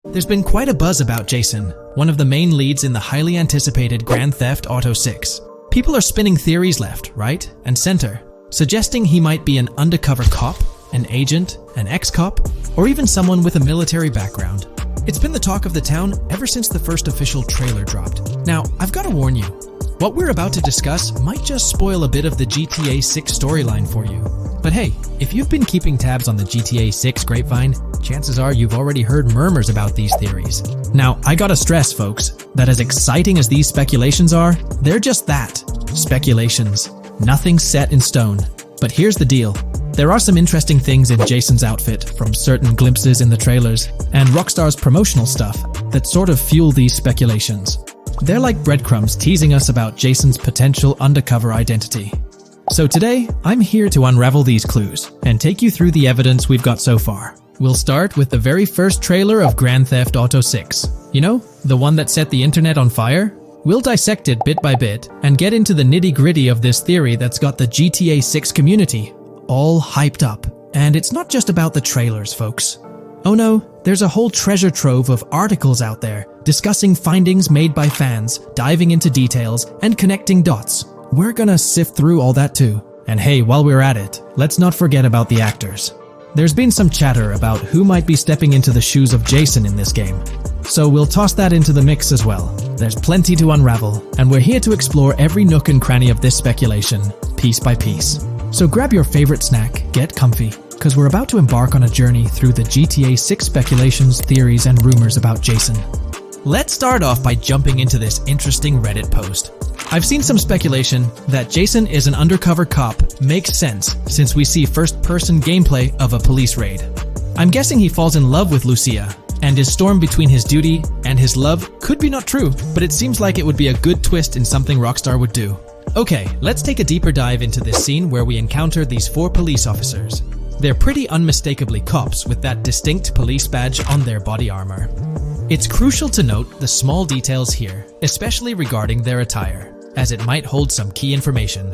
There's been quite a buzz about Jason, one of the main leads in the highly anticipated Grand Theft Auto 6. People are spinning theories left, right, and center, suggesting he might be an undercover cop, an agent, an ex-cop, or even someone with a military background. It's been the talk of the town ever since the first official trailer dropped. Now, I've got to warn you, what we're about to discuss might just spoil a bit of the GTA 6 storyline for you. But hey, if you've been keeping tabs on the GTA 6 grapevine, chances are you've already heard murmurs about these theories. Now, I gotta stress, folks, that as exciting as these speculations are, they're just that, speculations. Nothing set in stone. But here's the deal. There are some interesting things in Jason's outfit from certain glimpses in the trailers and Rockstar's promotional stuff that sort of fuel these speculations. They're like breadcrumbs teasing us about Jason's potential undercover identity. So today, I'm here to unravel these clues and take you through the evidence we've got so far. We'll start with the very first trailer of Grand Theft Auto 6. You know, the one that set the internet on fire? We'll dissect it bit by bit and get into the nitty-gritty of this theory that's got the GTA 6 community all hyped up. And it's not just about the trailers, folks. Oh no, there's a whole treasure trove of articles out there discussing findings made by fans, diving into details, and connecting dots. We're gonna sift through all that too. And hey, while we're at it, let's not forget about the actors. There's been some chatter about who might be stepping into the shoes of Jason in this game. So we'll toss that into the mix as well. There's plenty to unravel, and we're here to explore every nook and cranny of this speculation, piece by piece. So grab your favorite snack, get comfy, because we're about to embark on a journey through the GTA 6 speculations, theories, and rumors about Jason. Let's start off by jumping into this interesting Reddit post. I've seen some speculation that Jason is an undercover cop makes sense since we see first-person gameplay of a police raid. I'm guessing he falls in love with Lucia, and his storm between his duty and his love could be not true, but it seems like it would be a good twist in something Rockstar would do. Okay, let's take a deeper dive into this scene where we encounter these 4 police officers. They're pretty unmistakably cops with that distinct police badge on their body armor. It's crucial to note the small details here, especially regarding their attire, as it might hold some key information.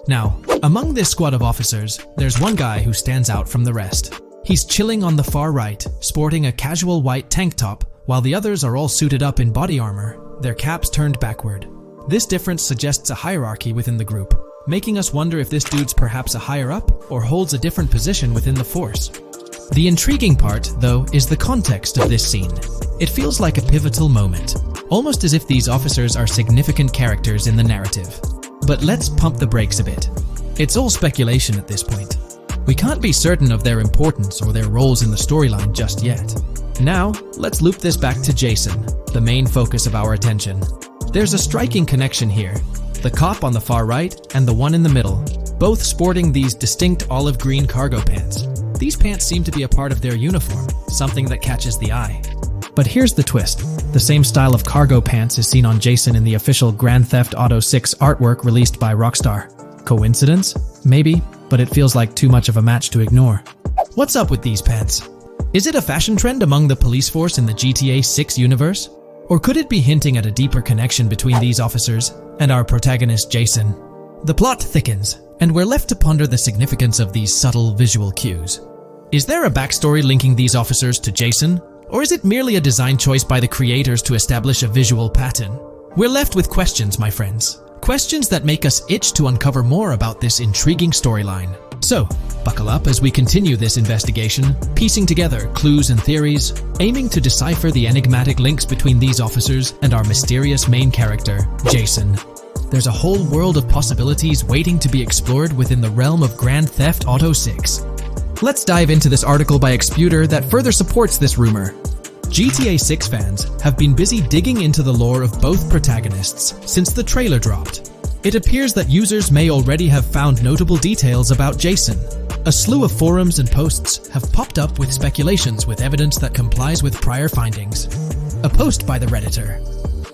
Now, among this squad of officers, there's one guy who stands out from the rest. He's chilling on the far right, sporting a casual white tank top, while the others are all suited up in body armor, their caps turned backward. This difference suggests a hierarchy within the group, making us wonder if this dude's perhaps a higher up or holds a different position within the force. The intriguing part, though, is the context of this scene. It feels like a pivotal moment, almost as if these officers are significant characters in the narrative. But let's pump the brakes a bit. It's all speculation at this point. We can't be certain of their importance or their roles in the storyline just yet. Now, let's loop this back to Jason, the main focus of our attention. There's a striking connection here. The cop on the far right and the one in the middle, both sporting these distinct olive green cargo pants. These pants seem to be a part of their uniform, something that catches the eye. But here's the twist. The same style of cargo pants is seen on Jason in the official Grand Theft Auto 6 artwork released by Rockstar. Coincidence? Maybe, but it feels like too much of a match to ignore. What's up with these pants? Is it a fashion trend among the police force in the GTA 6 universe? Or could it be hinting at a deeper connection between these officers and our protagonist Jason? The plot thickens, and we're left to ponder the significance of these subtle visual cues. Is there a backstory linking these officers to Jason? Or is it merely a design choice by the creators to establish a visual pattern? We're left with questions, my friends. Questions that make us itch to uncover more about this intriguing storyline. So, buckle up as we continue this investigation, piecing together clues and theories, aiming to decipher the enigmatic links between these officers and our mysterious main character, Jason. There's a whole world of possibilities waiting to be explored within the realm of Grand Theft Auto 6. Let's dive into this article by Exputer that further supports this rumor. GTA 6 fans have been busy digging into the lore of both protagonists since the trailer dropped. It appears that users may already have found notable details about Jason. A slew of forums and posts have popped up with speculations with evidence that complies with prior findings. A post by the Redditor,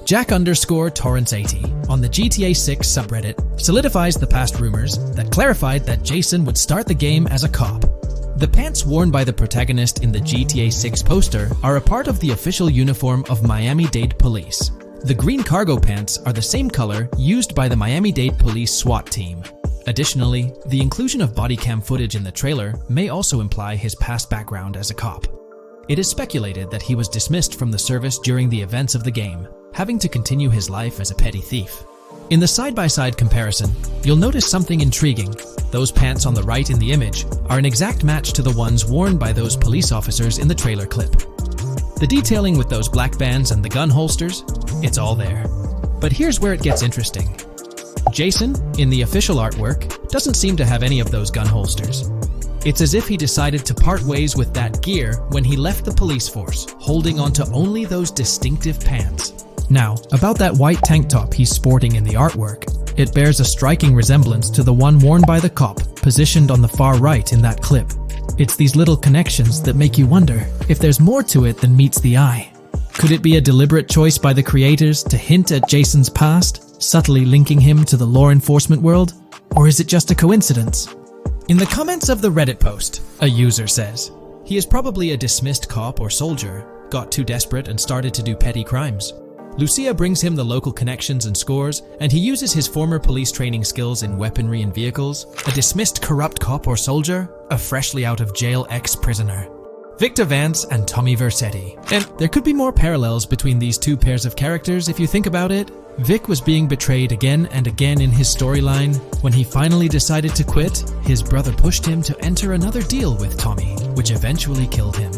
Jack_Torrance80, on the GTA 6 subreddit solidifies the past rumors that clarified that Jason would start the game as a cop. The pants worn by the protagonist in the GTA 6 poster are a part of the official uniform of Miami-Dade Police. The green cargo pants are the same color used by the Miami-Dade Police SWAT team. Additionally, the inclusion of body cam footage in the trailer may also imply his past background as a cop. It is speculated that he was dismissed from the service during the events of the game, having to continue his life as a petty thief. In the side-by-side comparison, you'll notice something intriguing. Those pants on the right in the image are an exact match to the ones worn by those police officers in the trailer clip. The detailing with those black bands and the gun holsters, it's all there. But here's where it gets interesting. Jason, in the official artwork, doesn't seem to have any of those gun holsters. It's as if he decided to part ways with that gear when he left the police force, holding onto only those distinctive pants. Now, about that white tank top he's sporting in the artwork, it bears a striking resemblance to the one worn by the cop, positioned on the far right in that clip. It's these little connections that make you wonder if there's more to it than meets the eye. Could it be a deliberate choice by the creators to hint at Jason's past, subtly linking him to the law enforcement world? Or is it just a coincidence? In the comments of the Reddit post, a user says, he is probably a dismissed cop or soldier, got too desperate and started to do petty crimes. Lucia brings him the local connections and scores, and he uses his former police training skills in weaponry and vehicles. A dismissed corrupt cop or soldier, a freshly out of jail ex-prisoner. Victor Vance and Tommy Vercetti. And there could be more parallels between these two pairs of characters if you think about it. Vic was being betrayed again and again in his storyline. When he finally decided to quit, his brother pushed him to enter another deal with Tommy, which eventually killed him.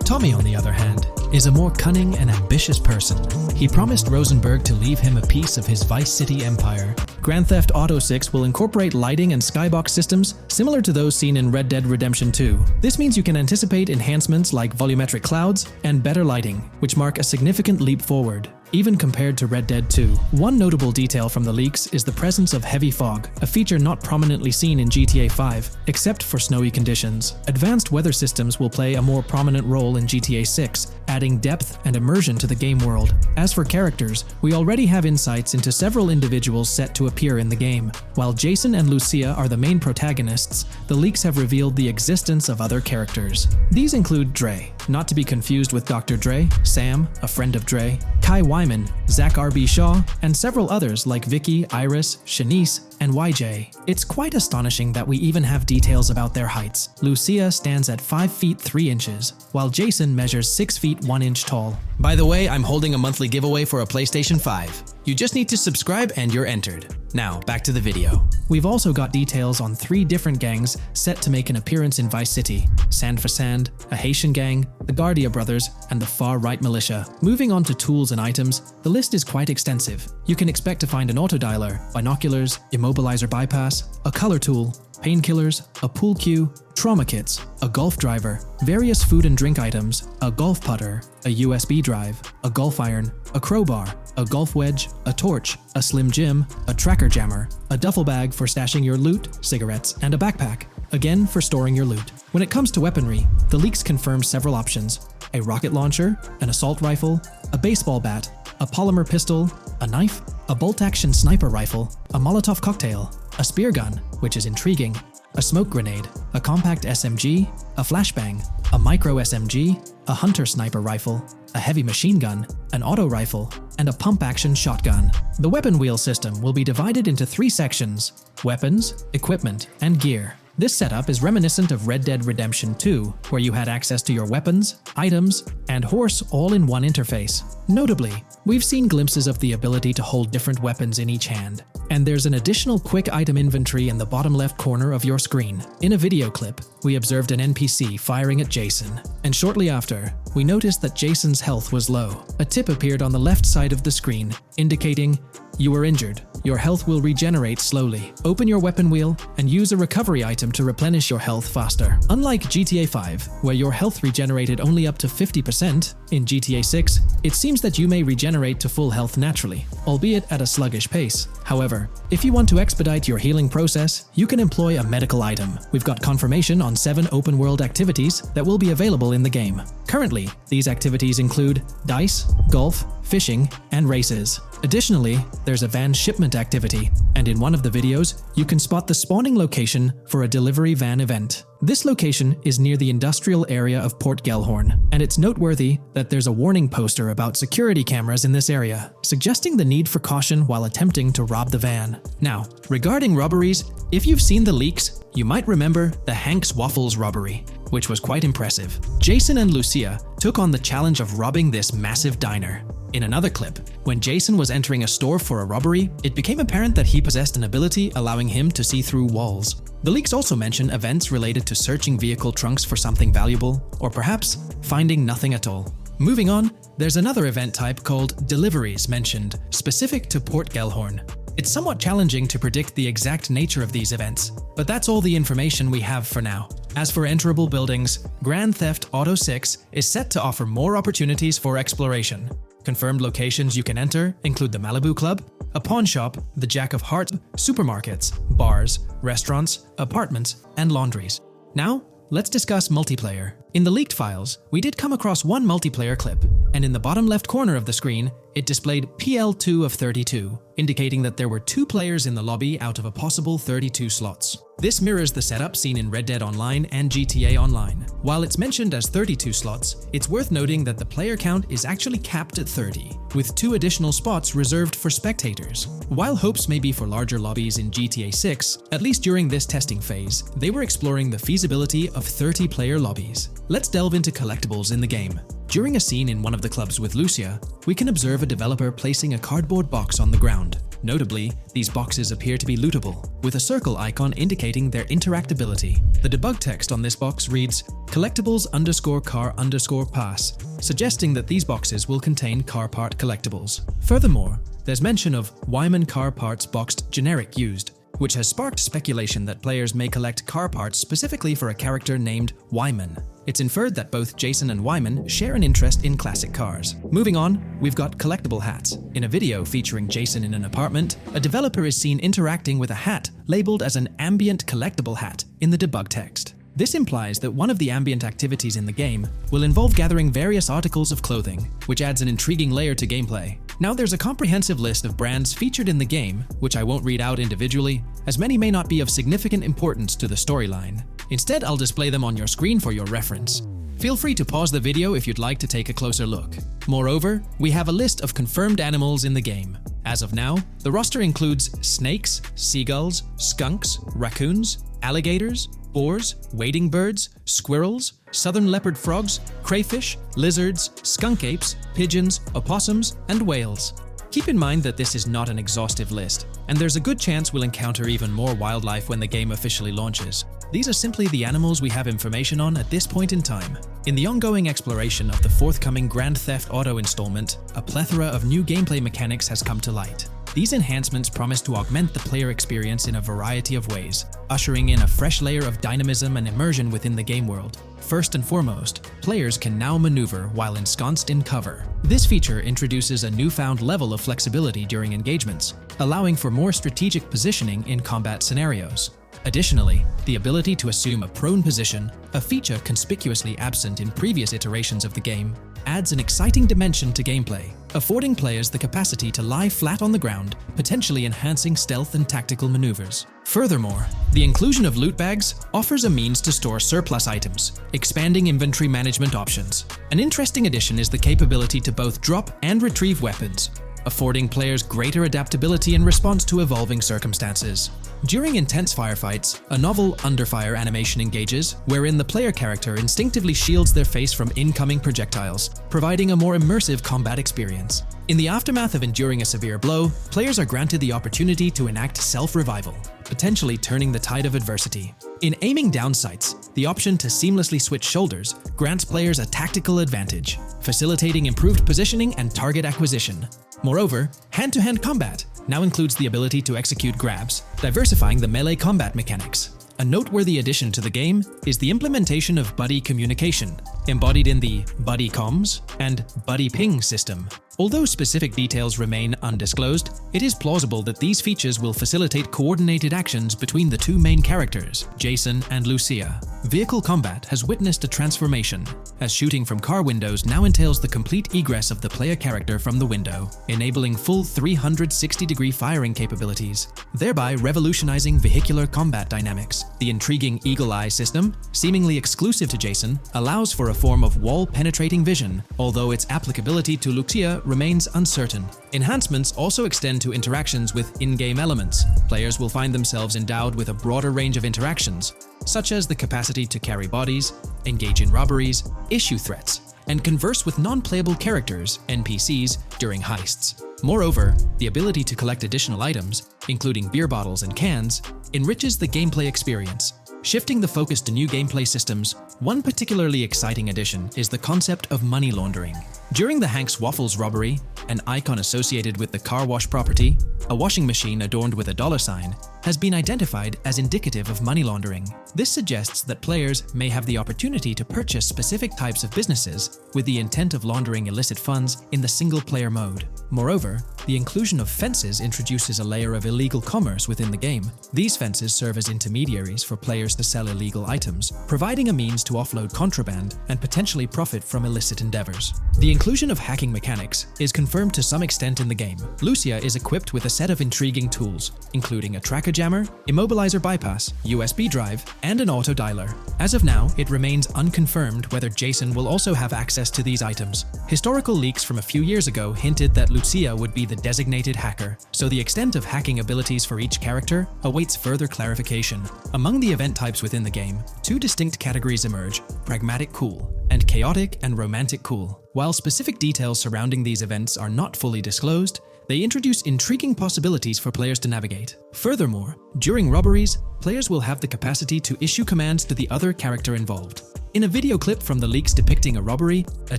Tommy, on the other hand, is a more cunning and ambitious person. He promised Rosenberg to leave him a piece of his Vice City empire. Grand Theft Auto 6 will incorporate lighting and skybox systems similar to those seen in Red Dead Redemption 2. This means you can anticipate enhancements like volumetric clouds and better lighting, which mark a significant leap forward, even compared to Red Dead 2. One notable detail from the leaks is the presence of heavy fog, a feature not prominently seen in GTA 5, except for snowy conditions. Advanced weather systems will play a more prominent role in GTA 6, adding depth and immersion to the game world. As for characters, we already have insights into several individuals set to appear in the game. While Jason and Lucia are the main protagonists, the leaks have revealed the existence of other characters. These include Dre, not to be confused with Dr. Dre, Sam, a friend of Dre, Kai Wyman, Zach R.B. Shaw, and several others like Vicky, Iris, Shanice, and YJ. It's quite astonishing that we even have details about their heights. Lucia stands at 5 feet 3 inches, while Jason measures 6 feet 1 inch tall. By the way, I'm holding a monthly giveaway for a PlayStation 5. You just need to subscribe and you're entered. Now, back to the video. We've also got details on 3 different gangs set to make an appearance in Vice City: Sand for Sand, a Haitian gang, the Guardia Brothers, and the Far-Right Militia. Moving on to tools and items, the list is quite extensive. You can expect to find an autodialer, binoculars, immobilizer bypass, a color tool, painkillers, a pool cue, trauma kits, a golf driver, various food and drink items, a golf putter, a USB drive, a golf iron, a crowbar, a golf wedge, a torch, a slim jim, a tracker jammer, a duffel bag for stashing your loot, cigarettes, and a backpack, again for storing your loot. When it comes to weaponry, the leaks confirm several options: a rocket launcher, an assault rifle, a baseball bat, a polymer pistol, a knife, a bolt-action sniper rifle, a Molotov cocktail, a spear gun, which is intriguing, a smoke grenade, a compact SMG, a flashbang, a micro SMG, a hunter sniper rifle, a heavy machine gun, an auto rifle, and a pump-action shotgun. The weapon wheel system will be divided into 3 sections: weapons, equipment, and gear. This setup is reminiscent of Red Dead Redemption 2, where you had access to your weapons, items, and horse all in one interface. Notably, we've seen glimpses of the ability to hold different weapons in each hand, and there's an additional quick item inventory in the bottom left corner of your screen. In a video clip, we observed an NPC firing at Jason, and shortly after, we noticed that Jason's health was low. A tip appeared on the left side of the screen, indicating, "You were injured. Your health will regenerate slowly. Open your weapon wheel and use a recovery item to replenish your health faster." Unlike GTA 5, where your health regenerated only up to 50%, in GTA 6, it seems that you may regenerate to full health naturally, albeit at a sluggish pace. However, if you want to expedite your healing process, you can employ a medical item. We've got confirmation on 7 open-world activities that will be available in the game. Currently, these activities include dice, golf, fishing, and races. Additionally, there's a van shipment activity, and in one of the videos, you can spot the spawning location for a delivery van event. This location is near the industrial area of Port Gellhorn, and it's noteworthy that there's a warning poster about security cameras in this area, suggesting the need for caution while attempting to rob the van. Now, regarding robberies, if you've seen the leaks, you might remember the Hank's Waffles robbery. which was quite impressive. Jason and Lucia took on the challenge of robbing this massive diner. In another clip, when Jason was entering a store for a robbery, it became apparent that he possessed an ability allowing him to see through walls. The leaks also mention events related to searching vehicle trunks for something valuable, or perhaps finding nothing at all. Moving on, there's another event type called deliveries mentioned, specific to Port Gellhorn. It's somewhat challenging to predict the exact nature of these events, but that's all the information we have for now. As for enterable buildings, Grand Theft Auto 6 is set to offer more opportunities for exploration. Confirmed locations you can enter include the Malibu Club, a pawn shop, the Jack of Hearts, supermarkets, bars, restaurants, apartments, and laundries. Now, let's discuss multiplayer. In the leaked files, we did come across one multiplayer clip, and in the bottom left corner of the screen, it displayed PL2 of 32, indicating that there were 2 players in the lobby out of a possible 32 slots. This mirrors the setup seen in Red Dead Online and GTA Online. While it's mentioned as 32 slots, it's worth noting that the player count is actually capped at 30, with 2 additional spots reserved for spectators. While hopes may be for larger lobbies in GTA 6, at least during this testing phase, they were exploring the feasibility of 30-player lobbies. Let's delve into collectibles in the game. During a scene in one of the clubs with Lucia, we can observe a developer placing a cardboard box on the ground. Notably, these boxes appear to be lootable, with a circle icon indicating their interactability. The debug text on this box reads, collectibles_car_pass, suggesting that these boxes will contain car part collectibles. Furthermore, there's mention of Wyman car parts boxed generic used, which has sparked speculation that players may collect car parts specifically for a character named Wyman. It's inferred that both Jason and Wyman share an interest in classic cars. Moving on, we've got collectible hats. In a video featuring Jason in an apartment, a developer is seen interacting with a hat labeled as an Ambient collectible hat in the debug text. This implies that one of the ambient activities in the game will involve gathering various articles of clothing, which adds an intriguing layer to gameplay. Now there's a comprehensive list of brands featured in the game, which I won't read out individually, as many may not be of significant importance to the storyline. Instead, I'll display them on your screen for your reference. Feel free to pause the video if you'd like to take a closer look. Moreover, we have a list of confirmed animals in the game. As of now, the roster includes snakes, seagulls, skunks, raccoons, alligators, boars, wading birds, squirrels, southern leopard frogs, crayfish, lizards, skunk apes, pigeons, opossums, and whales. Keep in mind that this is not an exhaustive list, and there's a good chance we'll encounter even more wildlife when the game officially launches. These are simply the animals we have information on at this point in time. In the ongoing exploration of the forthcoming Grand Theft Auto installment, a plethora of new gameplay mechanics has come to light. These enhancements promise to augment the player experience in a variety of ways, ushering in a fresh layer of dynamism and immersion within the game world. First and foremost, players can now maneuver while ensconced in cover. This feature introduces a newfound level of flexibility during engagements, allowing for more strategic positioning in combat scenarios. Additionally, the ability to assume a prone position, a feature conspicuously absent in previous iterations of the game, adds an exciting dimension to gameplay, affording players the capacity to lie flat on the ground, potentially enhancing stealth and tactical maneuvers. Furthermore, the inclusion of loot bags offers a means to store surplus items, expanding inventory management options. An interesting addition is the capability to both drop and retrieve weapons, affording players greater adaptability in response to evolving circumstances. During intense firefights, a novel under-fire animation engages, wherein the player character instinctively shields their face from incoming projectiles, providing a more immersive combat experience. In the aftermath of enduring a severe blow, players are granted the opportunity to enact self-revival, potentially turning the tide of adversity. In aiming down sights, the option to seamlessly switch shoulders grants players a tactical advantage, facilitating improved positioning and target acquisition. Moreover, hand-to-hand combat now includes the ability to execute grabs, diversifying the melee combat mechanics. A noteworthy addition to the game is the implementation of buddy communication, embodied in the buddy comms and buddy ping system. Although specific details remain undisclosed, it is plausible that these features will facilitate coordinated actions between the two main characters, Jason and Lucia. Vehicle combat has witnessed a transformation, as shooting from car windows now entails the complete egress of the player character from the window, enabling full 360-degree firing capabilities, thereby revolutionizing vehicular combat dynamics. The intriguing Eagle Eye system, seemingly exclusive to Jason, allows for a form of wall-penetrating vision, although its applicability to Lucia remains uncertain. Enhancements also extend to interactions with in-game elements. Players will find themselves endowed with a broader range of interactions, such as the capacity to carry bodies, engage in robberies, issue threats, and converse with non-playable characters, NPCs, during heists. Moreover, the ability to collect additional items, including beer bottles and cans, enriches the gameplay experience. Shifting the focus to new gameplay systems, one particularly exciting addition is the concept of money laundering. During the Hank's Waffles robbery, an icon associated with the car wash property, a washing machine adorned with a dollar sign, has been identified as indicative of money laundering. This suggests that players may have the opportunity to purchase specific types of businesses with the intent of laundering illicit funds in the single-player mode. Moreover, the inclusion of fences introduces a layer of illegal commerce within the game. These fences serve as intermediaries for players to sell illegal items, providing a means to offload contraband and potentially profit from illicit endeavors. The inclusion of hacking mechanics is confirmed to some extent in the game. Lucia is equipped with a set of intriguing tools, including a tracker jammer, immobilizer bypass, USB drive, and an auto dialer. As of now, it remains unconfirmed whether Jason will also have access to these items. Historical leaks from a few years ago hinted that Lucia would be the designated hacker, so the extent of hacking abilities for each character awaits further clarification. Among the event types within the game, two distinct categories emerge: pragmatic cool and chaotic and romantic cool. While specific details surrounding these events are not fully disclosed, they introduce intriguing possibilities for players to navigate. Furthermore, during robberies, players will have the capacity to issue commands to the other character involved. In a video clip from the leaks depicting a robbery, a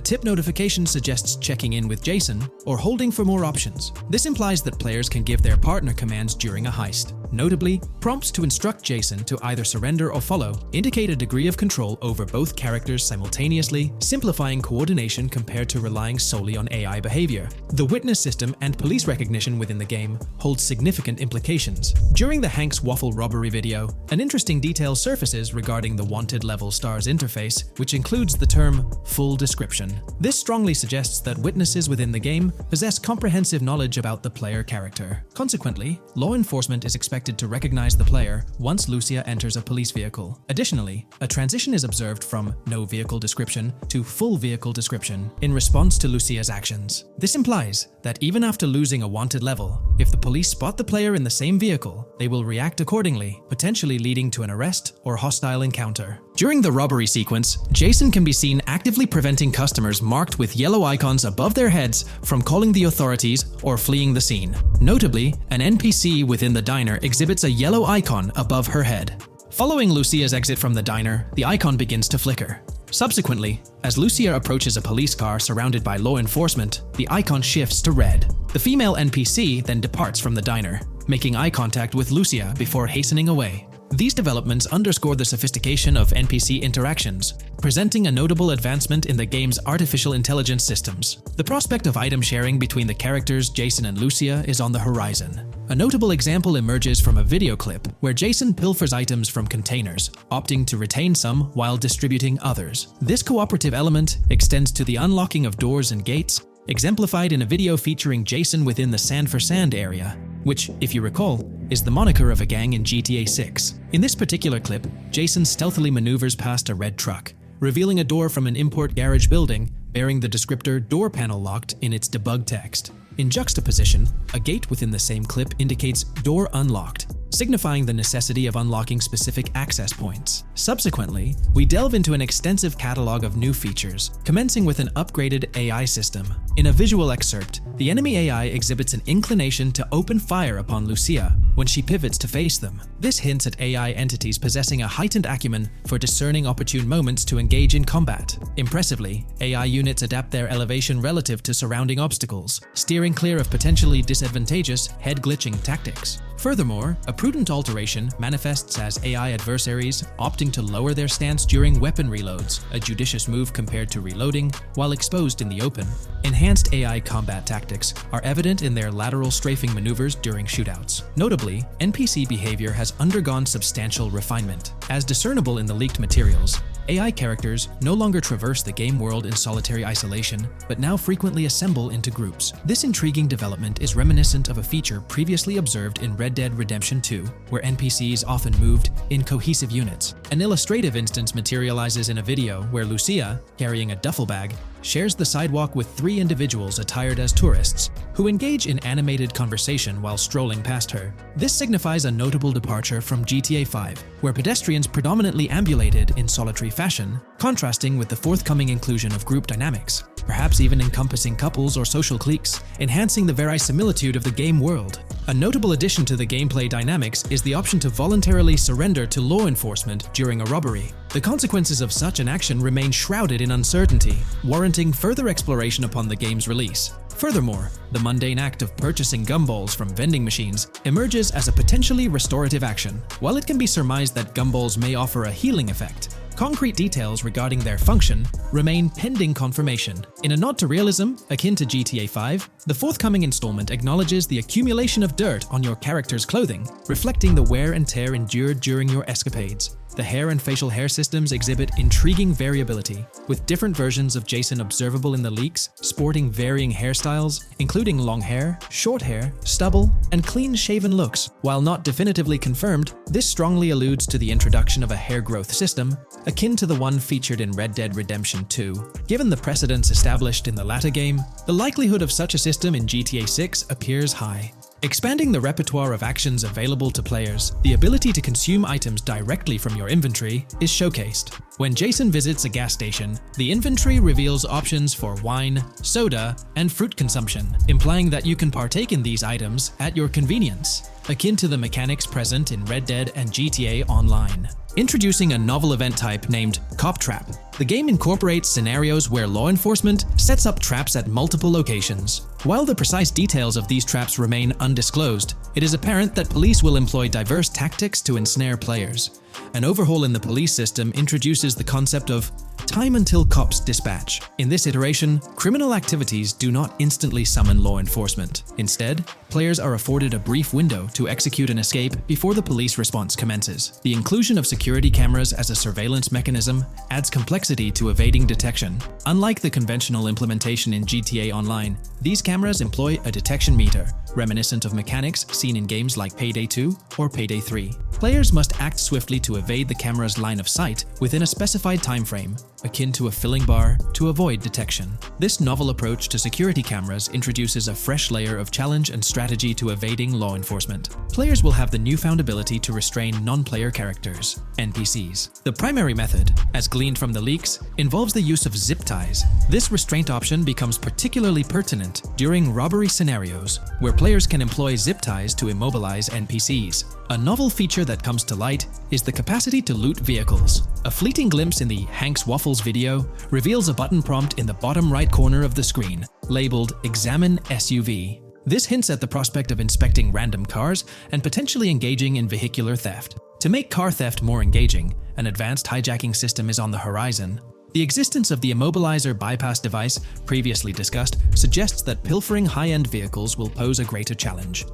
tip notification suggests checking in with Jason or holding for more options. This implies that players can give their partner commands during a heist. Notably, prompts to instruct Jason to either surrender or follow indicate a degree of control over both characters simultaneously, simplifying coordination compared to relying solely on AI behavior. The witness system and police recognition within the game hold significant implications. During the Hank's Waffle robbery video, an interesting detail surfaces regarding the wanted level stars interface, which includes the term full description. This strongly suggests that witnesses within the game possess comprehensive knowledge about the player character. Consequently, law enforcement is expected to recognize the player once Lucia enters a police vehicle. Additionally, a transition is observed from no vehicle description to full vehicle description in response to Lucia's actions. This implies that even after losing a wanted level, if the police spot the player in the same vehicle, they will react accordingly, potentially leading to an arrest or hostile encounter. During the robbery sequence, Jason can be seen actively preventing customers marked with yellow icons above their heads from calling the authorities or fleeing the scene. Notably, an NPC within the diner exhibits a yellow icon above her head. Following Lucia's exit from the diner, the icon begins to flicker. Subsequently, as Lucia approaches a police car surrounded by law enforcement, the icon shifts to red. The female NPC then departs from the diner, making eye contact with Lucia before hastening away. These developments underscore the sophistication of NPC interactions, presenting a notable advancement in the game's artificial intelligence systems. The prospect of item sharing between the characters Jason and Lucia is on the horizon. A notable example emerges from a video clip where Jason pilfers items from containers, opting to retain some while distributing others. This cooperative element extends to the unlocking of doors and gates, exemplified in a video featuring Jason within the Sand for Sand area, which, if you recall, is the moniker of a gang in GTA 6. In this particular clip, Jason stealthily maneuvers past a red truck, revealing a door from an import garage building bearing the descriptor "door panel locked" in its debug text. In juxtaposition, a gate within the same clip indicates "door unlocked," signifying the necessity of unlocking specific access points. Subsequently, we delve into an extensive catalog of new features, commencing with an upgraded AI system. In a visual excerpt, the enemy AI exhibits an inclination to open fire upon Lucia when she pivots to face them. This hints at AI entities possessing a heightened acumen for discerning opportune moments to engage in combat. Impressively, AI units adapt their elevation relative to surrounding obstacles, steering clear of potentially disadvantageous head-glitching tactics. Furthermore, a prudent alteration manifests as AI adversaries opting to lower their stance during weapon reloads, a judicious move compared to reloading while exposed in the open. Enhanced AI combat tactics are evident in their lateral strafing maneuvers during shootouts. Notably, NPC behavior has undergone substantial refinement. As discernible in the leaked materials, AI characters no longer traverse the game world in solitary isolation, but now frequently assemble into groups. This intriguing development is reminiscent of a feature previously observed in Red Dead Redemption 2, where NPCs often moved in cohesive units. An illustrative instance materializes in a video where Lucia, carrying a duffel bag, shares the sidewalk with 3 individuals attired as tourists, who engage in animated conversation while strolling past her. This signifies a notable departure from GTA 5, where pedestrians predominantly ambulated in solitary fashion, contrasting with the forthcoming inclusion of group dynamics, perhaps even encompassing couples or social cliques, enhancing the verisimilitude of the game world. A notable addition to the gameplay dynamics is the option to voluntarily surrender to law enforcement during a robbery. The consequences of such an action remain shrouded in uncertainty, warranting further exploration upon the game's release. Furthermore, the mundane act of purchasing gumballs from vending machines emerges as a potentially restorative action. While it can be surmised that gumballs may offer a healing effect, concrete details regarding their function remain pending confirmation. In a nod to realism, akin to GTA 5, the forthcoming installment acknowledges the accumulation of dirt on your character's clothing, reflecting the wear and tear endured during your escapades. The hair and facial hair systems exhibit intriguing variability, with different versions of Jason observable in the leaks, sporting varying hairstyles, including long hair, short hair, stubble, and clean-shaven looks. While not definitively confirmed, this strongly alludes to the introduction of a hair growth system, akin to the one featured in Red Dead Redemption 2. Given the precedents established in the latter game, the likelihood of such a system in GTA 6 appears high. Expanding the repertoire of actions available to players, the ability to consume items directly from your inventory is showcased. When Jason visits a gas station, the inventory reveals options for wine, soda, and fruit consumption, implying that you can partake in these items at your convenience, akin to the mechanics present in Red Dead and GTA Online. Introducing a novel event type named Cop Trap, the game incorporates scenarios where law enforcement sets up traps at multiple locations. While the precise details of these traps remain undisclosed, it is apparent that police will employ diverse tactics to ensnare players. An overhaul in the police system introduces the concept of time until cops dispatch. In this iteration, criminal activities do not instantly summon law enforcement. Instead, players are afforded a brief window to execute an escape before the police response commences. The inclusion of security cameras as a surveillance mechanism adds complexity to evading detection. Unlike the conventional implementation in GTA Online, these cameras employ a detection meter, reminiscent of mechanics seen in games like Payday 2 or Payday 3. Players must act swiftly to evade the camera's line of sight within a specified time frame, akin to a filling bar, to avoid detection. This novel approach to security cameras introduces a fresh layer of challenge and strategy to evading law enforcement. Players will have the newfound ability to restrain non-player characters, NPCs. The primary method, as gleaned from the leaks, involves the use of zip ties. This restraint option becomes particularly pertinent during robbery scenarios, where players can employ zip ties to immobilize NPCs. A novel feature that comes to light is the capacity to loot vehicles. A fleeting glimpse in the Hank's Waffles video reveals a button prompt in the bottom right corner of the screen, labeled Examine SUV. This hints at the prospect of inspecting random cars and potentially engaging in vehicular theft. To make car theft more engaging, an advanced hijacking system is on the horizon. The existence of the immobilizer bypass device, previously discussed, suggests that pilfering high-end vehicles will pose a greater challenge.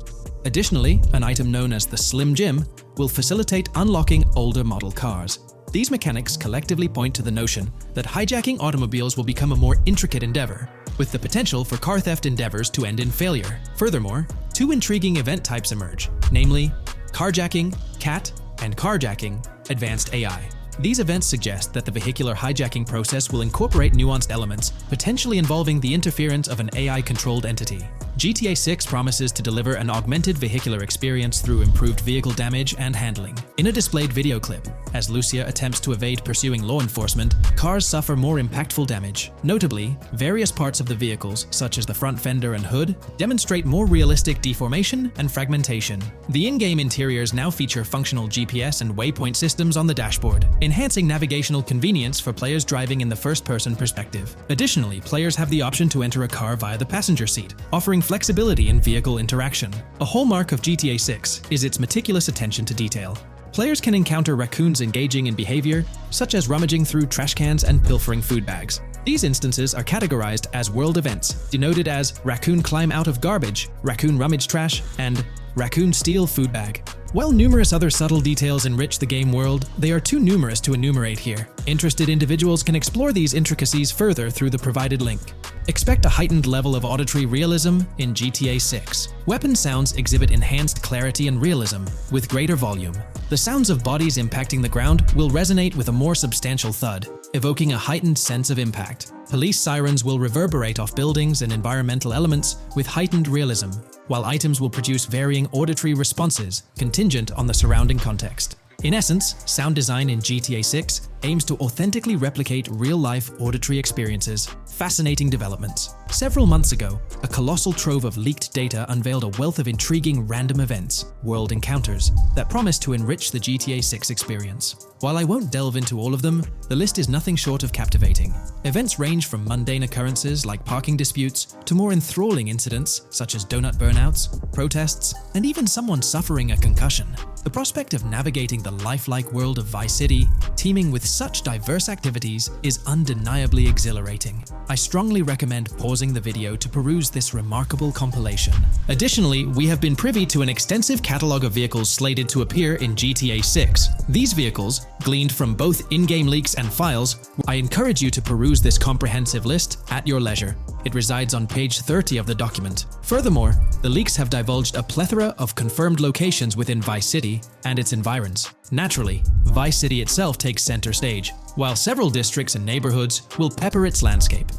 Additionally, an item known as the Slim Jim will facilitate unlocking older model cars. These mechanics collectively point to the notion that hijacking automobiles will become a more intricate endeavor, with the potential for car theft endeavors to end in failure. Furthermore, 2 intriguing event types emerge, namely carjacking, CAT, and carjacking, advanced AI. These events suggest that the vehicular hijacking process will incorporate nuanced elements, potentially involving the interference of an AI-controlled entity. GTA 6 promises to deliver an augmented vehicular experience through improved vehicle damage and handling. In a displayed video clip, as Lucia attempts to evade pursuing law enforcement, cars suffer more impactful damage. Notably, various parts of the vehicles, such as the front fender and hood, demonstrate more realistic deformation and fragmentation. The in-game interiors now feature functional GPS and waypoint systems on the dashboard, enhancing navigational convenience for players driving in the first-person perspective. Additionally, players have the option to enter a car via the passenger seat, offering flexibility in vehicle interaction. A hallmark of GTA 6 is its meticulous attention to detail. Players can encounter raccoons engaging in behavior, such as rummaging through trash cans and pilfering food bags. These instances are categorized as world events, denoted as raccoon climb out of garbage, raccoon rummage trash, and raccoon steal food bag. While numerous other subtle details enrich the game world, they are too numerous to enumerate here. Interested individuals can explore these intricacies further through the provided link. Expect a heightened level of auditory realism in GTA 6. Weapon sounds exhibit enhanced clarity and realism, with greater volume. The sounds of bodies impacting the ground will resonate with a more substantial thud, evoking a heightened sense of impact. Police sirens will reverberate off buildings and environmental elements with heightened realism, while items will produce varying auditory responses contingent on the surrounding context. In essence, sound design in GTA 6 aims to authentically replicate real-life auditory experiences. Fascinating developments. Several months ago, a colossal trove of leaked data unveiled a wealth of intriguing random events, world encounters, that promise to enrich the GTA 6 experience. While I won't delve into all of them, the list is nothing short of captivating. Events range from mundane occurrences like parking disputes to more enthralling incidents such as donut burnouts, protests, and even someone suffering a concussion. The prospect of navigating the lifelike world of Vice City, teeming with such diverse activities, is undeniably exhilarating. I strongly recommend pausing the video to peruse this remarkable compilation. Additionally, we have been privy to an extensive catalog of vehicles slated to appear in GTA 6. These vehicles, gleaned from both in-game leaks and files, I encourage you to peruse this comprehensive list at your leisure. It resides on page 30 of the document. Furthermore, the leaks have divulged a plethora of confirmed locations within Vice City and its environs. Naturally, Vice City itself takes center stage, while several districts and neighborhoods will pepper its landscape.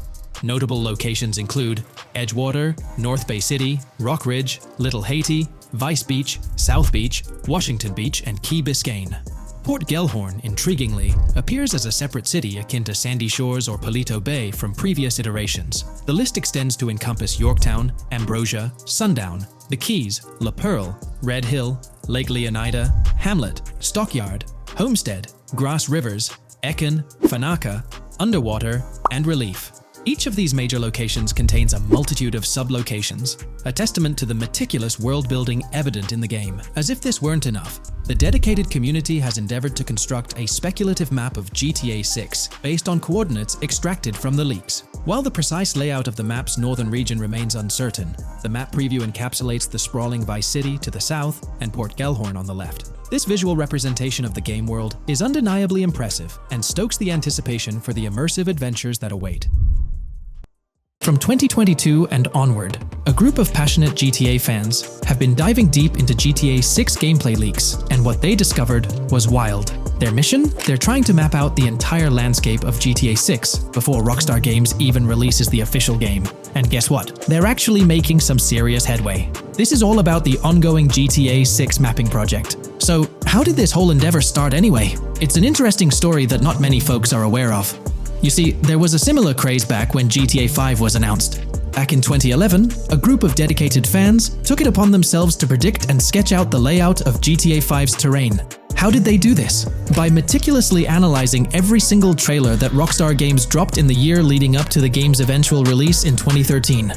Notable locations include Edgewater, North Bay City, Rock Ridge, Little Haiti, Vice Beach, South Beach, Washington Beach, and Key Biscayne. Port Gellhorn, intriguingly, appears as a separate city akin to Sandy Shores or Palito Bay from previous iterations. The list extends to encompass Yorktown, Ambrosia, Sundown, the Keys, La Pearl, Red Hill, Lake Leonida, Hamlet, Stockyard, Homestead, Grass Rivers, Ekin, Fanaka, Underwater, and Relief. Each of these major locations contains a multitude of sub-locations, a testament to the meticulous world-building evident in the game. As if this weren't enough, the dedicated community has endeavored to construct a speculative map of GTA 6 based on coordinates extracted from the leaks. While the precise layout of the map's northern region remains uncertain, the map preview encapsulates the sprawling Vice City to the south and Port Gellhorn on the left. This visual representation of the game world is undeniably impressive and stokes the anticipation for the immersive adventures that await. From 2022 and onward, a group of passionate GTA fans have been diving deep into GTA 6 gameplay leaks, and what they discovered was wild. Their mission? They're trying to map out the entire landscape of GTA 6 before Rockstar Games even releases the official game. And guess what? They're actually making some serious headway. This is all about the ongoing GTA 6 mapping project. So, how did this whole endeavor start anyway? It's an interesting story that not many folks are aware of. You see, there was a similar craze back when GTA 5 was announced. Back in 2011, a group of dedicated fans took it upon themselves to predict and sketch out the layout of GTA 5's terrain. How did they do this? By meticulously analyzing every single trailer that Rockstar Games dropped in the year leading up to the game's eventual release in 2013.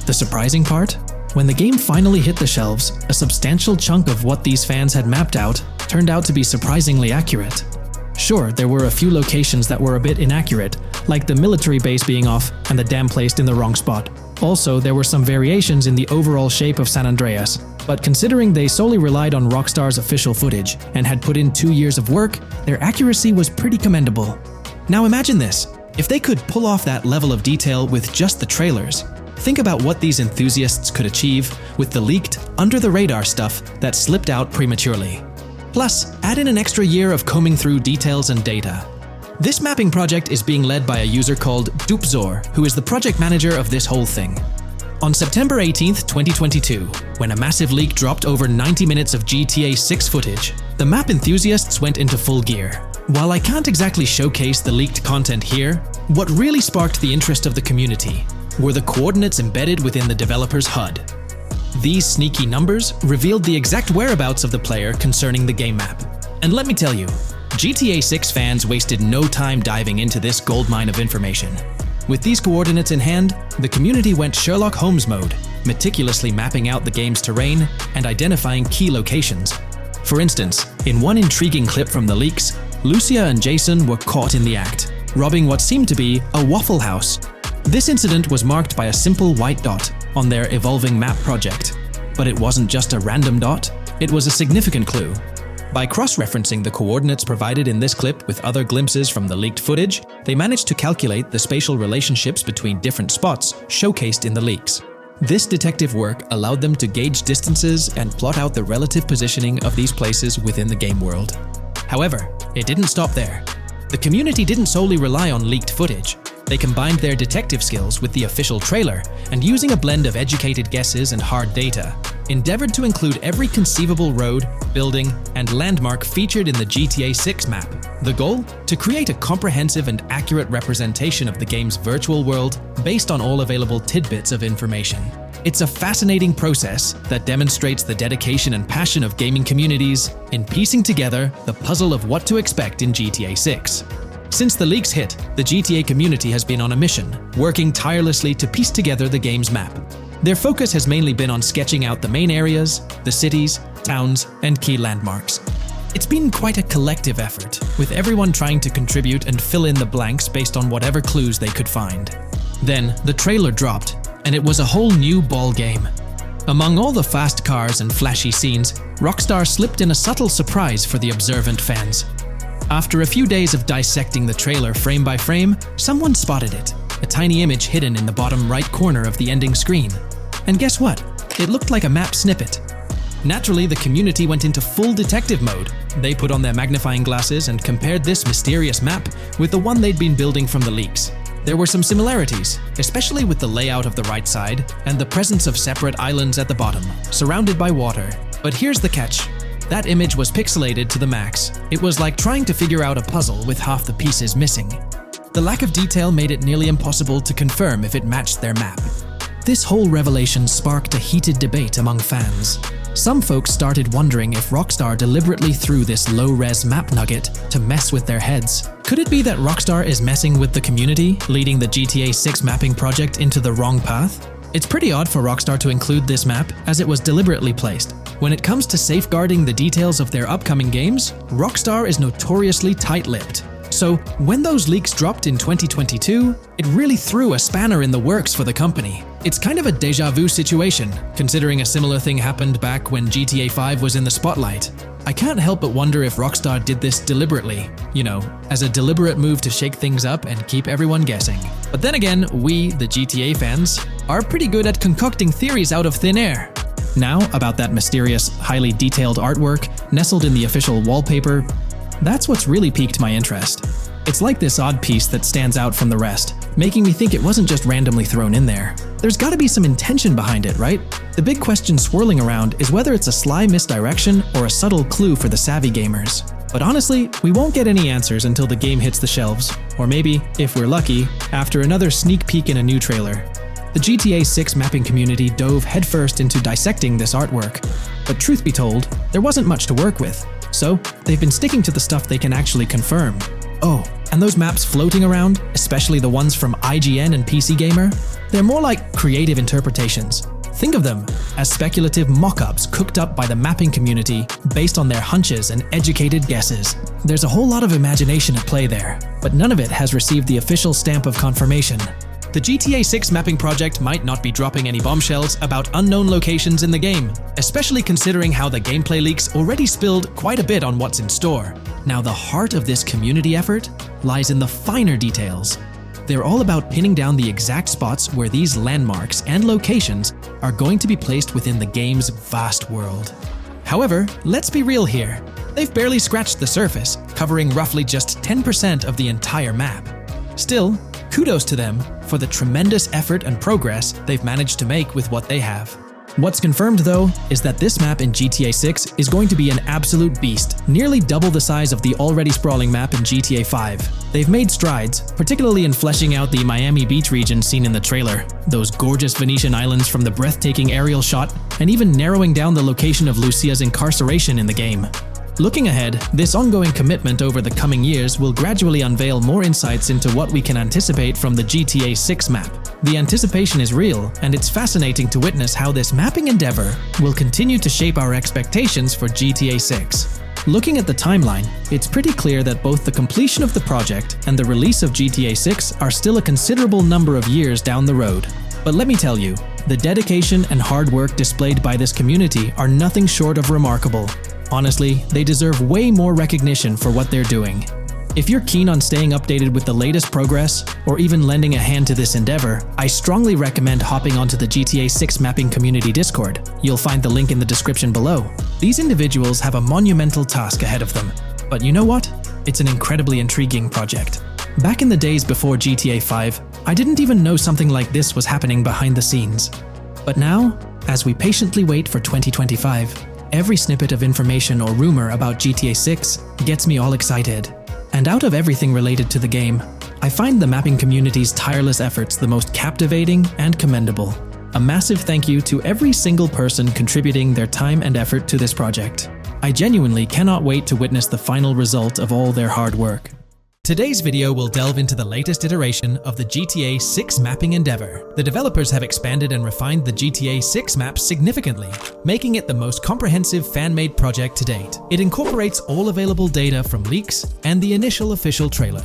The surprising part? When the game finally hit the shelves, a substantial chunk of what these fans had mapped out turned out to be surprisingly accurate. Sure, there were a few locations that were a bit inaccurate, like the military base being off and the dam placed in the wrong spot. Also, there were some variations in the overall shape of San Andreas, but considering they solely relied on Rockstar's official footage and had put in 2 years of work, their accuracy was pretty commendable. Now imagine this, if they could pull off that level of detail with just the trailers. Think about what these enthusiasts could achieve with the leaked, under-the-radar stuff that slipped out prematurely. Plus, add in an extra year of combing through details and data. This mapping project is being led by a user called Dupzor, who is the project manager of this whole thing. On September 18th, 2022, when a massive leak dropped over 90 minutes of GTA 6 footage, the map enthusiasts went into full gear. While I can't exactly showcase the leaked content here, what really sparked the interest of the community were the coordinates embedded within the developer's HUD. These sneaky numbers revealed the exact whereabouts of the player concerning the game map. And let me tell you, GTA 6 fans wasted no time diving into this goldmine of information. With these coordinates in hand, the community went Sherlock Holmes mode, meticulously mapping out the game's terrain and identifying key locations. For instance, in one intriguing clip from the leaks, Lucia and Jason were caught in the act, robbing what seemed to be a Waffle House. This incident was marked by a simple white dot on their evolving map project. But it wasn't just a random dot. It was a significant clue. By cross-referencing the coordinates provided in this clip with other glimpses from the leaked footage, they managed to calculate the spatial relationships between different spots showcased in the leaks. This detective work allowed them to gauge distances and plot out the relative positioning of these places within the game world. However, it didn't stop there. The community didn't solely rely on leaked footage. They combined their detective skills with the official trailer and, using a blend of educated guesses and hard data, endeavored to include every conceivable road, building, and landmark featured in the GTA 6 map. The goal? To create a comprehensive and accurate representation of the game's virtual world based on all available tidbits of information. It's a fascinating process that demonstrates the dedication and passion of gaming communities in piecing together the puzzle of what to expect in GTA 6. Since the leaks hit, the GTA community has been on a mission, working tirelessly to piece together the game's map. Their focus has mainly been on sketching out the main areas, the cities, towns, and key landmarks. It's been quite a collective effort, with everyone trying to contribute and fill in the blanks based on whatever clues they could find. Then, the trailer dropped, and it was a whole new ball game. Among all the fast cars and flashy scenes, Rockstar slipped in a subtle surprise for the observant fans. After a few days of dissecting the trailer frame by frame, someone spotted it, a tiny image hidden in the bottom right corner of the ending screen. And guess what? It looked like a map snippet. Naturally, the community went into full detective mode. They put on their magnifying glasses and compared this mysterious map with the one they'd been building from the leaks. There were some similarities, especially with the layout of the right side and the presence of separate islands at the bottom, surrounded by water. But here's the catch. That image was pixelated to the max. It was like trying to figure out a puzzle with half the pieces missing. The lack of detail made it nearly impossible to confirm if it matched their map. This whole revelation sparked a heated debate among fans. Some folks started wondering if Rockstar deliberately threw this low-res map nugget to mess with their heads. Could it be that Rockstar is messing with the community, leading the GTA 6 mapping project into the wrong path? It's pretty odd for Rockstar to include this map, as it was deliberately placed. When it comes to safeguarding the details of their upcoming games, Rockstar is notoriously tight-lipped. So, when those leaks dropped in 2022, it really threw a spanner in the works for the company. It's kind of a déjà vu situation, considering a similar thing happened back when GTA 5 was in the spotlight. I can't help but wonder if Rockstar did this deliberately, as a deliberate move to shake things up and keep everyone guessing. But then again, we, the GTA fans, are pretty good at concocting theories out of thin air. Now, about that mysterious, highly detailed artwork nestled in the official wallpaper, that's what's really piqued my interest. It's like this odd piece that stands out from the rest, making me think it wasn't just randomly thrown in there. There's gotta be some intention behind it, right? The big question swirling around is whether it's a sly misdirection or a subtle clue for the savvy gamers. But honestly, we won't get any answers until the game hits the shelves, or maybe, if we're lucky, after another sneak peek in a new trailer. The GTA 6 mapping community dove headfirst into dissecting this artwork, but truth be told, there wasn't much to work with. So, they've been sticking to the stuff they can actually confirm. Oh, and those maps floating around, especially the ones from IGN and PC Gamer, they're more like creative interpretations. Think of them as speculative mock-ups cooked up by the mapping community based on their hunches and educated guesses. There's a whole lot of imagination at play there, but none of it has received the official stamp of confirmation. The GTA 6 mapping project might not be dropping any bombshells about unknown locations in the game, especially considering how the gameplay leaks already spilled quite a bit on what's in store. Now, the heart of this community effort lies in the finer details. They're all about pinning down the exact spots where these landmarks and locations are going to be placed within the game's vast world. However, let's be real here. They've barely scratched the surface, covering roughly just 10% of the entire map. Still, kudos to them for the tremendous effort and progress they've managed to make with what they have. What's confirmed, though, is that this map in GTA 6 is going to be an absolute beast, nearly double the size of the already sprawling map in GTA 5. They've made strides, particularly in fleshing out the Miami Beach region seen in the trailer, those gorgeous Venetian islands from the breathtaking aerial shot, and even narrowing down the location of Lucia's incarceration in the game. Looking ahead, this ongoing commitment over the coming years will gradually unveil more insights into what we can anticipate from the GTA 6 map. The anticipation is real, and it's fascinating to witness how this mapping endeavor will continue to shape our expectations for GTA 6. Looking at the timeline, it's pretty clear that both the completion of the project and the release of GTA 6 are still a considerable number of years down the road. But let me tell you, The dedication and hard work displayed by this community are nothing short of remarkable. Honestly, they deserve way more recognition for what they're doing. If you're keen on staying updated with the latest progress, or even lending a hand to this endeavor, I strongly recommend hopping onto the GTA 6 mapping community Discord. You'll find the link in the description below. These individuals have a monumental task ahead of them. But you know what? It's an incredibly intriguing project. Back in the days before GTA 5, I didn't even know something like this was happening behind the scenes. But now, as we patiently wait for 2025, every snippet of information or rumor about GTA 6 gets me all excited. And out of everything related to the game, I find the mapping community's tireless efforts the most captivating and commendable. A massive thank you to every single person contributing their time and effort to this project. I genuinely cannot wait to witness the final result of all their hard work. Today's video will delve into the latest iteration of the GTA 6 mapping endeavor. The developers have expanded and refined the GTA 6 map significantly, making it the most comprehensive fan-made project to date. It incorporates all available data from leaks and the initial official trailer.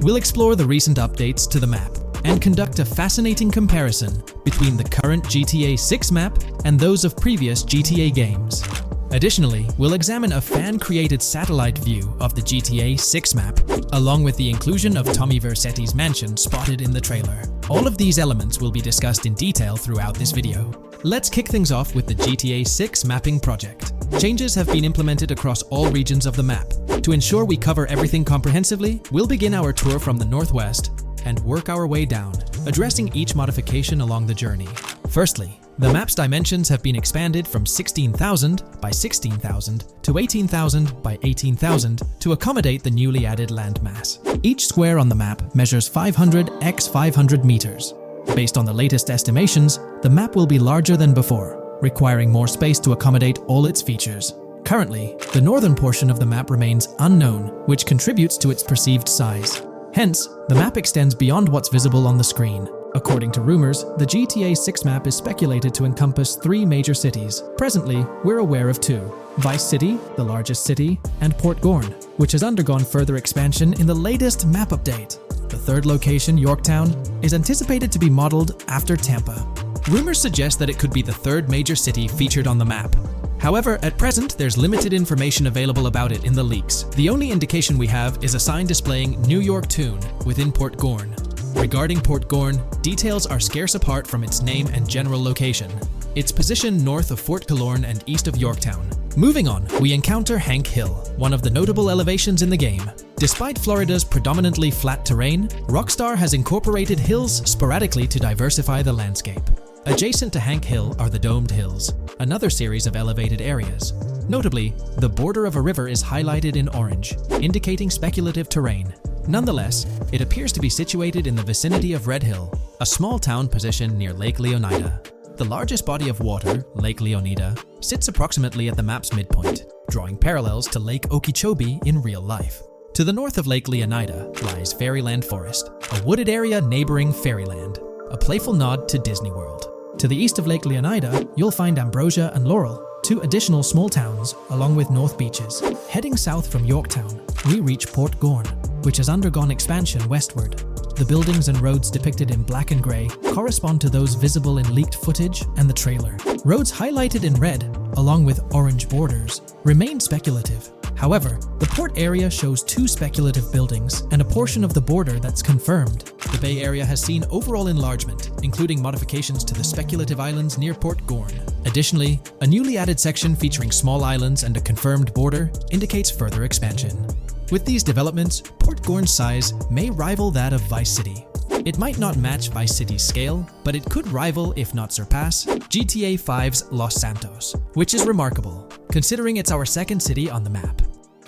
We'll explore the recent updates to the map and conduct a fascinating comparison between the current GTA 6 map and those of previous GTA games. Additionally, we'll examine a fan-created satellite view of the GTA 6 map, along with the inclusion of Tommy Vercetti's mansion spotted in the trailer. All of these elements will be discussed in detail throughout this video. Let's kick things off with the GTA 6 mapping project. Changes have been implemented across all regions of the map. To ensure we cover everything comprehensively, we'll begin our tour from the northwest and work our way down, addressing each modification along the journey. Firstly, the map's dimensions have been expanded from 16,000 by 16,000 to 18,000 by 18,000 to accommodate the newly added landmass. Each square on the map measures 500 x 500 meters. Based on the latest estimations, the map will be larger than before, requiring more space to accommodate all its features. Currently, the northern portion of the map remains unknown, which contributes to its perceived size. Hence, the map extends beyond what's visible on the screen. According to rumors, the GTA 6 map is speculated to encompass 3 major cities. Presently, we're aware of 2. Vice City, the largest city, and Port Gorn, which has undergone further expansion in the latest map update. The third location, Yorktown, is anticipated to be modeled after Tampa. Rumors suggest that it could be the third major city featured on the map. However, at present, there's limited information available about it in the leaks. The only indication we have is a sign displaying New York Tune within Port Gorn. Regarding Port Gorn, details are scarce apart from its name and general location. It's positioned north of Fort Killorn and east of Yorktown. Moving on, we encounter Hank Hill, one of the notable elevations in the game. Despite Florida's predominantly flat terrain, Rockstar has incorporated hills sporadically to diversify the landscape. Adjacent to Hank Hill are the Domed Hills, another series of elevated areas. Notably, the border of a river is highlighted in orange, indicating speculative terrain. Nonetheless, it appears to be situated in the vicinity of Red Hill, a small town positioned near Lake Leonida. The largest body of water, Lake Leonida, sits approximately at the map's midpoint, drawing parallels to Lake Okeechobee in real life. To the north of Lake Leonida lies Fairyland Forest, a wooded area neighboring Fairyland, a playful nod to Disney World. To the east of Lake Leonida, you'll find Ambrosia and Laurel, 2 additional small towns, along with North Beaches. Heading south from Yorktown, we reach Port Gorn, which has undergone expansion westward. The buildings and roads depicted in black and grey correspond to those visible in leaked footage and the trailer. Roads highlighted in red, along with orange borders, remain speculative. However, the port area shows 2 speculative buildings and a portion of the border that's confirmed. The Bay Area has seen overall enlargement, including modifications to the speculative islands near Port Gorn. Additionally, a newly added section featuring small islands and a confirmed border indicates further expansion. With these developments, Port Gorn's size may rival that of Vice City. It might not match Vice City's scale, but it could rival, if not surpass, GTA 5's Los Santos, which is remarkable, considering it's our second city on the map.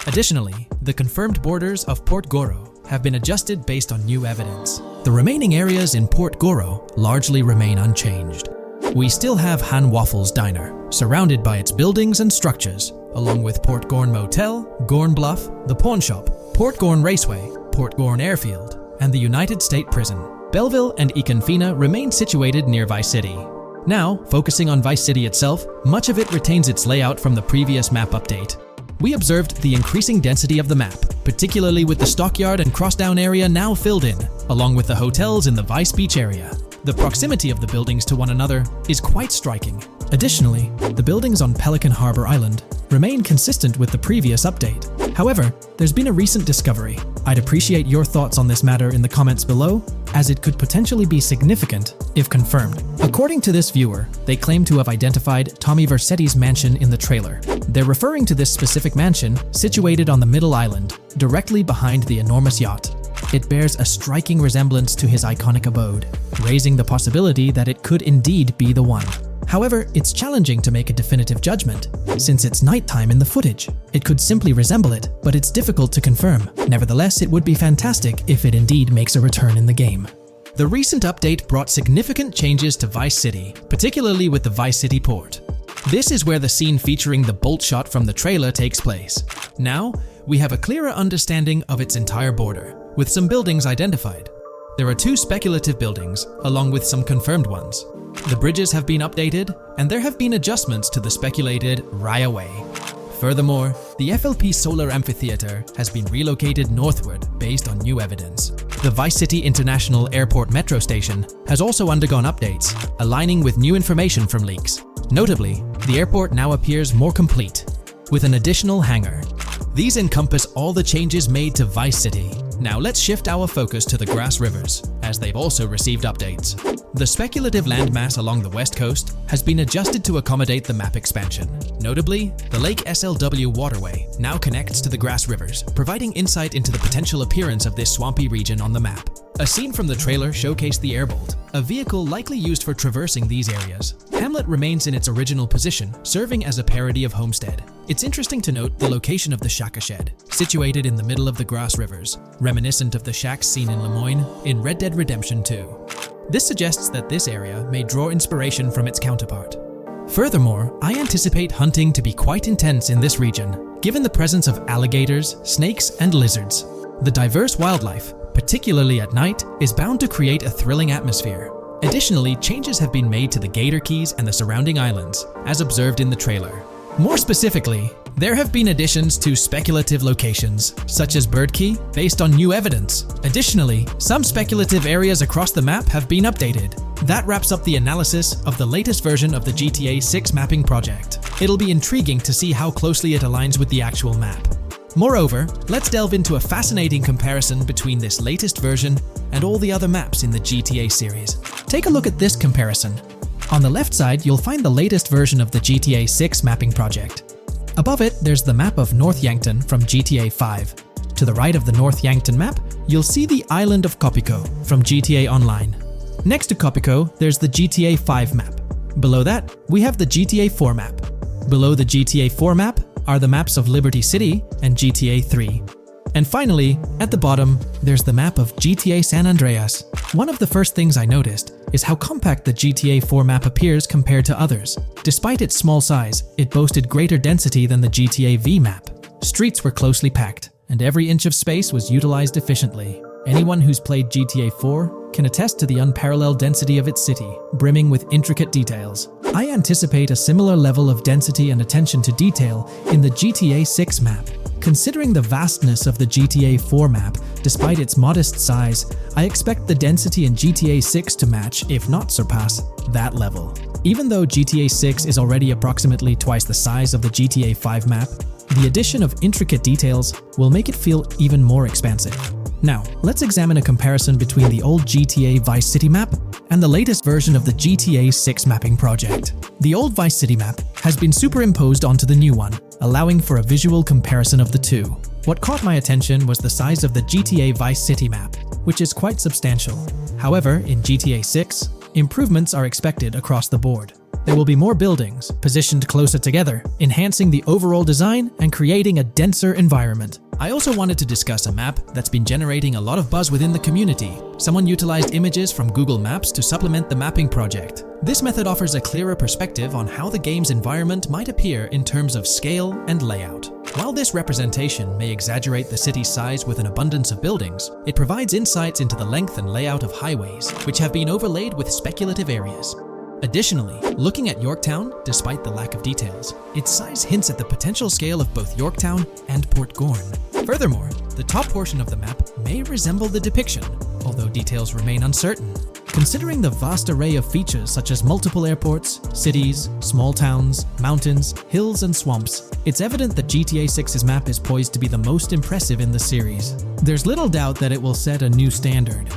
Additionally, the confirmed borders of Port Goro have been adjusted based on new evidence. The remaining areas in Port Goro largely remain unchanged. We still have Han Waffles Diner, surrounded by its buildings and structures, along with Port Gorn Motel, Gorn Bluff, the Pawn Shop, Port Gorn Raceway, Port Gorn Airfield, and the United State Prison. Belleville and Econfina remain situated near Vice City. Now, focusing on Vice City itself, much of it retains its layout from the previous map update. We observed the increasing density of the map, particularly with the Stockyard and Crossdown area now filled in, along with the hotels in the Vice Beach area. The proximity of the buildings to one another is quite striking. Additionally, the buildings on Pelican Harbor Island remain consistent with the previous update. However, there's been a recent discovery. I'd appreciate your thoughts on this matter in the comments below, as it could potentially be significant if confirmed. According to this viewer, they claim to have identified Tommy Vercetti's mansion in the trailer. They're referring to this specific mansion situated on the middle island, directly behind the enormous yacht. It bears a striking resemblance to his iconic abode, raising the possibility that it could indeed be the one. However, it's challenging to make a definitive judgment, since it's nighttime in the footage. It could simply resemble it, but it's difficult to confirm. Nevertheless, it would be fantastic if it indeed makes a return in the game. The recent update brought significant changes to Vice City, particularly with the Vice City port. This is where the scene featuring the bolt shot from the trailer takes place. Now, we have a clearer understanding of its entire border, with some buildings identified. There are 2 speculative buildings, along with some confirmed ones. The bridges have been updated, and there have been adjustments to the speculated Raya Way. Furthermore, the FLP Solar Amphitheater has been relocated northward based on new evidence. The Vice City International Airport metro station has also undergone updates, aligning with new information from leaks. Notably, the airport now appears more complete, with an additional hangar. These encompass all the changes made to Vice City. Now let's shift our focus to the Grass Rivers, as they've also received updates. The speculative landmass along the west coast has been adjusted to accommodate the map expansion. Notably, the Lake SLW waterway now connects to the Grass Rivers, providing insight into the potential appearance of this swampy region on the map. A scene from the trailer showcased the airbolt, a vehicle likely used for traversing these areas. Hamlet remains in its original position, serving as a parody of Homestead. It's interesting to note the location of the Shaka Shed, situated in the middle of the Grass Rivers, reminiscent of the shacks seen in Lemoyne in Red Dead Redemption 2. This suggests that this area may draw inspiration from its counterpart. Furthermore, I anticipate hunting to be quite intense in this region, given the presence of alligators, snakes, and lizards. The diverse wildlife, particularly at night, is bound to create a thrilling atmosphere. Additionally, changes have been made to the Gator Keys and the surrounding islands, as observed in the trailer. More specifically, there have been additions to speculative locations, such as Bird Key, based on new evidence. Additionally, some speculative areas across the map have been updated. That wraps up the analysis of the latest version of the GTA 6 mapping project. It'll be intriguing to see how closely it aligns with the actual map. Moreover, let's delve into a fascinating comparison between this latest version and all the other maps in the GTA series. Take a look at this comparison. On the left side, you'll find the latest version of the GTA 6 mapping project. Above it, there's the map of North Yankton from GTA 5. To the right of the North Yankton map, you'll see the island of Copico from GTA Online. Next to Copico, there's the GTA 5 map. Below that, we have the GTA 4 map. Below the GTA 4 map are the maps of Liberty City and GTA 3. And finally, at the bottom, there's the map of GTA San Andreas. One of the first things I noticed is how compact the GTA 4 map appears compared to others. Despite its small size, it boasted greater density than the GTA V map. Streets were closely packed, and every inch of space was utilized efficiently. Anyone who's played GTA 4 can attest to the unparalleled density of its city, brimming with intricate details. I anticipate a similar level of density and attention to detail in the GTA 6 map. Considering the vastness of the GTA 4 map, despite its modest size, I expect the density in GTA 6 to match, if not surpass, that level. Even though GTA 6 is already approximately twice the size of the GTA 5 map, the addition of intricate details will make it feel even more expansive. Now, let's examine a comparison between the old GTA Vice City map and the latest version of the GTA 6 mapping project. The old Vice City map has been superimposed onto the new one, allowing for a visual comparison of the two. What caught my attention was the size of the GTA Vice City map, which is quite substantial. However, in GTA 6, improvements are expected across the board. There will be more buildings, positioned closer together, enhancing the overall design and creating a denser environment. I also wanted to discuss a map that's been generating a lot of buzz within the community. Someone utilized images from Google Maps to supplement the mapping project. This method offers a clearer perspective on how the game's environment might appear in terms of scale and layout. While this representation may exaggerate the city's size with an abundance of buildings, it provides insights into the length and layout of highways, which have been overlaid with speculative areas. Additionally, looking at Yorktown, despite the lack of details, its size hints at the potential scale of both Yorktown and Port Gorn. Furthermore, the top portion of the map may resemble the depiction, although details remain uncertain. Considering the vast array of features such as multiple airports, cities, small towns, mountains, hills, and swamps, it's evident that GTA 6's map is poised to be the most impressive in the series. There's little doubt that it will set a new standard.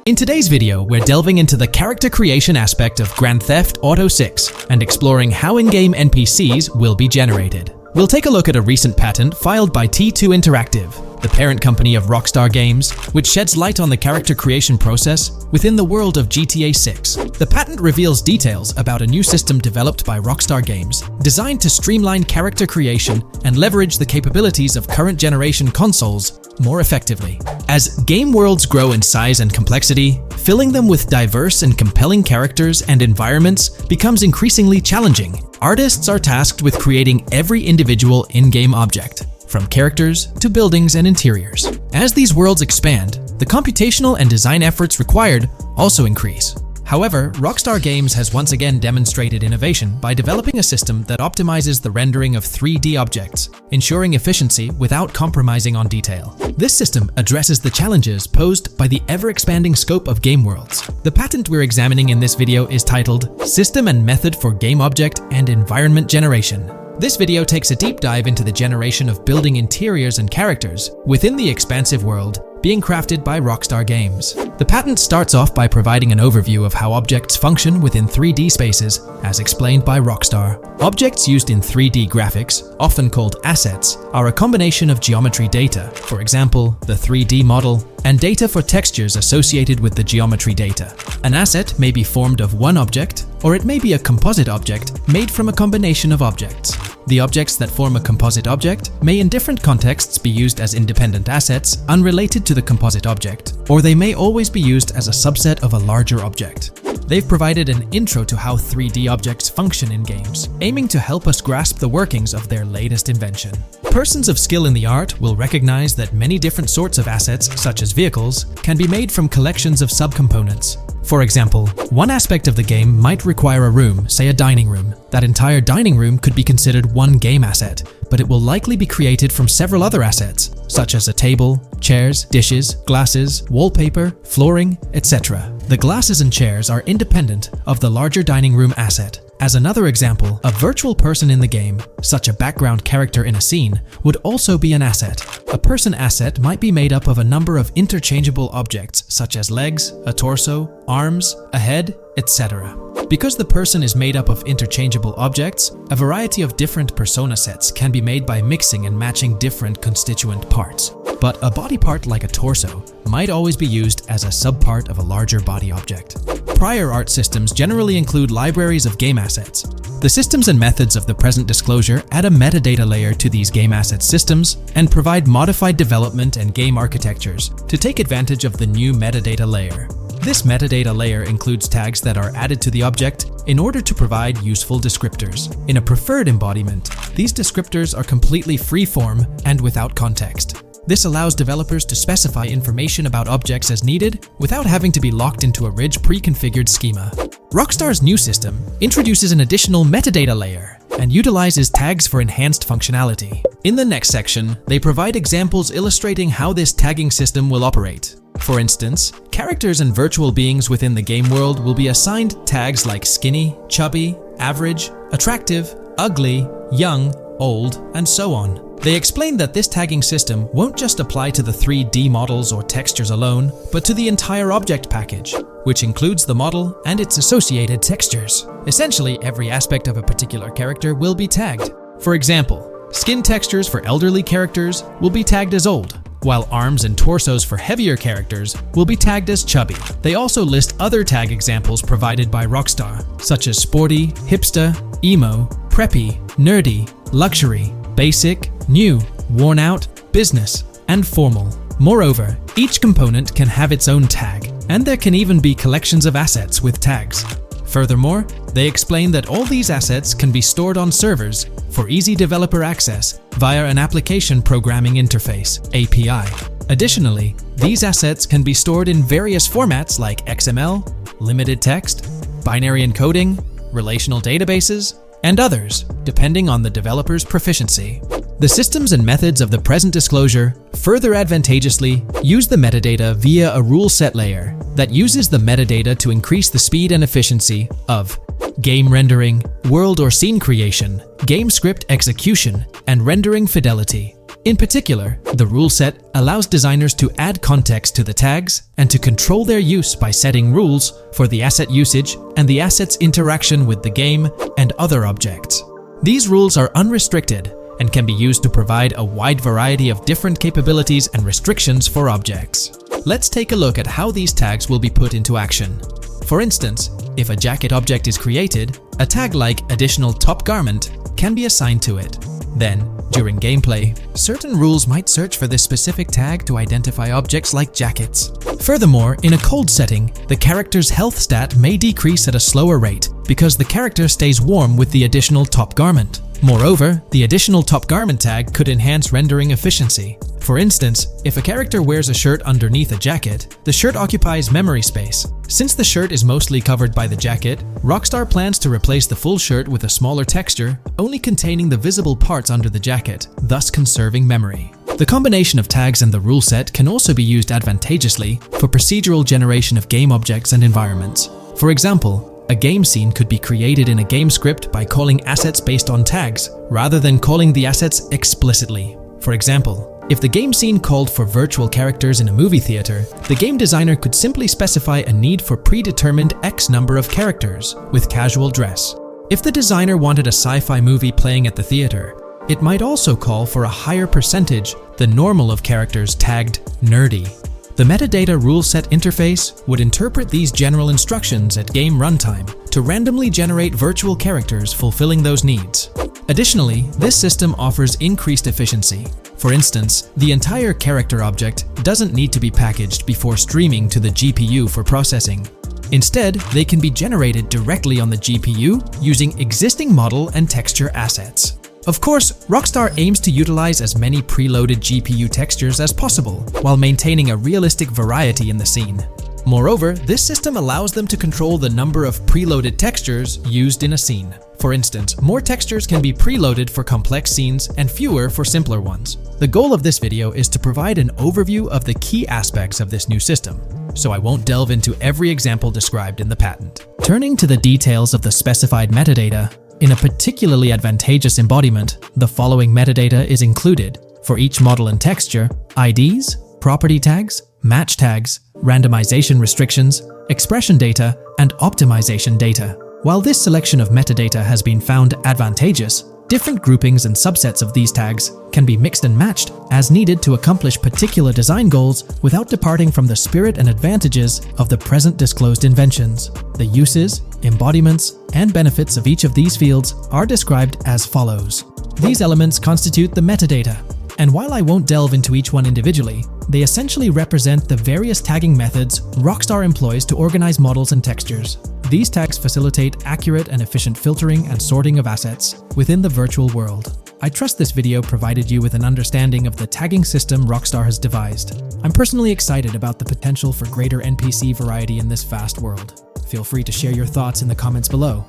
In today's video, we're delving into the character creation aspect of Grand Theft Auto 6 and exploring how in-game NPCs will be generated. We'll take a look at a recent patent filed by T2 Interactive, the parent company of Rockstar Games, which sheds light on the character creation process within the world of GTA 6. The patent reveals details about a new system developed by Rockstar Games, designed to streamline character creation and leverage the capabilities of current generation consoles more effectively. As game worlds grow in size and complexity, filling them with diverse and compelling characters and environments becomes increasingly challenging. Artists are tasked with creating every individual in-game object, from characters to buildings and interiors. As these worlds expand, the computational and design efforts required also increase. However, Rockstar Games has once again demonstrated innovation by developing a system that optimizes the rendering of 3D objects, ensuring efficiency without compromising on detail. This system addresses the challenges posed by the ever-expanding scope of game worlds. The patent we're examining in this video is titled System and Method for Game Object and Environment Generation. This video takes a deep dive into the generation of building interiors and characters within the expansive world being crafted by Rockstar Games. The patent starts off by providing an overview of how objects function within 3D spaces, as explained by Rockstar. Objects used in 3D graphics, often called assets, are a combination of geometry data, for example, the 3D model, and data for textures associated with the geometry data. An asset may be formed of one object, or it may be a composite object made from a combination of objects. The objects that form a composite object may in different contexts be used as independent assets unrelated to the composite object, or they may always be used as a subset of a larger object. They've provided an intro to how 3D objects function in games, aiming to help us grasp the workings of their latest invention. Persons of skill in the art will recognize that many different sorts of assets, such as vehicles, can be made from collections of subcomponents. For example, one aspect of the game might require a room, say a dining room. That entire dining room could be considered one game asset, but it will likely be created from several other assets, such as a table, chairs, dishes, glasses, wallpaper, flooring, etc. The glasses and chairs are independent of the larger dining room asset. As another example, a virtual person in the game, such a background character in a scene, would also be an asset. A person asset might be made up of a number of interchangeable objects, such as legs, a torso, arms, a head, etc. Because the person is made up of interchangeable objects, a variety of different persona sets can be made by mixing and matching different constituent parts. But a body part like a torso might always be used as a subpart of a larger body object. Prior art systems generally include libraries of game assets. The systems and methods of the present disclosure add a metadata layer to these game asset systems and provide modified development and game architectures to take advantage of the new metadata layer. This metadata layer includes tags that are added to the object in order to provide useful descriptors. In a preferred embodiment, these descriptors are completely free-form and without context. This allows developers to specify information about objects as needed without having to be locked into a rich pre-configured schema. Rockstar's new system introduces an additional metadata layer and utilizes tags for enhanced functionality. In the next section, they provide examples illustrating how this tagging system will operate. For instance, characters and virtual beings within the game world will be assigned tags like skinny, chubby, average, attractive, ugly, young, old, and so on. They explain that this tagging system won't just apply to the 3D models or textures alone, but to the entire object package, which includes the model and its associated textures. Essentially, every aspect of a particular character will be tagged. For example, skin textures for elderly characters will be tagged as old, while arms and torsos for heavier characters will be tagged as chubby. They also list other tag examples provided by Rockstar, such as sporty, hipster, emo, preppy, nerdy, luxury, basic, new, worn out, business, and formal. Moreover, each component can have its own tag, and there can even be collections of assets with tags. Furthermore, they explain that all these assets can be stored on servers for easy developer access via an application programming interface (API). Additionally, these assets can be stored in various formats like XML, limited text, binary encoding, relational databases, and others, depending on the developer's proficiency. The systems and methods of the present disclosure further advantageously use the metadata via a rule set layer that uses the metadata to increase the speed and efficiency of game rendering, world or scene creation, game script execution, and rendering fidelity. In particular, the rule set allows designers to add context to the tags and to control their use by setting rules for the asset usage and the asset's interaction with the game and other objects. These rules are unrestricted and can be used to provide a wide variety of different capabilities and restrictions for objects. Let's take a look at how these tags will be put into action. For instance, if a jacket object is created, a tag like additional top garment can be assigned to it. Then, during gameplay, certain rules might search for this specific tag to identify objects like jackets. Furthermore, in a cold setting, the character's health stat may decrease at a slower rate because the character stays warm with the additional top garment. Moreover, the additional top garment tag could enhance rendering efficiency. For instance, if a character wears a shirt underneath a jacket, the shirt occupies memory space. Since the shirt is mostly covered by the jacket, Rockstar plans to replace the full shirt with a smaller texture, only containing the visible parts under the jacket, thus conserving memory. The combination of tags and the rule set can also be used advantageously for procedural generation of game objects and environments. For example, a game scene could be created in a game script by calling assets based on tags, rather than calling the assets explicitly. For example, if the game scene called for virtual characters in a movie theater, the game designer could simply specify a need for predetermined X number of characters with casual dress. If the designer wanted a sci-fi movie playing at the theater, it might also call for a higher percentage than normal of characters tagged nerdy. The metadata rule set interface would interpret these general instructions at game runtime to randomly generate virtual characters fulfilling those needs. Additionally, this system offers increased efficiency. For instance, the entire character object doesn't need to be packaged before streaming to the GPU for processing. Instead, they can be generated directly on the GPU using existing model and texture assets. Of course, Rockstar aims to utilize as many preloaded GPU textures as possible while maintaining a realistic variety in the scene. Moreover, this system allows them to control the number of preloaded textures used in a scene. For instance, more textures can be preloaded for complex scenes and fewer for simpler ones. The goal of this video is to provide an overview of the key aspects of this new system, so I won't delve into every example described in the patent. Turning to the details of the specified metadata, in a particularly advantageous embodiment, the following metadata is included for each model and texture: IDs, property tags, match tags, randomization restrictions, expression data, and optimization data. While this selection of metadata has been found advantageous, different groupings and subsets of these tags can be mixed and matched as needed to accomplish particular design goals without departing from the spirit and advantages of the present disclosed inventions. The uses, embodiments, and benefits of each of these fields are described as follows. These elements constitute the metadata, and while I won't delve into each one individually, they essentially represent the various tagging methods Rockstar employs to organize models and textures. These tags facilitate accurate and efficient filtering and sorting of assets within the virtual world. I trust this video provided you with an understanding of the tagging system Rockstar has devised. I'm personally excited about the potential for greater NPC variety in this vast world. Feel free to share your thoughts in the comments below.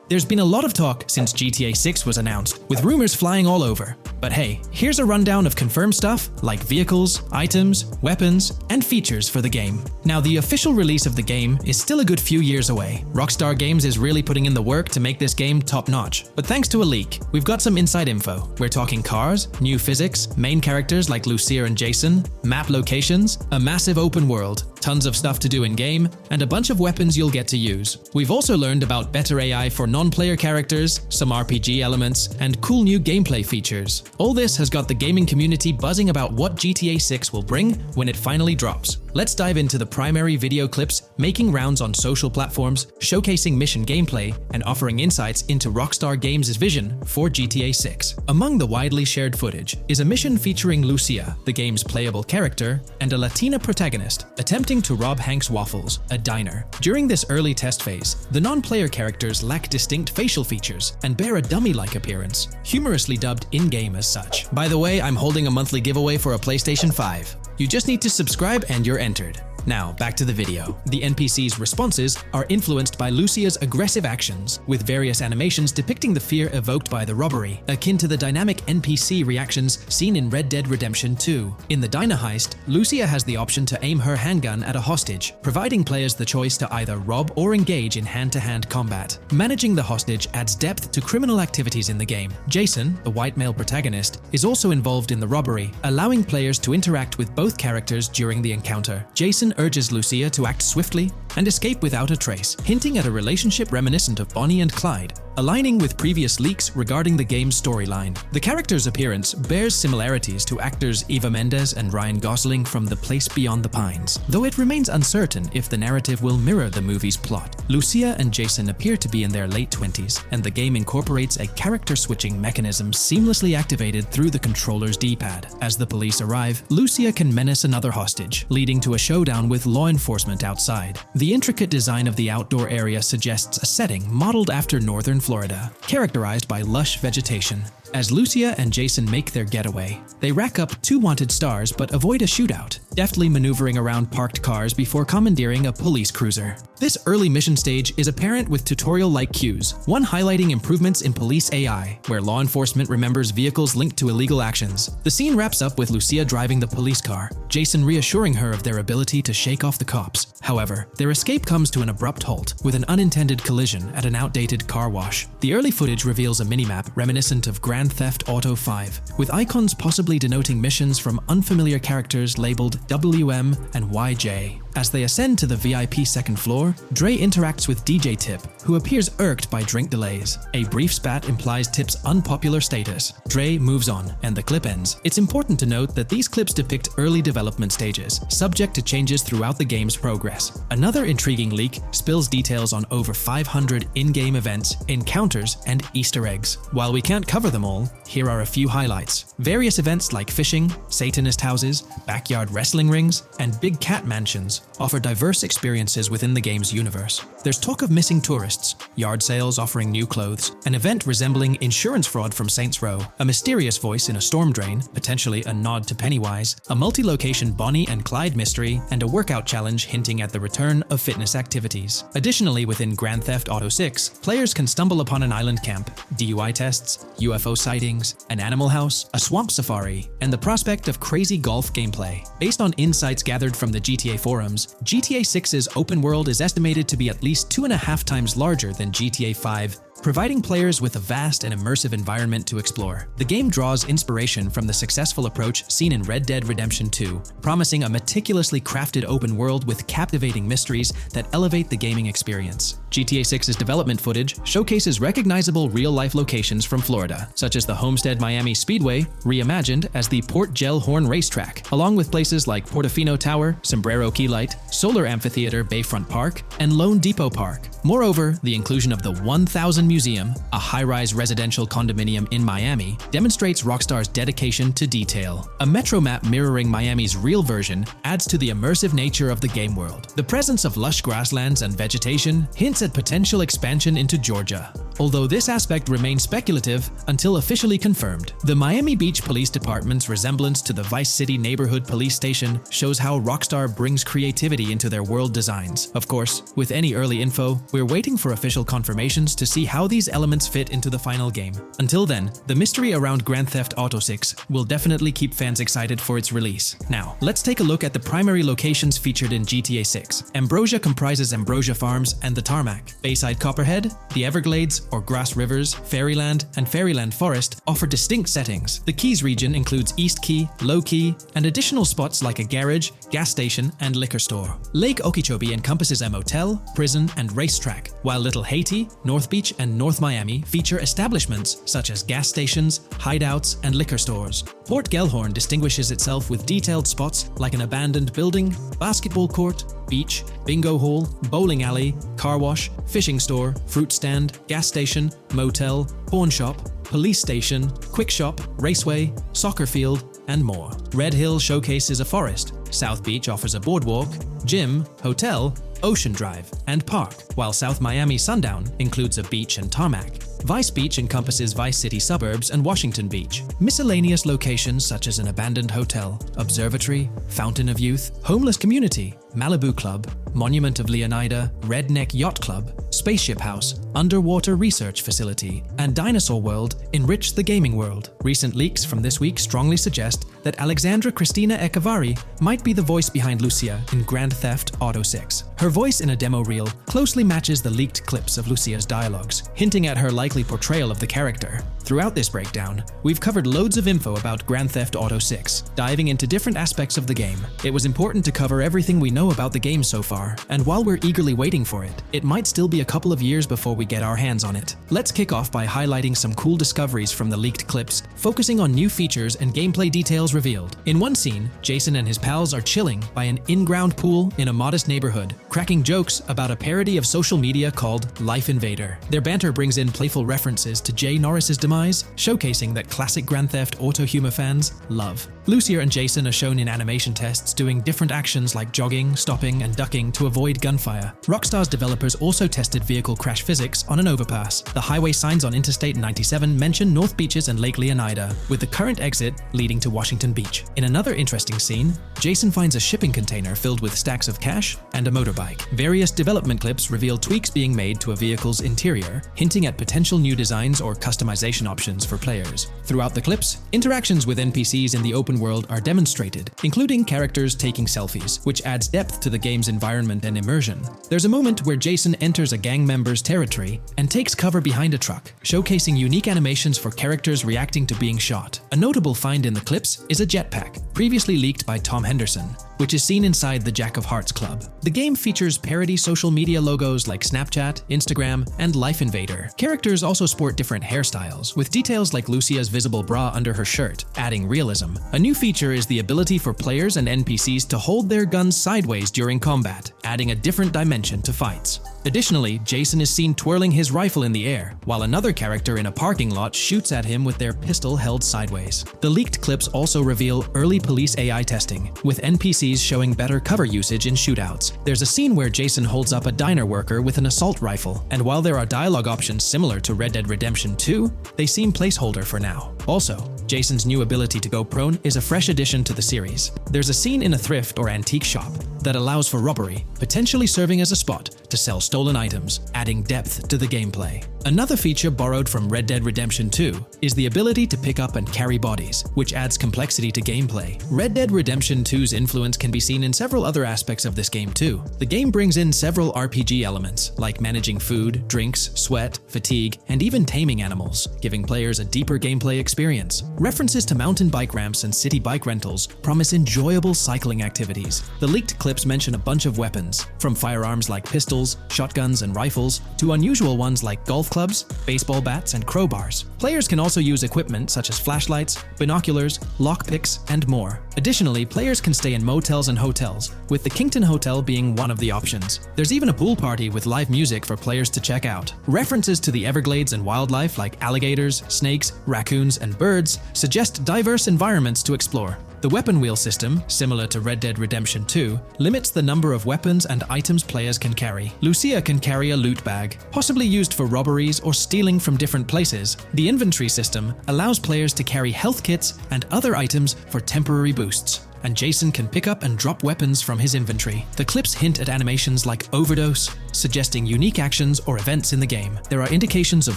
There's been a lot of talk since GTA 6 was announced, with rumors flying all over. But hey, here's a rundown of confirmed stuff like vehicles, items, weapons, and features for the game. Now, the official release of the game is still a good few years away. Rockstar Games is really putting in the work to make this game top-notch. But thanks to a leak, we've got some inside info. We're talking cars, new physics, main characters like Lucia and Jason, map locations, a massive open world, tons of stuff to do in-game, and a bunch of weapons you'll get to use. We've also learned about better AI for non-player characters, some RPG elements, and cool new gameplay features. All this has got the gaming community buzzing about what GTA 6 will bring when it finally drops. Let's dive into the primary video clips making rounds on social platforms, showcasing mission gameplay, and offering insights into Rockstar Games' vision for GTA 6. Among the widely shared footage is a mission featuring Lucia, the game's playable character, and a Latina protagonist attempting to rob Hank's Waffles, a diner. During this early test phase, the non-player characters lack distinct facial features and bear a dummy-like appearance, humorously dubbed in-game as such. By the way, I'm holding a monthly giveaway for a PlayStation 5. You just need to subscribe and you're entered. Now, back to the video. The NPC's responses are influenced by Lucia's aggressive actions, with various animations depicting the fear evoked by the robbery, akin to the dynamic NPC reactions seen in Red Dead Redemption 2. In the diner heist, Lucia has the option to aim her handgun at a hostage, providing players the choice to either rob or engage in hand-to-hand combat. Managing the hostage adds depth to criminal activities in the game. Jason, the white male protagonist, is also involved in the robbery, allowing players to interact with both characters during the encounter. Jason urges Lucia to act swiftly and escape without a trace, hinting at a relationship reminiscent of Bonnie and Clyde, aligning with previous leaks regarding the game's storyline. The character's appearance bears similarities to actors Eva Mendes and Ryan Gosling from The Place Beyond the Pines, though it remains uncertain if the narrative will mirror the movie's plot. Lucia and Jason appear to be in their late 20s, and the game incorporates a character switching mechanism seamlessly activated through the controller's D-pad. As the police arrive, Lucia can menace another hostage, leading to a showdown with law enforcement outside. The intricate design of the outdoor area suggests a setting modeled after northern Florida, characterized by lush vegetation. As Lucia and Jason make their getaway, they rack up 2 wanted stars but avoid a shootout, deftly maneuvering around parked cars before commandeering a police cruiser. This early mission stage is apparent with tutorial-like cues, one highlighting improvements in police AI, where law enforcement remembers vehicles linked to illegal actions. The scene wraps up with Lucia driving the police car, Jason reassuring her of their ability to shake off the cops. However, their escape comes to an abrupt halt, with an unintended collision at an outdated car wash. The early footage reveals a minimap reminiscent of Grand Theft Auto 5, with icons possibly denoting missions from unfamiliar characters labeled WM and YJ. As they ascend to the VIP second floor, Dre interacts with DJ Tip, who appears irked by drink delays. A brief spat implies Tip's unpopular status. Dre moves on, and the clip ends. It's important to note that these clips depict early development stages, subject to changes throughout the game's progress. Another intriguing leak spills details on over 500 in-game events, encounters, and Easter eggs. While we can't cover them all, here are a few highlights. Various events like fishing, Satanist houses, backyard wrestling rings, and big cat mansions offer diverse experiences within the game's universe. There's talk of missing tourists, yard sales offering new clothes, an event resembling insurance fraud from Saints Row, a mysterious voice in a storm drain, potentially a nod to Pennywise, a multi-location Bonnie and Clyde mystery, and a workout challenge hinting at the return of fitness activities. Additionally, within Grand Theft Auto 6, players can stumble upon an island camp, DUI tests, UFO sightings, an animal house, a swamp safari, and the prospect of crazy golf gameplay. Based on insights gathered from the GTA forums, GTA 6's open world is estimated to be at least 2.5 times larger than GTA 5, providing players with a vast and immersive environment to explore. The game draws inspiration from the successful approach seen in Red Dead Redemption 2, promising a meticulously crafted open world with captivating mysteries that elevate the gaming experience. GTA 6's development footage showcases recognizable real-life locations from Florida, such as the Homestead Miami Speedway, reimagined as the Port Gel-Horn Racetrack, along with places like Portofino Tower, Sombrero Key Light, Solar Amphitheater Bayfront Park, and Lone Depot Park. Moreover, the inclusion of the 1000 Museum, a high-rise residential condominium in Miami, demonstrates Rockstar's dedication to detail. A metro map mirroring Miami's real version adds to the immersive nature of the game world. The presence of lush grasslands and vegetation hints at potential expansion into Georgia, although this aspect remains speculative until officially confirmed. The Miami Beach Police Department's resemblance to the Vice City Neighborhood Police Station shows how Rockstar brings creativity into their world designs. Of course, with any early info, we're waiting for official confirmations to see how these elements fit into the final game. Until then, the mystery around Grand Theft Auto 6 will definitely keep fans excited for its release. Now, let's take a look at the primary locations featured in GTA 6. Ambrosia comprises Ambrosia Farms and the Tarmac. Bayside Copperhead, the Everglades or Grass Rivers, Fairyland, and Fairyland Forest offer distinct settings. The Keys region includes East Key, Low Key, and additional spots like a garage, gas station, and liquor store. Lake Okeechobee encompasses a motel, prison, and racetrack, while Little Haiti, North Beach, and North Miami feature establishments such as gas stations, hideouts, and liquor stores. Port Gellhorn distinguishes itself with detailed spots like an abandoned building, basketball court, beach, bingo hall, bowling alley, car wash, fishing store, fruit stand, gas station, motel, pawn shop, police station, quick shop, raceway, soccer field, and more. Red Hill showcases a forest. South Beach offers a boardwalk, gym, hotel, Ocean Drive, and Park, while South Miami Sundown includes a beach and tarmac. Vice Beach encompasses Vice City suburbs and Washington Beach. Miscellaneous locations such as an abandoned hotel, observatory, Fountain of Youth, homeless community, Malibu Club, Monument of Leonida, Redneck Yacht Club, Spaceship House, Underwater Research Facility, and Dinosaur World enrich the gaming world. Recent leaks from this week strongly suggest that Alexandra Christina Echevarri might be the voice behind Lucia in Grand Theft Auto 6. Her voice in a demo reel closely matches the leaked clips of Lucia's dialogues, hinting at her likely portrayal of the character. Throughout this breakdown, we've covered loads of info about Grand Theft Auto 6, diving into different aspects of the game. It was important to cover everything we know about the game so far, and while we're eagerly waiting for it, it might still be a couple of years before we get our hands on it. Let's kick off by highlighting some cool discoveries from the leaked clips, focusing on new features and gameplay details revealed. In one scene, Jason and his pals are chilling by an in-ground pool in a modest neighborhood, cracking jokes about a parody of social media called Life Invader. Their banter brings in playful references to Jay Norris's demise, showcasing that classic Grand Theft Auto humor fans love. Lucia and Jason are shown in animation tests doing different actions like jogging, stopping, and ducking to avoid gunfire. Rockstar's developers also tested vehicle crash physics on an overpass. The highway signs on Interstate 97 mention North Beaches and Lake Leonida, with the current exit leading to Washington Beach. In another interesting scene, Jason finds a shipping container filled with stacks of cash and a motorbike. Various development clips reveal tweaks being made to a vehicle's interior, hinting at potential new designs or customization options for players. Throughout the clips, interactions with NPCs in the open world are demonstrated, including characters taking selfies, which adds depth to the game's environment and immersion. There's a moment where Jason enters a gang member's territory and takes cover behind a truck, showcasing unique animations for characters reacting to being shot. A notable find in the clips is a jetpack, previously leaked by Tom Henderson, which is seen inside the Jack of Hearts Club. The game features parody social media logos like Snapchat, Instagram, and Life Invader. Characters also sport different hairstyles, with details like Lucia's visible bra under her shirt, adding realism. A new feature is the ability for players and NPCs to hold their guns sideways during combat, adding a different dimension to fights. Additionally, Jason is seen twirling his rifle in the air, while another character in a parking lot shoots at him with their pistol held sideways. The leaked clips also reveal early police AI testing, with NPCs showing better cover usage in shootouts. There's a scene where Jason holds up a diner worker with an assault rifle, and while there are dialogue options similar to Red Dead Redemption 2, they seem placeholder for now. Also, Jason's new ability to go prone is a fresh addition to the series. There's a scene in a thrift or antique shop that allows for robbery, potentially serving as a spot to sell stolen items, adding depth to the gameplay. Another feature borrowed from Red Dead Redemption 2 is the ability to pick up and carry bodies, which adds complexity to gameplay. Red Dead Redemption 2's influence can be seen in several other aspects of this game too. The game brings in several RPG elements, like managing food, drinks, sweat, fatigue, and even taming animals, giving players a deeper gameplay experience. References to mountain bike ramps and city bike rentals promise enjoyable cycling activities. The leaked clips mention a bunch of weapons, from firearms like pistols, shotguns, and rifles, to unusual ones like golf clubs, baseball bats, and crowbars. Players can also use equipment such as flashlights, binoculars, lockpicks, and more. Additionally, players can stay in motels and hotels, with the Kington Hotel being one of the options. There's even a pool party with live music for players to check out. References to the Everglades and wildlife like alligators, snakes, raccoons, and birds suggest diverse environments to explore. The weapon wheel system, similar to Red Dead Redemption 2, limits the number of weapons and items players can carry. Lucia can carry a loot bag, possibly used for robberies or stealing from different places. The inventory system allows players to carry health kits and other items for temporary boosts, and Jason can pick up and drop weapons from his inventory. The clips hint at animations like overdose, suggesting unique actions or events in the game. There are indications of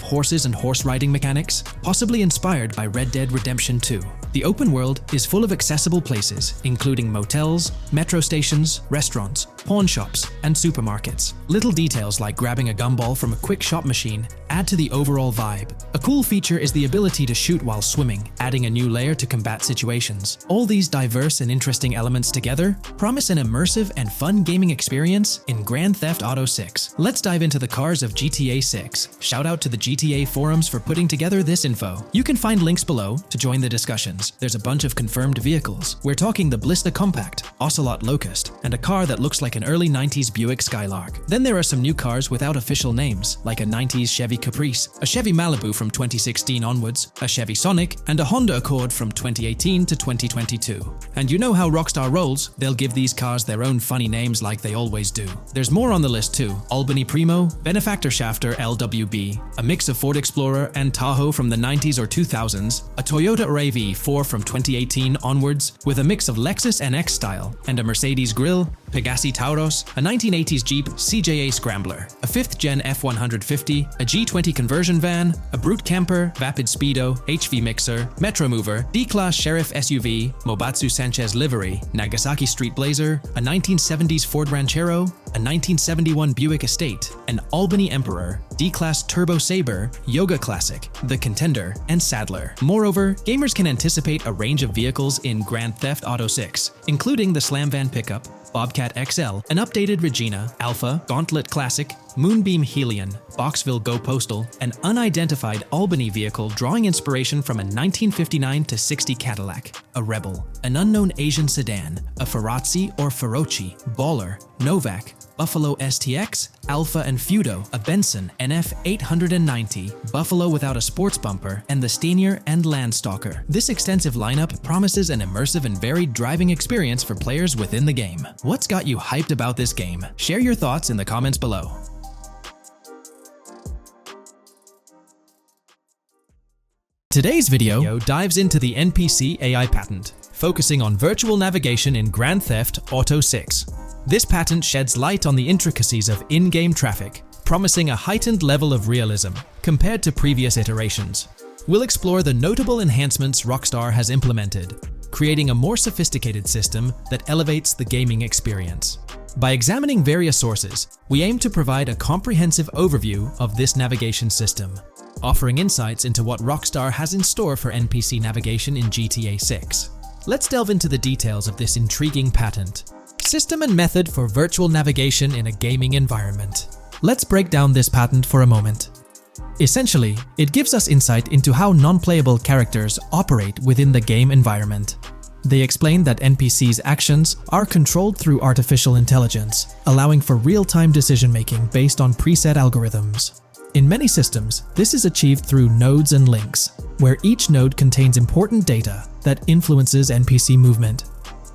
horses and horse riding mechanics, possibly inspired by Red Dead Redemption 2. The open world is full of accessible places, including motels, metro stations, restaurants, pawn shops, and supermarkets. Little details like grabbing a gumball from a quick shop machine add to the overall vibe. A cool feature is the ability to shoot while swimming, adding a new layer to combat situations. All these diverse and interesting elements together promise an immersive and fun gaming experience in Grand Theft Auto 6. 6. Let's dive into the cars of GTA 6. Shout out to the GTA forums for putting together this info. You can find links below to join the discussions. There's a bunch of confirmed vehicles. We're talking the Blista Compact, Ocelot Locust, and a car that looks like an early 90s Buick Skylark. Then there are some new cars without official names, like a 90s Chevy Caprice, a Chevy Malibu from 2016 onwards, a Chevy Sonic, and a Honda Accord from 2018 to 2022. And you know how Rockstar rolls, they'll give these cars their own funny names like they always do. There's more on the list too. Albany Primo, Benefactor Shafter LWB, a mix of Ford Explorer and Tahoe from the 90s or 2000s, a Toyota RAV4 from 2018 onwards with a mix of Lexus NX style, and a Mercedes Grill, Pegassi Tauros, a 1980s Jeep CJA Scrambler, a 5th Gen F150, a G20 conversion van, a Brute Camper, Vapid Speedo, HV Mixer, Metro Mover, D-Class Sheriff SUV, Mobatsu Sanchez Livery, Nagasaki Street Blazer, a 1970s Ford Ranchero, a 1971 Buick Estate, an Albany Emperor, D-Class Turbo Sabre, Yoga Classic, the Contender, and Sadler. Moreover, gamers can anticipate a range of vehicles in Grand Theft Auto 6, including the Slam Van Pickup, Bobcat XL, an updated Regina, Alpha, Gauntlet Classic, Moonbeam Helion, Boxville Go Postal, an unidentified Albany vehicle drawing inspiration from a 1959-60 Cadillac, a Rebel, an unknown Asian sedan, a Ferrazzi or Feroci, Baller, Novak, Buffalo STX, Alpha and Feudo, a Benson NF 890, Buffalo without a sports bumper, and the Stanier and Landstalker. This extensive lineup promises an immersive and varied driving experience for players within the game. What's got you hyped about this game? Share your thoughts in the comments below. Today's video dives into the NPC AI patent, focusing on virtual navigation in Grand Theft Auto 6. This patent sheds light on the intricacies of in-game traffic, promising a heightened level of realism compared to previous iterations. We'll explore the notable enhancements Rockstar has implemented, creating a more sophisticated system that elevates the gaming experience. By examining various sources, we aim to provide a comprehensive overview of this navigation system, offering insights into what Rockstar has in store for NPC navigation in GTA 6. Let's delve into the details of this intriguing patent. System and method for virtual navigation in a gaming environment. Let's break down this patent for a moment. Essentially, it gives us insight into how non-playable characters operate within the game environment. They explain that NPCs' actions are controlled through artificial intelligence, allowing for real-time decision-making based on preset algorithms. In many systems, this is achieved through nodes and links, where each node contains important data that influences NPC movement.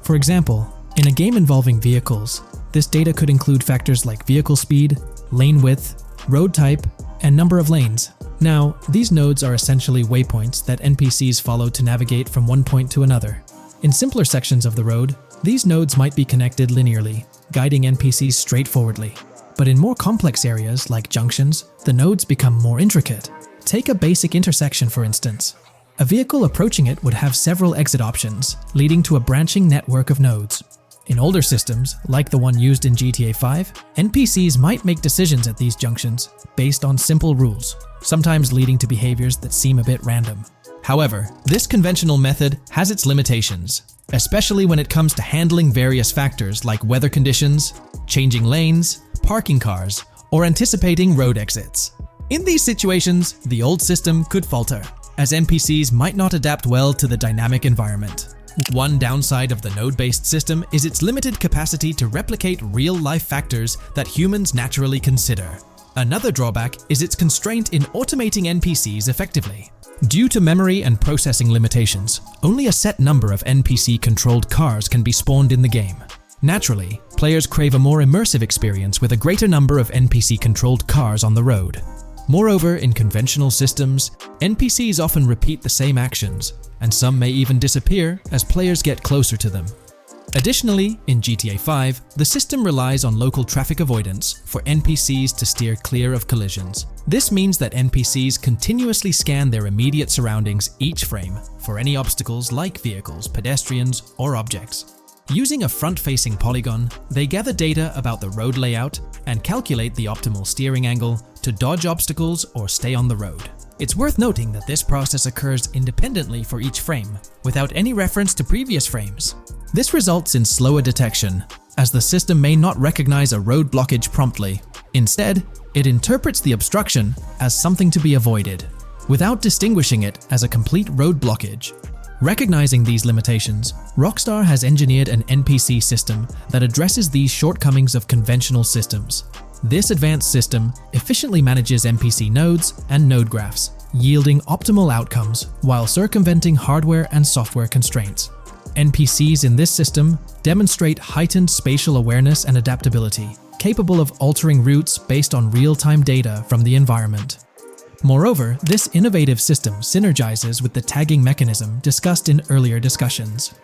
For example, in a game involving vehicles, this data could include factors like vehicle speed, lane width, road type, and number of lanes. Now, these nodes are essentially waypoints that NPCs follow to navigate from one point to another. In simpler sections of the road, these nodes might be connected linearly, guiding NPCs straightforwardly. But in more complex areas like junctions, the nodes become more intricate. Take a basic intersection for instance. A vehicle approaching it would have several exit options, leading to a branching network of nodes. In older systems, like the one used in GTA 5, NPCs might make decisions at these junctions based on simple rules, sometimes leading to behaviors that seem a bit random. However, this conventional method has its limitations, especially when it comes to handling various factors like weather conditions, changing lanes, parking cars, or anticipating road exits. In these situations, the old system could falter, as NPCs might not adapt well to the dynamic environment. One downside of the node-based system is its limited capacity to replicate real-life factors that humans naturally consider. Another drawback is its constraint in automating NPCs effectively. Due to memory and processing limitations, only a set number of NPC-controlled cars can be spawned in the game. Naturally, players crave a more immersive experience with a greater number of NPC-controlled cars on the road. Moreover, in conventional systems, NPCs often repeat the same actions, and some may even disappear as players get closer to them. Additionally, in GTA 5, the system relies on local traffic avoidance for NPCs to steer clear of collisions. This means that NPCs continuously scan their immediate surroundings each frame for any obstacles like vehicles, pedestrians, or objects. Using a front-facing polygon, they gather data about the road layout and calculate the optimal steering angle to dodge obstacles or stay on the road. It's worth noting that this process occurs independently for each frame, without any reference to previous frames. This results in slower detection, as the system may not recognize a road blockage promptly. Instead, it interprets the obstruction as something to be avoided, without distinguishing it as a complete road blockage. Recognizing these limitations, Rockstar has engineered an NPC system that addresses these shortcomings of conventional systems. This advanced system efficiently manages NPC nodes and node graphs, yielding optimal outcomes while circumventing hardware and software constraints. NPCs in this system demonstrate heightened spatial awareness and adaptability, capable of altering routes based on real-time data from the environment. Moreover, this innovative system synergizes with the tagging mechanism discussed in earlier discussions.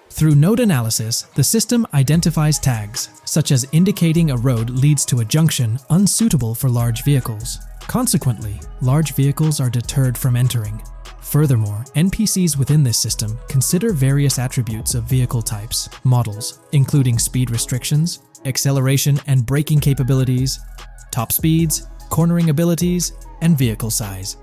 Through node analysis, the system identifies tags, such as indicating a road leads to a junction unsuitable for large vehicles. Consequently, large vehicles are deterred from entering. Furthermore, NPCs within this system consider various attributes of vehicle types, models, including speed restrictions, acceleration and braking capabilities, top speeds, cornering abilities, and vehicle size.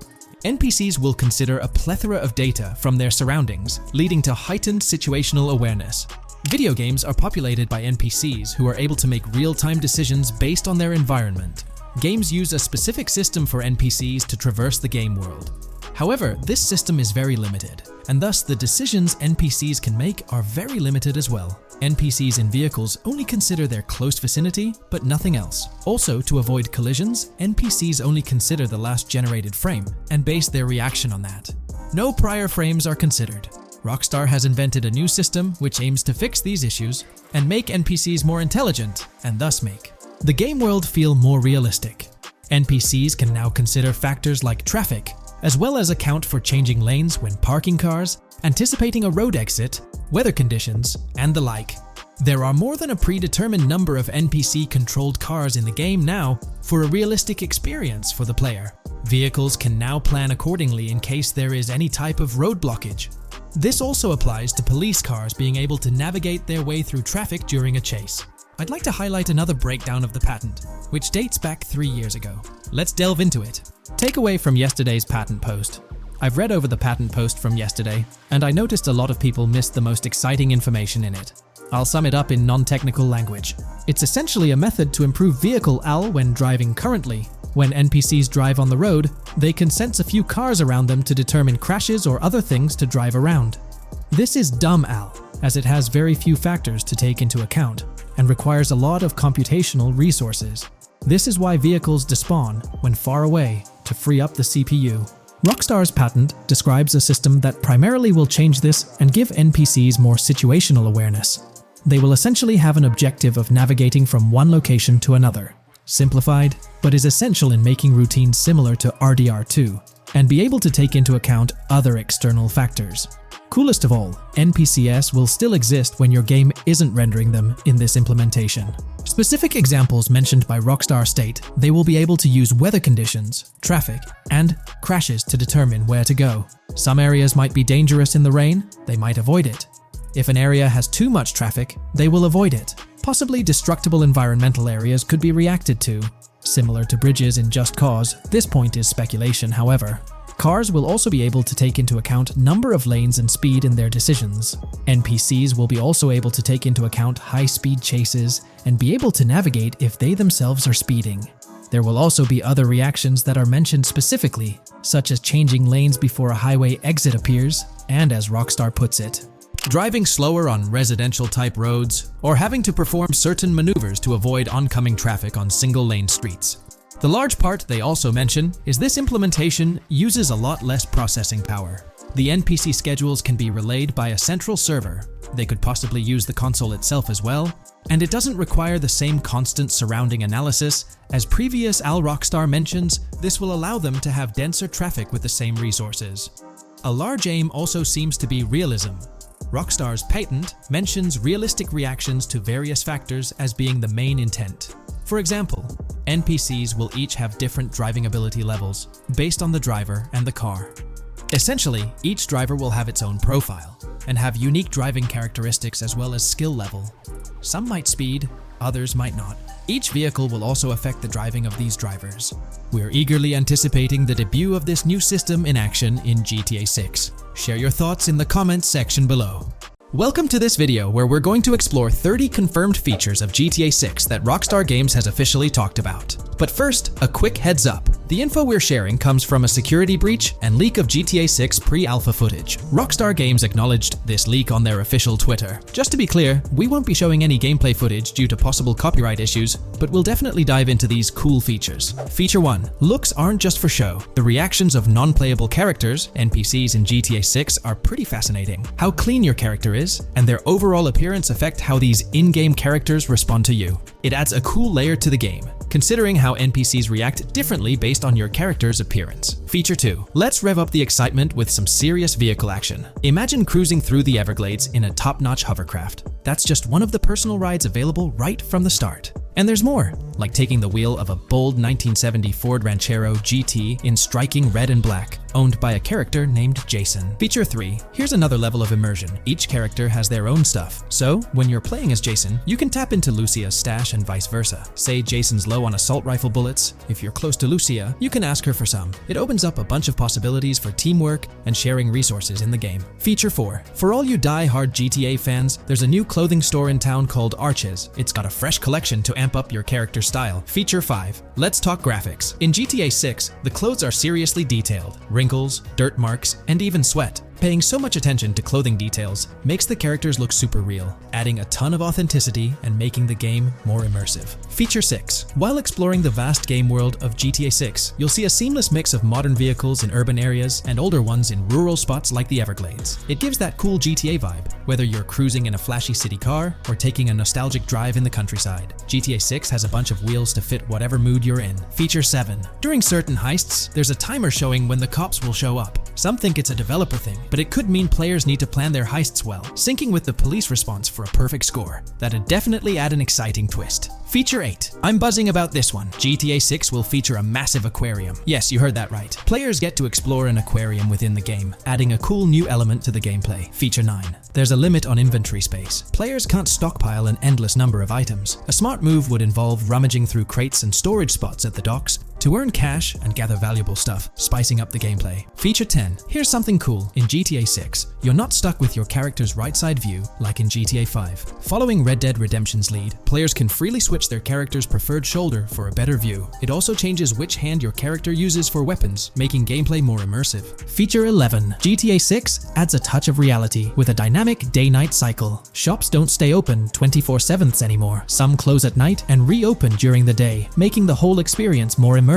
NPCs will consider a plethora of data from their surroundings, leading to heightened situational awareness. Video games are populated by NPCs who are able to make real-time decisions based on their environment. Games use a specific system for NPCs to traverse the game world. However, this system is very limited, and thus the decisions NPCs can make are very limited as well. NPCs in vehicles only consider their close vicinity, but nothing else. Also, to avoid collisions, NPCs only consider the last generated frame and base their reaction on that. No prior frames are considered. Rockstar has invented a new system which aims to fix these issues and make NPCs more intelligent, and thus make the game world feel more realistic. NPCs can now consider factors like traffic, as well as account for changing lanes when parking cars, anticipating a road exit, weather conditions, and the like. There are more than a predetermined number of NPC-controlled cars in the game now for a realistic experience for the player. Vehicles can now plan accordingly in case there is any type of road blockage. This also applies to police cars being able to navigate their way through traffic during a chase. I'd like to highlight another breakdown of the patent, which dates back 3 years ago. Let's delve into it. Takeaway from yesterday's patent post. I've read over the patent post from yesterday, and I noticed a lot of people missed the most exciting information in it. I'll sum it up in non-technical language. It's essentially a method to improve vehicle AL when driving currently. When NPCs drive on the road, they can sense a few cars around them to determine crashes or other things to drive around. This is dumb AL, as it has very few factors to take into account, and requires a lot of computational resources. This is why vehicles despawn when far away to free up the CPU. Rockstar's patent describes a system that primarily will change this and give NPCs more situational awareness. They will essentially have an objective of navigating from one location to another. Simplified, but is essential in making routines similar to RDR2, and be able to take into account other external factors. Coolest of all, NPCs will still exist when your game isn't rendering them in this implementation. Specific examples mentioned by Rockstar state they will be able to use weather conditions, traffic, and crashes to determine where to go. Some areas might be dangerous in the rain, they might avoid it. If an area has too much traffic, they will avoid it. Possibly destructible environmental areas could be reacted to. Similar to bridges in Just Cause, this point is speculation, however. Cars will also be able to take into account number of lanes and speed in their decisions. NPCs will be also able to take into account high-speed chases and be able to navigate if they themselves are speeding. There will also be other reactions that are mentioned specifically, such as changing lanes before a highway exit appears, and as Rockstar puts it, driving slower on residential-type roads, or having to perform certain maneuvers to avoid oncoming traffic on single-lane streets. The large part they also mention is this implementation uses a lot less processing power. The NPC schedules can be relayed by a central server. They could possibly use the console itself as well, and it doesn't require the same constant surrounding analysis. As previous Rockstar mentions, this will allow them to have denser traffic with the same resources. A large aim also seems to be realism. Rockstar's patent mentions realistic reactions to various factors as being the main intent. For example, NPCs will each have different driving ability levels based on the driver and the car. Essentially, each driver will have its own profile and have unique driving characteristics as well as skill level. Some might speed, others might not. Each vehicle will also affect the driving of these drivers. We're eagerly anticipating the debut of this new system in action in GTA 6. Share your thoughts in the comments section below. Welcome to this video where we're going to explore 30 confirmed features of GTA 6 that Rockstar Games has officially talked about. But first, a quick heads up. The info we're sharing comes from a security breach and leak of GTA 6 pre-alpha footage. Rockstar Games acknowledged this leak on their official Twitter. Just to be clear, we won't be showing any gameplay footage due to possible copyright issues, but we'll definitely dive into these cool features. Feature 1. Looks aren't just for show. The reactions of non-playable characters, NPCs in GTA 6, are pretty fascinating. How clean your character is, and their overall appearance affect how these in-game characters respond to you. It adds a cool layer to the game, considering how NPCs react differently based on your character's appearance. Feature 2. Let's rev up the excitement with some serious vehicle action. Imagine cruising through the Everglades in a top-notch hovercraft. That's just one of the personal rides available right from the start. And there's more, like taking the wheel of a bold 1970 Ford Ranchero GT in striking red and black, owned by a character named Jason. Feature 3. Here's another level of immersion. Each character has their own stuff, so when you're playing as Jason, you can tap into Lucia's stash and vice versa. Say Jason's low on assault rifle bullets. If you're close to Lucia, you can ask her for some. It opens up a bunch of possibilities for teamwork and sharing resources in the game. Feature 4. For all you die-hard GTA fans, there's a new clothing store in town called Arches. It's got a fresh collection to amp up your character's style. Feature 5. Let's talk graphics. In GTA 6, the clothes are seriously detailed. Wrinkles, dirt marks, and even sweat. Paying so much attention to clothing details makes the characters look super real, adding a ton of authenticity and making the game more immersive. Feature 6. While exploring the vast game world of GTA 6, you'll see a seamless mix of modern vehicles in urban areas and older ones in rural spots like the Everglades. It gives that cool GTA vibe, whether you're cruising in a flashy city car or taking a nostalgic drive in the countryside. GTA 6 has a bunch of wheels to fit whatever mood you're in. Feature 7. During certain heists, there's a timer showing when the cops will show up. Some think it's a developer thing, but it could mean players need to plan their heists well, syncing with the police response for a perfect score. That'd definitely add an exciting twist. Feature 8. I'm buzzing about this one. GTA 6 will feature a massive aquarium. Yes, you heard that right. Players get to explore an aquarium within the game, adding a cool new element to the gameplay. Feature 9. There's a limit on inventory space. Players can't stockpile an endless number of items. A smart move would involve rummaging through crates and storage spots at the docks to earn cash and gather valuable stuff, spicing up the gameplay. Feature 10. Here's something cool. In GTA 6, you're not stuck with your character's right side view like in GTA 5. Following Red Dead Redemption's lead, players can freely switch their character's preferred shoulder for a better view. It also changes which hand your character uses for weapons, making gameplay more immersive. Feature 11. GTA 6 adds a touch of reality with a dynamic day-night cycle. Shops don't stay open 24/7 anymore. Some close at night and reopen during the day, making the whole experience more immersive.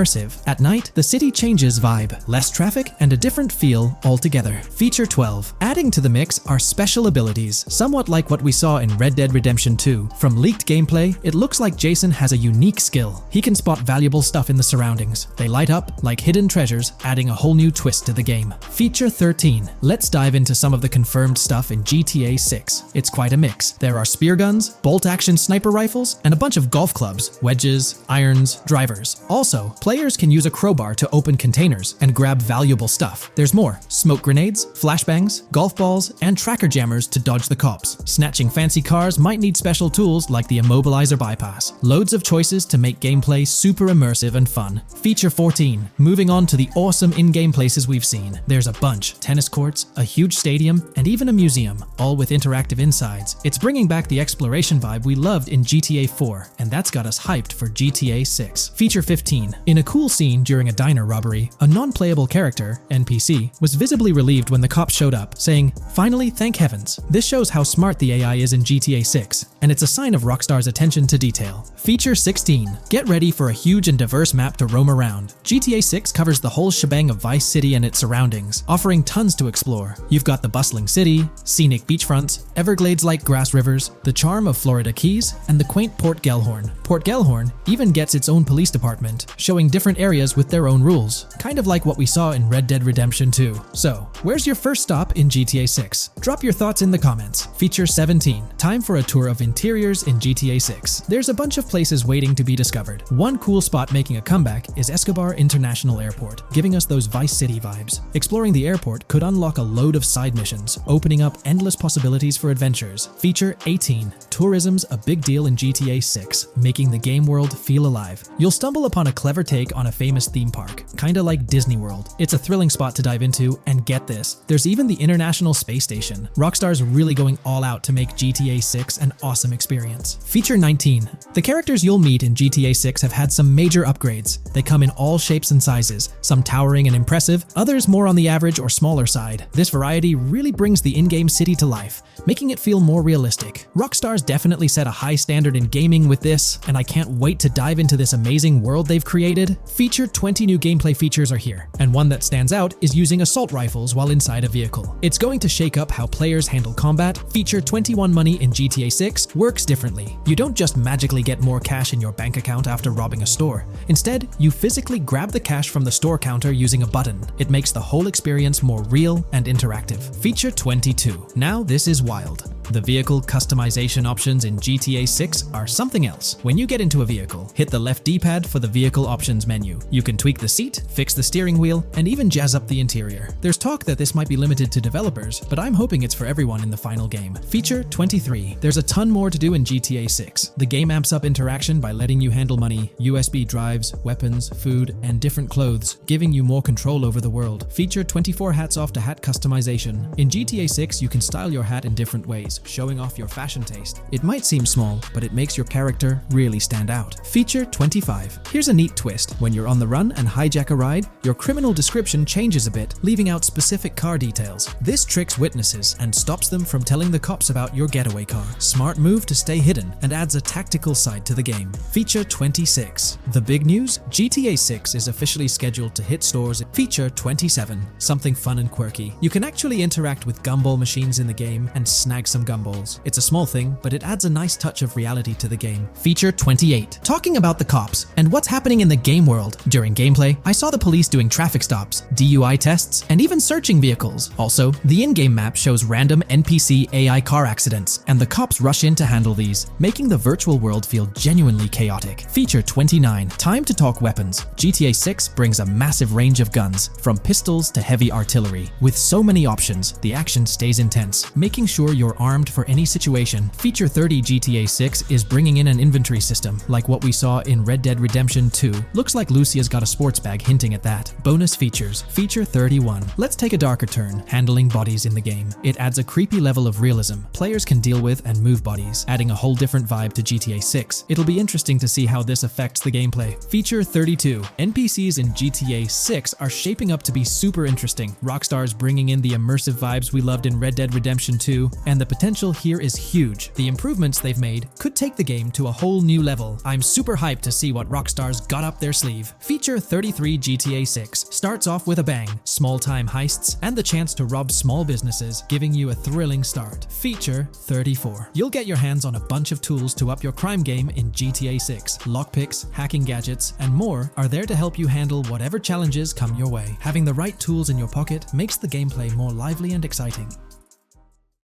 At night, the city changes vibe, less traffic, and a different feel altogether. Feature 12. Adding to the mix are special abilities, somewhat like what we saw in Red Dead Redemption 2. From leaked gameplay, it looks like Jason has a unique skill. He can spot valuable stuff in the surroundings. They light up like hidden treasures, adding a whole new twist to the game. Feature 13. Let's dive into some of the confirmed stuff in GTA 6. It's quite a mix. There are spear guns, bolt-action sniper rifles, and a bunch of golf clubs, wedges, irons, drivers. Also, players can use a crowbar to open containers and grab valuable stuff. There's more. Smoke grenades, flashbangs, golf balls, and tracker jammers to dodge the cops. Snatching fancy cars might need special tools like the immobilizer bypass. Loads of choices to make gameplay super immersive and fun. Feature 14. Moving on to the awesome in-game places we've seen. There's a bunch. Tennis courts, a huge stadium, and even a museum, all with interactive insides. It's bringing back the exploration vibe we loved in GTA 4, and that's got us hyped for GTA 6. Feature 15. In a cool scene during a diner robbery, a non-playable character, NPC, was visibly relieved when the cops showed up, saying, "Finally, thank heavens." This shows how smart the AI is in GTA 6, and it's a sign of Rockstar's attention to detail. Feature 16. Get ready for a huge and diverse map to roam around. GTA 6 covers the whole shebang of Vice City and its surroundings, offering tons to explore. You've got the bustling city, scenic beachfronts, Everglades-like grass rivers, the charm of Florida Keys, and the quaint Port Gellhorn. Port Gellhorn even gets its own police department, showing different areas with their own rules, kind of like what we saw in Red Dead Redemption 2. So, where's your first stop in GTA 6? Drop your thoughts in the comments. Feature 17. Time for a tour of interiors in GTA 6. There's a bunch of places waiting to be discovered. One cool spot making a comeback is Escobar International Airport, giving us those Vice City vibes. Exploring the airport could unlock a load of side missions, opening up endless possibilities for adventures. Feature 18. Tourism's a big deal in GTA 6, making the game world feel alive. You'll stumble upon a clever take on a famous theme park, kinda like Disney World. It's a thrilling spot to dive into, and get this, there's even the International Space Station. Rockstar's really going all out to make GTA 6 an awesome experience. Feature 19. The characters you'll meet in GTA 6 have had some major upgrades. They come in all shapes and sizes, some towering and impressive, others more on the average or smaller side. This variety really brings the in-game city to life, making it feel more realistic. Rockstar's definitely set a high standard in gaming with this, and I can't wait to dive into this amazing world they've created. Feature 20 new gameplay features are here, and one that stands out is using assault rifles while inside a vehicle. It's going to shake up how players handle combat. Feature 21 money in GTA 6 works differently. You don't just magically get more cash in your bank account after robbing a store. Instead, you physically grab the cash from the store counter using a button. It makes the whole experience more real and interactive. Feature 22. Now this is wild. The vehicle customization options in GTA 6 are something else. When you get into a vehicle, hit the left D-pad for the vehicle options menu. You can tweak the seat, fix the steering wheel, and even jazz up the interior. There's talk that this might be limited to developers, but I'm hoping it's for everyone in the final game. Feature 23. There's a ton more to do in GTA 6. The game amps up interaction by letting you handle money, USB drives, weapons, food, and different clothes, giving you more control over the world. Feature 24 hats off to hat customization. In GTA 6, you can style your hat in different ways, showing off your fashion taste. It might seem small, but it makes your character really stand out. Feature 25. Here's a neat twist. When you're on the run and hijack a ride, your criminal description changes a bit, leaving out specific car details. This tricks witnesses and stops them from telling the cops about your getaway car. Smart move to stay hidden and adds a tactical side to the game. Feature 26. The big news? GTA 6 is officially scheduled to hit stores. Feature 27. Something fun and quirky. You can actually interact with gumball machines in the game and snag some gumballs. It's a small thing, but it adds a nice touch of reality to the game. Feature 28. Talking about the cops and what's happening in the game world. During gameplay, I saw the police doing traffic stops, DUI tests, and even searching vehicles. Also, the in-game map shows random NPC AI car accidents, and the cops rush in to handle these, making the virtual world feel genuinely chaotic. Feature 29. Time to talk weapons. GTA 6 brings a massive range of guns, from pistols to heavy artillery. With so many options, the action stays intense, making sure you're armed for any situation. Feature 30. GTA 6 is bringing in an inventory system, like what we saw in Red Dead Redemption 2. Looks like Lucia's got a sports bag hinting at that. Bonus features. Feature 31. Let's take a darker turn, handling bodies in the game. It adds a creepy level of realism. Players can deal with and move bodies, adding a whole different vibe to GTA 6. It'll be interesting to see how this affects the gameplay. Feature 32. NPCs in GTA 6 are shaping up to be super interesting. Rockstar's bringing in the immersive vibes we loved in Red Dead Redemption 2, and the potential here is huge. The improvements they've made could take the game to a whole new level. I'm super hyped to see what Rockstar's got up their sleeve. Feature 33. GTA 6 starts off with a bang, small-time heists, and the chance to rob small businesses, giving you a thrilling start. Feature 34. You'll get your hands on a bunch of tools to up your crime game in GTA 6. Lockpicks, hacking gadgets, and more are there to help you handle whatever challenges come your way. Having the right tools in your pocket makes the gameplay more lively and exciting.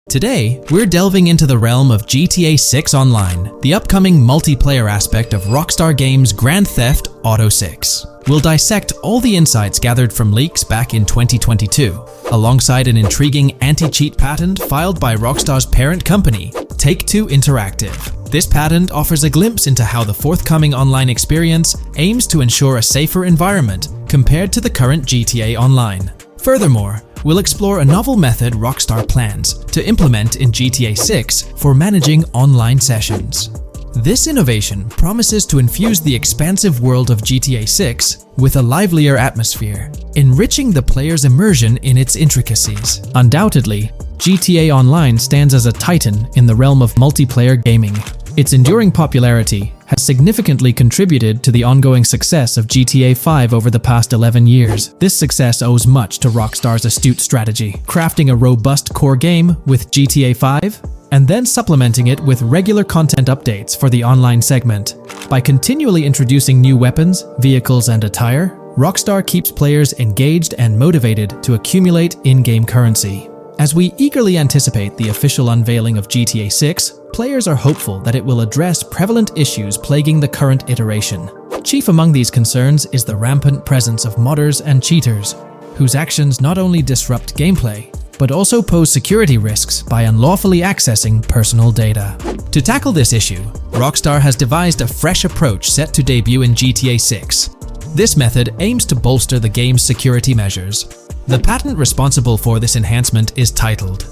Today, we're delving into the realm of GTA 6 Online, the upcoming multiplayer aspect of Rockstar Games' Grand Theft Auto 6. We'll dissect all the insights gathered from leaks back in 2022, alongside an intriguing anti-cheat patent filed by Rockstar's parent company, Take-Two Interactive. This patent offers a glimpse into how the forthcoming online experience aims to ensure a safer environment compared to the current GTA Online. Furthermore, we'll explore a novel method Rockstar plans to implement in GTA 6 for managing online sessions. This innovation promises to infuse the expansive world of GTA 6 with a livelier atmosphere, enriching the player's immersion in its intricacies. Undoubtedly, GTA Online stands as a titan in the realm of multiplayer gaming. Its enduring popularity has significantly contributed to the ongoing success of GTA 5 over the past 11 years. This success owes much to Rockstar's astute strategy, crafting a robust core game with GTA 5 and then supplementing it with regular content updates for the online segment. By continually introducing new weapons, vehicles, and attire, Rockstar keeps players engaged and motivated to accumulate in-game currency. As we eagerly anticipate the official unveiling of GTA 6, players are hopeful that it will address prevalent issues plaguing the current iteration. Chief among these concerns is the rampant presence of modders and cheaters, whose actions not only disrupt gameplay, but also pose security risks by unlawfully accessing personal data. To tackle this issue, Rockstar has devised a fresh approach set to debut in GTA 6. This method aims to bolster the game's security measures. The patent responsible for this enhancement is titled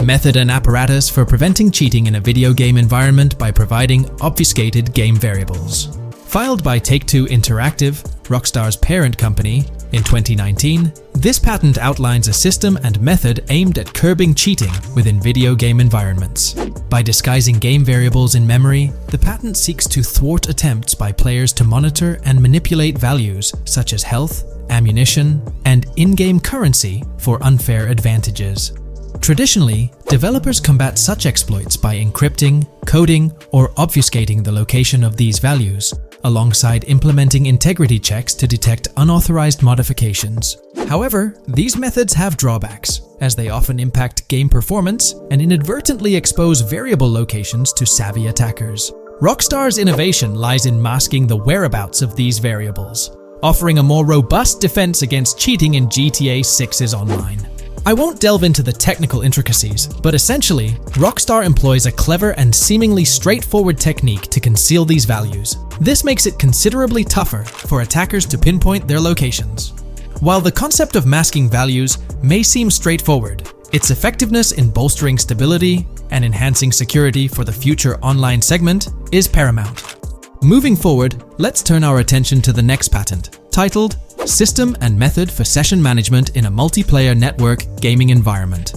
Method and Apparatus for Preventing Cheating in a Video Game Environment by Providing Obfuscated Game Variables. Filed by Take-Two Interactive, Rockstar's parent company, in 2019, this patent outlines a system and method aimed at curbing cheating within video game environments. By disguising game variables in memory, the patent seeks to thwart attempts by players to monitor and manipulate values such as health, ammunition, and in-game currency for unfair advantages. Traditionally, developers combat such exploits by encrypting, coding, or obfuscating the location of these values, alongside implementing integrity checks to detect unauthorized modifications. However, these methods have drawbacks, as they often impact game performance and inadvertently expose variable locations to savvy attackers. Rockstar's innovation lies in masking the whereabouts of these variables, offering a more robust defense against cheating in GTA 6's online. I won't delve into the technical intricacies, but essentially, Rockstar employs a clever and seemingly straightforward technique to conceal these values. This makes it considerably tougher for attackers to pinpoint their locations. While the concept of masking values may seem straightforward, its effectiveness in bolstering stability and enhancing security for the future online segment is paramount. Moving forward, let's turn our attention to the next patent, titled System and Method for Session Management in a Multiplayer Network Gaming Environment.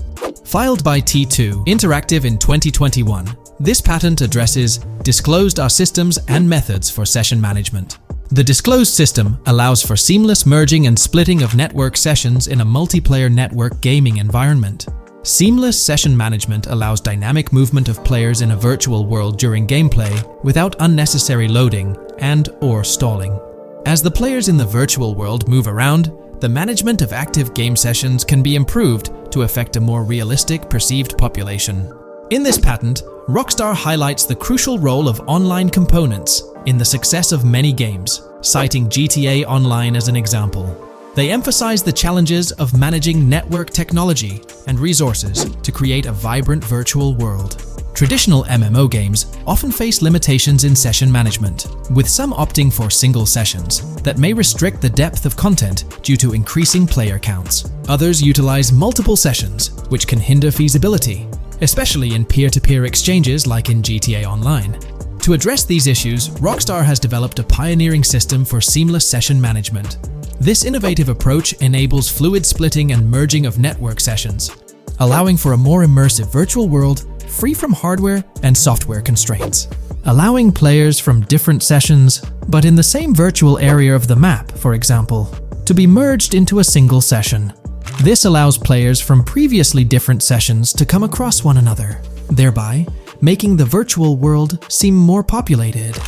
Filed by T2 Interactive in 2021, this patent addresses disclosed are systems and methods for session management. The disclosed system allows for seamless merging and splitting of network sessions in a multiplayer network gaming environment. Seamless session management allows dynamic movement of players in a virtual world during gameplay without unnecessary loading and/or stalling. As the players in the virtual world move around, the management of active game sessions can be improved to affect a more realistic perceived population. In this patent, Rockstar highlights the crucial role of online components in the success of many games, citing GTA Online as an example. They emphasize the challenges of managing network technology and resources to create a vibrant virtual world. Traditional MMO games often face limitations in session management, with some opting for single sessions that may restrict the depth of content due to increasing player counts. Others utilize multiple sessions, which can hinder feasibility, especially in peer-to-peer exchanges like in GTA Online. To address these issues, Rockstar has developed a pioneering system for seamless session management. This innovative approach enables fluid splitting and merging of network sessions, allowing for a more immersive virtual world free from hardware and software constraints. Allowing players from different sessions, but in the same virtual area of the map, for example, to be merged into a single session. This allows players from previously different sessions to come across one another, thereby making the virtual world seem more populated.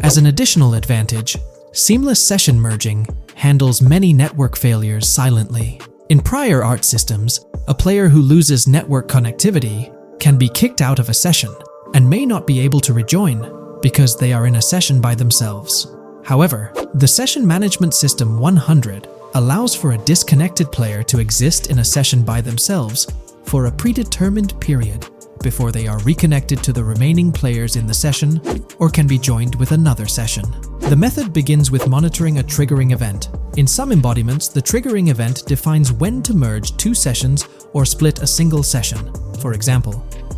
As an additional advantage, seamless session merging handles many network failures silently. In prior art systems, a player who loses network connectivity can be kicked out of a session and may not be able to rejoin because they are in a session by themselves. However, the Session Management System 100 allows for a disconnected player to exist in a session by themselves for a predetermined period before they are reconnected to the remaining players in the session or can be joined with another session. The method begins with monitoring a triggering event. In some embodiments, the triggering event defines when to merge two sessions or split a single session. For example,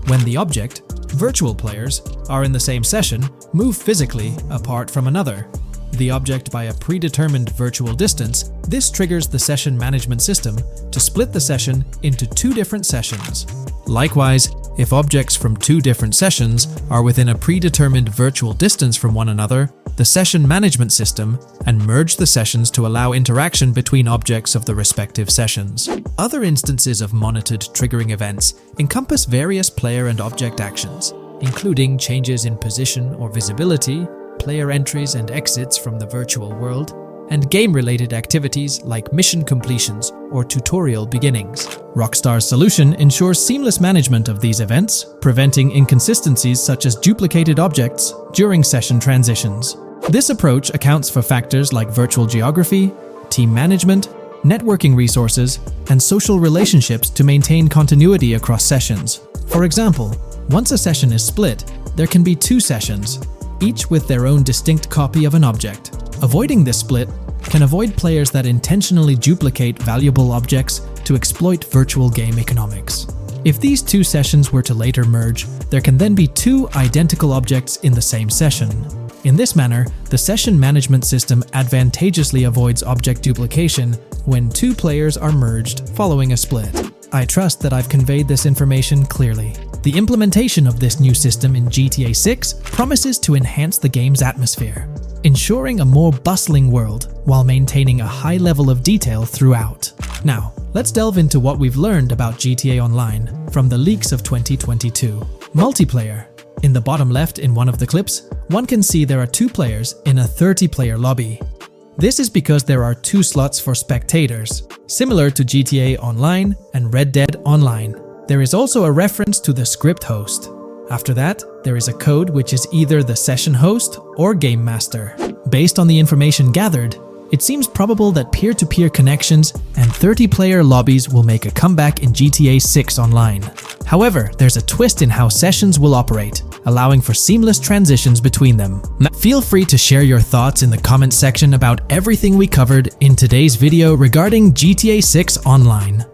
when the object, virtual players, are in the same session, move physically apart from another. The object by a predetermined virtual distance, this triggers the session management system to split the session into two different sessions. Likewise, if objects from two different sessions are within a predetermined virtual distance from one another, the session management system and merge the sessions to allow interaction between objects of the respective sessions. Other instances of monitored triggering events encompass various player and object actions, including changes in position or visibility, player entries and exits from the virtual world, and game-related activities like mission completions or tutorial beginnings. Rockstar's solution ensures seamless management of these events, preventing inconsistencies such as duplicated objects during session transitions. This approach accounts for factors like virtual geography, team management, networking resources, and social relationships to maintain continuity across sessions. For example, once a session is split, there can be 2 sessions, each with their own distinct copy of an object. Avoiding this split can avoid players that intentionally duplicate valuable objects to exploit virtual game economics. If these 2 sessions were to later merge, there can then be 2 identical objects in the same session. In this manner, the session management system advantageously avoids object duplication when 2 players are merged following a split. I trust that I've conveyed this information clearly. The implementation of this new system in GTA 6 promises to enhance the game's atmosphere, ensuring a more bustling world while maintaining a high level of detail throughout. Now, let's delve into what we've learned about GTA Online from the leaks of 2022. Multiplayer. In the bottom left in one of the clips, one can see there are 2 players in a 30-player lobby. This is because there are 2 slots for spectators, similar to GTA Online and Red Dead Online. There is also a reference to the script host. After that, there is a code which is either the session host or game master. Based on the information gathered, it seems probable that peer-to-peer connections and 30-player lobbies will make a comeback in GTA 6 Online. However, there's a twist in how sessions will operate, allowing for seamless transitions between them. Now, feel free to share your thoughts in the comments section about everything we covered in today's video regarding GTA 6 Online.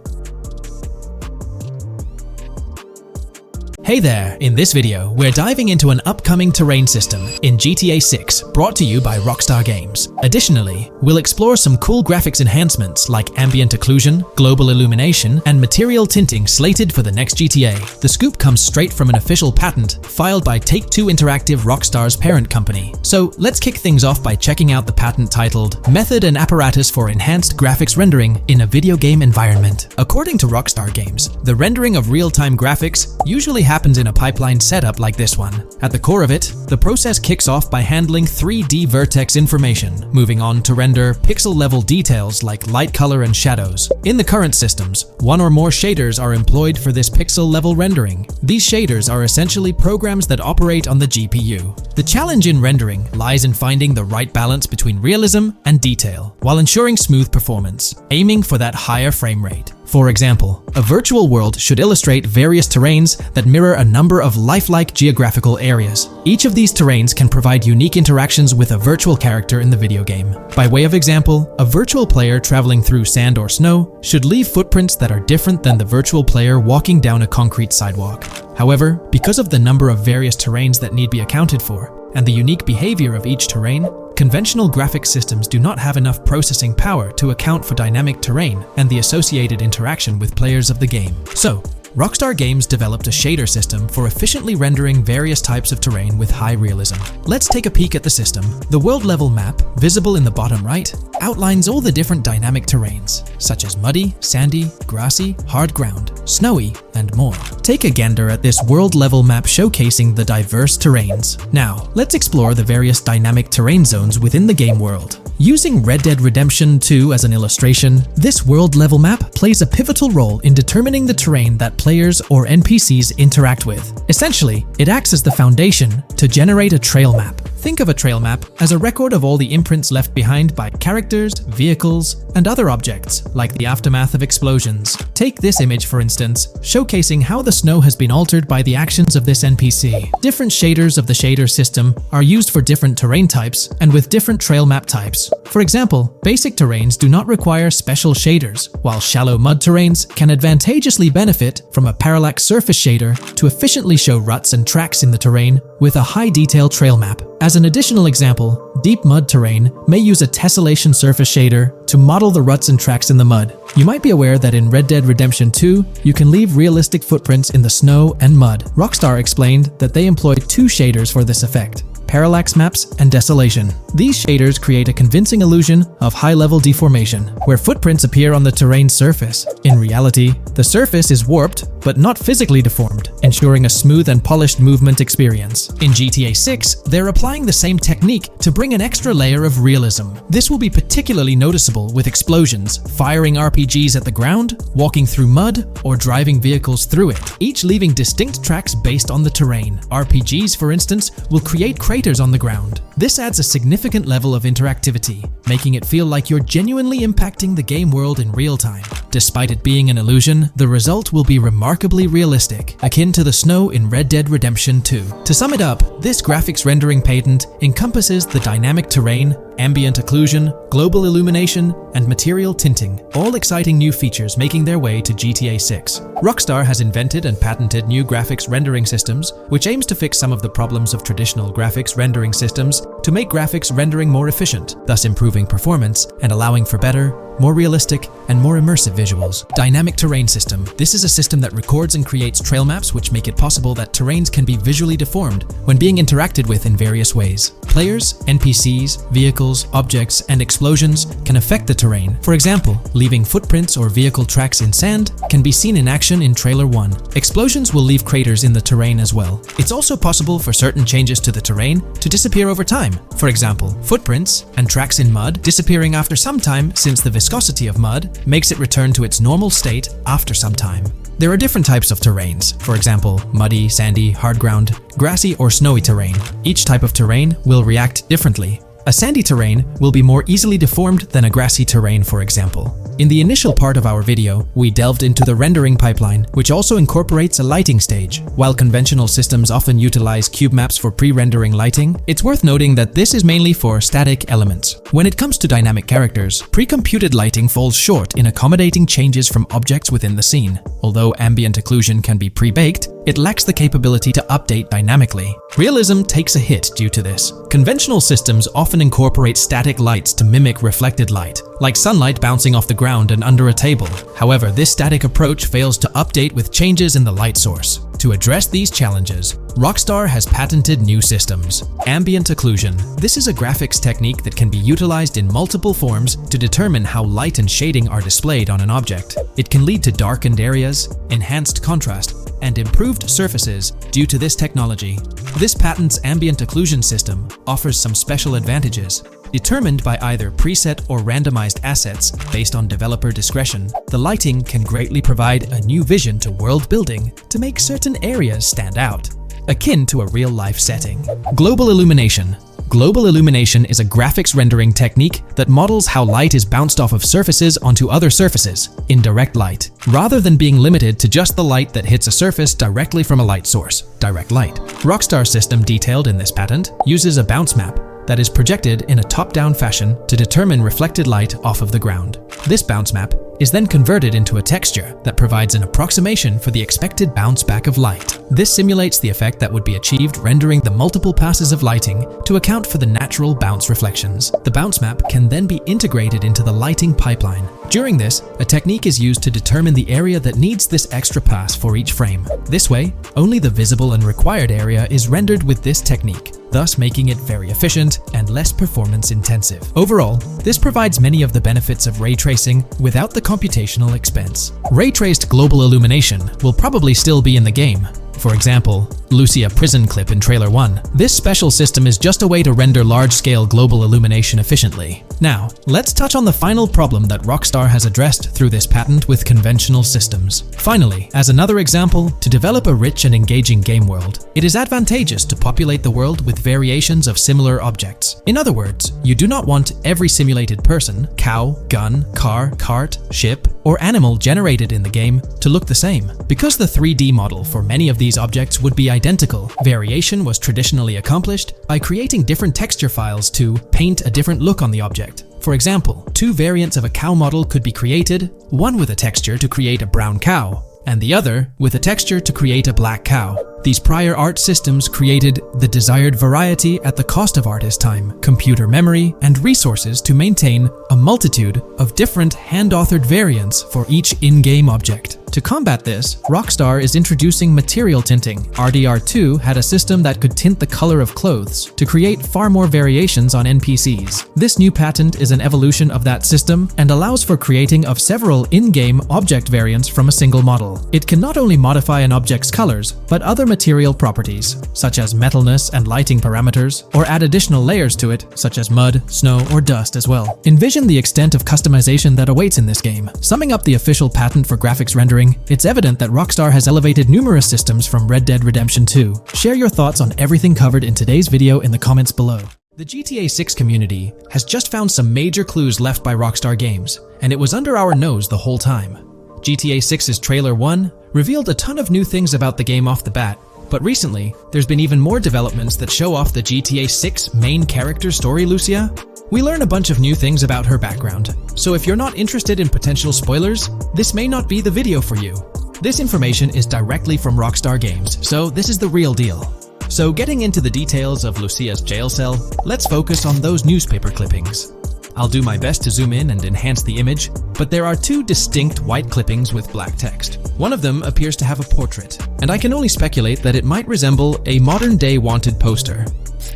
Hey there! In this video, we're diving into an upcoming terrain system in GTA 6, brought to you by Rockstar Games. Additionally, we'll explore some cool graphics enhancements like ambient occlusion, global illumination, and material tinting slated for the next GTA. The scoop comes straight from an official patent filed by Take-Two Interactive, Rockstar's parent company. So let's kick things off by checking out the patent titled Method and Apparatus for Enhanced Graphics Rendering in a Video Game Environment. According to Rockstar Games, the rendering of real-time graphics usually happens in a pipeline setup like this one. At the core of it, the process kicks off by handling 3D vertex information, moving on to render pixel-level details like light color and shadows. In the current systems, 1 or more shaders are employed for this pixel-level rendering. These shaders are essentially programs that operate on the GPU. The challenge in rendering lies in finding the right balance between realism and detail, while ensuring smooth performance, aiming for that higher frame rate. For example, a virtual world should illustrate various terrains that mirror a number of lifelike geographical areas. Each of these terrains can provide unique interactions with a virtual character in the video game. By way of example, a virtual player traveling through sand or snow should leave footprints that are different than the virtual player walking down a concrete sidewalk. However, because of the number of various terrains that need be accounted for, and the unique behavior of each terrain, conventional graphics systems do not have enough processing power to account for dynamic terrain and the associated interaction with players of the game. So, Rockstar Games developed a shader system for efficiently rendering various types of terrain with high realism. Let's take a peek at the system. The world level map, visible in the bottom right, outlines all the different dynamic terrains, such as muddy, sandy, grassy, hard ground, snowy, and more. Take a gander at this world level map showcasing the diverse terrains. Now, let's explore the various dynamic terrain zones within the game world. Using Red Dead Redemption 2 as an illustration, this world level map plays a pivotal role in determining the terrain that players or NPCs interact with. Essentially, it acts as the foundation to generate a trail map. Think of a trail map as a record of all the imprints left behind by characters, vehicles, and other objects, like the aftermath of explosions. Take this image for instance, showcasing how the snow has been altered by the actions of this NPC. Different shaders of the shader system are used for different terrain types and with different trail map types. For example, basic terrains do not require special shaders, while shallow mud terrains can advantageously benefit from a parallax surface shader to efficiently show ruts and tracks in the terrain with a high-detail trail map. As an additional example, deep mud terrain may use a tessellation surface shader to model the ruts and tracks in the mud. You might be aware that in Red Dead Redemption 2, you can leave realistic footprints in the snow and mud. Rockstar explained that they employed 2 shaders for this effect: parallax maps, and desolation. These shaders create a convincing illusion of high-level deformation, where footprints appear on the terrain's surface. In reality, the surface is warped, but not physically deformed, ensuring a smooth and polished movement experience. In GTA 6, they're applying the same technique to bring an extra layer of realism. This will be particularly noticeable with explosions, firing RPGs at the ground, walking through mud, or driving vehicles through it, each leaving distinct tracks based on the terrain. RPGs, for instance, will create craters on the ground. This adds a significant level of interactivity, making it feel like you're genuinely impacting the game world in real time. Despite it being an illusion, the result will be remarkably realistic, akin to the snow in Red Dead Redemption 2. To sum it up, this graphics rendering patent encompasses the dynamic terrain, ambient occlusion, global illumination, and material tinting, all exciting new features making their way to GTA 6. Rockstar has invented and patented new graphics rendering systems, which aims to fix some of the problems of traditional graphics rendering systems to make graphics rendering more efficient, thus improving performance and allowing for better, more realistic, and more immersive visuals. Dynamic terrain system. This is a system that records and creates trail maps which make it possible that terrains can be visually deformed when being interacted with in various ways. Players, NPCs, vehicles, objects, and explosions can affect the terrain. For example, leaving footprints or vehicle tracks in sand can be seen in action in Trailer 1. Explosions will leave craters in the terrain as well. It's also possible for certain changes to the terrain to disappear over time. For example, footprints and tracks in mud disappearing after some time, since the viscosity of mud makes it return to its normal state after some time. There are different types of terrains, for example, muddy, sandy, hard ground, grassy, or snowy terrain. Each type of terrain will react differently. A sandy terrain will be more easily deformed than a grassy terrain, for example. In the initial part of our video, we delved into the rendering pipeline, which also incorporates a lighting stage. While conventional systems often utilize cube maps for pre-rendering lighting, it's worth noting that this is mainly for static elements. When it comes to dynamic characters, pre-computed lighting falls short in accommodating changes from objects within the scene. Although ambient occlusion can be pre-baked, it lacks the capability to update dynamically. Realism takes a hit due to this. Conventional systems often incorporate static lights to mimic reflected light, like sunlight bouncing off the ground and under a table. However, this static approach fails to update with changes in the light source. To address these challenges, Rockstar has patented new systems. Ambient occlusion. This is a graphics technique that can be utilized in multiple forms to determine how light and shading are displayed on an object. It can lead to darkened areas, enhanced contrast, and improved surfaces due to this technology. This patent's ambient occlusion system offers some special advantages. Determined by either preset or randomized assets based on developer discretion, the lighting can greatly provide a new vision to world building to make certain areas stand out, akin to a real-life setting. Global illumination. Global illumination is a graphics rendering technique that models how light is bounced off of surfaces onto other surfaces in direct light, rather than being limited to just the light that hits a surface directly from a light source, direct light. Rockstar's system detailed in this patent uses a bounce map that is projected in a top-down fashion to determine reflected light off of the ground. This bounce map is then converted into a texture that provides an approximation for the expected bounce back of light. This simulates the effect that would be achieved rendering the multiple passes of lighting to account for the natural bounce reflections. The bounce map can then be integrated into the lighting pipeline. During this, a technique is used to determine the area that needs this extra pass for each frame. This way, only the visible and required area is rendered with this technique, thus making it very efficient and less performance intensive. Overall, this provides many of the benefits of ray tracing without the computational expense. Ray-traced global illumination will probably still be in the game. For example, Lucia prison clip in Trailer 1. This special system is just a way to render large-scale global illumination efficiently. Now, let's touch on the final problem that Rockstar has addressed through this patent with conventional systems. Finally, as another example, to develop a rich and engaging game world, it is advantageous to populate the world with variations of similar objects. In other words, you do not want every simulated person, cow, gun, car, cart, ship, or animal generated in the game to look the same. Because the 3D model for many of these objects would be identical, variation was traditionally accomplished by creating different texture files to paint a different look on the object. For example, two variants of a cow model could be created, one with a texture to create a brown cow, and the other with a texture to create a black cow. These prior art systems created the desired variety at the cost of artist time, computer memory, and resources to maintain a multitude of different hand-authored variants for each in-game object. To combat this, Rockstar is introducing material tinting. RDR2 had a system that could tint the color of clothes to create far more variations on NPCs. This new patent is an evolution of that system and allows for creating of several in-game object variants from a single model. It can not only modify an object's colors, but other material properties, such as metalness and lighting parameters, or add additional layers to it, such as mud, snow, or dust as well. Envision the extent of customization that awaits in this game. Summing up the official patent for graphics rendering, it's evident that Rockstar has elevated numerous systems from Red Dead Redemption 2. Share your thoughts on everything covered in today's video in the comments below. The GTA 6 community has just found some major clues left by Rockstar Games, and it was under our nose the whole time. GTA 6's Trailer 1 revealed a ton of new things about the game off the bat, but recently, there's been even more developments that show off the GTA 6 main character story, Lucia. We learn a bunch of new things about her background, so if you're not interested in potential spoilers, this may not be the video for you. This information is directly from Rockstar Games, so this is the real deal. So getting into the details of Lucia's jail cell, let's focus on those newspaper clippings. I'll do my best to zoom in and enhance the image, but there are two distinct white clippings with black text. One of them appears to have a portrait, and I can only speculate that it might resemble a modern-day wanted poster.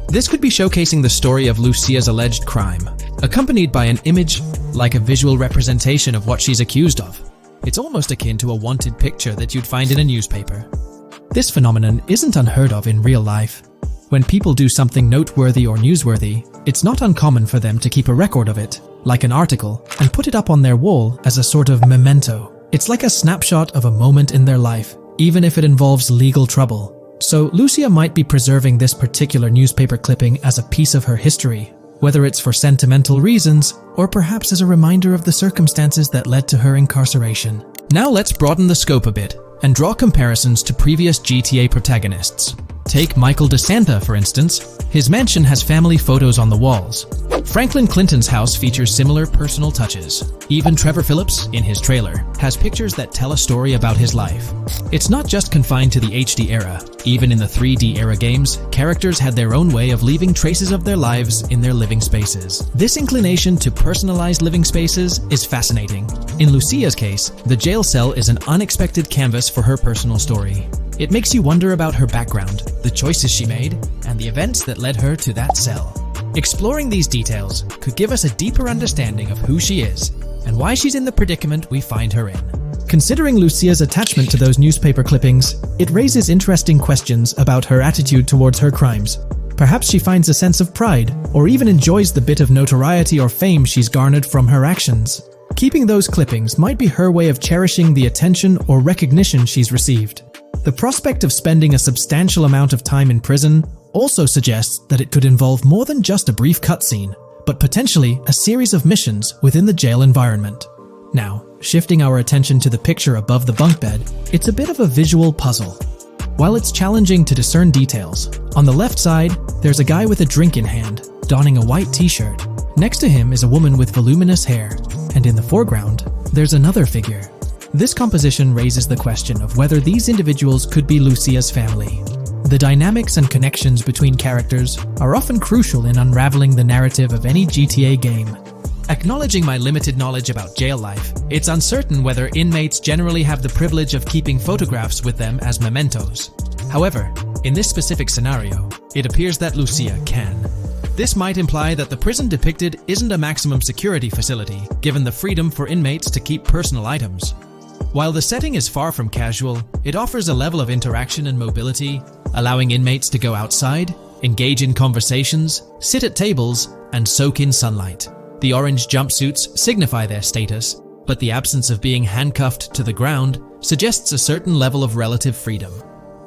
This could be showcasing the story of Lucia's alleged crime, accompanied by an image like a visual representation of what she's accused of. It's almost akin to a wanted picture that you'd find in a newspaper. This phenomenon isn't unheard of in real life. When people do something noteworthy or newsworthy, it's not uncommon for them to keep a record of it, like an article, and put it up on their wall as a sort of memento. It's like a snapshot of a moment in their life, even if it involves legal trouble. So Lucia might be preserving this particular newspaper clipping as a piece of her history, whether it's for sentimental reasons or perhaps as a reminder of the circumstances that led to her incarceration. Now let's broaden the scope a bit and draw comparisons to previous GTA protagonists. Take Michael DeSanta, for instance. His mansion has family photos on the walls. Franklin Clinton's house features similar personal touches. Even Trevor Phillips, in his trailer, has pictures that tell a story about his life. It's not just confined to the HD era. Even in the 3D era games, characters had their own way of leaving traces of their lives in their living spaces. This inclination to personalized living spaces is fascinating. In Lucia's case, the jail cell is an unexpected canvas for her personal story. It makes you wonder about her background, the choices she made, and the events that led her to that cell. Exploring these details could give us a deeper understanding of who she is and why she's in the predicament we find her in. Considering Lucia's attachment to those newspaper clippings, it raises interesting questions about her attitude towards her crimes. Perhaps she finds a sense of pride, or even enjoys the bit of notoriety or fame she's garnered from her actions. Keeping those clippings might be her way of cherishing the attention or recognition she's received. The prospect of spending a substantial amount of time in prison also suggests that it could involve more than just a brief cutscene, but potentially a series of missions within the jail environment. Now, shifting our attention to the picture above the bunk bed, it's a bit of a visual puzzle. While it's challenging to discern details, on the left side, there's a guy with a drink in hand, donning a white t-shirt. Next to him is a woman with voluminous hair, and in the foreground, there's another figure. This composition raises the question of whether these individuals could be Lucia's family. The dynamics and connections between characters are often crucial in unraveling the narrative of any GTA game. Acknowledging my limited knowledge about jail life, it's uncertain whether inmates generally have the privilege of keeping photographs with them as mementos. However, in this specific scenario, it appears that Lucia can. This might imply that the prison depicted isn't a maximum security facility, given the freedom for inmates to keep personal items. While the setting is far from casual, it offers a level of interaction and mobility, allowing inmates to go outside, engage in conversations, sit at tables, and soak in sunlight. The orange jumpsuits signify their status, but the absence of being handcuffed to the ground suggests a certain level of relative freedom.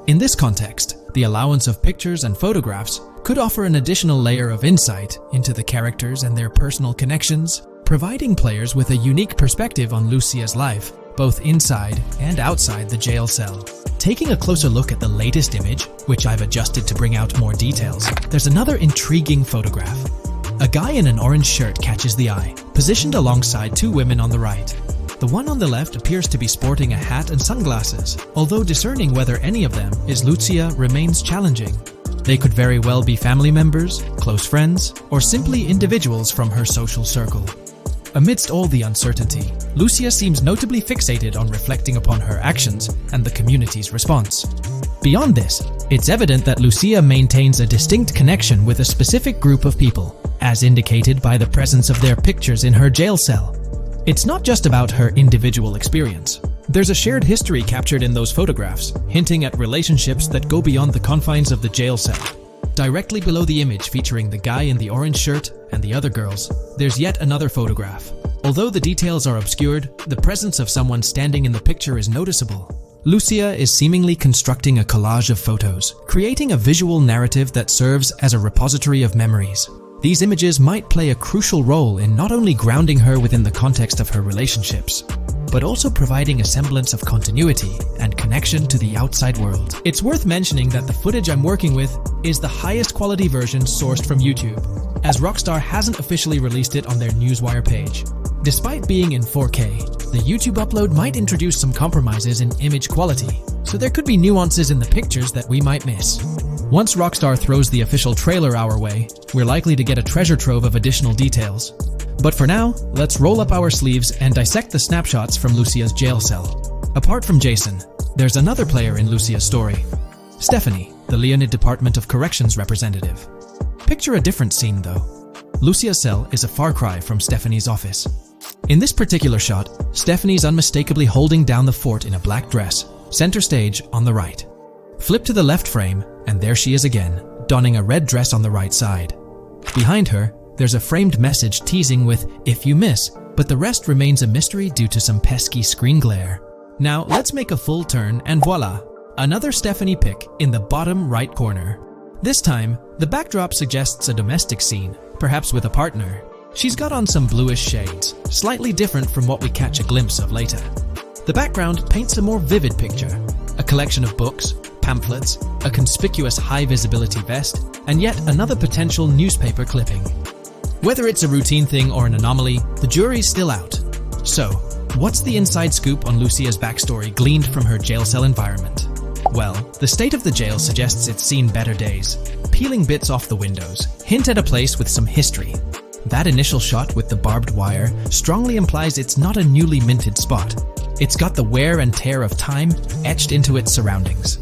In this context, the allowance of pictures and photographs could offer an additional layer of insight into the characters and their personal connections, providing players with a unique perspective on Lucia's life, both inside and outside the jail cell. Taking a closer look at the latest image, which I've adjusted to bring out more details, there's another intriguing photograph. A guy in an orange shirt catches the eye, positioned alongside two women on the right. The one on the left appears to be sporting a hat and sunglasses, although discerning whether any of them is Lucia remains challenging. They could very well be family members, close friends, or simply individuals from her social circle. Amidst all the uncertainty, Lucia seems notably fixated on reflecting upon her actions and the community's response. Beyond this, it's evident that Lucia maintains a distinct connection with a specific group of people, as indicated by the presence of their pictures in her jail cell. It's not just about her individual experience. There's a shared history captured in those photographs, hinting at relationships that go beyond the confines of the jail cell. Directly below the image featuring the guy in the orange shirt and the other girls, there's yet another photograph. Although the details are obscured, the presence of someone standing in the picture is noticeable. Lucia is seemingly constructing a collage of photos, creating a visual narrative that serves as a repository of memories. These images might play a crucial role in not only grounding her within the context of her relationships, but also providing a semblance of continuity and connection to the outside world. It's worth mentioning that the footage I'm working with is the highest quality version sourced from YouTube, as Rockstar hasn't officially released it on their Newswire page. Despite being in 4K, the YouTube upload might introduce some compromises in image quality, so there could be nuances in the pictures that we might miss. Once Rockstar throws the official trailer our way, we're likely to get a treasure trove of additional details. But for now, let's roll up our sleeves and dissect the snapshots from Lucia's jail cell. Apart from Jason, there's another player in Lucia's story. Stephanie, the Leonid Department of Corrections representative. Picture a different scene though. Lucia's cell is a far cry from Stephanie's office. In this particular shot, Stephanie's unmistakably holding down the fort in a black dress, center stage on the right. Flip to the left frame, and there she is again, donning a red dress on the right side. Behind her, there's a framed message teasing with "if you miss," but the rest remains a mystery due to some pesky screen glare. Now let's make a full turn and voila, another Stephanie pic in the bottom right corner. This time, the backdrop suggests a domestic scene, perhaps with a partner. She's got on some bluish shades, slightly different from what we catch a glimpse of later. The background paints a more vivid picture, a collection of books, pamphlets, a conspicuous high-visibility vest, and yet another potential newspaper clipping. Whether it's a routine thing or an anomaly, the jury's still out. So, what's the inside scoop on Lucia's backstory gleaned from her jail cell environment? Well, the state of the jail suggests it's seen better days. Peeling bits off the windows hint at a place with some history. That initial shot with the barbed wire strongly implies it's not a newly minted spot. It's got the wear and tear of time etched into its surroundings.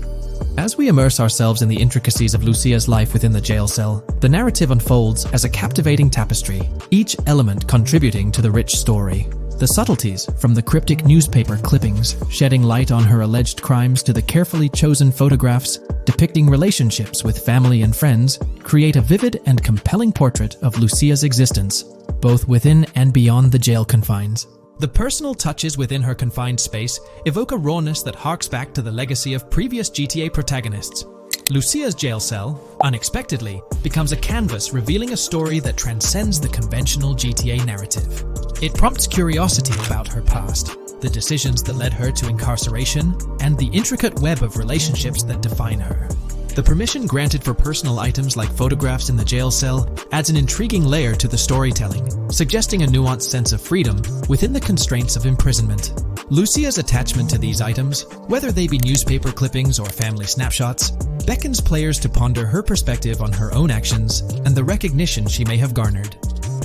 As we immerse ourselves in the intricacies of Lucia's life within the jail cell, the narrative unfolds as a captivating tapestry, each element contributing to the rich story. The subtleties, from the cryptic newspaper clippings shedding light on her alleged crimes to the carefully chosen photographs depicting relationships with family and friends, create a vivid and compelling portrait of Lucia's existence, both within and beyond the jail confines. The personal touches within her confined space evoke a rawness that harks back to the legacy of previous GTA protagonists. Lucia's jail cell, unexpectedly, becomes a canvas revealing a story that transcends the conventional GTA narrative. It prompts curiosity about her past, the decisions that led her to incarceration, and the intricate web of relationships that define her. The permission granted for personal items like photographs in the jail cell adds an intriguing layer to the storytelling, suggesting a nuanced sense of freedom within the constraints of imprisonment. Lucia's attachment to these items, whether they be newspaper clippings or family snapshots, beckons players to ponder her perspective on her own actions and the recognition she may have garnered.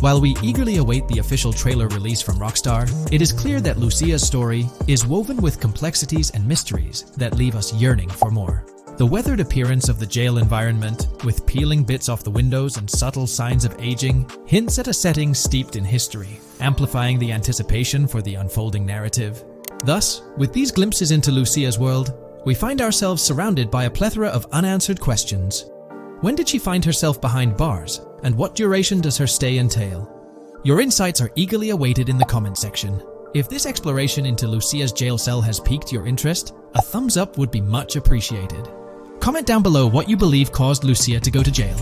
While we eagerly await the official trailer release from Rockstar, it is clear that Lucia's story is woven with complexities and mysteries that leave us yearning for more. The weathered appearance of the jail environment, with peeling bits off the windows and subtle signs of aging, hints at a setting steeped in history, amplifying the anticipation for the unfolding narrative. Thus, with these glimpses into Lucia's world, we find ourselves surrounded by a plethora of unanswered questions. When did she find herself behind bars, and what duration does her stay entail? Your insights are eagerly awaited in the comment section. If this exploration into Lucia's jail cell has piqued your interest, a thumbs up would be much appreciated. Comment down below what you believe caused Lucia to go to jail.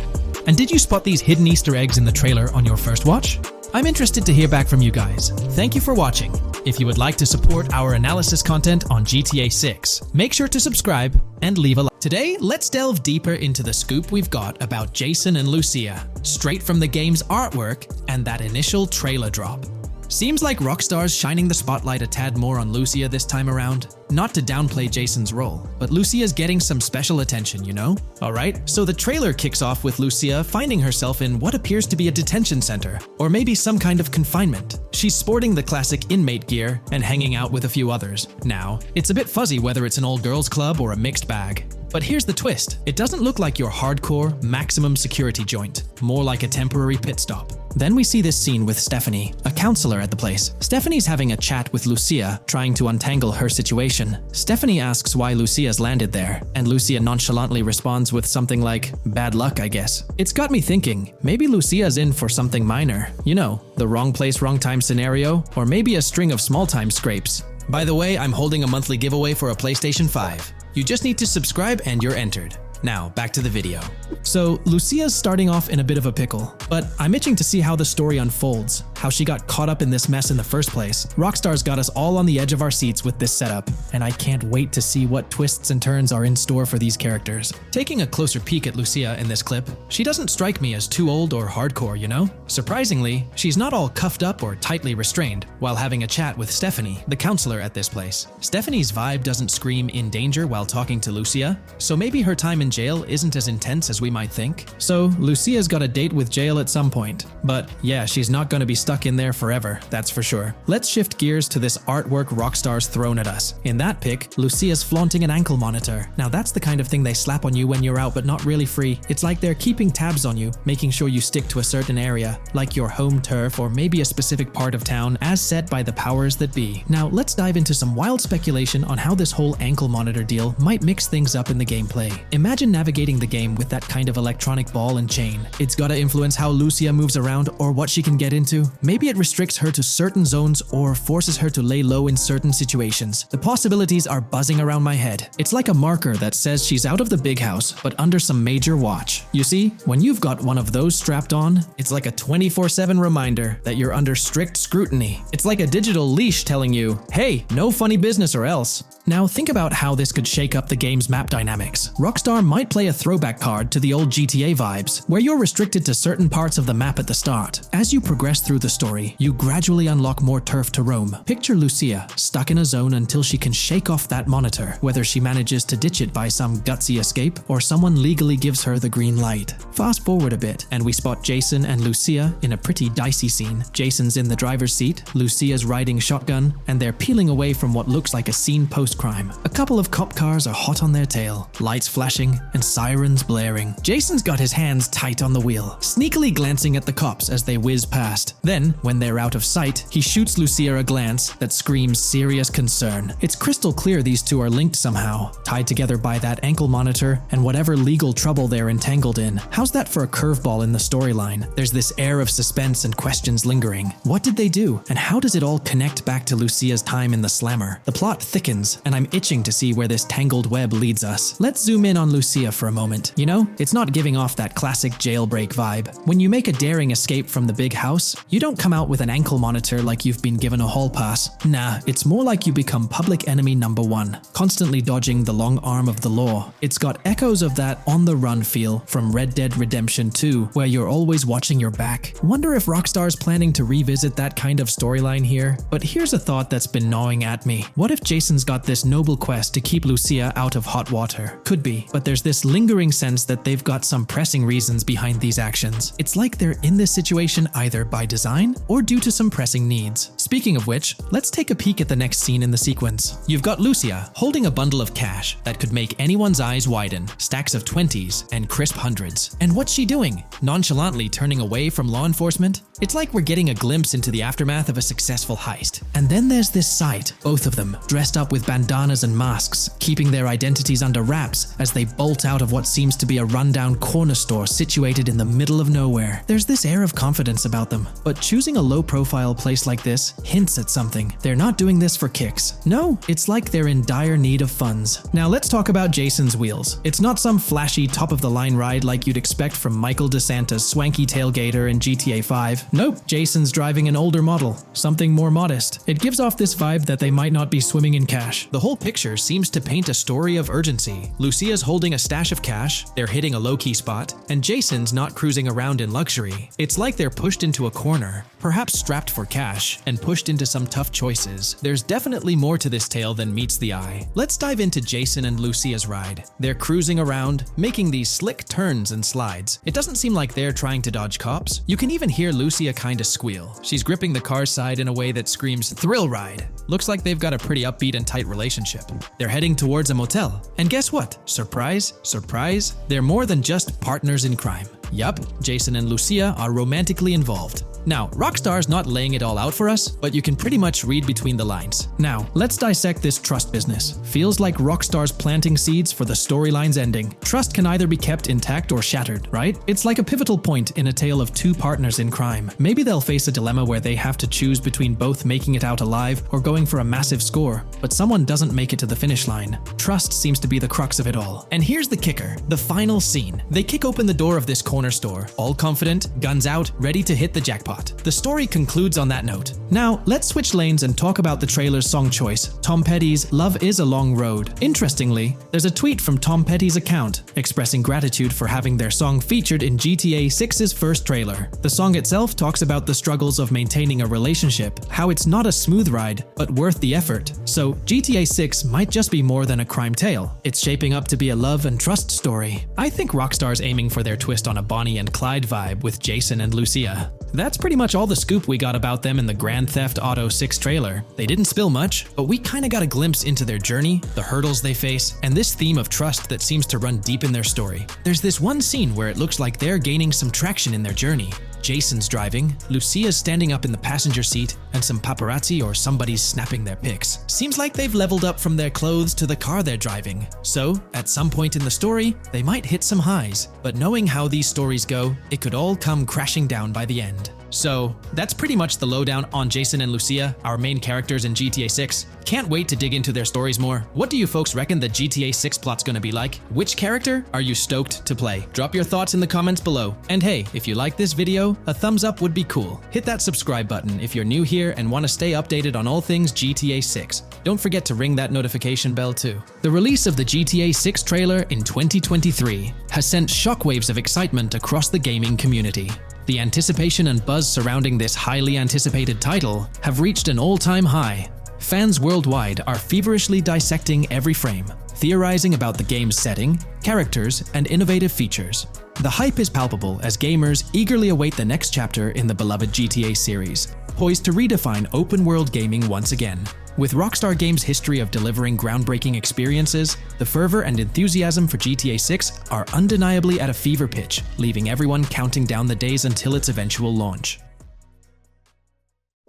And did you spot these hidden Easter eggs in the trailer on your first watch? I'm interested to hear back from you guys. Thank you for watching. If you would like to support our analysis content on GTA 6, make sure to subscribe and leave a like. Today, let's delve deeper into the scoop we've got about Jason and Lucia, straight from the game's artwork and that initial trailer drop. Seems like Rockstar's shining the spotlight a tad more on Lucia this time around. Not to downplay Jason's role, but Lucia's getting some special attention, you know? Alright, so the trailer kicks off with Lucia finding herself in what appears to be a detention center, or maybe some kind of confinement. She's sporting the classic inmate gear and hanging out with a few others. Now, it's a bit fuzzy whether it's an all-girls club or a mixed bag. But here's the twist. It doesn't look like your hardcore, maximum security joint, more like a temporary pit stop. Then we see this scene with Stephanie, a counselor at the place. Stephanie's having a chat with Lucia, trying to untangle her situation. Stephanie asks why Lucia's landed there, and Lucia nonchalantly responds with something like, bad luck, I guess. It's got me thinking, maybe Lucia's in for something minor. You know, the wrong place, wrong time scenario, or maybe a string of small-time scrapes. By the way, I'm holding a monthly giveaway for a PlayStation 5. You just need to subscribe and you're entered. Now, back to the video. So, Lucia's starting off in a bit of a pickle, but I'm itching to see how the story unfolds, how she got caught up in this mess in the first place. Rockstar's got us all on the edge of our seats with this setup, and I can't wait to see what twists and turns are in store for these characters. Taking a closer peek at Lucia in this clip, she doesn't strike me as too old or hardcore, you know? Surprisingly, she's not all cuffed up or tightly restrained while having a chat with Stephanie, the counselor at this place. Stephanie's vibe doesn't scream in danger while talking to Lucia, so maybe her time in jail isn't as intense as we might think. So, Lucia's got a date with jail at some point. But yeah, she's not gonna be stuck in there forever, that's for sure. Let's shift gears to this artwork Rockstar's thrown at us. In that pic, Lucia's flaunting an ankle monitor. Now that's the kind of thing they slap on you when you're out but not really free. It's like they're keeping tabs on you, making sure you stick to a certain area, like your home turf or maybe a specific part of town as set by the powers that be. Now let's dive into some wild speculation on how this whole ankle monitor deal might mix things up in the gameplay. Imagine navigating the game with that kind of electronic ball and chain. It's gotta influence how Lucia moves around or what she can get into. Maybe it restricts her to certain zones or forces her to lay low in certain situations. The possibilities are buzzing around my head. It's like a marker that says she's out of the big house, but under some major watch. You see, when you've got one of those strapped on, it's like a 24/7 reminder that you're under strict scrutiny. It's like a digital leash telling you, hey, no funny business or else. Now think about how this could shake up the game's map dynamics. Rockstar might play a throwback card to the old GTA vibes, where you're restricted to certain parts of the map at the start. As you progress through the story, you gradually unlock more turf to roam. Picture Lucia stuck in a zone until she can shake off that monitor, whether she manages to ditch it by some gutsy escape or someone legally gives her the green light. Fast forward a bit, and we spot Jason and Lucia in a pretty dicey scene. Jason's in the driver's seat, Lucia's riding shotgun, and they're peeling away from what looks like a scene post-crime. A couple of cop cars are hot on their tail, lights flashing, and sirens blaring. Jason's got his hands tight on the wheel, sneakily glancing at the cops as they whiz past. Then, when they're out of sight, he shoots Lucia a glance that screams serious concern. It's crystal clear these two are linked somehow, tied together by that ankle monitor and whatever legal trouble they're entangled in. How's that for a curveball in the storyline? There's this air of suspense and questions lingering. What did they do, and how does it all connect back to Lucia's time in the slammer? The plot thickens, and I'm itching to see where this tangled web leads us. Let's zoom in on Lucia for a moment. You know, it's not giving off that classic jailbreak vibe. When you make a daring escape from the big house, you don't come out with an ankle monitor like you've been given a hall pass. Nah, it's more like you become public enemy number one, constantly dodging the long arm of the law. It's got echoes of that on-the-run feel from Red Dead Redemption 2, where you're always watching your back. Wonder if Rockstar's planning to revisit that kind of storyline here? But here's a thought that's been gnawing at me. What if Jason's got this noble quest to keep Lucia out of hot water? Could be, but there's this lingering sense that they've got some pressing reasons behind these actions. It's like they're in this situation either by design or due to some pressing needs. Speaking of which, let's take a peek at the next scene in the sequence. You've got Lucia holding a bundle of cash that could make anyone's eyes widen, stacks of 20s and crisp hundreds. And what's she doing? Nonchalantly turning away from law enforcement? It's like we're getting a glimpse into the aftermath of a successful heist. And then there's this sight, both of them, dressed up with bandanas and masks, keeping their identities under wraps as they bolt out of what seems to be a rundown corner store situated in the middle of nowhere. There's this air of confidence about them, but choosing a low-profile place like this hints at something. They're not doing this for kicks. No, it's like they're in dire need of funds. Now let's talk about Jason's wheels. It's not some flashy top-of-the-line ride like you'd expect from Michael DeSanta's swanky tailgater in GTA 5. Nope, Jason's driving an older model, something more modest. It gives off this vibe that they might not be swimming in cash. The whole picture seems to paint a story of urgency. Lucia's holding a stash of cash, they're hitting a low-key spot, and Jason's not cruising around in luxury. It's like they're pushed into a corner, perhaps strapped for cash, and pushed into some tough choices. There's definitely more to this tale than meets the eye. Let's dive into Jason and Lucia's ride. They're cruising around, making these slick turns and slides. It doesn't seem like they're trying to dodge cops. You can even hear Lucia kinda squeal. She's gripping the car's side in a way that screams thrill ride. Looks like they've got a pretty upbeat and tight relationship. They're heading towards a motel. And guess what? Surprise, surprise, they're more than just partners in crime. Yup, Jason and Lucia are romantically involved. Now, Rockstar's not laying it all out for us, but you can pretty much read between the lines. Now, let's dissect this trust business. Feels like Rockstar's planting seeds for the storyline's ending. Trust can either be kept intact or shattered, right? It's like a pivotal point in a tale of two partners in crime. Maybe they'll face a dilemma where they have to choose between both making it out alive or going for a massive score, but someone doesn't make it to the finish line. Trust seems to be the crux of it all. And here's the kicker, the final scene. They kick open the door of this corner store, all confident, guns out, ready to hit the jackpot. The story concludes on that note. Now, let's switch lanes and talk about the trailer's song choice, Tom Petty's Love Is a Long Road. Interestingly, there's a tweet from Tom Petty's account expressing gratitude for having their song featured in GTA 6's first trailer. The song itself talks about the struggles of maintaining a relationship, how it's not a smooth ride, but worth the effort. So, GTA 6 might just be more than a crime tale. It's shaping up to be a love and trust story. I think Rockstar's aiming for their twist on a Bonnie and Clyde vibe with Jason and Lucia. That's pretty much all the scoop we got about them in the Grand Theft Auto 6 trailer. They didn't spill much, but we kinda got a glimpse into their journey, the hurdles they face, and this theme of trust that seems to run deep in their story. There's this one scene where it looks like they're gaining some traction in their journey. Jason's driving, Lucia's standing up in the passenger seat, and some paparazzi or somebody's snapping their pics. Seems like they've leveled up from their clothes to the car they're driving. So, at some point in the story, they might hit some highs. But knowing how these stories go, it could all come crashing down by the end. So, that's pretty much the lowdown on Jason and Lucia, our main characters in GTA 6. Can't wait to dig into their stories more. What do you folks reckon the GTA 6 plot's gonna be like? Which character are you stoked to play? Drop your thoughts in the comments below. And hey, if you like this video, a thumbs up would be cool. Hit that subscribe button if you're new here and want to stay updated on all things GTA 6. Don't forget to ring that notification bell too. The release of the GTA 6 trailer in 2023 has sent shockwaves of excitement across the gaming community. The anticipation and buzz surrounding this highly anticipated title have reached an all-time high. Fans worldwide are feverishly dissecting every frame, theorizing about the game's setting, characters, and innovative features. The hype is palpable as gamers eagerly await the next chapter in the beloved GTA series, poised to redefine open-world gaming once again. With Rockstar Games' history of delivering groundbreaking experiences, the fervor and enthusiasm for GTA 6 are undeniably at a fever pitch, leaving everyone counting down the days until its eventual launch.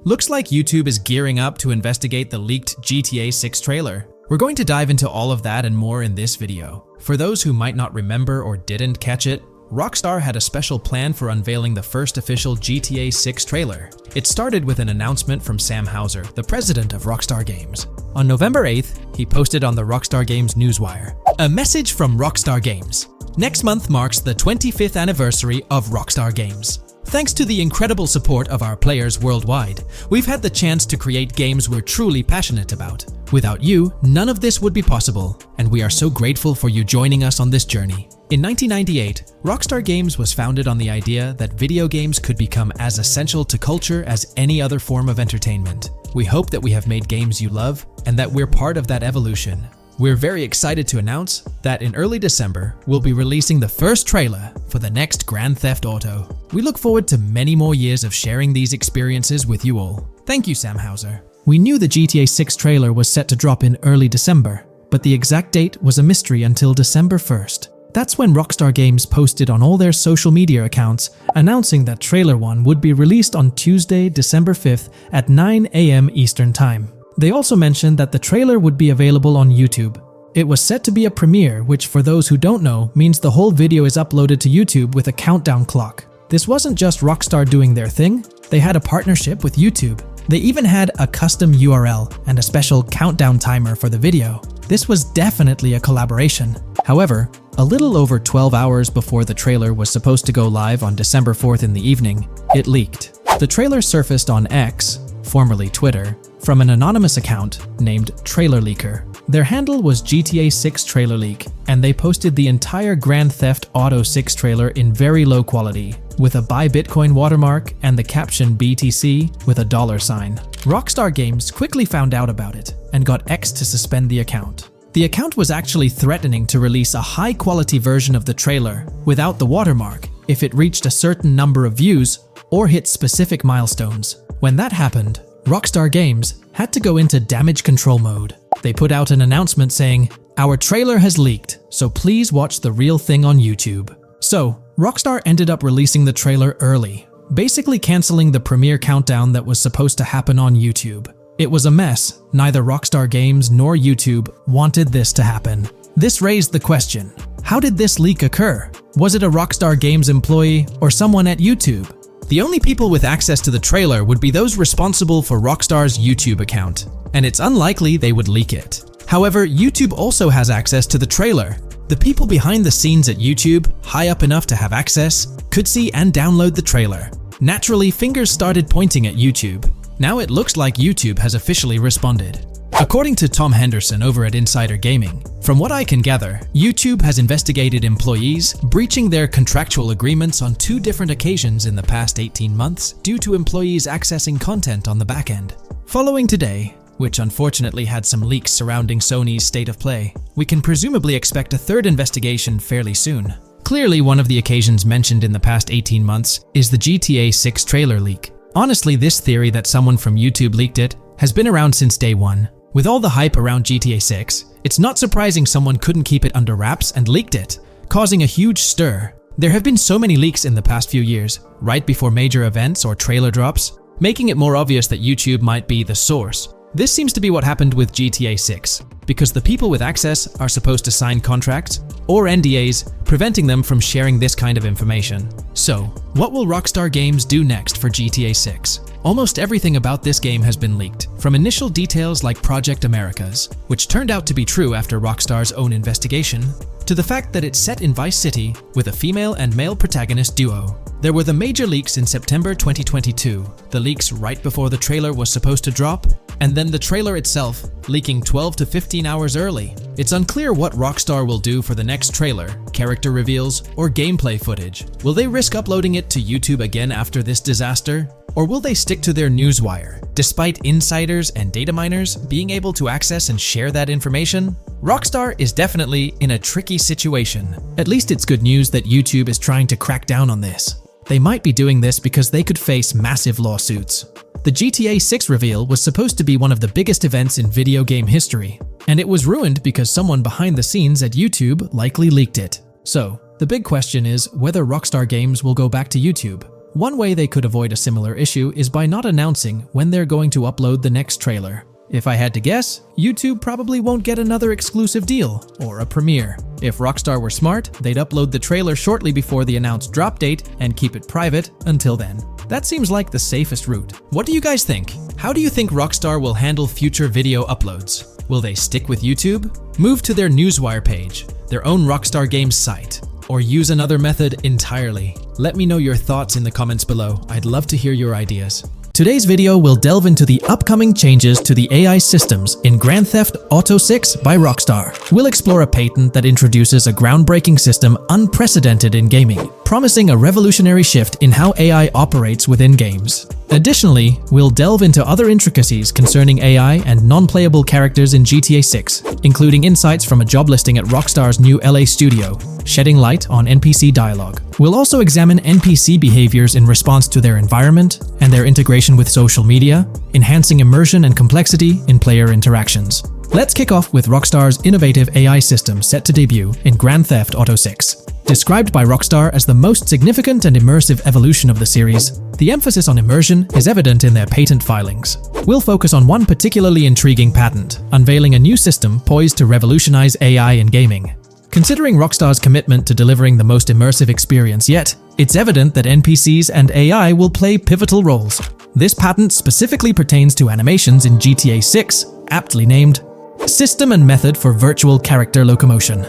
Looks like YouTube is gearing up to investigate the leaked GTA 6 trailer. We're going to dive into all of that and more in this video. For those who might not remember or didn't catch it, Rockstar had a special plan for unveiling the first official GTA 6 trailer. It started with an announcement from Sam Houser, the president of Rockstar Games. On November 8th, he posted on the Rockstar Games newswire, "A message from Rockstar Games. Next month marks the 25th anniversary of Rockstar Games. Thanks to the incredible support of our players worldwide, we've had the chance to create games we're truly passionate about. Without you, none of this would be possible, and we are so grateful for you joining us on this journey." In 1998, Rockstar Games was founded on the idea that video games could become as essential to culture as any other form of entertainment. We hope that we have made games you love, and that we're part of that evolution. We're very excited to announce that in early December, we'll be releasing the first trailer for the next Grand Theft Auto. We look forward to many more years of sharing these experiences with you all. Thank you, Sam Houser. We knew the GTA 6 trailer was set to drop in early December, but the exact date was a mystery until December 1st. That's when Rockstar Games posted on all their social media accounts announcing that Trailer 1 would be released on Tuesday, December 5th at 9 AM Eastern Time. They also mentioned that the trailer would be available on YouTube. It was set to be a premiere, which for those who don't know, means the whole video is uploaded to YouTube with a countdown clock. This wasn't just Rockstar doing their thing, they had a partnership with YouTube. They even had a custom URL and a special countdown timer for the video. This was definitely a collaboration. However, a little over 12 hours before the trailer was supposed to go live on December 4th in the evening, it leaked. The trailer surfaced on X, formerly Twitter, from an anonymous account named Trailer Leaker. Their handle was GTA 6 Trailer Leak, and they posted the entire Grand Theft Auto 6 trailer in very low quality, with a Buy Bitcoin watermark and the caption BTC with a $sign. Rockstar Games quickly found out about it and got X to suspend the account. The account was actually threatening to release a high-quality version of the trailer without the watermark if it reached a certain number of views or hit specific milestones. When that happened, Rockstar Games had to go into damage control mode. They put out an announcement saying, "Our trailer has leaked, so please watch the real thing on YouTube." So, Rockstar ended up releasing the trailer early, basically canceling the premiere countdown that was supposed to happen on YouTube. It was a mess. Neither Rockstar Games nor YouTube wanted this to happen. This raised the question, how did this leak occur? Was it a Rockstar Games employee or someone at YouTube? The only people with access to the trailer would be those responsible for Rockstar's YouTube account, and it's unlikely they would leak it. However, YouTube also has access to the trailer. The people behind the scenes at YouTube, high up enough to have access, could see and download the trailer. Naturally, fingers started pointing at YouTube. Now it looks like YouTube has officially responded. According to Tom Henderson over at Insider Gaming, from what I can gather, YouTube has investigated employees breaching their contractual agreements on 2 different occasions in the past 18 months due to employees accessing content on the back end. Following today, which unfortunately had some leaks surrounding Sony's State of Play, we can presumably expect a 3rd investigation fairly soon. Clearly, one of the occasions mentioned in the past 18 months is the GTA 6 trailer leak. Honestly, this theory that someone from YouTube leaked it has been around since day one. With all the hype around GTA 6, it's not surprising someone couldn't keep it under wraps and leaked it, causing a huge stir. There have been so many leaks in the past few years, right before major events or trailer drops, making it more obvious that YouTube might be the source. This seems to be what happened with GTA 6, because the people with access are supposed to sign contracts or NDAs, preventing them from sharing this kind of information. So, what will Rockstar Games do next for GTA 6? Almost everything about this game has been leaked, from initial details like Project Americas, which turned out to be true after Rockstar's own investigation, to the fact that it's set in Vice City with a female and male protagonist duo. There were the major leaks in September 2022, the leaks right before the trailer was supposed to drop, and then the trailer itself leaking 12 to 15 hours early. It's unclear what Rockstar will do for the next trailer, character reveals, or gameplay footage. Will they risk uploading it to YouTube again after this disaster? Or will they stick to their newswire, despite insiders and data miners being able to access and share that information? Rockstar is definitely in a tricky situation. At least it's good news that YouTube is trying to crack down on this. They might be doing this because they could face massive lawsuits. The GTA 6 reveal was supposed to be one of the biggest events in video game history, and it was ruined because someone behind the scenes at YouTube likely leaked it. So, the big question is whether Rockstar Games will go back to YouTube. One way they could avoid a similar issue is by not announcing when they're going to upload the next trailer. If I had to guess, YouTube probably won't get another exclusive deal or a premiere. If Rockstar were smart, they'd upload the trailer shortly before the announced drop date and keep it private until then. That seems like the safest route. What do you guys think? How do you think Rockstar will handle future video uploads? Will they stick with YouTube, move to their Newswire page, their own Rockstar Games site, or use another method entirely? Let me know your thoughts in the comments below. I'd love to hear your ideas. Today's video will delve into the upcoming changes to the AI systems in Grand Theft Auto 6 by Rockstar. We'll explore a patent that introduces a groundbreaking system unprecedented in gaming, promising a revolutionary shift in how AI operates within games. Additionally, we'll delve into other intricacies concerning AI and non-playable characters in GTA 6, including insights from a job listing at Rockstar's new LA studio, shedding light on NPC dialogue. We'll also examine NPC behaviors in response to their environment and their integration with social media, enhancing immersion and complexity in player interactions. Let's kick off with Rockstar's innovative AI system set to debut in Grand Theft Auto 6. Described by Rockstar as the most significant and immersive evolution of the series, the emphasis on immersion is evident in their patent filings. We'll focus on one particularly intriguing patent, unveiling a new system poised to revolutionize AI in gaming. Considering Rockstar's commitment to delivering the most immersive experience yet, it's evident that NPCs and AI will play pivotal roles. This patent specifically pertains to animations in GTA 6, aptly named System and Method for Virtual Character Locomotion.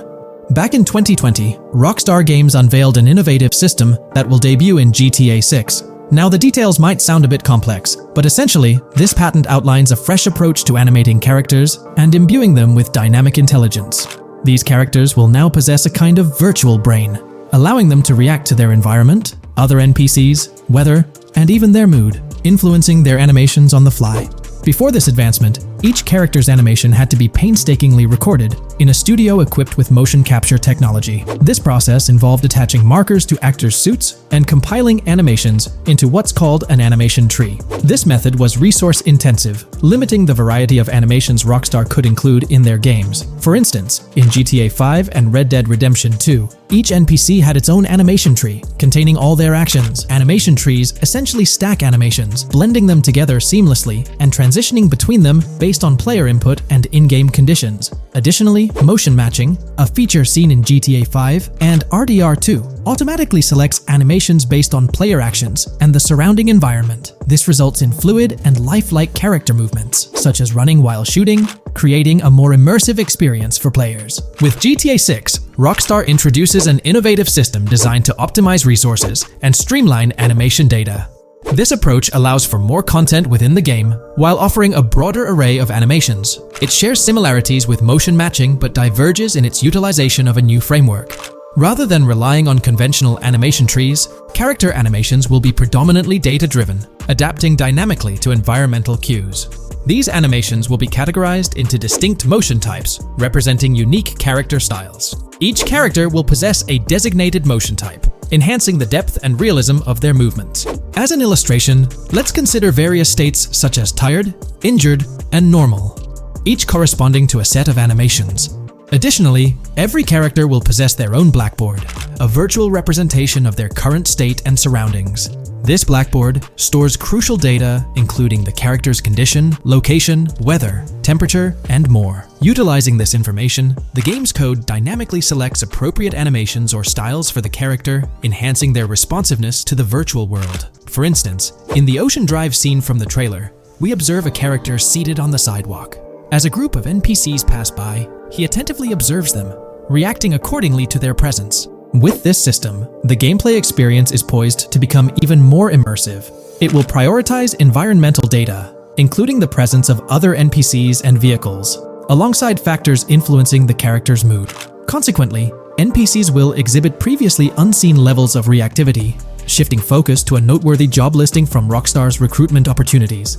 Back in 2020, Rockstar Games unveiled an innovative system that will debut in GTA 6. Now, the details might sound a bit complex, but essentially, this patent outlines a fresh approach to animating characters and imbuing them with dynamic intelligence. These characters will now possess a kind of virtual brain, allowing them to react to their environment, other NPCs, weather, and even their mood, influencing their animations on the fly. Before this advancement, each character's animation had to be painstakingly recorded in a studio equipped with motion capture technology. This process involved attaching markers to actors' suits and compiling animations into what's called an animation tree. This method was resource-intensive, limiting the variety of animations Rockstar could include in their games. For instance, in GTA 5 and Red Dead Redemption 2, each NPC had its own animation tree, containing all their actions. Animation trees essentially stack animations, blending them together seamlessly and transitioning between them based on player input and in-game conditions. Additionally, motion matching, a feature seen in GTA 5 and RDR2, automatically selects animations based on player actions and the surrounding environment. This results in fluid and lifelike character movements, such as running while shooting, creating a more immersive experience for players. With GTA 6, Rockstar introduces an innovative system designed to optimize resources and streamline animation data. This approach allows for more content within the game while offering a broader array of animations. It shares similarities with motion matching but diverges in its utilization of a new framework. Rather than relying on conventional animation trees, character animations will be predominantly data-driven, adapting dynamically to environmental cues. These animations will be categorized into distinct motion types, representing unique character styles. Each character will possess a designated motion type, enhancing the depth and realism of their movements. As an illustration, let's consider various states such as tired, injured, and normal, each corresponding to a set of animations. Additionally, every character will possess their own blackboard, a virtual representation of their current state and surroundings. This blackboard stores crucial data including the character's condition, location, weather, temperature, and more. Utilizing this information, the game's code dynamically selects appropriate animations or styles for the character, enhancing their responsiveness to the virtual world. For instance, in the Ocean Drive scene from the trailer, we observe a character seated on the sidewalk. As a group of NPCs pass by, he attentively observes them, reacting accordingly to their presence. With this system, the gameplay experience is poised to become even more immersive. It will prioritize environmental data, including the presence of other NPCs and vehicles, alongside factors influencing the character's mood. Consequently, NPCs will exhibit previously unseen levels of reactivity, shifting focus to a noteworthy job listing from Rockstar's recruitment opportunities.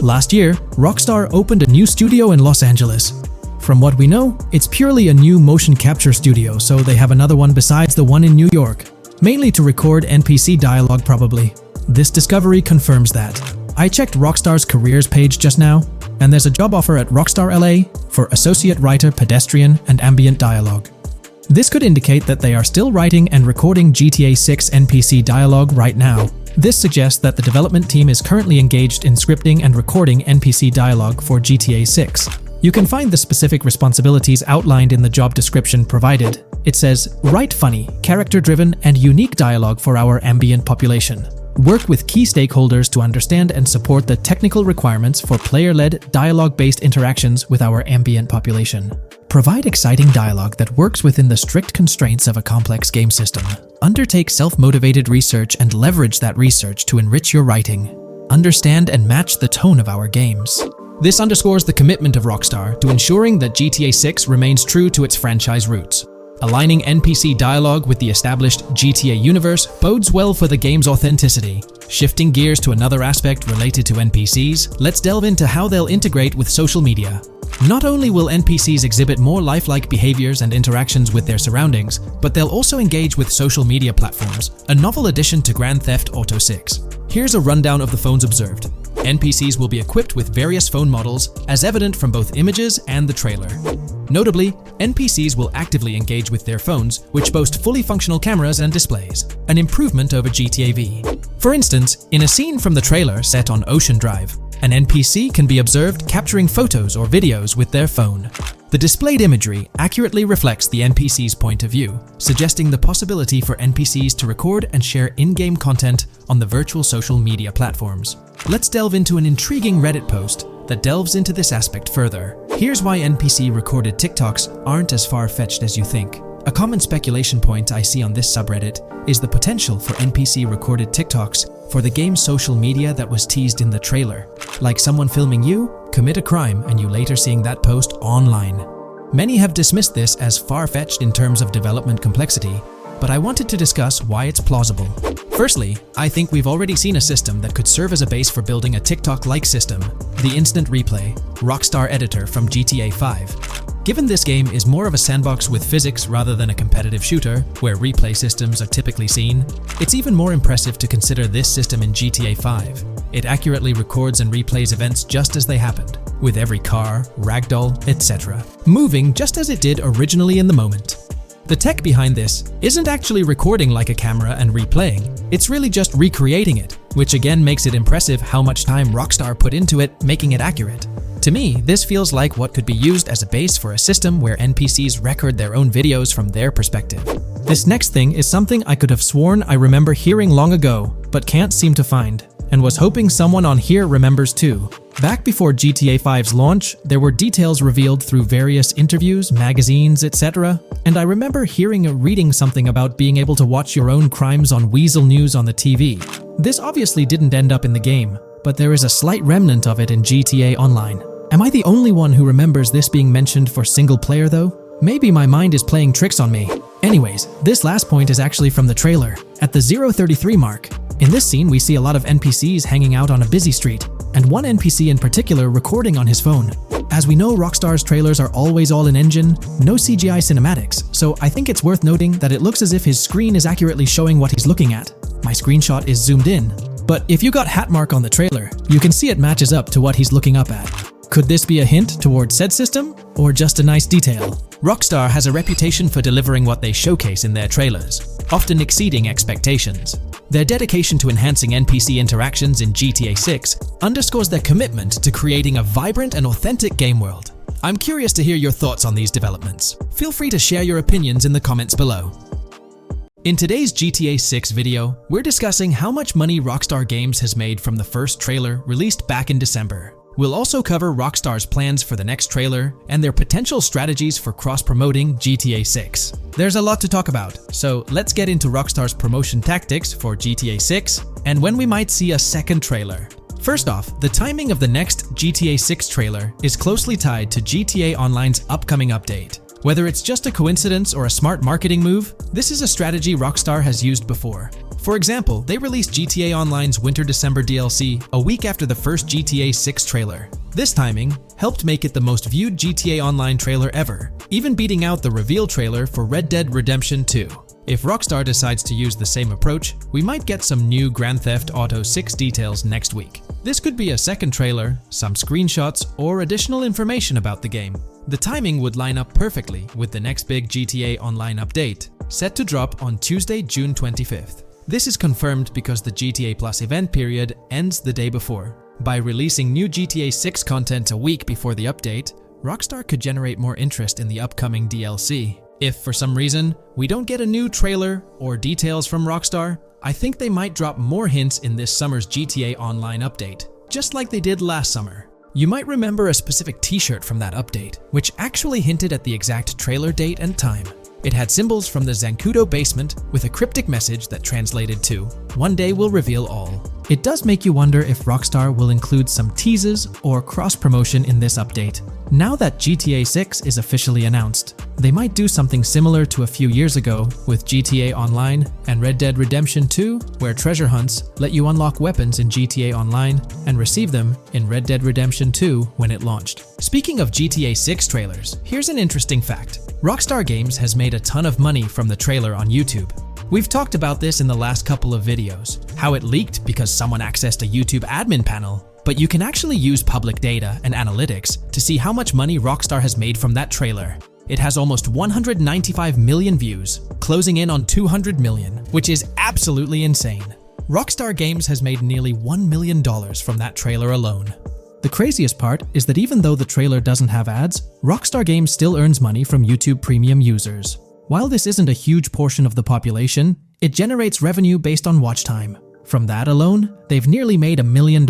Last year, Rockstar opened a new studio in Los Angeles. From what we know, it's purely a new motion capture studio, so they have another one besides the one in New York, mainly to record NPC dialogue probably. This discovery confirms that. I checked Rockstar's careers page just now, and there's a job offer at Rockstar LA for Associate Writer Pedestrian and Ambient Dialogue. This could indicate that they are still writing and recording GTA 6 NPC dialogue right now. This suggests that the development team is currently engaged in scripting and recording NPC dialogue for GTA 6. You can find the specific responsibilities outlined in the job description provided. It says, write funny, character-driven, and unique dialogue for our ambient population. Work with key stakeholders to understand and support the technical requirements for player-led, dialogue-based interactions with our ambient population. Provide exciting dialogue that works within the strict constraints of a complex game system. Undertake self-motivated research and leverage that research to enrich your writing. Understand and match the tone of our games. This underscores the commitment of Rockstar to ensuring that GTA 6 remains true to its franchise roots. Aligning NPC dialogue with the established GTA universe bodes well for the game's authenticity. Shifting gears to another aspect related to NPCs, let's delve into how they'll integrate with social media. Not only will NPCs exhibit more lifelike behaviors and interactions with their surroundings, but they'll also engage with social media platforms, a novel addition to Grand Theft Auto 6. Here's a rundown of the phones observed. NPCs will be equipped with various phone models, as evident from both images and the trailer. Notably, NPCs will actively engage with their phones, which boast fully functional cameras and displays, an improvement over GTA V. For instance, in a scene from the trailer set on Ocean Drive, an NPC can be observed capturing photos or videos with their phone. The displayed imagery accurately reflects the NPC's point of view, suggesting the possibility for NPCs to record and share in-game content on the virtual social media platforms. Let's delve into an intriguing Reddit post that delves into this aspect further. Here's why NPC-recorded TikToks aren't as far-fetched as you think. A common speculation point I see on this subreddit is the potential for NPC-recorded TikToks for the game's social media that was teased in the trailer, like someone filming you commit a crime and you later seeing that post online. Many have dismissed this as far-fetched in terms of development complexity, but I wanted to discuss why it's plausible. Firstly, I think we've already seen a system that could serve as a base for building a TikTok-like system, the Instant Replay, Rockstar editor from GTA 5. Given this game is more of a sandbox with physics rather than a competitive shooter, where replay systems are typically seen, it's even more impressive to consider this system in GTA 5. It accurately records and replays events just as they happened, with every car, ragdoll, etc., moving just as it did originally in the moment. The tech behind this isn't actually recording like a camera and replaying, it's really just recreating it, which again makes it impressive how much time Rockstar put into it, making it accurate. To me, this feels like what could be used as a base for a system where NPCs record their own videos from their perspective. This next thing is something I could have sworn I remember hearing long ago, but can't seem to find, and was hoping someone on here remembers too. Back before GTA 5's launch, there were details revealed through various interviews, magazines, etc., and I remember hearing or reading something about being able to watch your own crimes on Weasel News on the TV. This obviously didn't end up in the game, but there is a slight remnant of it in GTA Online. Am I the only one who remembers this being mentioned for single player though? Maybe my mind is playing tricks on me. Anyways, this last point is actually from the trailer, at the 0:33 mark. In this scene, we see a lot of NPCs hanging out on a busy street, and one NPC in particular recording on his phone. As we know, Rockstar's trailers are always all in engine, no CGI cinematics, so I think it's worth noting that it looks as if his screen is accurately showing what he's looking at. My screenshot is zoomed in, but if you got Hatmark on the trailer, you can see it matches up to what he's looking up at. Could this be a hint towards said system, or just a nice detail? Rockstar has a reputation for delivering what they showcase in their trailers, often exceeding expectations. Their dedication to enhancing NPC interactions in GTA 6 underscores their commitment to creating a vibrant and authentic game world. I'm curious to hear your thoughts on these developments. Feel free to share your opinions in the comments below. In today's GTA 6 video, we're discussing how much money Rockstar Games has made from the first trailer released back in December. We'll also cover Rockstar's plans for the next trailer and their potential strategies for cross-promoting GTA 6. There's a lot to talk about, so let's get into Rockstar's promotion tactics for GTA 6 and when we might see a second trailer. First off, the timing of the next GTA 6 trailer is closely tied to GTA Online's upcoming update. Whether it's just a coincidence or a smart marketing move, this is a strategy Rockstar has used before. For example, they released GTA Online's Winter-December DLC a week after the first GTA 6 trailer. This timing helped make it the most viewed GTA Online trailer ever, even beating out the reveal trailer for Red Dead Redemption 2. If Rockstar decides to use the same approach, we might get some new Grand Theft Auto 6 details next week. This could be a second trailer, some screenshots, or additional information about the game. The timing would line up perfectly with the next big GTA Online update, set to drop on Tuesday, June 25th. This is confirmed because the GTA Plus event period ends the day before. By releasing new GTA 6 content a week before the update, Rockstar could generate more interest in the upcoming DLC. If for some reason we don't get a new trailer or details from Rockstar, I think they might drop more hints in this summer's GTA Online update, just like they did last summer. You might remember a specific t-shirt from that update, which actually hinted at the exact trailer date and time. It had symbols from the Zancudo basement with a cryptic message that translated to, "One day we'll reveal all." It does make you wonder if Rockstar will include some teases or cross-promotion in this update. Now that GTA 6 is officially announced, they might do something similar to a few years ago with GTA Online and Red Dead Redemption 2, where treasure hunts let you unlock weapons in GTA Online and receive them in Red Dead Redemption 2 when it launched. Speaking of GTA 6 trailers, here's an interesting fact. Rockstar Games has made a ton of money from the trailer on YouTube. We've talked about this in the last couple of videos, how it leaked because someone accessed a YouTube admin panel, but you can actually use public data and analytics to see how much money Rockstar has made from that trailer. It has almost 195 million views, closing in on 200 million, which is absolutely insane. Rockstar Games has made nearly $1 million from that trailer alone. The craziest part is that even though the trailer doesn't have ads, Rockstar Games still earns money from YouTube Premium users. While this isn't a huge portion of the population, it generates revenue based on watch time. From that alone, they've nearly made $1 million.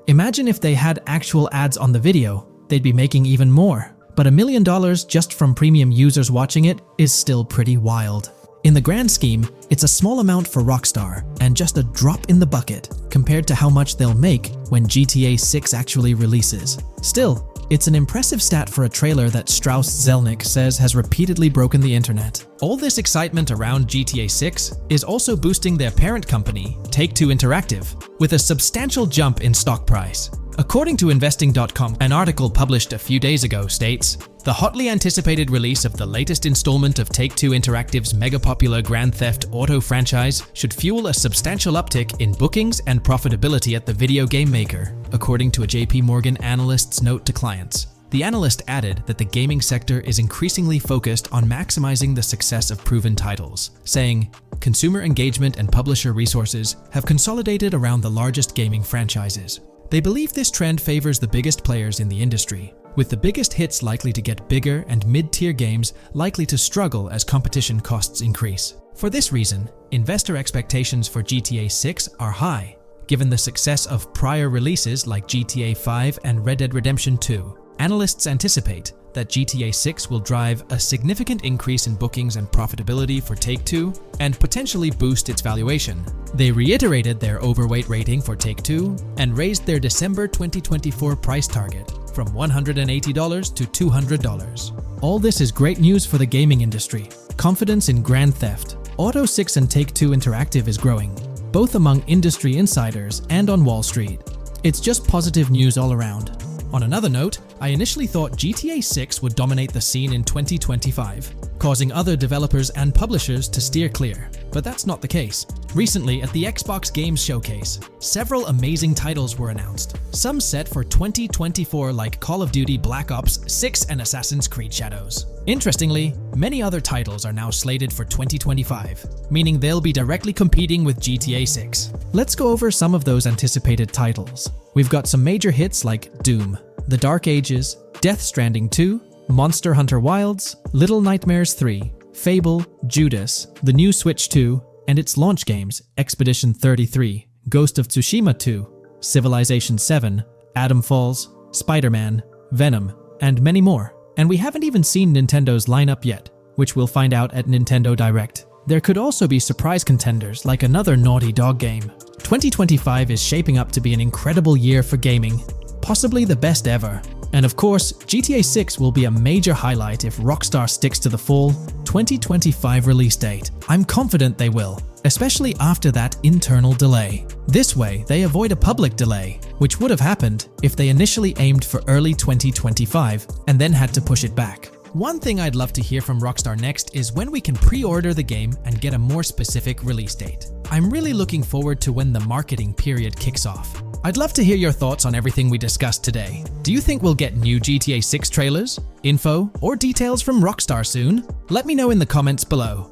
Imagine if they had actual ads on the video, they'd be making even more. But $1 million just from premium users watching it is still pretty wild. In the grand scheme, it's a small amount for Rockstar and just a drop in the bucket compared to how much they'll make when GTA 6 actually releases. Still, it's an impressive stat for a trailer that Strauss Zelnick says has repeatedly broken the internet. All this excitement around GTA 6 is also boosting their parent company, Take-Two Interactive, with a substantial jump in stock price. According to investing.com, an article published a few days ago states, the hotly anticipated release of the latest installment of Take-Two Interactive's mega-popular Grand Theft Auto franchise should fuel a substantial uptick in bookings and profitability at the video game maker, according to a JP Morgan analyst's note to clients. The analyst added that the gaming sector is increasingly focused on maximizing the success of proven titles, saying, consumer engagement and publisher resources have consolidated around the largest gaming franchises. They believe this trend favors the biggest players in the industry, with the biggest hits likely to get bigger and mid-tier games likely to struggle as competition costs increase. For this reason, investor expectations for GTA 6 are high, given the success of prior releases like GTA 5 and Red Dead Redemption 2. Analysts anticipate that GTA 6 will drive a significant increase in bookings and profitability for Take-Two and potentially boost its valuation. They reiterated their overweight rating for Take-Two and raised their December 2024 price target from $180 to $200. All this is great news for the gaming industry. Confidence in Grand Theft Auto 6 and Take-Two Interactive is growing, both among industry insiders and on Wall Street. It's just positive news all around. On another note, I initially thought GTA 6 would dominate the scene in 2025, causing other developers and publishers to steer clear, but that's not the case. Recently, at the Xbox Games Showcase, several amazing titles were announced, some set for 2024 like Call of Duty Black Ops 6 and Assassin's Creed Shadows. Interestingly, many other titles are now slated for 2025, meaning they'll be directly competing with GTA 6. Let's go over some of those anticipated titles. We've got some major hits like Doom, The Dark Ages, Death Stranding 2, Monster Hunter Wilds, Little Nightmares 3, Fable, Judas, the new Switch 2, and its launch games, Expedition 33, Ghost of Tsushima 2, Civilization 7, Atom Falls, Spider-Man, Venom, and many more. And we haven't even seen Nintendo's lineup yet, which we'll find out at Nintendo Direct. There could also be surprise contenders like another Naughty Dog game. 2025 is shaping up to be an incredible year for gaming, possibly the best ever. And of course, GTA 6 will be a major highlight if Rockstar sticks to the fall 2025 release date. I'm confident they will, especially after that internal delay. This way, they avoid a public delay, which would have happened if they initially aimed for early 2025 and then had to push it back. One thing I'd love to hear from Rockstar next is when we can pre-order the game and get a more specific release date. I'm really looking forward to when the marketing period kicks off. I'd love to hear your thoughts on everything we discussed today. Do you think we'll get new GTA 6 trailers, info, or details from Rockstar soon? Let me know in the comments below.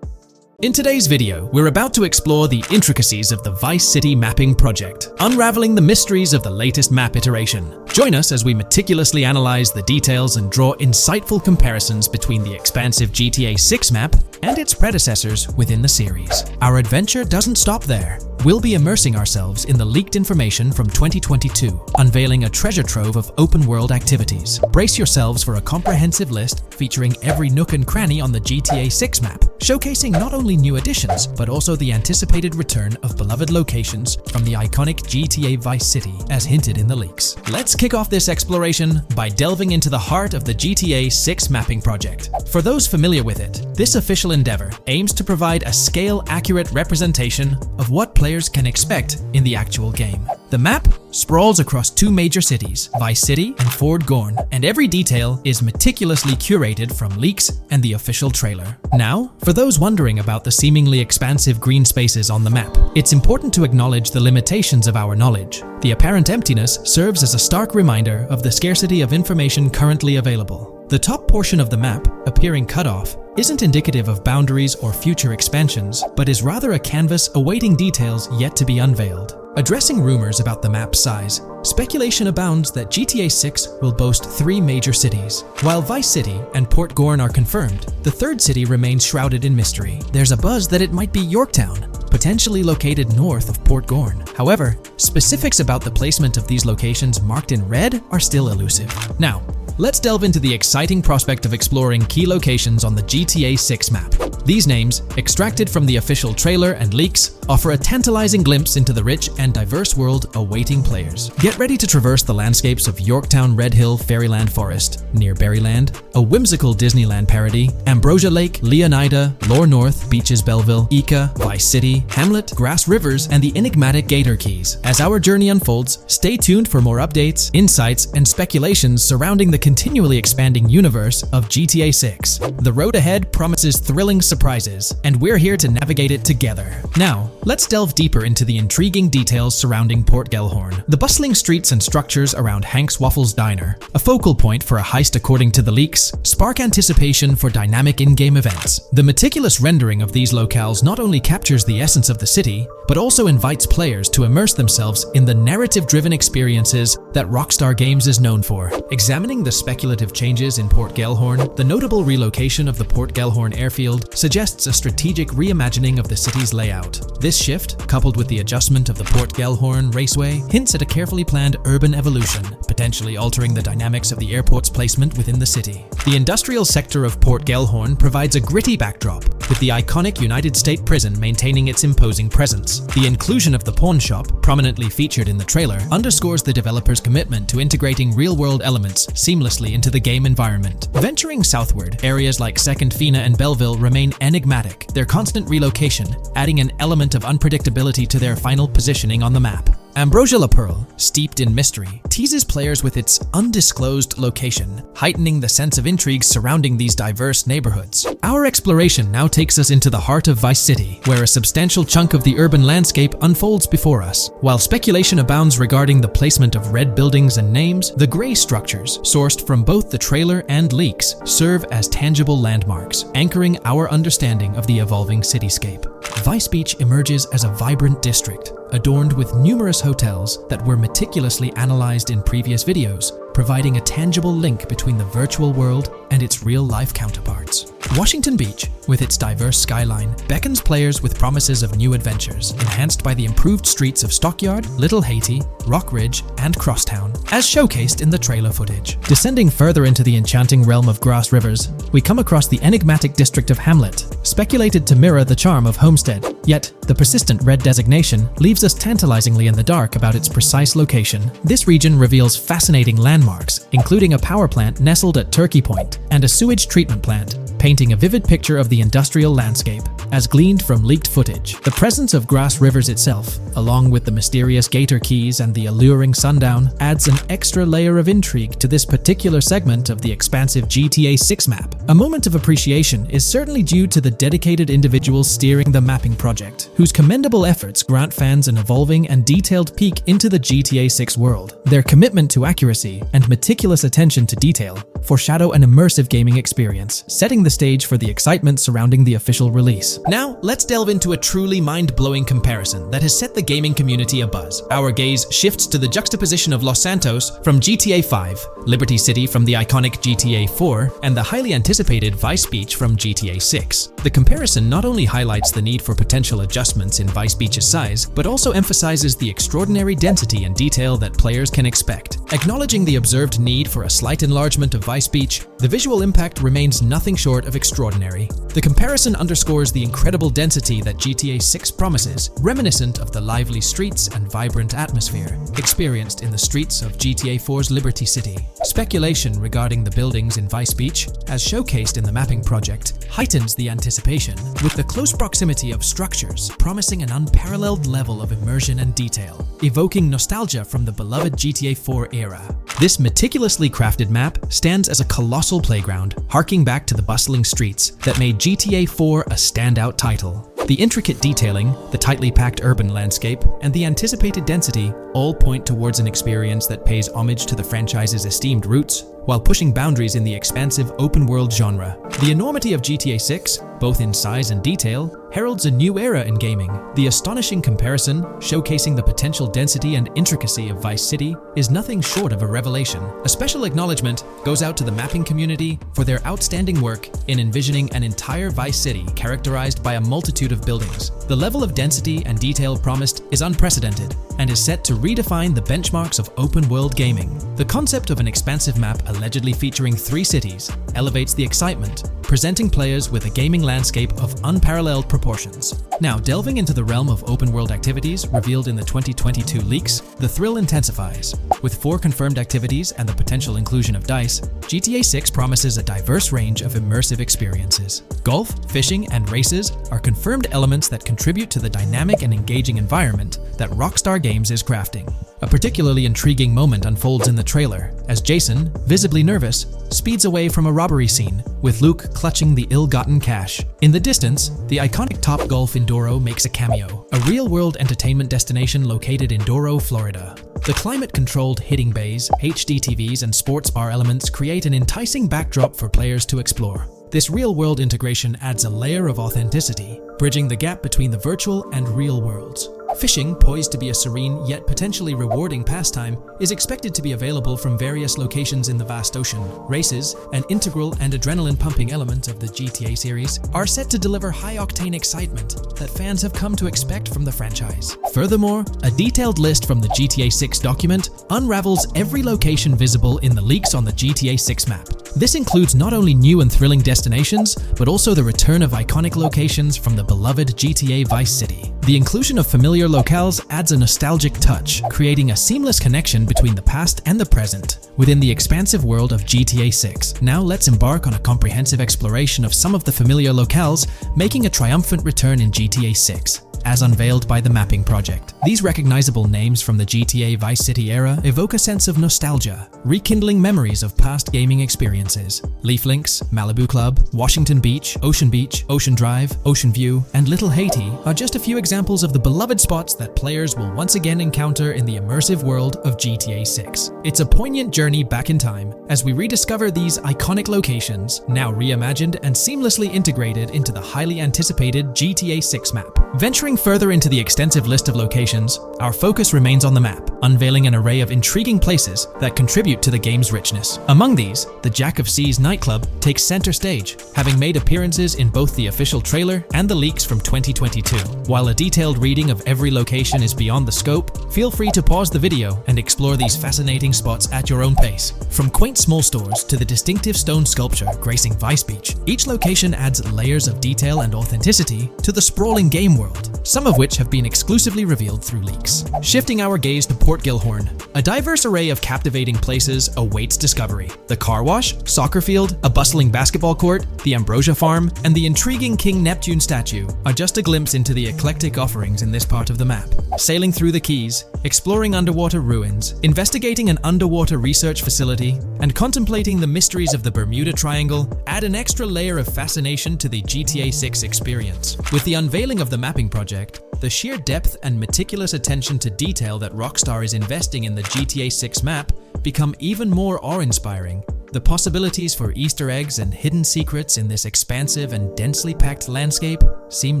In today's video, we're about to explore the intricacies of the Vice City mapping project, unraveling the mysteries of the latest map iteration. Join us as we meticulously analyze the details and draw insightful comparisons between the expansive GTA 6 map and its predecessors within the series. Our adventure doesn't stop there. We'll be immersing ourselves in the leaked information from 2022, unveiling a treasure trove of open-world activities. Brace yourselves for a comprehensive list featuring every nook and cranny on the GTA 6 map, showcasing not only new additions, but also the anticipated return of beloved locations from the iconic GTA Vice City, as hinted in the leaks. Let's kick off this exploration by delving into the heart of the GTA 6 mapping project. For those familiar with it, this official endeavor aims to provide a scale-accurate representation of what players can expect in the actual game. The map sprawls across two major cities, Vice City and Fort Gorn, and every detail is meticulously curated from leaks and the official trailer. Now, for those wondering about the seemingly expansive green spaces on the map, it's important to acknowledge the limitations of our knowledge. The apparent emptiness serves as a stark reminder of the scarcity of information currently available. The top portion of the map, appearing cut off, isn't indicative of boundaries or future expansions, but is rather a canvas awaiting details yet to be unveiled. Addressing rumors about the map's size, speculation abounds that GTA 6 will boast 3 major cities. While Vice City and Port Gorn are confirmed, the third city remains shrouded in mystery. There's a buzz that it might be Yorktown, potentially located north of Port Gorn. However, specifics about the placement of these locations marked in red are still elusive. Now, let's delve into the exciting prospect of exploring key locations on the GTA 6 map. These names, extracted from the official trailer and leaks, offer a tantalizing glimpse into the rich and diverse world awaiting players. Get ready to traverse the landscapes of Yorktown Red Hill Fairyland Forest, near Berryland, a whimsical Disneyland parody, Ambrosia Lake, Leonida, Lore North, Beaches Belleville, Ica, Vice City, Hamlet, Grass Rivers, and the enigmatic Gator Keys. As our journey unfolds, stay tuned for more updates, insights, and speculations surrounding the continually expanding universe of GTA 6. The road ahead promises thrilling surprises, and we're here to navigate it together. Now, let's delve deeper into the intriguing details surrounding Port Gellhorn. The bustling streets and structures around Hank's Waffles Diner, a focal point for a heist according to the leaks, spark anticipation for dynamic in-game events. The meticulous rendering of these locales not only captures the essence of the city, but also invites players to immerse themselves in the narrative-driven experiences that Rockstar Games is known for. Examining the speculative changes in Port Gellhorn, the notable relocation of the Port Gellhorn airfield suggests a strategic reimagining of the city's layout. This shift, coupled with the adjustment of the Port Gellhorn Raceway, hints at a carefully planned urban evolution, potentially altering the dynamics of the airport's placement within the city. The industrial sector of Port Gellhorn provides a gritty backdrop, with the iconic United States Prison maintaining its imposing presence. The inclusion of the pawn shop, prominently featured in the trailer, underscores the developer's commitment to integrating real-world elements seamlessly into the game environment. Venturing southward, areas like Second Fina and Belleville remain enigmatic, their constant relocation adding an element of unpredictability to their final positioning on the map. Ambrosia La Pearl, steeped in mystery, teases players with its undisclosed location, heightening the sense of intrigue surrounding these diverse neighborhoods. Our exploration now takes us into the heart of Vice City, where a substantial chunk of the urban landscape unfolds before us. While speculation abounds regarding the placement of red buildings and names, the gray structures, sourced from both the trailer and leaks, serve as tangible landmarks, anchoring our understanding of the evolving cityscape. Vice Beach emerges as a vibrant district, adorned with numerous hotels that were meticulously analyzed in previous videos, providing a tangible link between the virtual world and its real-life counterparts. Washington Beach, with its diverse skyline, beckons players with promises of new adventures, enhanced by the improved streets of Stockyard, Little Haiti, Rock Ridge, and Crosstown, as showcased in the trailer footage. Descending further into the enchanting realm of Grass Rivers, we come across the enigmatic district of Hamlet, speculated to mirror the charm of Homestead. Yet, the persistent red designation leaves us tantalizingly in the dark about its precise location. This region reveals fascinating landmarks, including a power plant nestled at Turkey Point and a sewage treatment plant, painting a vivid picture of the industrial landscape, as gleaned from leaked footage. The presence of Grass Rivers itself, along with the mysterious Gator Keys and the alluring sundown, adds an extra layer of intrigue to this particular segment of the expansive GTA 6 map. A moment of appreciation is certainly due to the dedicated individuals steering the mapping project, whose commendable efforts grant fans an evolving and detailed peek into the GTA 6 world. Their commitment to accuracy and meticulous attention to detail foreshadow an immersive gaming experience, setting the stage for the excitement surrounding the official release. Now, let's delve into a truly mind-blowing comparison that has set the gaming community abuzz. Our gaze shifts to the juxtaposition of Los Santos from GTA 5, Liberty City from the iconic GTA 4, and the highly anticipated Vice Beach from GTA 6. The comparison not only highlights the need for potential adjustments in Vice Beach's size, but also emphasizes the extraordinary density and detail that players can expect. Acknowledging the observed need for a slight enlargement of Vice Beach, the visual impact remains nothing short of extraordinary. The comparison underscores the incredible density that GTA 6 promises, reminiscent of the lively streets and vibrant atmosphere experienced in the streets of GTA 4's Liberty City. Speculation regarding the buildings in Vice Beach, as showcased in the mapping project, heightens the anticipation, with the close proximity of structures promising an unparalleled level of immersion and detail, evoking nostalgia from the beloved GTA 4 era. This meticulously crafted map stands as a colossal playground, harking back to the bustling streets that made GTA 4 a standout title. The intricate detailing, the tightly packed urban landscape, and the anticipated density all point towards an experience that pays homage to the franchise's esteemed roots, while pushing boundaries in the expansive open-world genre. The enormity of GTA 6, both in size and detail, heralds a new era in gaming. The astonishing comparison, showcasing the potential density and intricacy of Vice City, is nothing short of a revelation. A special acknowledgement goes out to the mapping community for their outstanding work in envisioning an entire Vice City characterized by a multitude of buildings. The level of density and detail promised is unprecedented and is set to redefine the benchmarks of open-world gaming. The concept of an expansive map allegedly featuring 3 cities elevates the excitement, presenting players with a gaming landscape of unparalleled proportions. Now, delving into the realm of open-world activities revealed in the 2022 leaks, the thrill intensifies. With 4 confirmed activities and the potential inclusion of dice, GTA 6 promises a diverse range of immersive experiences. Golf, fishing, and races are confirmed elements that contribute to the dynamic and engaging environment that Rockstar Games is crafting. A particularly intriguing moment unfolds in the trailer, as Jason, visibly nervous, speeds away from a robbery scene, with Luke clutching the ill-gotten cash. In the distance, the iconic Topgolf in Doro makes a cameo, a real-world entertainment destination located in Doro, Florida. The climate-controlled hitting bays, HD TVs, and sports bar elements create an enticing backdrop for players to explore. This real-world integration adds a layer of authenticity, bridging the gap between the virtual and real worlds. Fishing, poised to be a serene yet potentially rewarding pastime, is expected to be available from various locations in the vast ocean. Races, an integral and adrenaline-pumping element of the GTA series, are set to deliver high-octane excitement that fans have come to expect from the franchise. Furthermore, a detailed list from the GTA 6 document unravels every location visible in the leaks on the GTA 6 map. This includes not only new and thrilling destinations, but also the return of iconic locations from the beloved GTA Vice City. The inclusion of familiar locales adds a nostalgic touch, creating a seamless connection between the past and the present within the expansive world of GTA 6. Now let's embark on a comprehensive exploration of some of the familiar locales, making a triumphant return in GTA 6. As unveiled by the mapping project. These recognizable names from the GTA Vice City era evoke a sense of nostalgia, rekindling memories of past gaming experiences. Leaf Links, Malibu Club, Washington Beach, Ocean Drive, Ocean View, and Little Haiti are just a few examples of the beloved spots that players will once again encounter in the immersive world of GTA 6. It's a poignant journey back in time as we rediscover these iconic locations, now reimagined and seamlessly integrated into the highly anticipated GTA 6 map. Venturing further into the extensive list of locations, our focus remains on the map, unveiling an array of intriguing places that contribute to the game's richness. Among these, the Jack of Seas nightclub takes center stage, having made appearances in both the official trailer and the leaks from 2022. While a detailed reading of every location is beyond the scope, feel free to pause the video and explore these fascinating spots at your own pace. From quaint small stores to the distinctive stone sculpture gracing Vice Beach, each location adds layers of detail and authenticity to the sprawling game world, some of which have been exclusively revealed through leaks. Shifting our gaze to Port Gilhorn, a diverse array of captivating places awaits discovery. The car wash, soccer field, a bustling basketball court, the Ambrosia Farm, and the intriguing King Neptune statue are just a glimpse into the eclectic offerings in this part of the map. Sailing through the Keys, exploring underwater ruins, investigating an underwater research facility, and contemplating the mysteries of the Bermuda Triangle add an extra layer of fascination to the GTA 6 experience. With the unveiling of the mapping project, the sheer depth and meticulous attention to detail that Rockstar is investing in the GTA 6 map become even more awe-inspiring. The possibilities for Easter eggs and hidden secrets in this expansive and densely packed landscape seem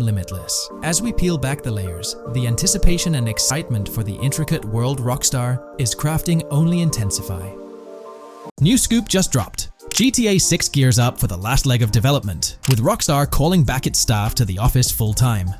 limitless. As we peel back the layers, the anticipation and excitement for the intricate world Rockstar is crafting only intensify. New scoop just dropped. GTA 6 gears up for the last leg of development, with Rockstar calling back its staff to the office full-time.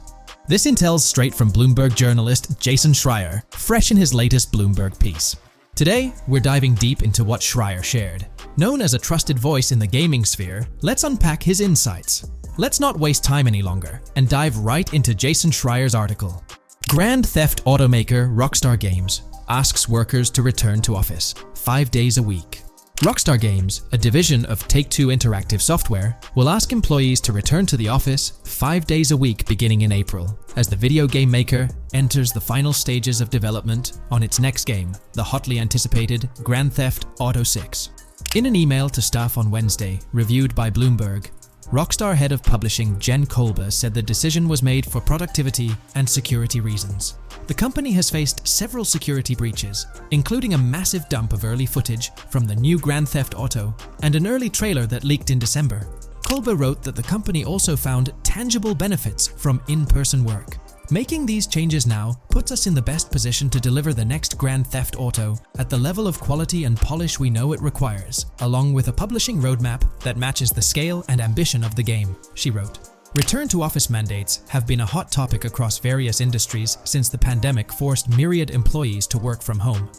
This intel's straight from Bloomberg journalist Jason Schreier, fresh in his latest Bloomberg piece. Today, we're diving deep into what Schreier shared. Known as a trusted voice in the gaming sphere, let's unpack his insights. Let's not waste time any longer and dive right into Jason Schreier's article. Grand Theft automaker Rockstar Games asks workers to return to office 5 days a week. Rockstar Games, a division of Take-Two Interactive Software, will ask employees to return to the office 5 days a week beginning in April, as the video game maker enters the final stages of development on its next game, the hotly anticipated Grand Theft Auto 6. In an email to staff on Wednesday, reviewed by Bloomberg, Rockstar head of publishing Jen Kolber said the decision was made for productivity and security reasons. The company has faced several security breaches, including a massive dump of early footage from the new Grand Theft Auto and an early trailer that leaked in December. Kolber wrote that the company also found tangible benefits from in-person work. Making these changes now puts us in the best position to deliver the next Grand Theft Auto at the level of quality and polish we know it requires, along with a publishing roadmap that matches the scale and ambition of the game, she wrote. Return-to-office mandates have been a hot topic across various industries since the pandemic forced myriad employees to work from home.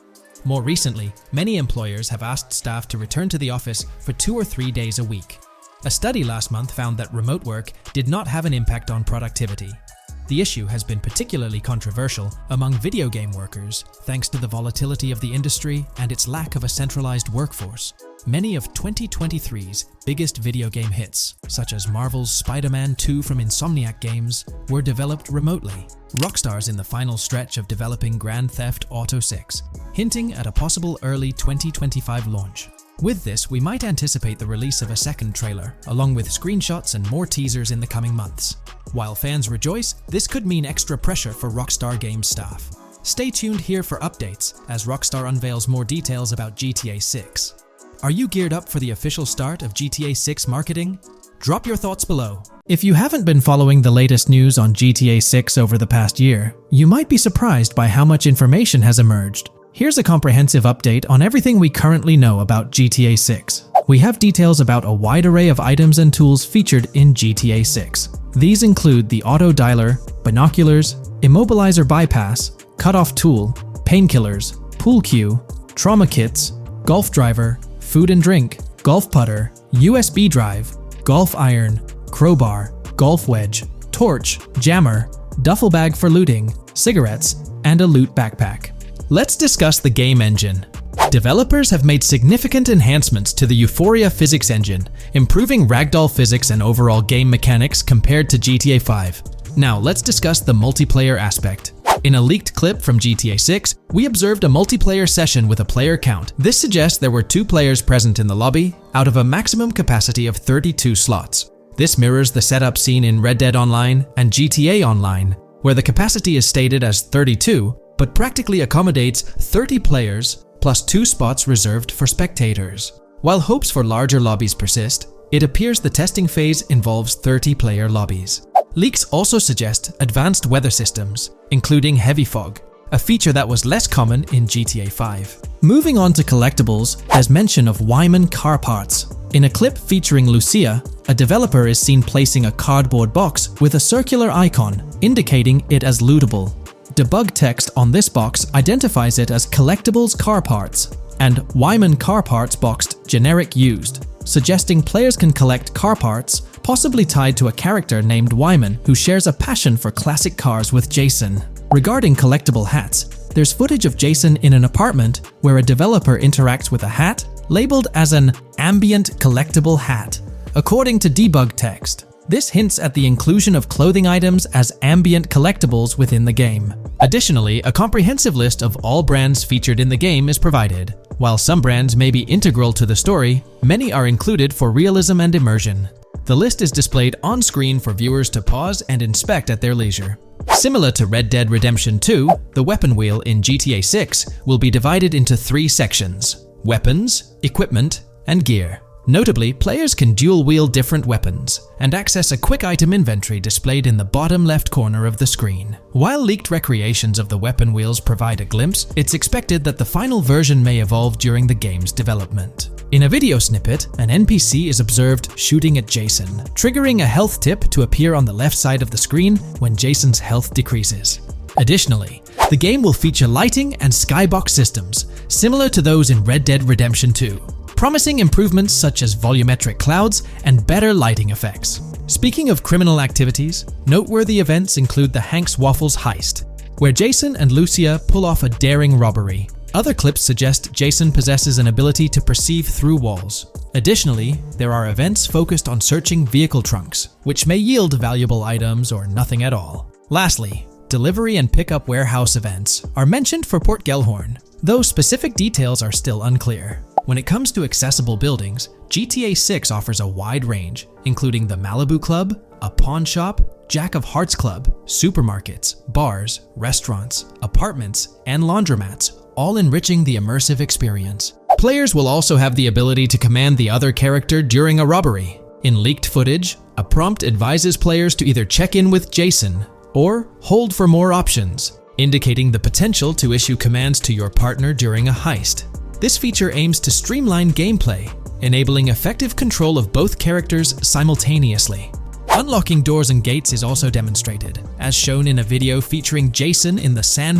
More recently, many employers have asked staff to return to the office for 2 or 3 days a week. A study last month found that remote work did not have an impact on productivity. The issue has been particularly controversial among video game workers thanks to the volatility of the industry and its lack of a centralized workforce. Many of 2023's biggest video game hits, such as Marvel's Spider-Man 2 from Insomniac Games, were developed remotely. Rockstar's in the final stretch of developing Grand Theft Auto 6, hinting at a possible early 2025 launch. With this, we might anticipate the release of a second trailer, along with screenshots and more teasers in the coming months. While fans rejoice, this could mean extra pressure for Rockstar Games staff. Stay tuned here for updates as Rockstar unveils more details about GTA 6. Are you geared up for the official start of GTA 6 marketing? Drop your thoughts below. If you haven't been following the latest news on GTA 6 over the past year, you might be surprised by how much information has emerged. Here's a comprehensive update on everything we currently know about GTA 6. We have details about a wide array of items and tools featured in GTA 6. These include the auto dialer, binoculars, immobilizer bypass, cutoff tool, painkillers, pool cue, trauma kits, golf driver, food and drink, golf putter, USB drive, golf iron, crowbar, golf wedge, torch, jammer, duffel bag for looting, cigarettes, and a loot backpack. Let's discuss the game engine. Developers have made significant enhancements to the Euphoria physics engine, improving ragdoll physics and overall game mechanics compared to GTA 5. Now let's discuss the multiplayer aspect. In a leaked clip from GTA 6, we observed a multiplayer session with a player count. This suggests there were 2 players present in the lobby, out of a maximum capacity of 32 slots. This mirrors the setup seen in Red Dead Online and GTA Online, where the capacity is stated as 32, but practically accommodates 30 players plus 2 spots reserved for spectators. While hopes for larger lobbies persist, it appears the testing phase involves 30-player lobbies. Leaks also suggest advanced weather systems, including heavy fog, a feature that was less common in GTA 5. Moving on to collectibles, there's mention of Wyman car parts. In a clip featuring Lucia, a developer is seen placing a cardboard box with a circular icon, indicating it as lootable. Debug text on this box identifies it as collectibles car parts, and Wyman car parts boxed generic used, suggesting players can collect car parts, possibly tied to a character named Wyman who shares a passion for classic cars with Jason. Regarding collectible hats, there's footage of Jason in an apartment where a developer interacts with a hat labeled as an Ambient collectible hat. According to debug text, this hints at the inclusion of clothing items as ambient collectibles within the game. Additionally, a comprehensive list of all brands featured in the game is provided. While some brands may be integral to the story, many are included for realism and immersion. The list is displayed on screen for viewers to pause and inspect at their leisure. Similar to Red Dead Redemption 2, the weapon wheel in GTA 6 will be divided into 3 sections: weapons, equipment, and gear. Notably, players can dual-wield different weapons and access a quick item inventory displayed in the bottom left corner of the screen. While leaked recreations of the weapon wheels provide a glimpse, it's expected that the final version may evolve during the game's development. In a video snippet, an NPC is observed shooting at Jason, triggering a health tip to appear on the left side of the screen when Jason's health decreases. Additionally, the game will feature lighting and skybox systems, similar to those in Red Dead Redemption 2. Promising improvements such as volumetric clouds and better lighting effects. Speaking of criminal activities, noteworthy events include the Hank's Waffles heist, where Jason and Lucia pull off a daring robbery. Other clips suggest Jason possesses an ability to perceive through walls. Additionally, there are events focused on searching vehicle trunks, which may yield valuable items or nothing at all. Lastly, delivery and pickup warehouse events are mentioned for Port Gellhorn, though specific details are still unclear. When it comes to accessible buildings, GTA 6 offers a wide range, including the Malibu Club, a pawn shop, Jack of Hearts Club, supermarkets, bars, restaurants, apartments, and laundromats, all enriching the immersive experience. Players will also have the ability to command the other character during a robbery. In leaked footage, a prompt advises players to either check in with Jason or hold for more options, indicating the potential to issue commands to your partner during a heist. This feature aims to streamline gameplay, enabling effective control of both characters simultaneously. Unlocking doors and gates is also demonstrated, as shown in a video featuring Jason in the San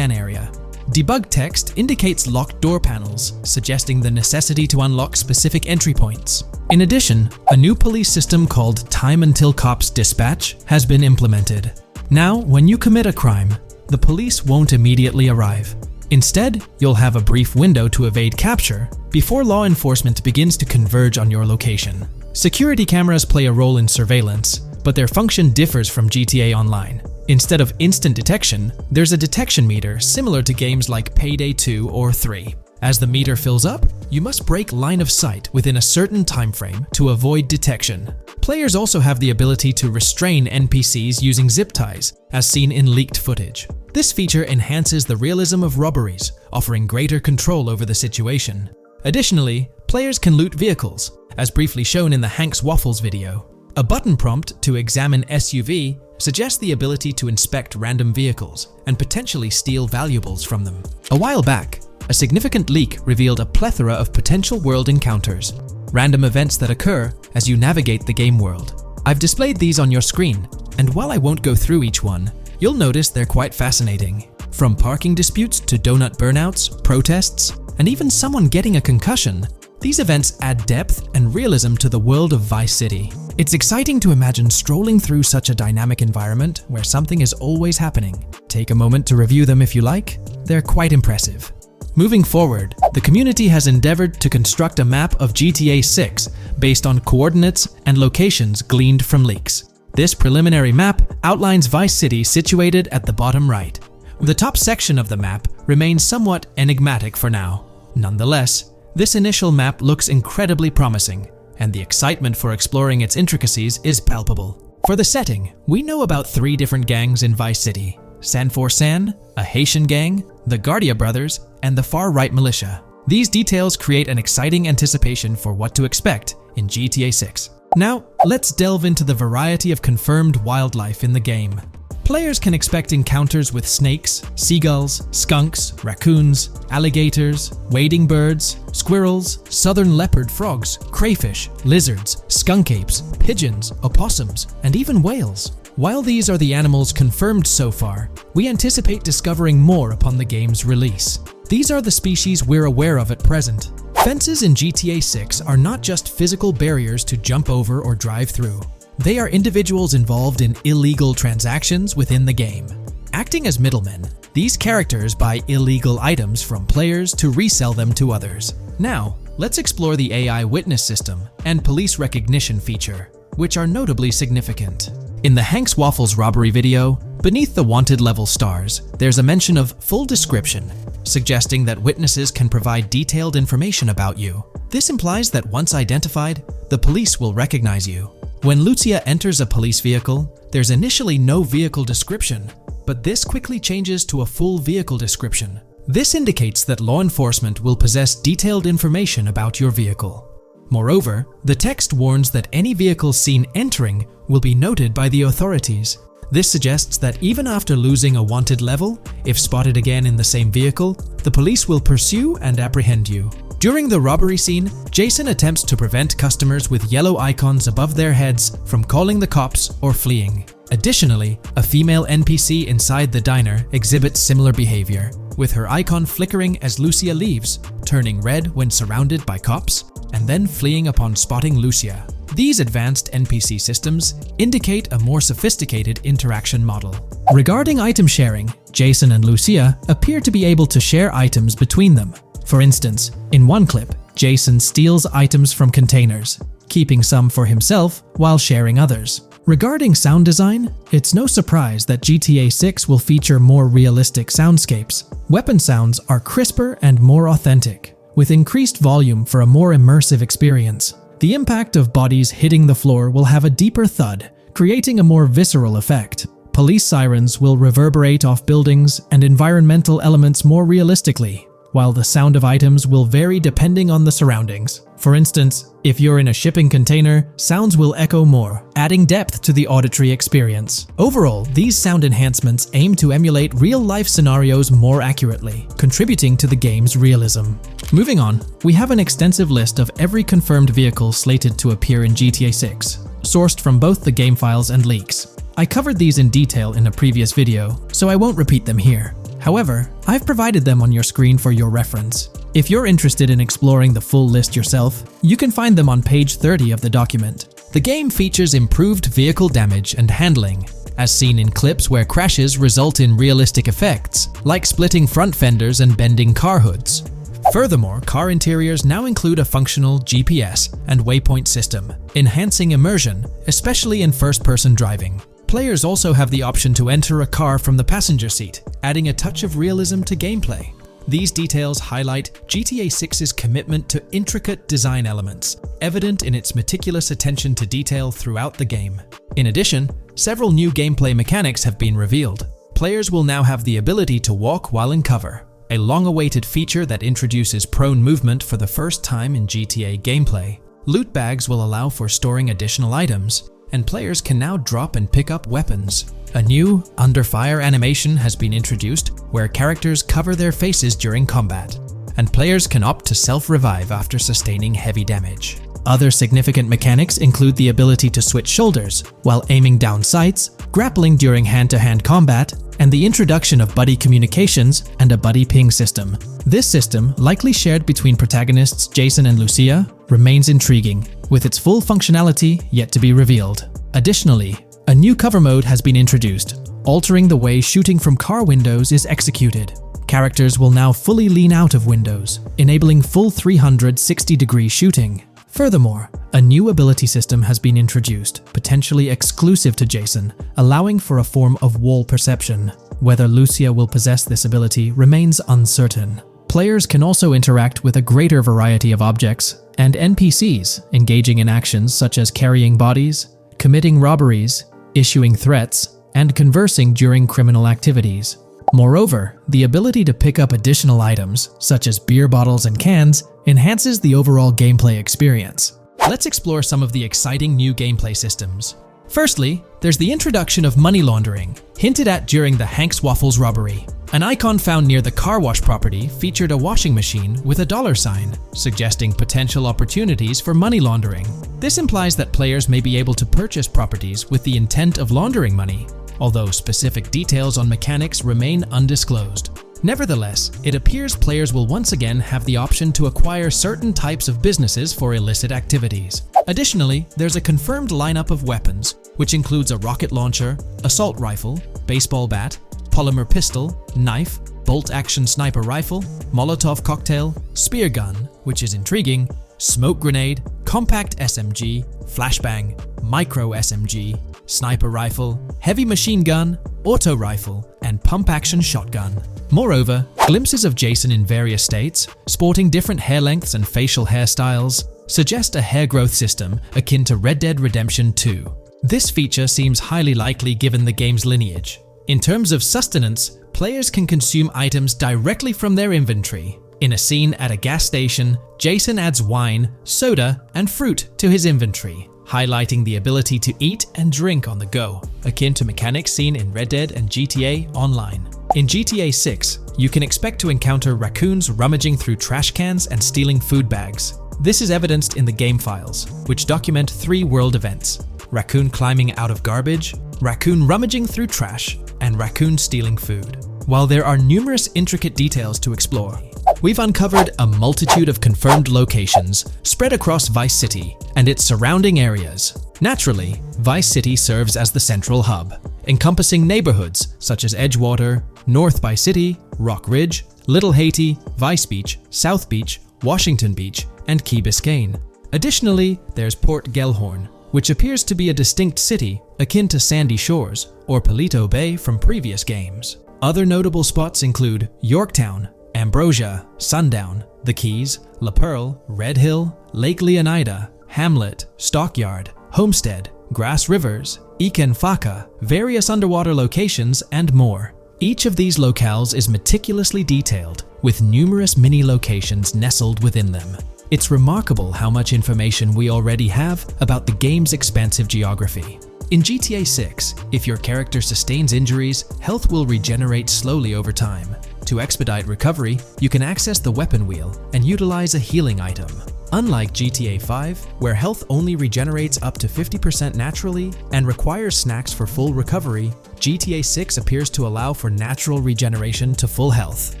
area. Debug text indicates locked door panels, suggesting the necessity to unlock specific entry points. In addition, a new police system called Time Until Cops Dispatch has been implemented. Now, when you commit a crime, the police won't immediately arrive. Instead, you'll have a brief window to evade capture before law enforcement begins to converge on your location. Security cameras play a role in surveillance, but their function differs from GTA Online. Instead of instant detection, there's a detection meter similar to games like Payday 2 or 3. As the meter fills up, you must break line of sight within a certain time frame to avoid detection. Players also have the ability to restrain NPCs using zip ties, as seen in leaked footage. This feature enhances the realism of robberies, offering greater control over the situation. Additionally, players can loot vehicles, as briefly shown in the Hank's Waffles video. A button prompt to examine SUV suggests the ability to inspect random vehicles and potentially steal valuables from them. A while back, a significant leak revealed a plethora of potential world encounters, random events that occur as you navigate the game world. I've displayed these on your screen, and while I won't go through each one, you'll notice they're quite fascinating. From parking disputes to donut burnouts, protests, and even someone getting a concussion, these events add depth and realism to the world of Vice City. It's exciting to imagine strolling through such a dynamic environment where something is always happening. Take a moment to review them if you like. They're quite impressive. Moving forward, the community has endeavored to construct a map of GTA 6 based on coordinates and locations gleaned from leaks. This preliminary map outlines Vice City situated at the bottom right. The top section of the map remains somewhat enigmatic for now. Nonetheless, this initial map looks incredibly promising, and the excitement for exploring its intricacies is palpable. For the setting, we know about 3 different gangs in Vice City: San for San, a Haitian gang, the Guardia Brothers, and the far-right militia. These details create an exciting anticipation for what to expect in GTA 6. Now, let's delve into the variety of confirmed wildlife in the game. Players can expect encounters with snakes, seagulls, skunks, raccoons, alligators, wading birds, squirrels, southern leopard frogs, crayfish, lizards, skunk apes, pigeons, opossums, and even whales. While these are the animals confirmed so far, we anticipate discovering more upon the game's release. These are the species we're aware of at present. Fences in GTA 6 are not just physical barriers to jump over or drive through. They are individuals involved in illegal transactions within the game. Acting as middlemen, these characters buy illegal items from players to resell them to others. Now, let's explore the AI witness system and police recognition feature, which are notably significant. In the Hank's Waffles robbery video, beneath the wanted level stars, there's a mention of full description, suggesting that witnesses can provide detailed information about you. This implies that once identified, the police will recognize you. When Lucia enters a police vehicle, there's initially no vehicle description, but this quickly changes to a full vehicle description. This indicates that law enforcement will possess detailed information about your vehicle. Moreover, the text warns that any vehicle seen entering will be noted by the authorities. This suggests that even after losing a wanted level, if spotted again in the same vehicle, the police will pursue and apprehend you. During the robbery scene, Jason attempts to prevent customers with yellow icons above their heads from calling the cops or fleeing. Additionally, a female NPC inside the diner exhibits similar behavior, with her icon flickering as Lucia leaves, turning red when surrounded by cops, and then fleeing upon spotting Lucia. These advanced NPC systems indicate a more sophisticated interaction model. Regarding item sharing, Jason and Lucia appear to be able to share items between them. For instance, in one clip, Jason steals items from containers, keeping some for himself while sharing others. Regarding sound design, it's no surprise that GTA 6 will feature more realistic soundscapes. Weapon sounds are crisper and more authentic, with increased volume for a more immersive experience. The impact of bodies hitting the floor will have a deeper thud, creating a more visceral effect. Police sirens will reverberate off buildings and environmental elements more realistically, while the sound of items will vary depending on the surroundings. For instance, if you're in a shipping container, sounds will echo more, adding depth to the auditory experience. Overall, these sound enhancements aim to emulate real-life scenarios more accurately, contributing to the game's realism. Moving on, we have an extensive list of every confirmed vehicle slated to appear in GTA 6, sourced from both the game files and leaks. I covered these in detail in a previous video, so I won't repeat them here. However, I've provided them on your screen for your reference. If you're interested in exploring the full list yourself, you can find them on page 30 of the document. The game features improved vehicle damage and handling, as seen in clips where crashes result in realistic effects, like splitting front fenders and bending car hoods. Furthermore, car interiors now include a functional GPS and waypoint system, enhancing immersion, especially in first-person driving. Players also have the option to enter a car from the passenger seat, adding a touch of realism to gameplay. These details highlight GTA 6's commitment to intricate design elements, evident in its meticulous attention to detail throughout the game. In addition, several new gameplay mechanics have been revealed. Players will now have the ability to walk while in cover, a long-awaited feature that introduces prone movement for the first time in GTA gameplay. Loot bags will allow for storing additional items, and players can now drop and pick up weapons. A new under fire animation has been introduced where characters cover their faces during combat, and players can opt to self-revive after sustaining heavy damage. Other significant mechanics include the ability to switch shoulders while aiming down sights, grappling during hand-to-hand combat, and the introduction of buddy communications and a buddy ping system. This system, likely shared between protagonists Jason and Lucia, remains intriguing, with its full functionality yet to be revealed. Additionally, a new cover mode has been introduced, altering the way shooting from car windows is executed. Characters will now fully lean out of windows, enabling full 360-degree shooting. Furthermore, a new ability system has been introduced, potentially exclusive to Jason, allowing for a form of wall perception. Whether Lucia will possess this ability remains uncertain. Players can also interact with a greater variety of objects and NPCs, engaging in actions such as carrying bodies, committing robberies, issuing threats, and conversing during criminal activities. Moreover, the ability to pick up additional items, such as beer bottles and cans, enhances the overall gameplay experience. Let's explore some of the exciting new gameplay systems. Firstly, there's the introduction of money laundering, hinted at during the Hank's Waffles robbery. An icon found near the car wash property featured a washing machine with a dollar sign, suggesting potential opportunities for money laundering. This implies that players may be able to purchase properties with the intent of laundering money, although specific details on mechanics remain undisclosed. Nevertheless, it appears players will once again have the option to acquire certain types of businesses for illicit activities. Additionally, there's a confirmed lineup of weapons, which includes a rocket launcher, assault rifle, baseball bat, polymer pistol, knife, bolt-action sniper rifle, Molotov cocktail, spear gun, which is intriguing, smoke grenade, compact SMG, flashbang, micro SMG, sniper rifle, heavy machine gun, auto rifle, and pump-action shotgun. Moreover, glimpses of Jason in various states, sporting different hair lengths and facial hairstyles, suggest a hair growth system akin to Red Dead Redemption 2. This feature seems highly likely given the game's lineage. In terms of sustenance, players can consume items directly from their inventory. In a scene at a gas station, Jason adds wine, soda, and fruit to his inventory, highlighting the ability to eat and drink on the go, akin to mechanics seen in Red Dead and GTA Online. In GTA 6, you can expect to encounter raccoons rummaging through trash cans and stealing food bags. This is evidenced in the game files, which document 3 world events: raccoon climbing out of garbage, raccoon rummaging through trash, and raccoon stealing food. While there are numerous intricate details to explore, we've uncovered a multitude of confirmed locations spread across Vice City and its surrounding areas. Naturally, Vice City serves as the central hub, encompassing neighborhoods such as Edgewater, North Vice City, Rock Ridge, Little Haiti, Vice Beach, South Beach, Washington Beach, and Key Biscayne. Additionally, there's Port Gellhorn, which appears to be a distinct city akin to Sandy Shores or Palito Bay from previous games. Other notable spots include Yorktown, Ambrosia, Sundown, The Keys, La Pearl, Red Hill, Lake Leonida, Hamlet, Stockyard, Homestead, Grass Rivers, Ikenfaka, various underwater locations, and more. Each of these locales is meticulously detailed, with numerous mini locations nestled within them. It's remarkable how much information we already have about the game's expansive geography. In GTA 6, if your character sustains injuries, health will regenerate slowly over time. To expedite recovery, you can access the weapon wheel and utilize a healing item. Unlike GTA 5, where health only regenerates up to 50% naturally and requires snacks for full recovery, GTA 6 appears to allow for natural regeneration to full health,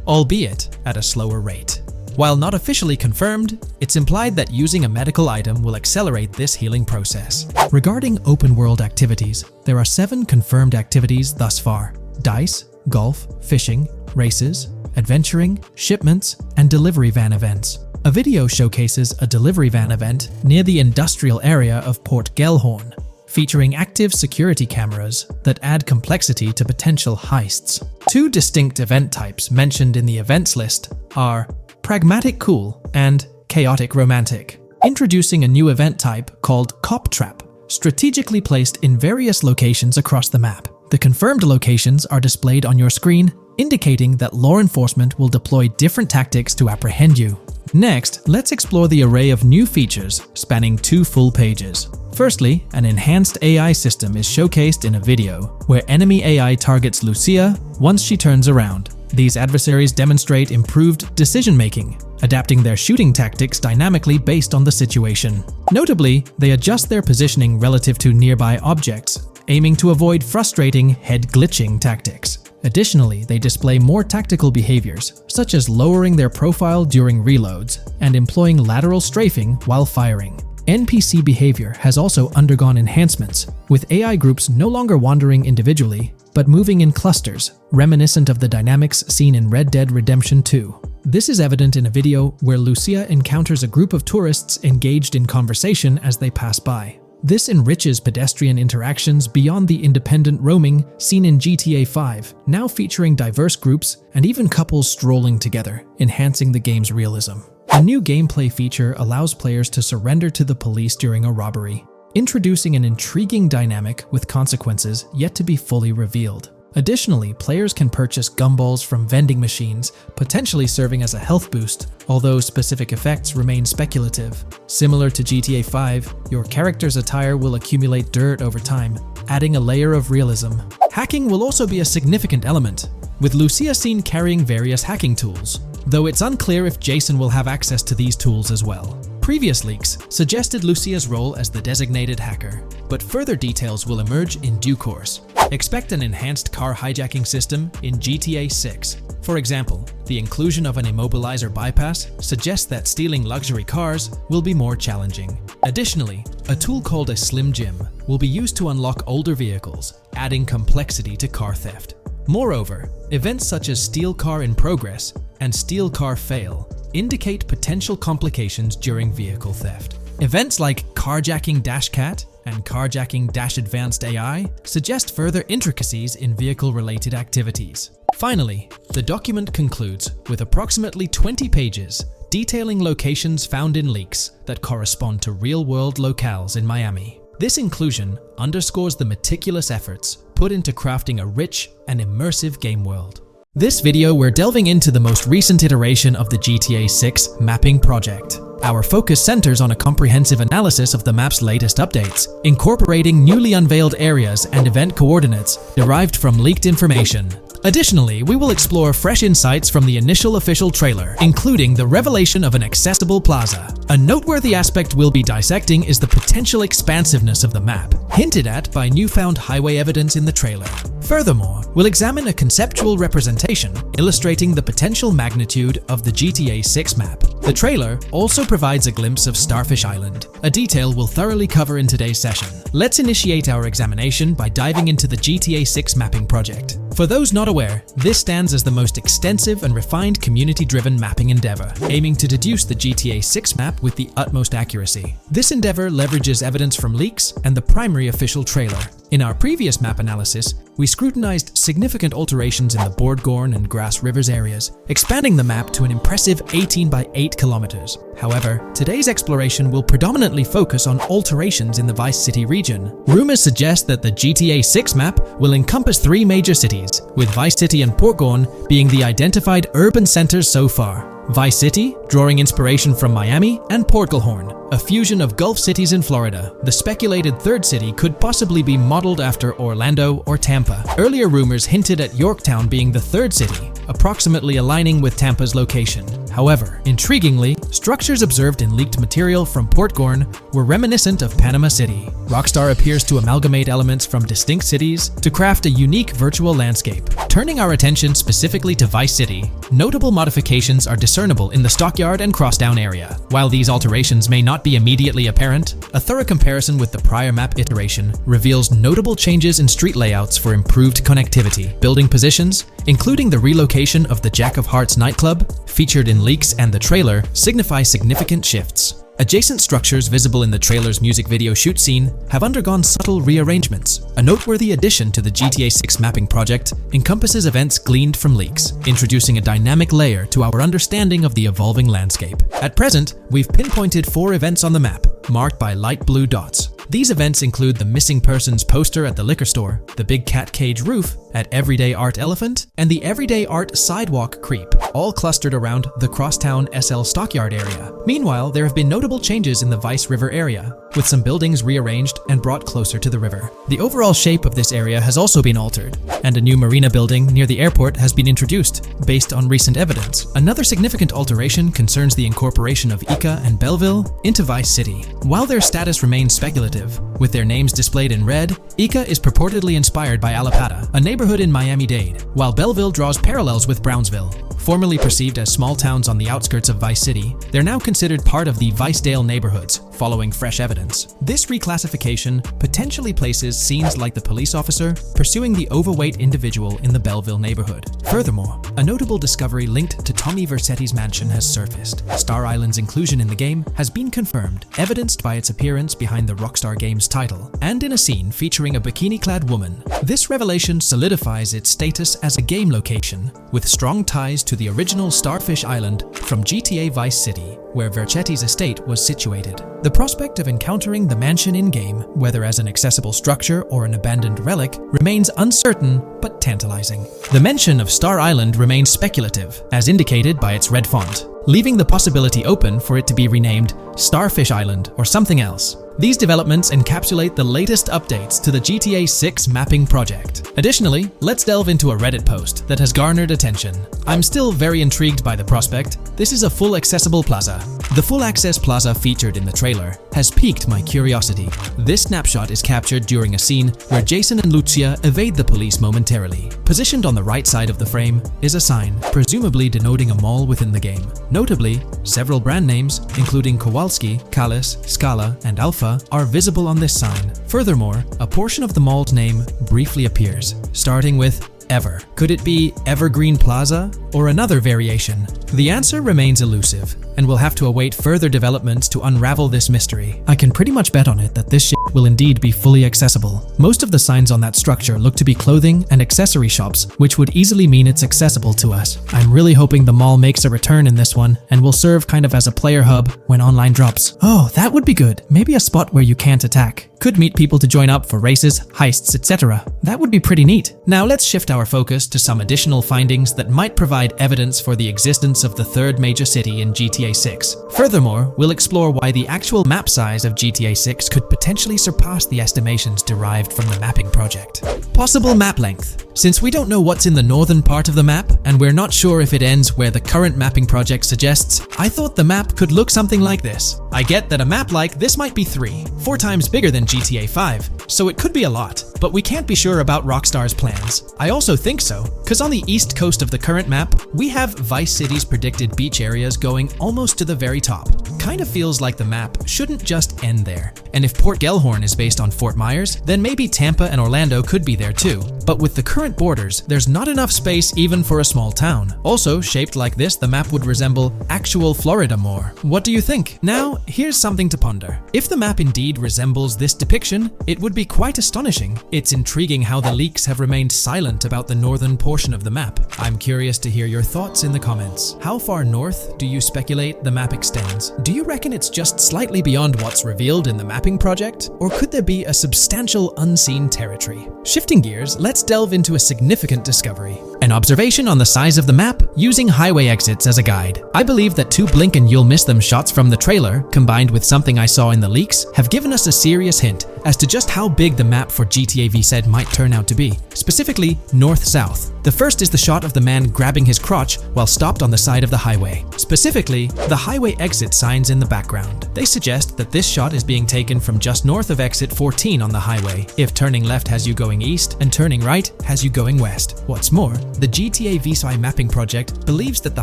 albeit at a slower rate. While not officially confirmed, it's implied that using a medical item will accelerate this healing process. Regarding open-world activities, there are 7 confirmed activities thus far: dice, golf, fishing, races, adventuring, shipments, and delivery van events. A video showcases a delivery van event near the industrial area of Port Gellhorn, featuring active security cameras that add complexity to potential heists. 2 distinct event types mentioned in the events list are Pragmatic Cool and Chaotic Romantic, introducing a new event type called Cop Trap, strategically placed in various locations across the map. The confirmed locations are displayed on your screen, indicating that law enforcement will deploy different tactics to apprehend you. Next, let's explore the array of new features spanning 2 full pages. Firstly, an enhanced AI system is showcased in a video, where enemy AI targets Lucia once she turns around. These adversaries demonstrate improved decision-making, adapting their shooting tactics dynamically based on the situation. Notably, they adjust their positioning relative to nearby objects, aiming to avoid frustrating head-glitching tactics. Additionally, they display more tactical behaviors, such as lowering their profile during reloads and employing lateral strafing while firing. NPC behavior has also undergone enhancements, with AI groups no longer wandering individually, but moving in clusters, reminiscent of the dynamics seen in Red Dead Redemption 2. This is evident in a video where Lucia encounters a group of tourists engaged in conversation as they pass by. This enriches pedestrian interactions beyond the independent roaming seen in GTA 5, now featuring diverse groups and even couples strolling together, enhancing the game's realism. A new gameplay feature allows players to surrender to the police during a robbery, introducing an intriguing dynamic with consequences yet to be fully revealed. Additionally, players can purchase gumballs from vending machines, potentially serving as a health boost, although specific effects remain speculative. Similar to GTA 5, your character's attire will accumulate dirt over time, adding a layer of realism. Hacking will also be a significant element, with Lucia seen carrying various hacking tools, though it's unclear if Jason will have access to these tools as well. Previous leaks suggested Lucia's role as the designated hacker, but further details will emerge in due course. Expect an enhanced car hijacking system in GTA 6. For example, the inclusion of an immobilizer bypass suggests that stealing luxury cars will be more challenging. Additionally, a tool called a Slim Jim will be used to unlock older vehicles, adding complexity to car theft. Moreover, events such as Steal Car in Progress and Steal Car Fail indicate potential complications during vehicle theft. Events like Carjacking Cat and Carjacking Advanced AI suggest further intricacies in vehicle-related activities. Finally, the document concludes with approximately 20 pages detailing locations found in leaks that correspond to real-world locales in Miami. This inclusion underscores the meticulous efforts put into crafting a rich and immersive game world. This video, we're delving into the most recent iteration of the GTA 6 mapping project. Our focus centers on a comprehensive analysis of the map's latest updates, incorporating newly unveiled areas and event coordinates derived from leaked information. Additionally, we will explore fresh insights from the initial official trailer, including the revelation of an accessible plaza. A noteworthy aspect we'll be dissecting is the potential expansiveness of the map, hinted at by newfound highway evidence in the trailer. Furthermore, we'll examine a conceptual representation illustrating the potential magnitude of the GTA 6 map. The trailer also provides a glimpse of Starfish Island, a detail we'll thoroughly cover in today's session. Let's initiate our examination by diving into the GTA 6 mapping project. For those not aware, this stands as the most extensive and refined community-driven mapping endeavor, aiming to deduce the GTA 6 map with the utmost accuracy. This endeavor leverages evidence from leaks and the primary official trailer. In our previous map analysis, we scrutinized significant alterations in the Boardgorn and Grass Rivers areas, expanding the map to an impressive 18 by 8 kilometers. However, today's exploration will predominantly focus on alterations in the Vice City region. Rumors suggest that the GTA 6 map will encompass 3 major cities, with Vice City and Portgorn being the identified urban centers so far. Vice City, drawing inspiration from Miami, and Port Gellhorn, a fusion of Gulf cities in Florida. The speculated third city could possibly be modeled after Orlando or Tampa. Earlier rumors hinted at Yorktown being the third city, approximately aligning with Tampa's location. However, intriguingly, structures observed in leaked material from Port Gorn were reminiscent of Panama City. Rockstar appears to amalgamate elements from distinct cities to craft a unique virtual landscape. Turning our attention specifically to Vice City, notable modifications are discernible in the Stockyard and Crosstown area. While these alterations may not be immediately apparent, a thorough comparison with the prior map iteration reveals notable changes in street layouts for improved connectivity. Building positions, including the relocation of the Jack of Hearts nightclub, featured in leaks and the trailer, signify significant shifts. Adjacent structures visible in the trailer's music video shoot scene have undergone subtle rearrangements. A noteworthy addition to the GTA 6 mapping project encompasses events gleaned from leaks, introducing a dynamic layer to our understanding of the evolving landscape. At present, we've pinpointed 4 events on the map, marked by light blue dots. These events include the missing persons poster at the liquor store, the big cat cage roof at Everyday Art Elephant, and the Everyday Art Sidewalk Creep, all clustered around the Crosstown SL Stockyard area. Meanwhile, there have been notable changes in the Vice River area, with some buildings rearranged and brought closer to the river. The overall shape of this area has also been altered, and a new marina building near the airport has been introduced, based on recent evidence. Another significant alteration concerns the incorporation of Ica and Belleville into Vice City. While their status remains speculative, with their names displayed in red, Ica is purportedly inspired by Alapata, a neighborhood in Miami-Dade, while Belleville draws parallels with Brownsville. Formerly perceived as small towns on the outskirts of Vice City, they're now considered part of the Vicedale neighborhoods, following fresh evidence. This reclassification potentially places scenes like the police officer pursuing the overweight individual in the Belleville neighborhood. Furthermore, a notable discovery linked to Tommy Vercetti's mansion has surfaced. Star Island's inclusion in the game has been confirmed, evidenced by its appearance behind the Rockstar Games title, and in a scene featuring a bikini-clad woman. This revelation solidifies its status as a game location, with strong ties to the original Starfish Island from GTA Vice City, where Vercetti's estate was situated. The prospect of encountering the mansion in-game, whether as an accessible structure or an abandoned relic, remains uncertain but tantalizing. The mention of Star Island remains speculative, as indicated by its red font, leaving the possibility open for it to be renamed Starfish Island or something else. These developments encapsulate the latest updates to the GTA 6 mapping project. Additionally, let's delve into a Reddit post that has garnered attention. I'm still very intrigued by the prospect. This is a full accessible plaza. The full access plaza featured in the trailer has piqued my curiosity. This snapshot is captured during a scene where Jason and Lucia evade the police momentarily. Positioned on the right side of the frame is a sign, presumably denoting a mall within the game. Notably, several brand names, including Kowalski, Callis, Scala, and Alpha, are visible on this sign. Furthermore, a portion of the mall's name briefly appears, starting with Ever. Could it be Evergreen Plaza or another variation? The answer remains elusive, and we'll have to await further developments to unravel this mystery. I can pretty much bet on it that this shit will indeed be fully accessible. Most of the signs on that structure look to be clothing and accessory shops, which would easily mean it's accessible to us. I'm really hoping the mall makes a return in this one and will serve kind of as a player hub when online drops. Oh, that would be good. Maybe a spot where you can't attack. Could meet people to join up for races, heists, etc. That would be pretty neat. Now let's shift our focus to some additional findings that might provide evidence for the existence of the third major city in GTA 6. Furthermore, we'll explore why the actual map size of GTA 6 could potentially surpass the estimations derived from the mapping project. Possible map length. Since we don't know what's in the northern part of the map, and we're not sure if it ends where the current mapping project suggests, I thought the map could look something like this. I get that a map like this might be 4 times bigger than GTA 5, so it could be a lot, but we can't be sure about Rockstar's plans. I also think so, because on the east coast of the current map, we have Vice City's predicted beach areas going almost to the very top. Kind of feels like the map shouldn't just end there. And if Port Gellhorn is based on Fort Myers, then maybe Tampa and Orlando could be there too. But with the current borders, there's not enough space even for a small town. Also, shaped like this, the map would resemble actual Florida more. What do you think? Now, here's something to ponder. If the map indeed resembles this depiction, it would be quite astonishing. It's intriguing how the leaks have remained silent about the northern portion of the map. I'm curious to hear your thoughts in the comments. How far north do you speculate the map extends? Do you reckon it's just slightly beyond what's revealed in the mapping project? Or could there be a substantial unseen territory? Shifting gears, let's delve into a significant discovery. An observation on the size of the map using highway exits as a guide. I believe that 2 blink and you'll miss them shots from the trailer, combined with something I saw in the leaks, have given us a serious hint as to just how big the map for GTA V said might turn out to be, specifically north-south. The first is the shot of the man grabbing his crotch while stopped on the side of the highway. Specifically, the highway exit signs in the background. They suggest that this shot is being taken from just north of exit 14 on the highway, if turning left has you going east and turning right has you going west. What's more, the GTA VSci mapping project believes that the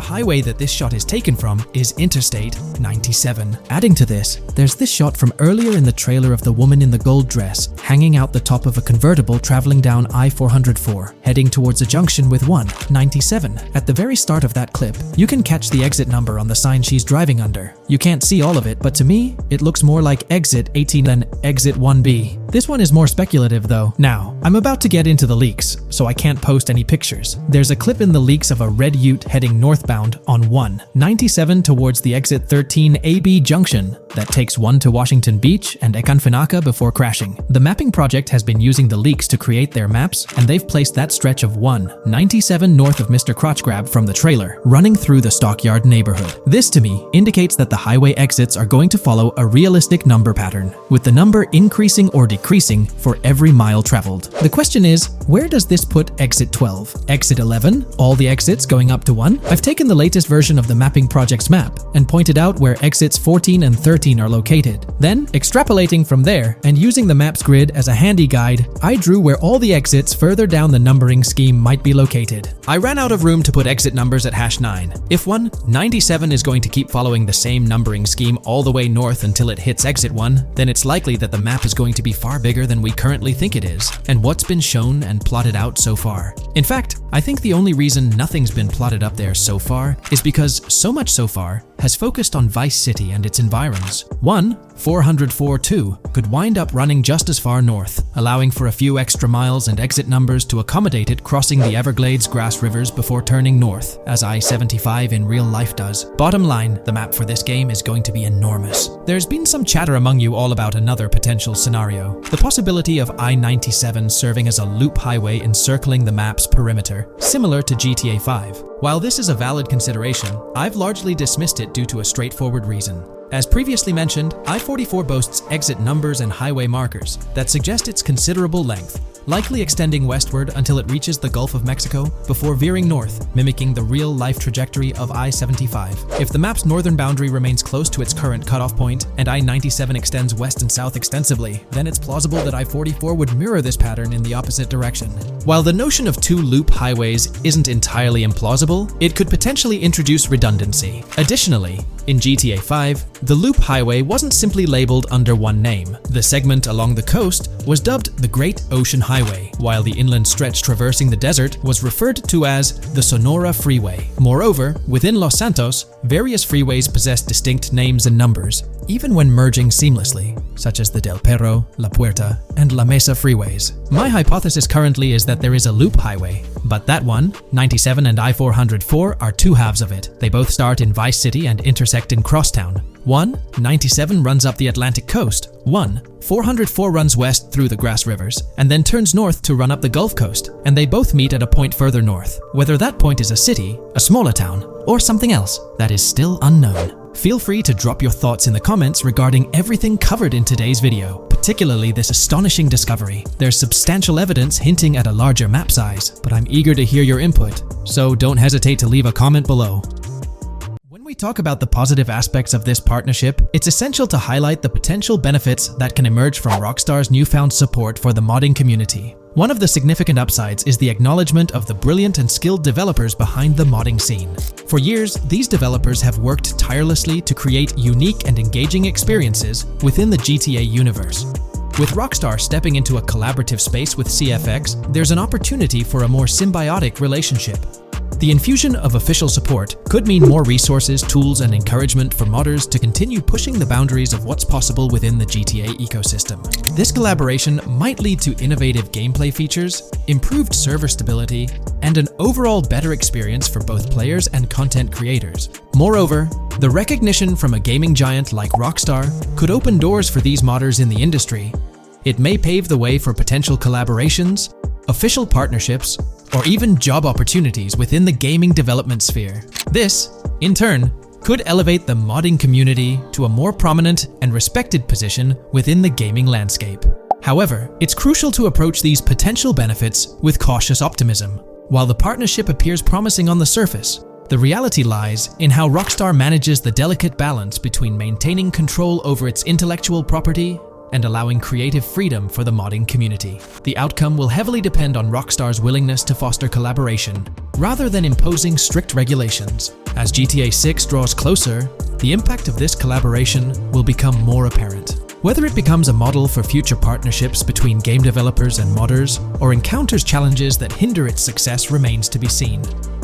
highway that this shot is taken from is Interstate 97. Adding to this, there's this shot from earlier in the trailer of the woman in the gold dress hanging out the top of a convertible traveling down I-404, heading towards a junction with 197. At the very start of that clip, you can catch the exit number on the sign she's driving under. You can't see all of it, but to me, it looks more like exit 18 than exit 1B. This one is more speculative though. Now, I'm about to get into the leaks, so I can't post any pictures. There's a clip in the leaks of a red ute heading northbound on 197 towards the exit 13 AB junction that takes 1 to Washington Beach and Ekanfinaka before crashing. The mapping project has been using the leaks to create their maps, and they've placed that stretch of 197 north of Mr. Crotch Grab from the trailer, running through the Stockyard neighborhood. This to me indicates that the highway exits are going to follow a realistic number pattern, with the number increasing or decreasing for every mile traveled. The question is, where does this put exit 12? Exit 11? All the exits going up to 1? I've taken the latest version of the mapping project's map and pointed out where exits 14 and 13 are located. Then, extrapolating from there and using the map's grid as a handy guide, I drew where all the exits further down the numbering scheme might be located. I ran out of room to put exit numbers at #9. If 197 is going to keep following the same numbering scheme all the way north until it hits exit 1, then it's likely that the map is going to be far bigger than we currently think it is, and what's been shown and plotted out so far. In fact, I think the only reason nothing's been plotted up there so far is because so much so far has focused on Vice City and its environs. 404-2 could wind up running just as far north, allowing for a few extra miles and exit numbers to accommodate it crossing the Everglades grass rivers before turning north, as I-75 in real life does. Bottom line, the map for this game is going to be enormous. There's been some chatter among you all about another potential scenario, the possibility of I-97 serving as a loop highway encircling the map's perimeter, similar to GTA 5. While this is a valid consideration, I've largely dismissed it due to a straightforward reason. As previously mentioned, I-44 boasts exit numbers and highway markers that suggest its considerable length, likely extending westward until it reaches the Gulf of Mexico before veering north, mimicking the real-life trajectory of I-75. If the map's northern boundary remains close to its current cutoff point, and I-97 extends west and south extensively, then it's plausible that I-44 would mirror this pattern in the opposite direction. While the notion of 2 loop highways isn't entirely implausible, it could potentially introduce redundancy. Additionally, in GTA 5, the loop highway wasn't simply labeled under one name. The segment along the coast was dubbed the Great Ocean Highway, while the inland stretch traversing the desert was referred to as the Sonora Freeway. Moreover, within Los Santos, various freeways possess distinct names and numbers, even when merging seamlessly, such as the Del Perro, La Puerta, and La Mesa freeways. My hypothesis currently is that there is a loop highway, but that one, 97 and I-404, are 2 halves of it. They both start in Vice City and intersect in Crosstown. 197 runs up the Atlantic coast. 404 runs west through the Grass Rivers, and then turns north to run up the Gulf Coast, and they both meet at a point further north. Whether that point is a city, a smaller town, or something else, that is still unknown. Feel free to drop your thoughts in the comments regarding everything covered in today's video, particularly this astonishing discovery. There's substantial evidence hinting at a larger map size, but I'm eager to hear your input, so don't hesitate to leave a comment below. When we talk about the positive aspects of this partnership, it's essential to highlight the potential benefits that can emerge from Rockstar's newfound support for the modding community. One of the significant upsides is the acknowledgement of the brilliant and skilled developers behind the modding scene. For years, these developers have worked tirelessly to create unique and engaging experiences within the GTA universe. With Rockstar stepping into a collaborative space with CFX, there's an opportunity for a more symbiotic relationship. The infusion of official support could mean more resources, tools, and encouragement for modders to continue pushing the boundaries of what's possible within the GTA ecosystem. This collaboration might lead to innovative gameplay features, improved server stability, and an overall better experience for both players and content creators. Moreover, the recognition from a gaming giant like Rockstar could open doors for these modders in the industry. It may pave the way for potential collaborations, official partnerships, or even job opportunities within the gaming development sphere. This, in turn, could elevate the modding community to a more prominent and respected position within the gaming landscape. However, it's crucial to approach these potential benefits with cautious optimism. While the partnership appears promising on the surface, the reality lies in how Rockstar manages the delicate balance between maintaining control over its intellectual property and allowing creative freedom for the modding community. The outcome will heavily depend on Rockstar's willingness to foster collaboration, rather than imposing strict regulations. As GTA 6 draws closer, the impact of this collaboration will become more apparent. Whether it becomes a model for future partnerships between game developers and modders, or encounters challenges that hinder its success remains to be seen.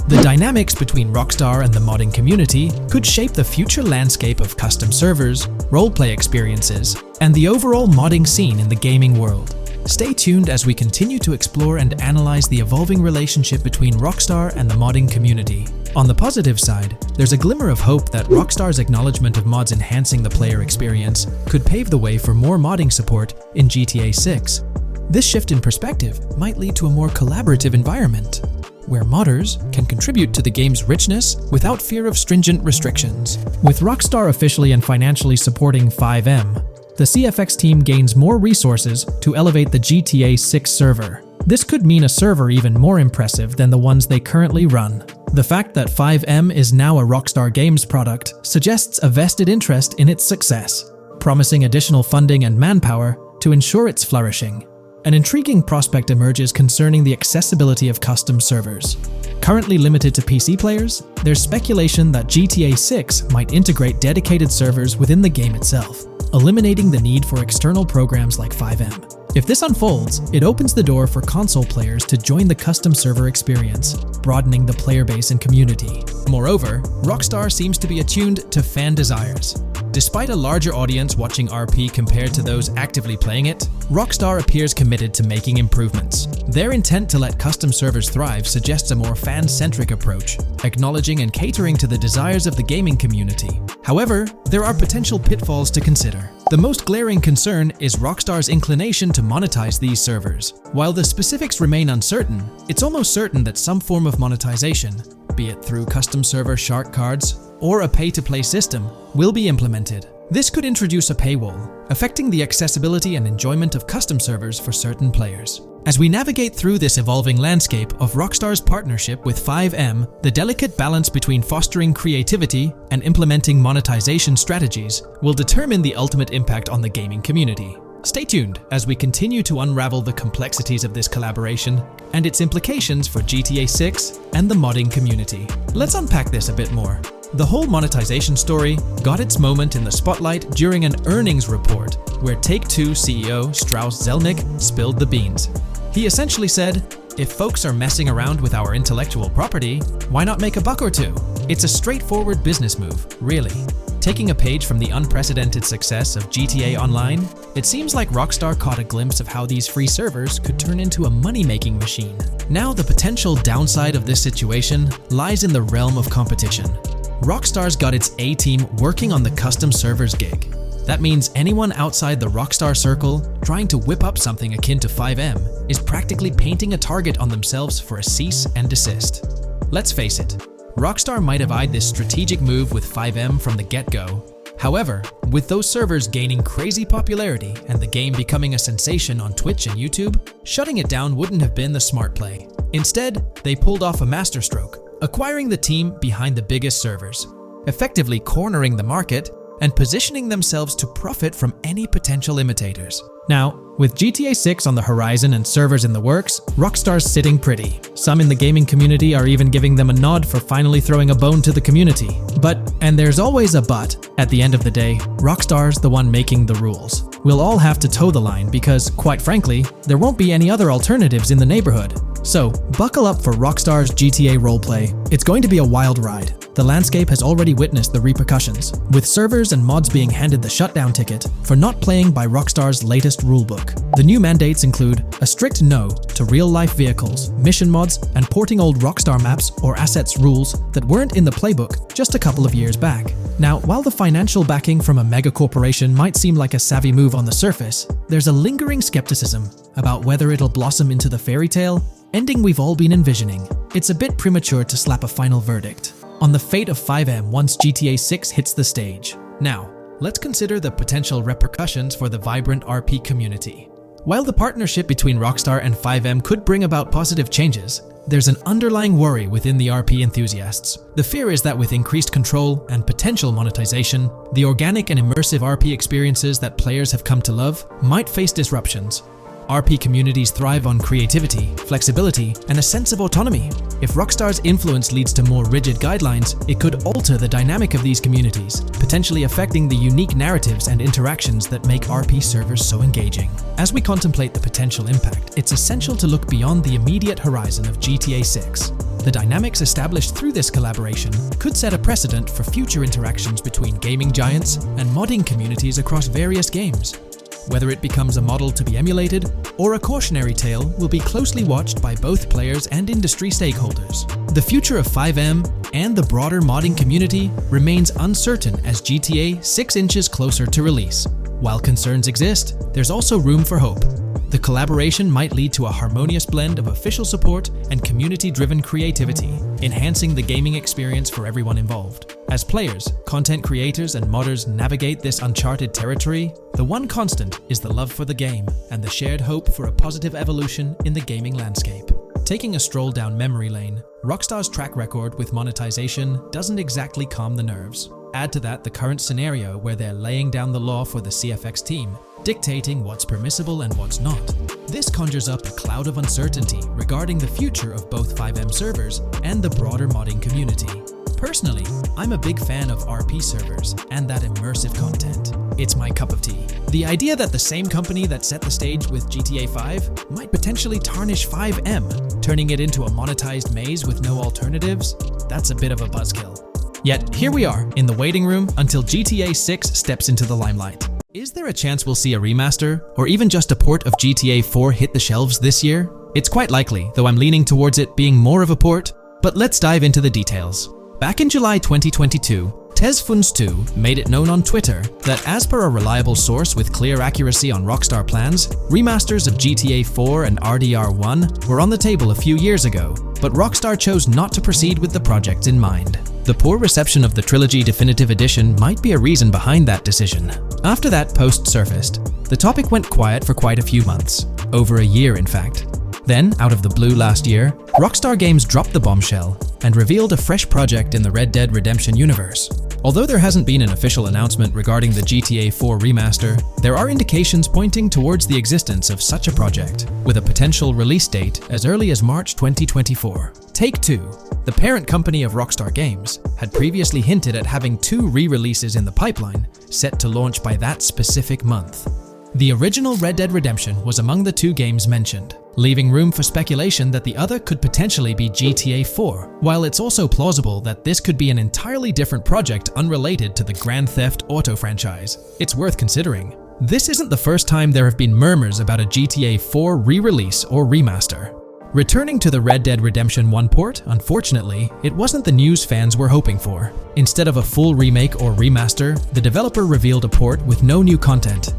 The dynamics between Rockstar and the modding community could shape the future landscape of custom servers, roleplay experiences, and the overall modding scene in the gaming world. Stay tuned as we continue to explore and analyze the evolving relationship between Rockstar and the modding community. On the positive side, there's a glimmer of hope that Rockstar's acknowledgement of mods enhancing the player experience could pave the way for more modding support in GTA 6. This shift in perspective might lead to a more collaborative environment, where modders can contribute to the game's richness without fear of stringent restrictions. With Rockstar officially and financially supporting FiveM, the CFX team gains more resources to elevate the GTA 6 server. This could mean a server even more impressive than the ones they currently run. The fact that FiveM is now a Rockstar Games product suggests a vested interest in its success, promising additional funding and manpower to ensure its flourishing. An intriguing prospect emerges concerning the accessibility of custom servers. Currently limited to PC players, there's speculation that GTA 6 might integrate dedicated servers within the game itself, eliminating the need for external programs like FiveM. If this unfolds, it opens the door for console players to join the custom server experience, broadening the player base and community. Moreover, Rockstar seems to be attuned to fan desires. Despite a larger audience watching RP compared to those actively playing it, Rockstar appears committed to making improvements. Their intent to let custom servers thrive suggests a more fan-centric approach, acknowledging and catering to the desires of the gaming community. However, there are potential pitfalls to consider. The most glaring concern is Rockstar's inclination to monetize these servers. While the specifics remain uncertain, it's almost certain that some form of monetization, be it through custom server shark cards or a pay-to-play system, will be implemented. This could introduce a paywall, affecting the accessibility and enjoyment of custom servers for certain players. As we navigate through this evolving landscape of Rockstar's partnership with FiveM, the delicate balance between fostering creativity and implementing monetization strategies will determine the ultimate impact on the gaming community. Stay tuned as we continue to unravel the complexities of this collaboration and its implications for GTA 6 and the modding community. Let's unpack this a bit more. The whole monetization story got its moment in the spotlight during an earnings report where Take-Two CEO Strauss Zelnick spilled the beans. He essentially said, "If folks are messing around with our intellectual property, why not make a buck or two? It's a straightforward business move, really." Taking a page from the unprecedented success of GTA Online, it seems like Rockstar caught a glimpse of how these free servers could turn into a money-making machine. Now, the potential downside of this situation lies in the realm of competition. Rockstar's got its A-team working on the custom servers gig. That means anyone outside the Rockstar circle trying to whip up something akin to FiveM is practically painting a target on themselves for a cease and desist. Let's face it, Rockstar might have eyed this strategic move with FiveM from the get-go. However, with those servers gaining crazy popularity and the game becoming a sensation on Twitch and YouTube, shutting it down wouldn't have been the smart play. Instead, they pulled off a masterstroke, acquiring the team behind the biggest servers, effectively cornering the market and positioning themselves to profit from any potential imitators. Now, with GTA 6 on the horizon and servers in the works, Rockstar's sitting pretty. Some in the gaming community are even giving them a nod for finally throwing a bone to the community. But, and there's always a but, at the end of the day, Rockstar's the one making the rules. We'll all have to toe the line because, quite frankly, there won't be any other alternatives in the neighborhood. So, buckle up for Rockstar's GTA roleplay. It's going to be a wild ride. The landscape has already witnessed the repercussions, with servers and mods being handed the shutdown ticket for not playing by Rockstar's latest rulebook. The new mandates include a strict no to real-life vehicles, mission mods, and porting old Rockstar maps or assets rules that weren't in the playbook just a couple of years back. Now, while the financial backing from a mega corporation might seem like a savvy move on the surface, there's a lingering skepticism about whether it'll blossom into the fairy tale ending we've all been envisioning. It's a bit premature to slap a final verdict on the fate of FiveM once GTA 6 hits the stage. Now, let's consider the potential repercussions for the vibrant RP community. While the partnership between Rockstar and FiveM could bring about positive changes, there's an underlying worry within the RP enthusiasts. The fear is that with increased control and potential monetization, the organic and immersive RP experiences that players have come to love might face disruptions. RP communities thrive on creativity, flexibility, and a sense of autonomy. If Rockstar's influence leads to more rigid guidelines, it could alter the dynamic of these communities, potentially affecting the unique narratives and interactions that make RP servers so engaging. As we contemplate the potential impact, it's essential to look beyond the immediate horizon of GTA 6. The dynamics established through this collaboration could set a precedent for future interactions between gaming giants and modding communities across various games. Whether it becomes a model to be emulated or a cautionary tale will be closely watched by both players and industry stakeholders. The future of FiveM and the broader modding community remains uncertain as GTA 6 inches closer to release. While concerns exist, there's also room for hope. The collaboration might lead to a harmonious blend of official support and community-driven creativity, enhancing the gaming experience for everyone involved. As players, content creators, and modders navigate this uncharted territory, the one constant is the love for the game and the shared hope for a positive evolution in the gaming landscape. Taking a stroll down memory lane, Rockstar's track record with monetization doesn't exactly calm the nerves. Add to that the current scenario where they're laying down the law for the CFX team, dictating what's permissible and what's not. This conjures up a cloud of uncertainty regarding the future of both FiveM servers and the broader modding community. Personally, I'm a big fan of RP servers and that immersive content. It's my cup of tea. The idea that the same company that set the stage with GTA 5 might potentially tarnish FiveM, turning it into a monetized maze with no alternatives, that's a bit of a buzzkill. Yet, here we are, in the waiting room until GTA 6 steps into the limelight. Is there a chance we'll see a remaster, or even just a port of GTA 4 hit the shelves this year? It's quite likely, though I'm leaning towards it being more of a port, but let's dive into the details. Back in July 2022, Tezfuns2 made it known on Twitter that as per a reliable source with clear accuracy on Rockstar plans, remasters of GTA 4 and RDR1 were on the table a few years ago, but Rockstar chose not to proceed with the projects in mind. The poor reception of the Trilogy Definitive Edition might be a reason behind that decision. After that post surfaced, the topic went quiet for quite a few months, over a year in fact. Then, out of the blue last year, Rockstar Games dropped the bombshell and revealed a fresh project in the Red Dead Redemption universe. Although there hasn't been an official announcement regarding the GTA 4 remaster, there are indications pointing towards the existence of such a project, with a potential release date as early as March 2024. Take-Two, the parent company of Rockstar Games, had previously hinted at having 2 re-releases in the pipeline, set to launch by that specific month. The original Red Dead Redemption was among the 2 games mentioned, leaving room for speculation that the other could potentially be GTA 4, while it's also plausible that this could be an entirely different project unrelated to the Grand Theft Auto franchise. It's worth considering. This isn't the first time there have been murmurs about a GTA 4 re-release or remaster. Returning to the Red Dead Redemption 1 port, unfortunately, it wasn't the news fans were hoping for. Instead of a full remake or remaster, the developer revealed a port with no new content.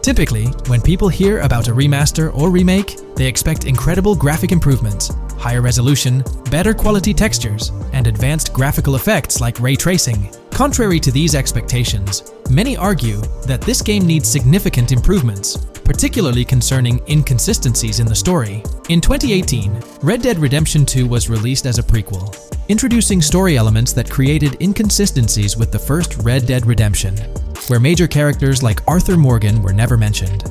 Typically, when people hear about a remaster or remake, they expect incredible graphic improvements, higher resolution, better quality textures, and advanced graphical effects like ray tracing. Contrary to these expectations, many argue that this game needs significant improvements, particularly concerning inconsistencies in the story. In 2018, Red Dead Redemption 2 was released as a prequel, introducing story elements that created inconsistencies with the first Red Dead Redemption, where major characters like Arthur Morgan were never mentioned.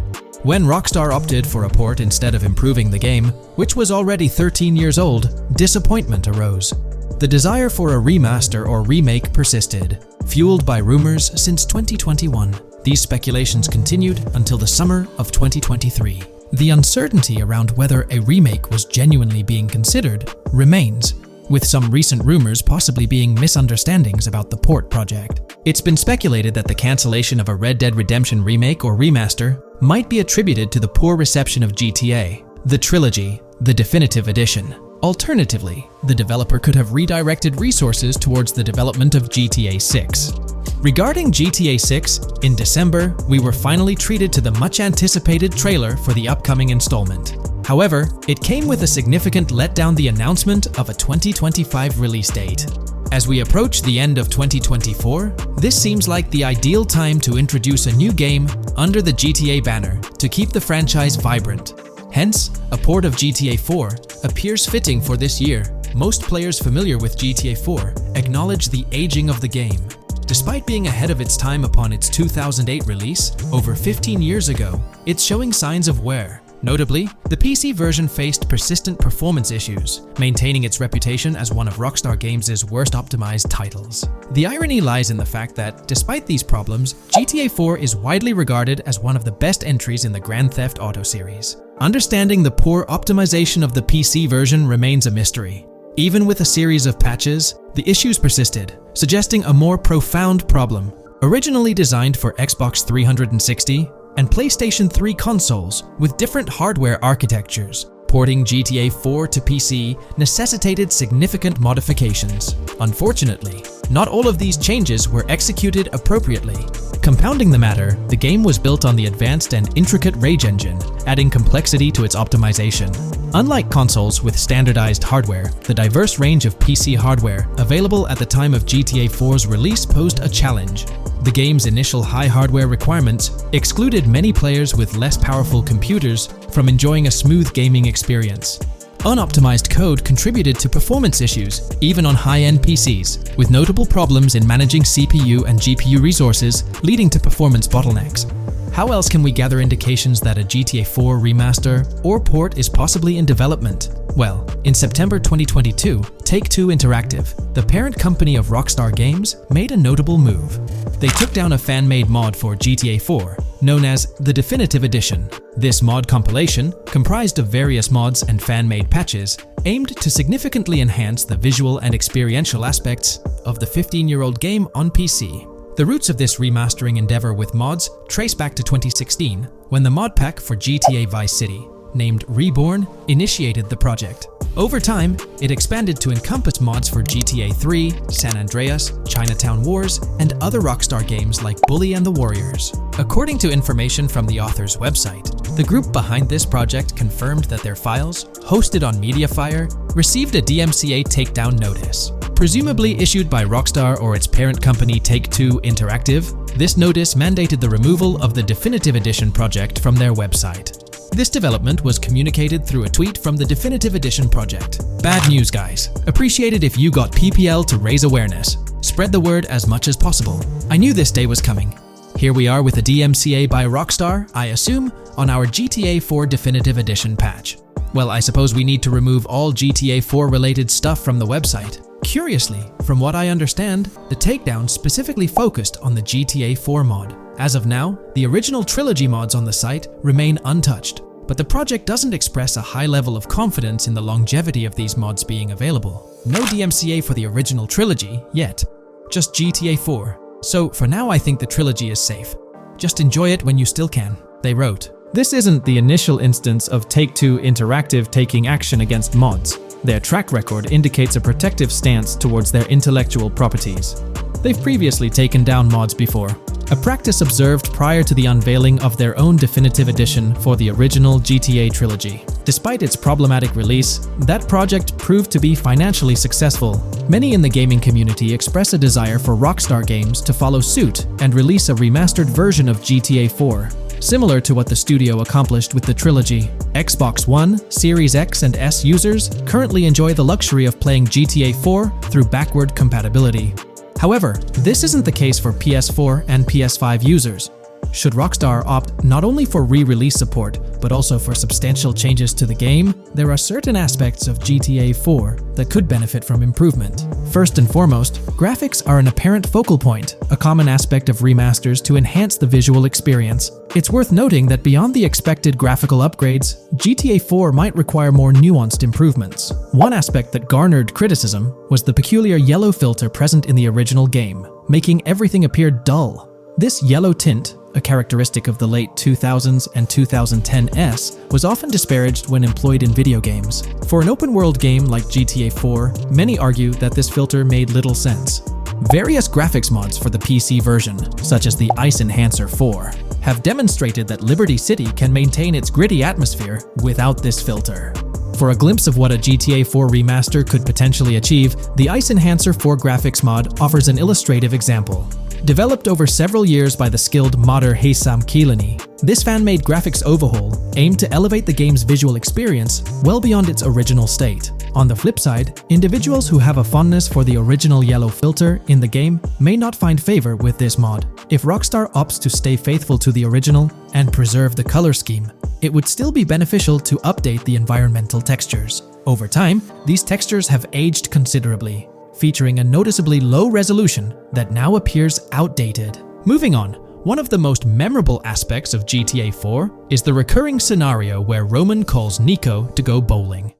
When Rockstar opted for a port instead of improving the game, which was already 13 years old, disappointment arose. The desire for a remaster or remake persisted, fueled by rumors since 2021. These speculations continued until the summer of 2023. The uncertainty around whether a remake was genuinely being considered remains, with some recent rumors possibly being misunderstandings about the port project. It's been speculated that the cancellation of a Red Dead Redemption remake or remaster might be attributed to the poor reception of GTA, the Trilogy, the Definitive Edition. Alternatively, the developer could have redirected resources towards the development of GTA 6. Regarding GTA 6, in December, we were finally treated to the much-anticipated trailer for the upcoming installment. However, it came with a significant letdown: the announcement of a 2025 release date. As we approach the end of 2024, this seems like the ideal time to introduce a new game under the GTA banner to keep the franchise vibrant. Hence, a port of GTA 4 appears fitting for this year. Most players familiar with GTA 4 acknowledge the aging of the game. Despite being ahead of its time upon its 2008 release, over 15 years ago, it's showing signs of wear. Notably, the PC version faced persistent performance issues, maintaining its reputation as one of Rockstar Games' worst optimized titles. The irony lies in the fact that, despite these problems, GTA 4 is widely regarded as one of the best entries in the Grand Theft Auto series. Understanding the poor optimization of the PC version remains a mystery. Even with a series of patches, the issues persisted, suggesting a more profound problem. Originally designed for Xbox 360 and PlayStation 3 consoles with different hardware architectures, porting GTA 4 to PC necessitated significant modifications. Unfortunately, not all of these changes were executed appropriately. Compounding the matter, the game was built on the advanced and intricate Rage engine, adding complexity to its optimization. Unlike consoles with standardized hardware, the diverse range of PC hardware available at the time of GTA 4's release posed a challenge. The game's initial high hardware requirements excluded many players with less powerful computers from enjoying a smooth gaming experience. Unoptimized code contributed to performance issues, even on high-end PCs, with notable problems in managing CPU and GPU resources, leading to performance bottlenecks. How else can we gather indications that a GTA 4 remaster or port is possibly in development? Well, in September 2022, Take-Two Interactive, the parent company of Rockstar Games, made a notable move. They took down a fan-made mod for GTA 4, known as the Definitive Edition. This mod compilation, comprised of various mods and fan-made patches, aimed to significantly enhance the visual and experiential aspects of the 15-year-old game on PC. The roots of this remastering endeavor with mods trace back to 2016, when the mod pack for GTA Vice City, named Reborn, initiated the project. Over time, it expanded to encompass mods for GTA 3, San Andreas, Chinatown Wars, and other Rockstar games like Bully and the Warriors. According to information from the author's website, the group behind this project confirmed that their files, hosted on Mediafire, received a DMCA takedown notice. Presumably issued by Rockstar or its parent company Take-Two Interactive, this notice mandated the removal of the Definitive Edition project from their website. This development was communicated through a tweet from the Definitive Edition project. Bad news, guys. Appreciate it if you got PPL to raise awareness. Spread the word as much as possible. I knew this day was coming. Here we are with a DMCA by Rockstar, I assume, on our GTA 4 Definitive Edition patch. Well, I suppose we need to remove all GTA 4 related stuff from the website. Curiously, from what I understand, the takedown specifically focused on the GTA 4 mod. As of now, the original trilogy mods on the site remain untouched, but the project doesn't express a high level of confidence in the longevity of these mods being available. No DMCA for the original trilogy yet, just GTA 4. So for now I think the trilogy is safe. Just enjoy it when you still can, they wrote. This isn't the initial instance of Take-Two Interactive taking action against mods. Their track record indicates a protective stance towards their intellectual properties. They've previously taken down mods before, a practice observed prior to the unveiling of their own Definitive Edition for the original GTA trilogy. Despite its problematic release, that project proved to be financially successful. Many in the gaming community express a desire for Rockstar Games to follow suit and release a remastered version of GTA 4. Similar to what the studio accomplished with the trilogy. Xbox One, Series X and S users currently enjoy the luxury of playing GTA 4 through backward compatibility. However, this isn't the case for PS4 and PS5 users. Should Rockstar opt not only for re-release support, but also for substantial changes to the game, there are certain aspects of GTA 4 that could benefit from improvement. First and foremost, graphics are an apparent focal point, a common aspect of remasters to enhance the visual experience. It's worth noting that beyond the expected graphical upgrades, GTA 4 might require more nuanced improvements. One aspect that garnered criticism was the peculiar yellow filter present in the original game, making everything appear dull. This yellow tint, a characteristic of the late 2000s and 2010s, was often disparaged when employed in video games. For an open-world game like GTA 4, many argue that this filter made little sense. Various graphics mods for the PC version, such as the Ice Enhancer 4, have demonstrated that Liberty City can maintain its gritty atmosphere without this filter. For a glimpse of what a GTA 4 remaster could potentially achieve, the Ice Enhancer 4 graphics mod offers an illustrative example. Developed over several years by the skilled modder Heysam Keelani, this fan-made graphics overhaul aimed to elevate the game's visual experience well beyond its original state. On the flip side, individuals who have a fondness for the original yellow filter in the game may not find favor with this mod. If Rockstar opts to stay faithful to the original and preserve the color scheme, it would still be beneficial to update the environmental textures. Over time, these textures have aged considerably, featuring a noticeably low resolution that now appears outdated. Moving on, one of the most memorable aspects of GTA 4 is the recurring scenario where Roman calls Nico to go bowling.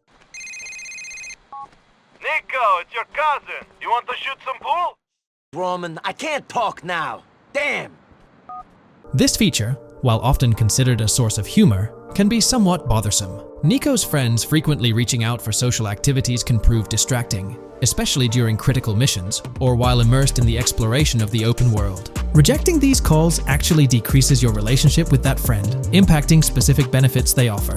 Nico, it's your cousin. You want to shoot some pool? Roman, I can't talk now. Damn! This feature, while often considered a source of humor, can be somewhat bothersome. Nico's friends frequently reaching out for social activities can prove distracting, especially during critical missions or while immersed in the exploration of the open world. Rejecting these calls actually decreases your relationship with that friend, impacting specific benefits they offer.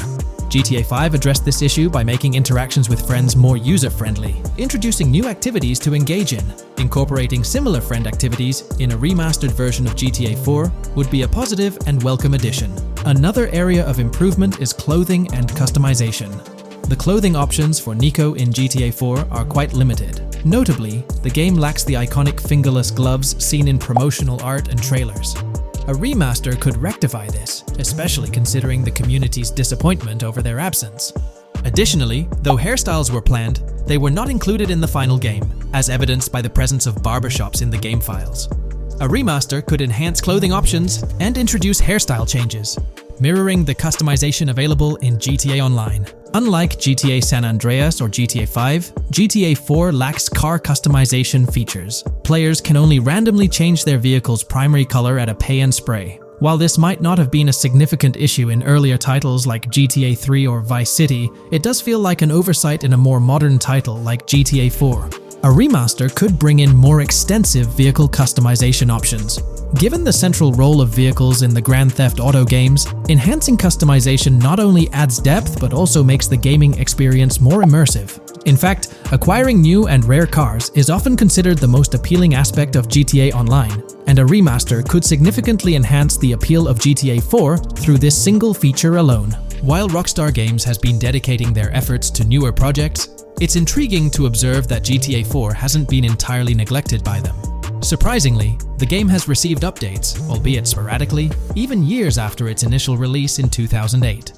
GTA 5 addressed this issue by making interactions with friends more user-friendly, introducing new activities to engage in. Incorporating similar friend activities in a remastered version of GTA 4 would be a positive and welcome addition. Another area of improvement is clothing and customization. The clothing options for Nico in GTA 4 are quite limited. Notably, the game lacks the iconic fingerless gloves seen in promotional art and trailers. A remaster could rectify this, especially considering the community's disappointment over their absence. Additionally, though hairstyles were planned, they were not included in the final game, as evidenced by the presence of barbershops in the game files. A remaster could enhance clothing options and introduce hairstyle changes, mirroring the customization available in GTA Online. Unlike GTA San Andreas or GTA 5, GTA 4 lacks car customization features. Players can only randomly change their vehicle's primary color at a pay and spray. While this might not have been a significant issue in earlier titles like GTA 3 or Vice City, it does feel like an oversight in a more modern title like GTA 4. A remaster could bring in more extensive vehicle customization options. Given the central role of vehicles in the Grand Theft Auto games, enhancing customization not only adds depth but also makes the gaming experience more immersive. In fact, acquiring new and rare cars is often considered the most appealing aspect of GTA Online, and a remaster could significantly enhance the appeal of GTA 4 through this single feature alone. While Rockstar Games has been dedicating their efforts to newer projects, it's intriguing to observe that GTA 4 hasn't been entirely neglected by them. Surprisingly, the game has received updates, albeit sporadically, even years after its initial release in 2008.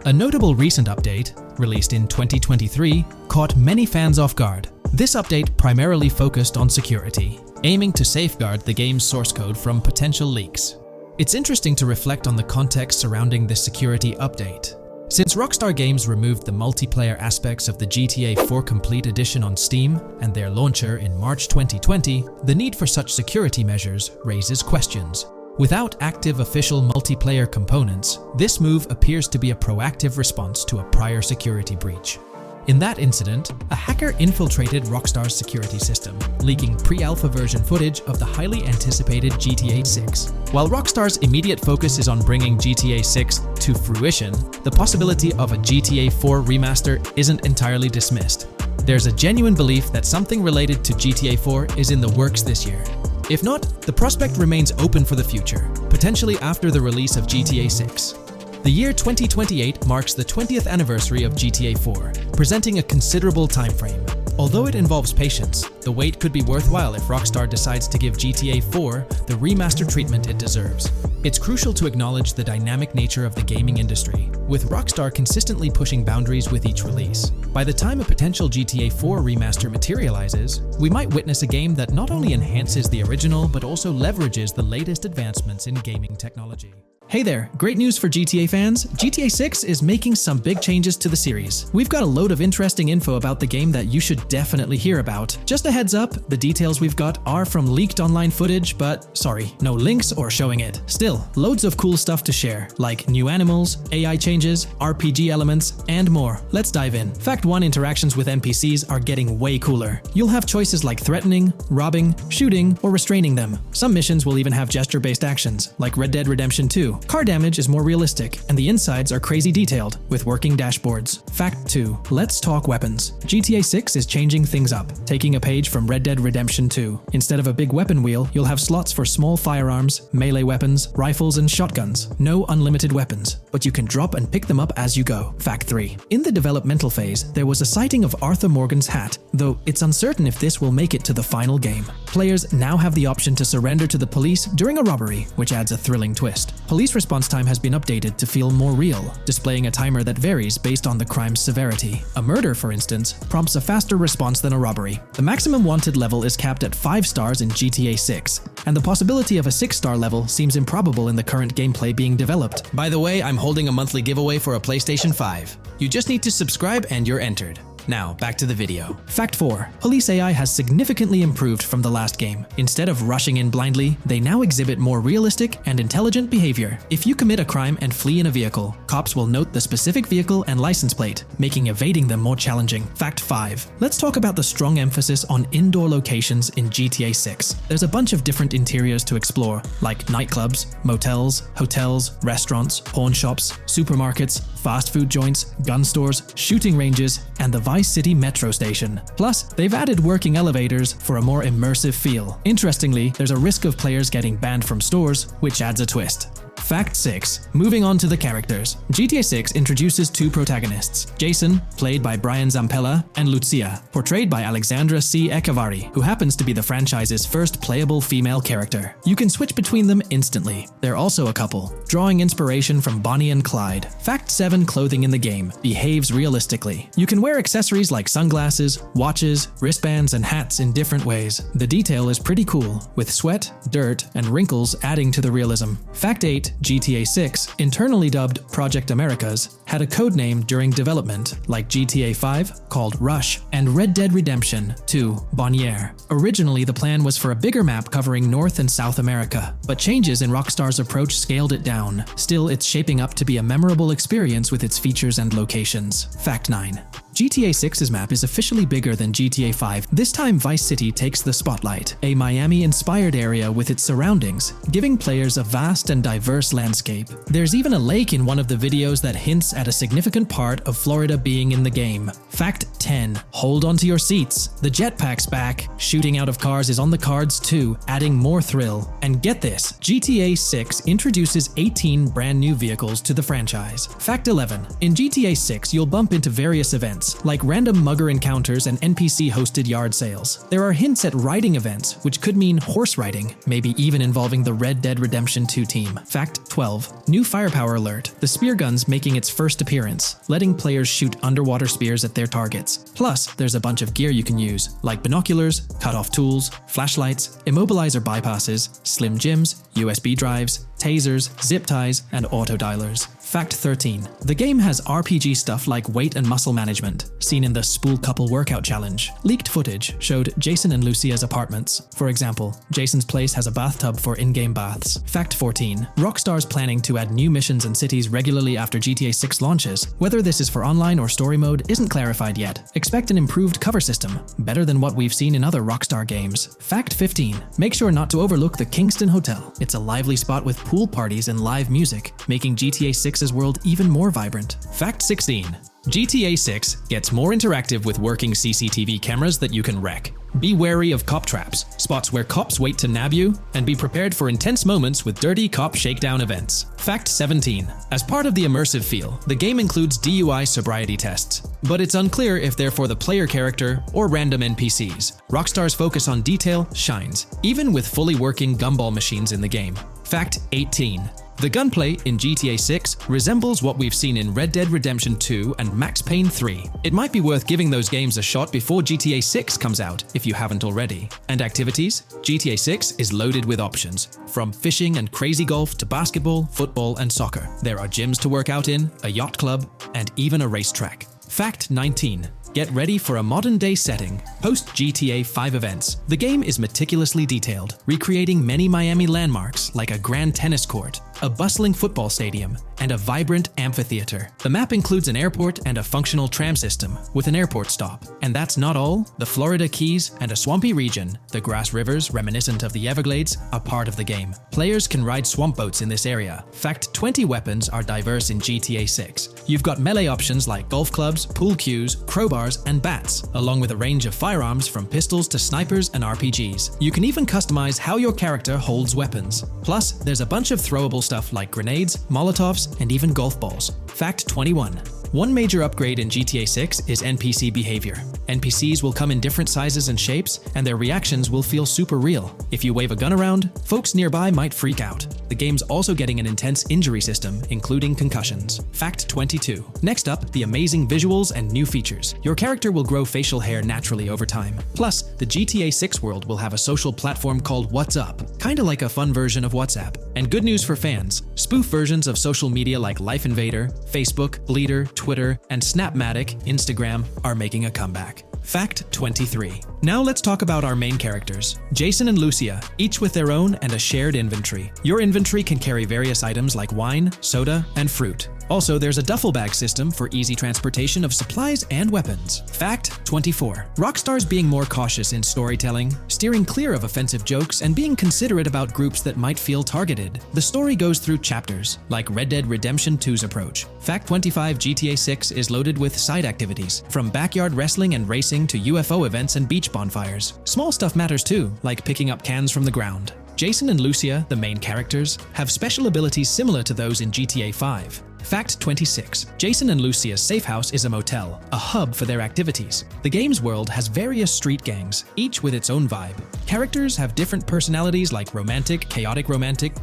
A notable recent update, released in 2023, caught many fans off guard. This update primarily focused on security, aiming to safeguard the game's source code from potential leaks. It's interesting to reflect on the context surrounding this security update. Since Rockstar Games removed the multiplayer aspects of the GTA 4 Complete Edition on Steam and their launcher in March 2020, the need for such security measures raises questions. Without active official multiplayer components, this move appears to be a proactive response to a prior security breach. In that incident, a hacker infiltrated Rockstar's security system, leaking pre-alpha version footage of the highly anticipated GTA 6. While Rockstar's immediate focus is on bringing GTA 6 to fruition, the possibility of a GTA 4 remaster isn't entirely dismissed. There's a genuine belief that something related to GTA 4 is in the works this year. If not, the prospect remains open for the future, potentially after the release of GTA 6. The year 2028 marks the 20th anniversary of GTA 4, presenting a considerable time frame. Although it involves patience, the wait could be worthwhile if Rockstar decides to give GTA 4 the remaster treatment it deserves. It's crucial to acknowledge the dynamic nature of the gaming industry, with Rockstar consistently pushing boundaries with each release. By the time a potential GTA 4 remaster materializes, we might witness a game that not only enhances the original but also leverages the latest advancements in gaming technology. Hey there, great news for GTA fans. GTA 6 is making some big changes to the series. We've got a load of interesting info about the game that you should definitely hear about. Just a heads up, the details we've got are from leaked online footage, but sorry, no links or showing it. Still, loads of cool stuff to share, like new animals, AI changes, RPG elements, and more. Let's dive in. Fact 1: interactions with NPCs are getting way cooler. You'll have choices like threatening, robbing, shooting, or restraining them. Some missions will even have gesture-based actions, like Red Dead Redemption 2. Car damage is more realistic, and the insides are crazy detailed, with working dashboards. Fact 2: let's talk weapons. GTA 6 is changing things up, taking a page from Red Dead Redemption 2. Instead of a big weapon wheel, you'll have slots for small firearms, melee weapons, rifles, and shotguns. No unlimited weapons, but you can drop and pick them up as you go. Fact 3: in the developmental phase, there was a sighting of Arthur Morgan's hat, though it's uncertain if this will make it to the final game. Players now have the option to surrender to the police during a robbery, which adds a thrilling twist. Police response time has been updated to feel more real, displaying a timer that varies based on the crime's severity. A murder, for instance, prompts a faster response than a robbery. The maximum wanted level is capped at 5 stars in GTA 6, and the possibility of a 6-star level seems improbable in the current gameplay being developed. By the way, I'm holding a monthly giveaway for a PlayStation 5. You just need to subscribe and you're entered. Now, back to the video. Fact 4: police AI has significantly improved from the last game. Instead of rushing in blindly, they now exhibit more realistic and intelligent behavior. If you commit a crime and flee in a vehicle, cops will note the specific vehicle and license plate, making evading them more challenging. Fact 5: let's talk about the strong emphasis on indoor locations in GTA 6. There's a bunch of different interiors to explore, like nightclubs, motels, hotels, restaurants, pawn shops, supermarkets, fast food joints, gun stores, shooting ranges, and the Vice City metro station. Plus, they've added working elevators for a more immersive feel. Interestingly, there's a risk of players getting banned from stores, which adds a twist. Fact 6: moving on to the characters. GTA 6 introduces 2 protagonists, Jason, played by Brian Zampella, and Lucia, portrayed by Alexandra C. Echevarri, who happens to be the franchise's first playable female character. You can switch between them instantly. They're also a couple, drawing inspiration from Bonnie and Clyde. Fact 7: clothing in the game behaves realistically. You can wear accessories like sunglasses, watches, wristbands, and hats in different ways. The detail is pretty cool, with sweat, dirt, and wrinkles adding to the realism. Fact 8: GTA 6, internally dubbed Project Americas, had a codename during development, like GTA 5, called Rush, and Red Dead Redemption 2, Bonnier. Originally, the plan was for a bigger map covering North and South America, but changes in Rockstar's approach scaled it down. Still, it's shaping up to be a memorable experience with its features and locations. Fact 9: GTA 6's map is officially bigger than GTA 5. This time, Vice City takes the spotlight, a Miami-inspired area with its surroundings, giving players a vast and diverse landscape. There's even a lake in one of the videos that hints at a significant part of Florida being in the game. Fact 10: hold onto your seats. The jetpack's back. Shooting out of cars is on the cards too, adding more thrill. And get this, GTA 6 introduces 18 brand new vehicles to the franchise. Fact 11: in GTA 6, you'll bump into various events, like random mugger encounters and NPC-hosted yard sales. There are hints at riding events, which could mean horse riding, maybe even involving the Red Dead Redemption 2 team. Fact 12: new firepower alert. The spear gun's making its first appearance, letting players shoot underwater spears at their targets. Plus, there's a bunch of gear you can use, like binoculars, cut-off tools, flashlights, immobilizer bypasses, slim jims, USB drives, tasers, zip ties, and auto-dialers. Fact 13: the game has RPG stuff like weight and muscle management, seen in the Spool Couple Workout Challenge. Leaked footage showed Jason and Lucia's apartments. For example, Jason's place has a bathtub for in-game baths. Fact 14: Rockstar's planning to add new missions and cities regularly after GTA 6 launches. Whether this is for online or story mode isn't clarified yet. Expect an improved cover system, better than what we've seen in other Rockstar games. Fact 15: make sure not to overlook the Kingston Hotel. It's a lively spot with pool parties and live music, making GTA 6's world even more vibrant. Fact 16: GTA 6 gets more interactive with working CCTV cameras that you can wreck. Be wary of cop traps, spots where cops wait to nab you, and be prepared for intense moments with dirty cop shakedown events. Fact 17: as part of the immersive feel, the game includes DUI sobriety tests, but it's unclear if they're for the player character or random NPCs. Rockstar's focus on detail shines, even with fully working gumball machines in the game. Fact 18: the gunplay in GTA 6 resembles what we've seen in Red Dead Redemption 2 and Max Payne 3. It might be worth giving those games a shot before GTA 6 comes out, if you haven't already. And activities? GTA 6 is loaded with options, from fishing and crazy golf to basketball, football, and soccer. There are gyms to work out in, a yacht club, and even a racetrack. Fact 19: Get ready for a modern-day setting, post-GTA 5 events. The game is meticulously detailed, recreating many Miami landmarks like a grand tennis court, a bustling football stadium, and a vibrant amphitheater. The map includes an airport and a functional tram system with an airport stop. And that's not all. The Florida Keys and a swampy region, the grass rivers reminiscent of the Everglades, are part of the game. Players can ride swamp boats in this area. Fact 20 weapons are diverse in GTA 6. You've got melee options like golf clubs, pool cues, crowbars, and bats, along with a range of firearms from pistols to snipers and RPGs. You can even customize how your character holds weapons. Plus, there's a bunch of throwable stuff like grenades, molotovs, and even golf balls. Fact 21. One major upgrade in GTA 6 is NPC behavior. NPCs will come in different sizes and shapes, and their reactions will feel super real. If you wave a gun around, folks nearby might freak out. The game's also getting an intense injury system, including concussions. Fact 22. Next up, the amazing visuals and new features. Your character will grow facial hair naturally over time. Plus, the GTA 6 world will have a social platform called What's Up, kinda like a fun version of WhatsApp. And good news for fans, spoof versions of social media like Life Invader, Facebook, Bleeder, Twitter, and Snapmatic, Instagram, are making a comeback. Fact 23. Now let's talk about our main characters, Jason and Lucia, each with their own and a shared inventory. Your inventory can carry various items like wine, soda, and fruit. Also, there's a duffel bag system for easy transportation of supplies and weapons. Fact 24. Rockstar's being more cautious in storytelling, steering clear of offensive jokes, and being considerate about groups that might feel targeted. The story goes through chapters, like Red Dead Redemption 2's approach. Fact 25. GTA 6 is loaded with side activities, from backyard wrestling and racing to UFO events and beach bonfires. Small stuff matters too, like picking up cans from the ground. Jason and Lucia, the main characters, have special abilities similar to those in GTA 5. Fact 26. Jason and Lucia's safe house is a motel, a hub for their activities. The game's world has various street gangs, each with its own vibe. Characters have different personalities like romantic, chaotic,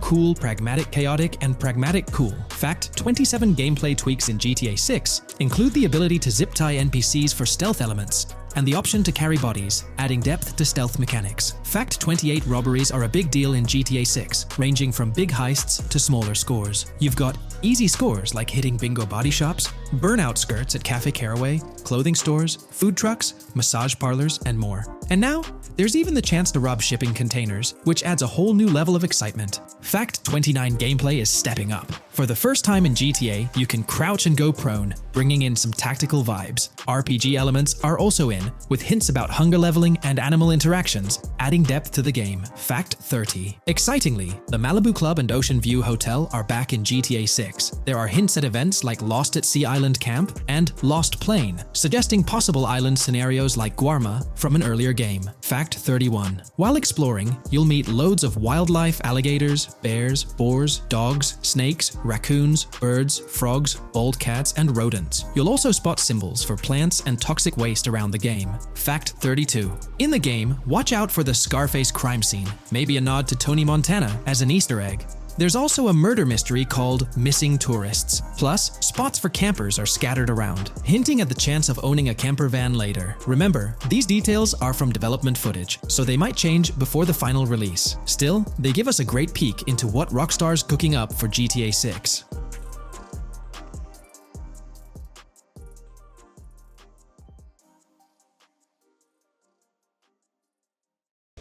cool, pragmatic, chaotic, and pragmatic, cool. Fact 27. Gameplay tweaks in GTA 6 include the ability to zip tie NPCs for stealth elements, and the option to carry bodies, adding depth to stealth mechanics. Fact 28. Robberies are a big deal in GTA 6, ranging from big heists to smaller scores. You've got easy scores like hitting bingo body shops, burnout skirts at Cafe Caraway, clothing stores, food trucks, massage parlors, and more. And now, there's even the chance to rob shipping containers, which adds a whole new level of excitement. Fact 29. Gameplay is stepping up. For the first time in GTA, you can crouch and go prone, bringing in some tactical vibes. RPG elements are also in, with hints about hunger leveling and animal interactions, adding depth to the game. Fact 30. Excitingly, the Malibu Club and Ocean View Hotel are back in GTA 6. There are hints at events like Lost at Sea Island Camp and Lost Plane, suggesting possible island scenarios like Guarma from an earlier game. Fact 31. While exploring, you'll meet loads of wildlife, alligators, bears, boars, dogs, snakes, raccoons, birds, frogs, bald cats, and rodents. You'll also spot symbols for plants and toxic waste around the game. Fact 32. In the game, watch out for the Scarface crime scene, maybe a nod to Tony Montana as an Easter egg. There's also a murder mystery called Missing Tourists. Plus, spots for campers are scattered around, hinting at the chance of owning a camper van later. Remember, these details are from development footage, so they might change before the final release. Still, they give us a great peek into what Rockstar's cooking up for GTA 6.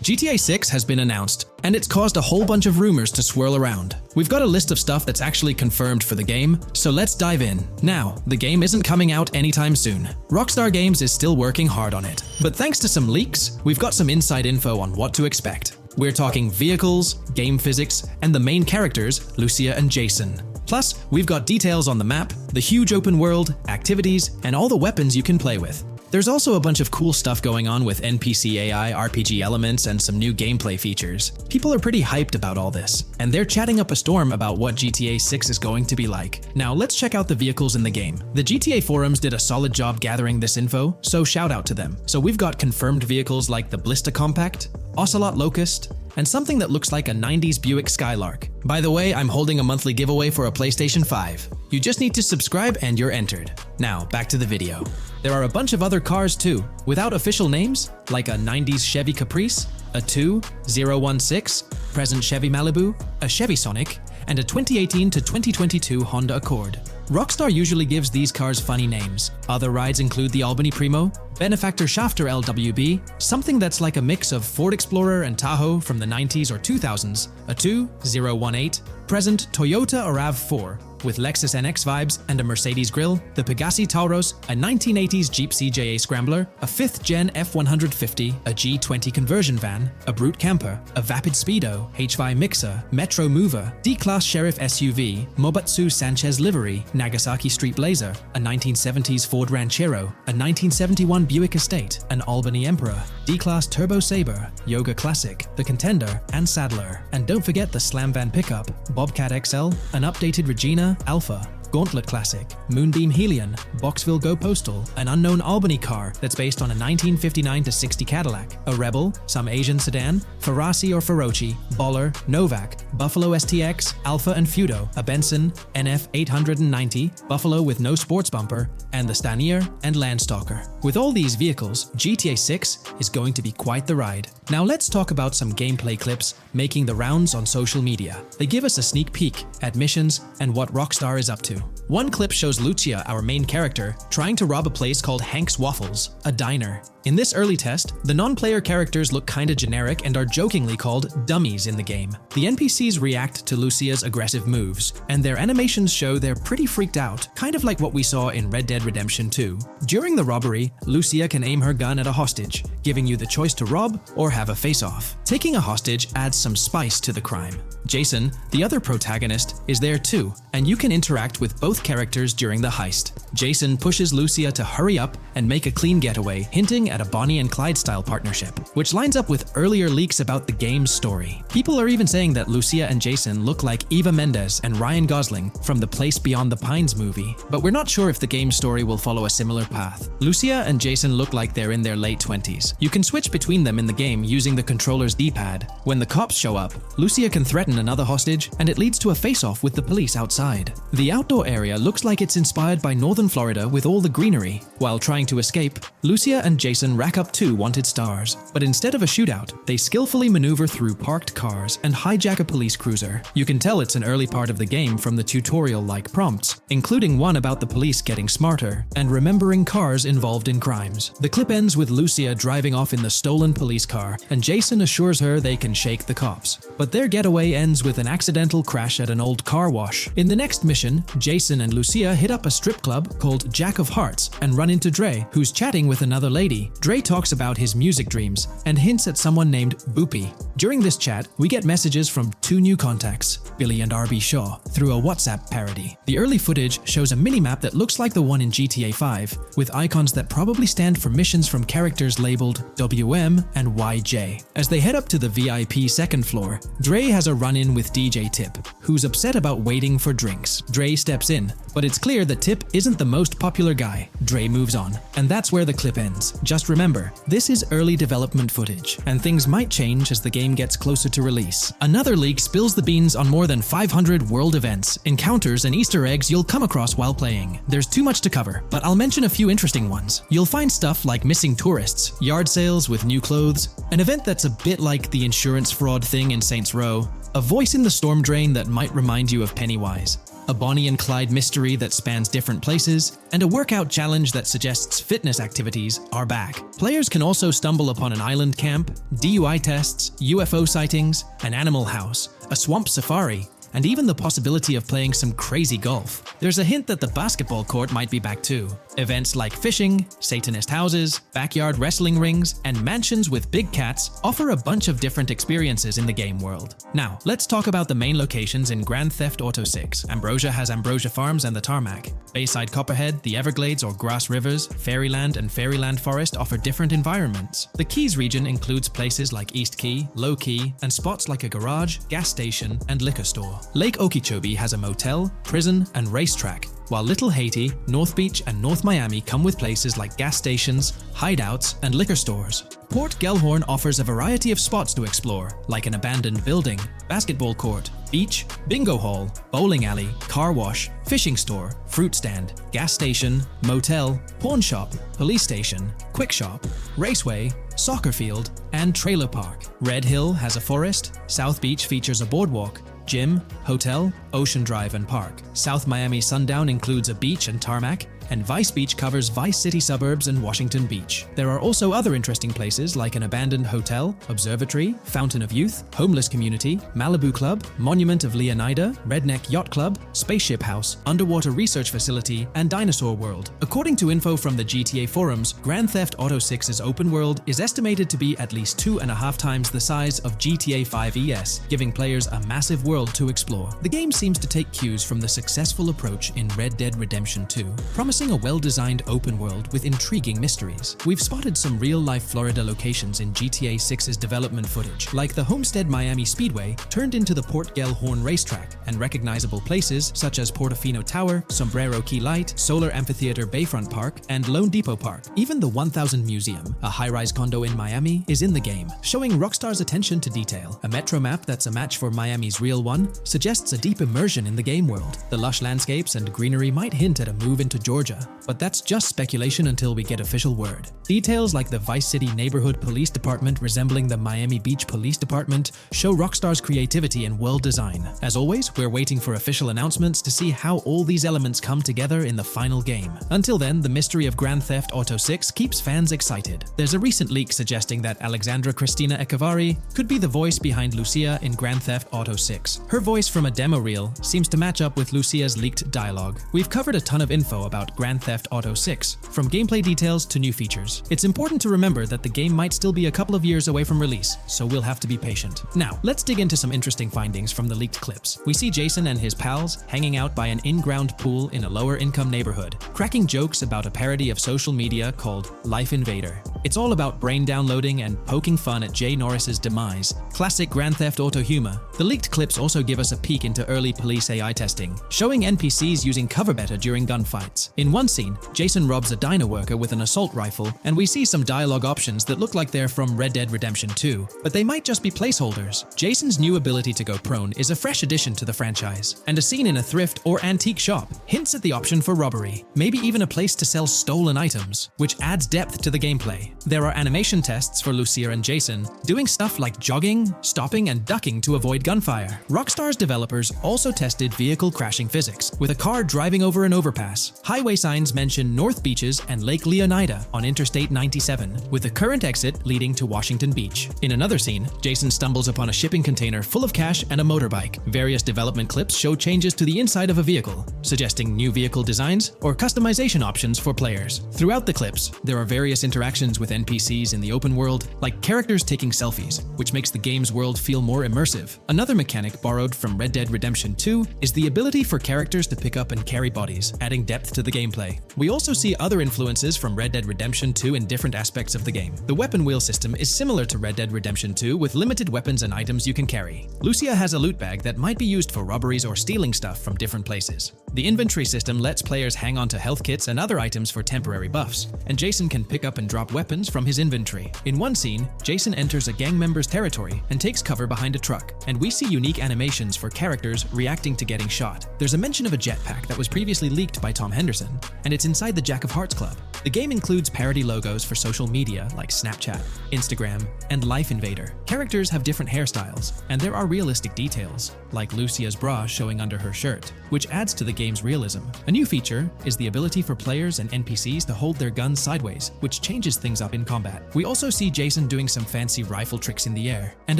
GTA 6 has been announced, and it's caused a whole bunch of rumors to swirl around. We've got a list of stuff that's actually confirmed for the game, so let's dive in. Now, the game isn't coming out anytime soon. Rockstar Games is still working hard on it, but thanks to some leaks, we've got some inside info on what to expect. We're talking vehicles, game physics, and the main characters, Lucia and Jason. Plus, we've got details on the map, the huge open world, activities, and all the weapons you can play with. There's also a bunch of cool stuff going on with NPC AI, RPG elements, and some new gameplay features. People are pretty hyped about all this, and they're chatting up a storm about what GTA 6 is going to be like. Now let's check out the vehicles in the game. The GTA forums did a solid job gathering this info, so shout out to them. So we've got confirmed vehicles like the Blista Compact, Ocelot Locust, and something that looks like a 90s Buick Skylark. By the way, I'm holding a monthly giveaway for a PlayStation 5. You just need to subscribe and you're entered. Now, back to the video. There are a bunch of other cars too, without official names, like a 90s Chevy Caprice, a 2016 present Chevy Malibu, a Chevy Sonic, and a 2018 to 2022 Honda Accord. Rockstar usually gives these cars funny names. Other rides include the Albany Primo, Benefactor Shafter LWB, something that's like a mix of Ford Explorer and Tahoe from the 90s or 2000s, a 2018, present Toyota RAV4, with Lexus NX vibes and a Mercedes grille, the Pegassi Tauros, a 1980s Jeep CJA Scrambler, a 5th-gen F150, a G20 conversion van, a Brute camper, a Vapid Speedo, HY Mixer, Metro Mover, D-Class Sheriff SUV, Mobatsu Sanchez livery, Nagasaki Street Blazer, a 1970s Ford Ranchero, a 1971 Buick Estate, an Albany Emperor, D-Class Turbo Sabre, Yoga Classic, the Contender, and Sadler. And don't forget the Slam Van pickup, Bobcat XL, an updated Regina, Alpha, Gauntlet Classic, Moonbeam Helion, Boxville Go Postal, an unknown Albany car that's based on a 1959-60 Cadillac, a Rebel, some Asian sedan, Ferrari or Feroci, Baller, Novak, Buffalo STX, Alpha and Feudo, a Benson, NF 890, Buffalo with no sports bumper, and the Stanier and Landstalker. With all these vehicles, GTA 6 is going to be quite the ride. Now let's talk about some gameplay clips making the rounds on social media. They give us a sneak peek at missions and what Rockstar is up to. One clip shows Lucia, our main character, trying to rob a place called Hank's Waffles, a diner. In this early test, the non-player characters look kinda generic and are jokingly called dummies in the game. The NPCs react to Lucia's aggressive moves, and their animations show they're pretty freaked out, kind of like what we saw in Red Dead Redemption 2. During the robbery, Lucia can aim her gun at a hostage, giving you the choice to rob or have a face-off. Taking a hostage adds some spice to the crime. Jason, the other protagonist, is there too, and you can interact with both characters during the heist. Jason pushes Lucia to hurry up and make a clean getaway, hinting at a Bonnie and Clyde style partnership, which lines up with earlier leaks about the game's story. People are even saying that Lucia and Jason look like Eva Mendes and Ryan Gosling from the Place Beyond the Pines movie, but we're not sure if the game's story will follow a similar path. Lucia and Jason look like they're in their late 20s. You can switch between them in the game using the controller's D-pad. When the cops show up, Lucia can threaten another hostage, and it leads to a face-off with the police outside. The outdoor area looks like it's inspired by northern Florida with all the greenery. While trying to escape, Lucia and Jason rack up 2 wanted stars, but instead of a shootout, they skillfully maneuver through parked cars and hijack a police cruiser. You can tell it's an early part of the game from the tutorial-like prompts, including one about the police getting smarter and remembering cars involved in crimes. The clip ends with Lucia driving off in the stolen police car, and Jason assures her they can shake the cops. But their getaway ends with an accidental crash at an old car wash. In the next mission, Jason and Lucia hit up a strip club called Jack of Hearts and run into Dre, who's chatting with another lady. Dre talks about his music dreams and hints at someone named Boopy. During this chat, we get messages from 2 new contacts, Billy and RB Shaw, through a WhatsApp parody. The early footage shows a minimap that looks like the one in GTA 5, with icons that probably stand for missions from characters labeled WM and YJ. As they head up to the VIP second floor, Dre has a run-in with DJ Tip, who's upset about waiting for drinks. Dre steps in, but it's clear that Tip isn't the most popular guy. Dre moves on, and that's where the clip ends. Just remember, this is early development footage, and things might change as the game gets closer to release. Another leak spills the beans on more than 500 world events, encounters, and Easter eggs you'll come across while playing. There's too much to cover, but I'll mention a few interesting ones. You'll find stuff like missing tourists, yard sales with new clothes, an event that's a bit like the insurance fraud thing in Saints Row, a voice in the storm drain that might remind you of Pennywise, a Bonnie and Clyde mystery that spans different places, and a workout challenge that suggests fitness activities are back. Players can also stumble upon an island camp, DUI tests, UFO sightings, an animal house, a swamp safari, and even the possibility of playing some crazy golf. There's a hint that the basketball court might be back too. Events like fishing, Satanist houses, backyard wrestling rings, and mansions with big cats offer a bunch of different experiences in the game world. Now, let's talk about the main locations in Grand Theft Auto 6. Ambrosia has Ambrosia Farms and the Tarmac. Bayside Copperhead, the Everglades or Grass Rivers, Fairyland and Fairyland Forest offer different environments. The Keys region includes places like East Key, Low Key, and spots like a garage, gas station, and liquor store. Lake Okeechobee has a motel, prison, and racetrack, while Little Haiti, North Beach, and North Miami come with places like gas stations, hideouts, and liquor stores. Port Gellhorn offers a variety of spots to explore, like an abandoned building, basketball court, beach, bingo hall, bowling alley, car wash, fishing store, fruit stand, gas station, motel, pawn shop, police station, quick shop, raceway, soccer field, and trailer park. Red Hill has a forest, South Beach features a boardwalk, gym, hotel, Ocean Drive and Park. South Miami Sundown includes a beach and tarmac, and Vice Beach covers Vice City suburbs and Washington Beach. There are also other interesting places like an abandoned hotel, observatory, Fountain of Youth, homeless community, Malibu Club, Monument of Leonida, Redneck Yacht Club, Spaceship House, underwater research facility, and Dinosaur World. According to info from the GTA forums, Grand Theft Auto 6's open world is estimated to be at least 2.5 times the size of GTA 5 ES, giving players a massive world to explore. The game seems to take cues from the successful approach in Red Dead Redemption 2, promising a well-designed open world with intriguing mysteries. We've spotted some real-life Florida locations in GTA 6's development footage, like the Homestead Miami Speedway turned into the Port Gellhorn racetrack, and recognizable places such as Portofino Tower, Sombrero Key Light, Solar Amphitheater Bayfront Park, and Lone Depot Park. Even the 1000 Museum, a high-rise condo in Miami, is in the game, showing Rockstar's attention to detail. A metro map that's a match for Miami's real one suggests a deep immersion in the game world. The lush landscapes and greenery might hint at a move into Georgia, but that's just speculation until we get official word. Details like the Vice City Neighborhood Police Department resembling the Miami Beach Police Department show Rockstar's creativity and world design. As always, we're waiting for official announcements to see how all these elements come together in the final game. Until then, the mystery of Grand Theft Auto 6 keeps fans excited. There's a recent leak suggesting that Alexandra Christina Echevarri could be the voice behind Lucia in Grand Theft Auto 6. Her voice from a demo reel seems to match up with Lucia's leaked dialogue. We've covered a ton of info about Grand Theft Auto 6, from gameplay details to new features. It's important to remember that the game might still be a couple of years away from release, so we'll have to be patient. Now, let's dig into some interesting findings from the leaked clips. We see Jason and his pals hanging out by an in-ground pool in a lower-income neighborhood, cracking jokes about a parody of social media called Life Invader. It's all about brain downloading and poking fun at Jay Norris's demise. Classic Grand Theft Auto humor. The leaked clips also give us a peek into early police AI testing, showing NPCs using cover better during gunfights. In one scene, Jason robs a diner worker with an assault rifle, and we see some dialogue options that look like they're from Red Dead Redemption 2, but they might just be placeholders. Jason's new ability to go prone is a fresh addition to the franchise, and a scene in a thrift or antique shop hints at the option for robbery, maybe even a place to sell stolen items, which adds depth to the gameplay. There are animation tests for Lucia and Jason, doing stuff like jogging, stopping, and ducking to avoid gunfire. Rockstar's developers also tested vehicle crashing physics, with a car driving over an overpass. Highway signs mention North Beaches and Lake Leonida on Interstate 97, with the current exit leading to Washington Beach. In another scene, Jason stumbles upon a shipping container full of cash and a motorbike. Various development clips show changes to the inside of a vehicle, suggesting new vehicle designs or customization options for players. Throughout the clips, there are various interactions with NPCs in the open world, like characters taking selfies, which makes the game's world feel more immersive. Another mechanic borrowed from Red Dead Redemption 2 is the ability for characters to pick up and carry bodies, adding depth to the gameplay. We also see other influences from Red Dead Redemption 2 in different aspects of the game. The weapon wheel system is similar to Red Dead Redemption 2 with limited weapons and items you can carry. Lucia has a loot bag that might be used for robberies or stealing stuff from different places. The inventory system lets players hang on to health kits and other items for temporary buffs, and Jason can pick up and drop weapons from his inventory. In one scene, Jason enters a gang member's territory and takes cover behind a truck, and we see unique animations for characters reacting to getting shot. There's a mention of a jetpack that was previously leaked by Tom Henderson, and it's inside the Jack of Hearts Club. The game includes parody logos for social media like Snapchat, Instagram, and Life Invader. Characters have different hairstyles, and there are realistic details, like Lucia's bra showing under her shirt, which adds to the game's realism. A new feature is the ability for players and NPCs to hold their guns sideways, which changes things up in combat. We also see Jason doing some fancy rifle tricks in the air, and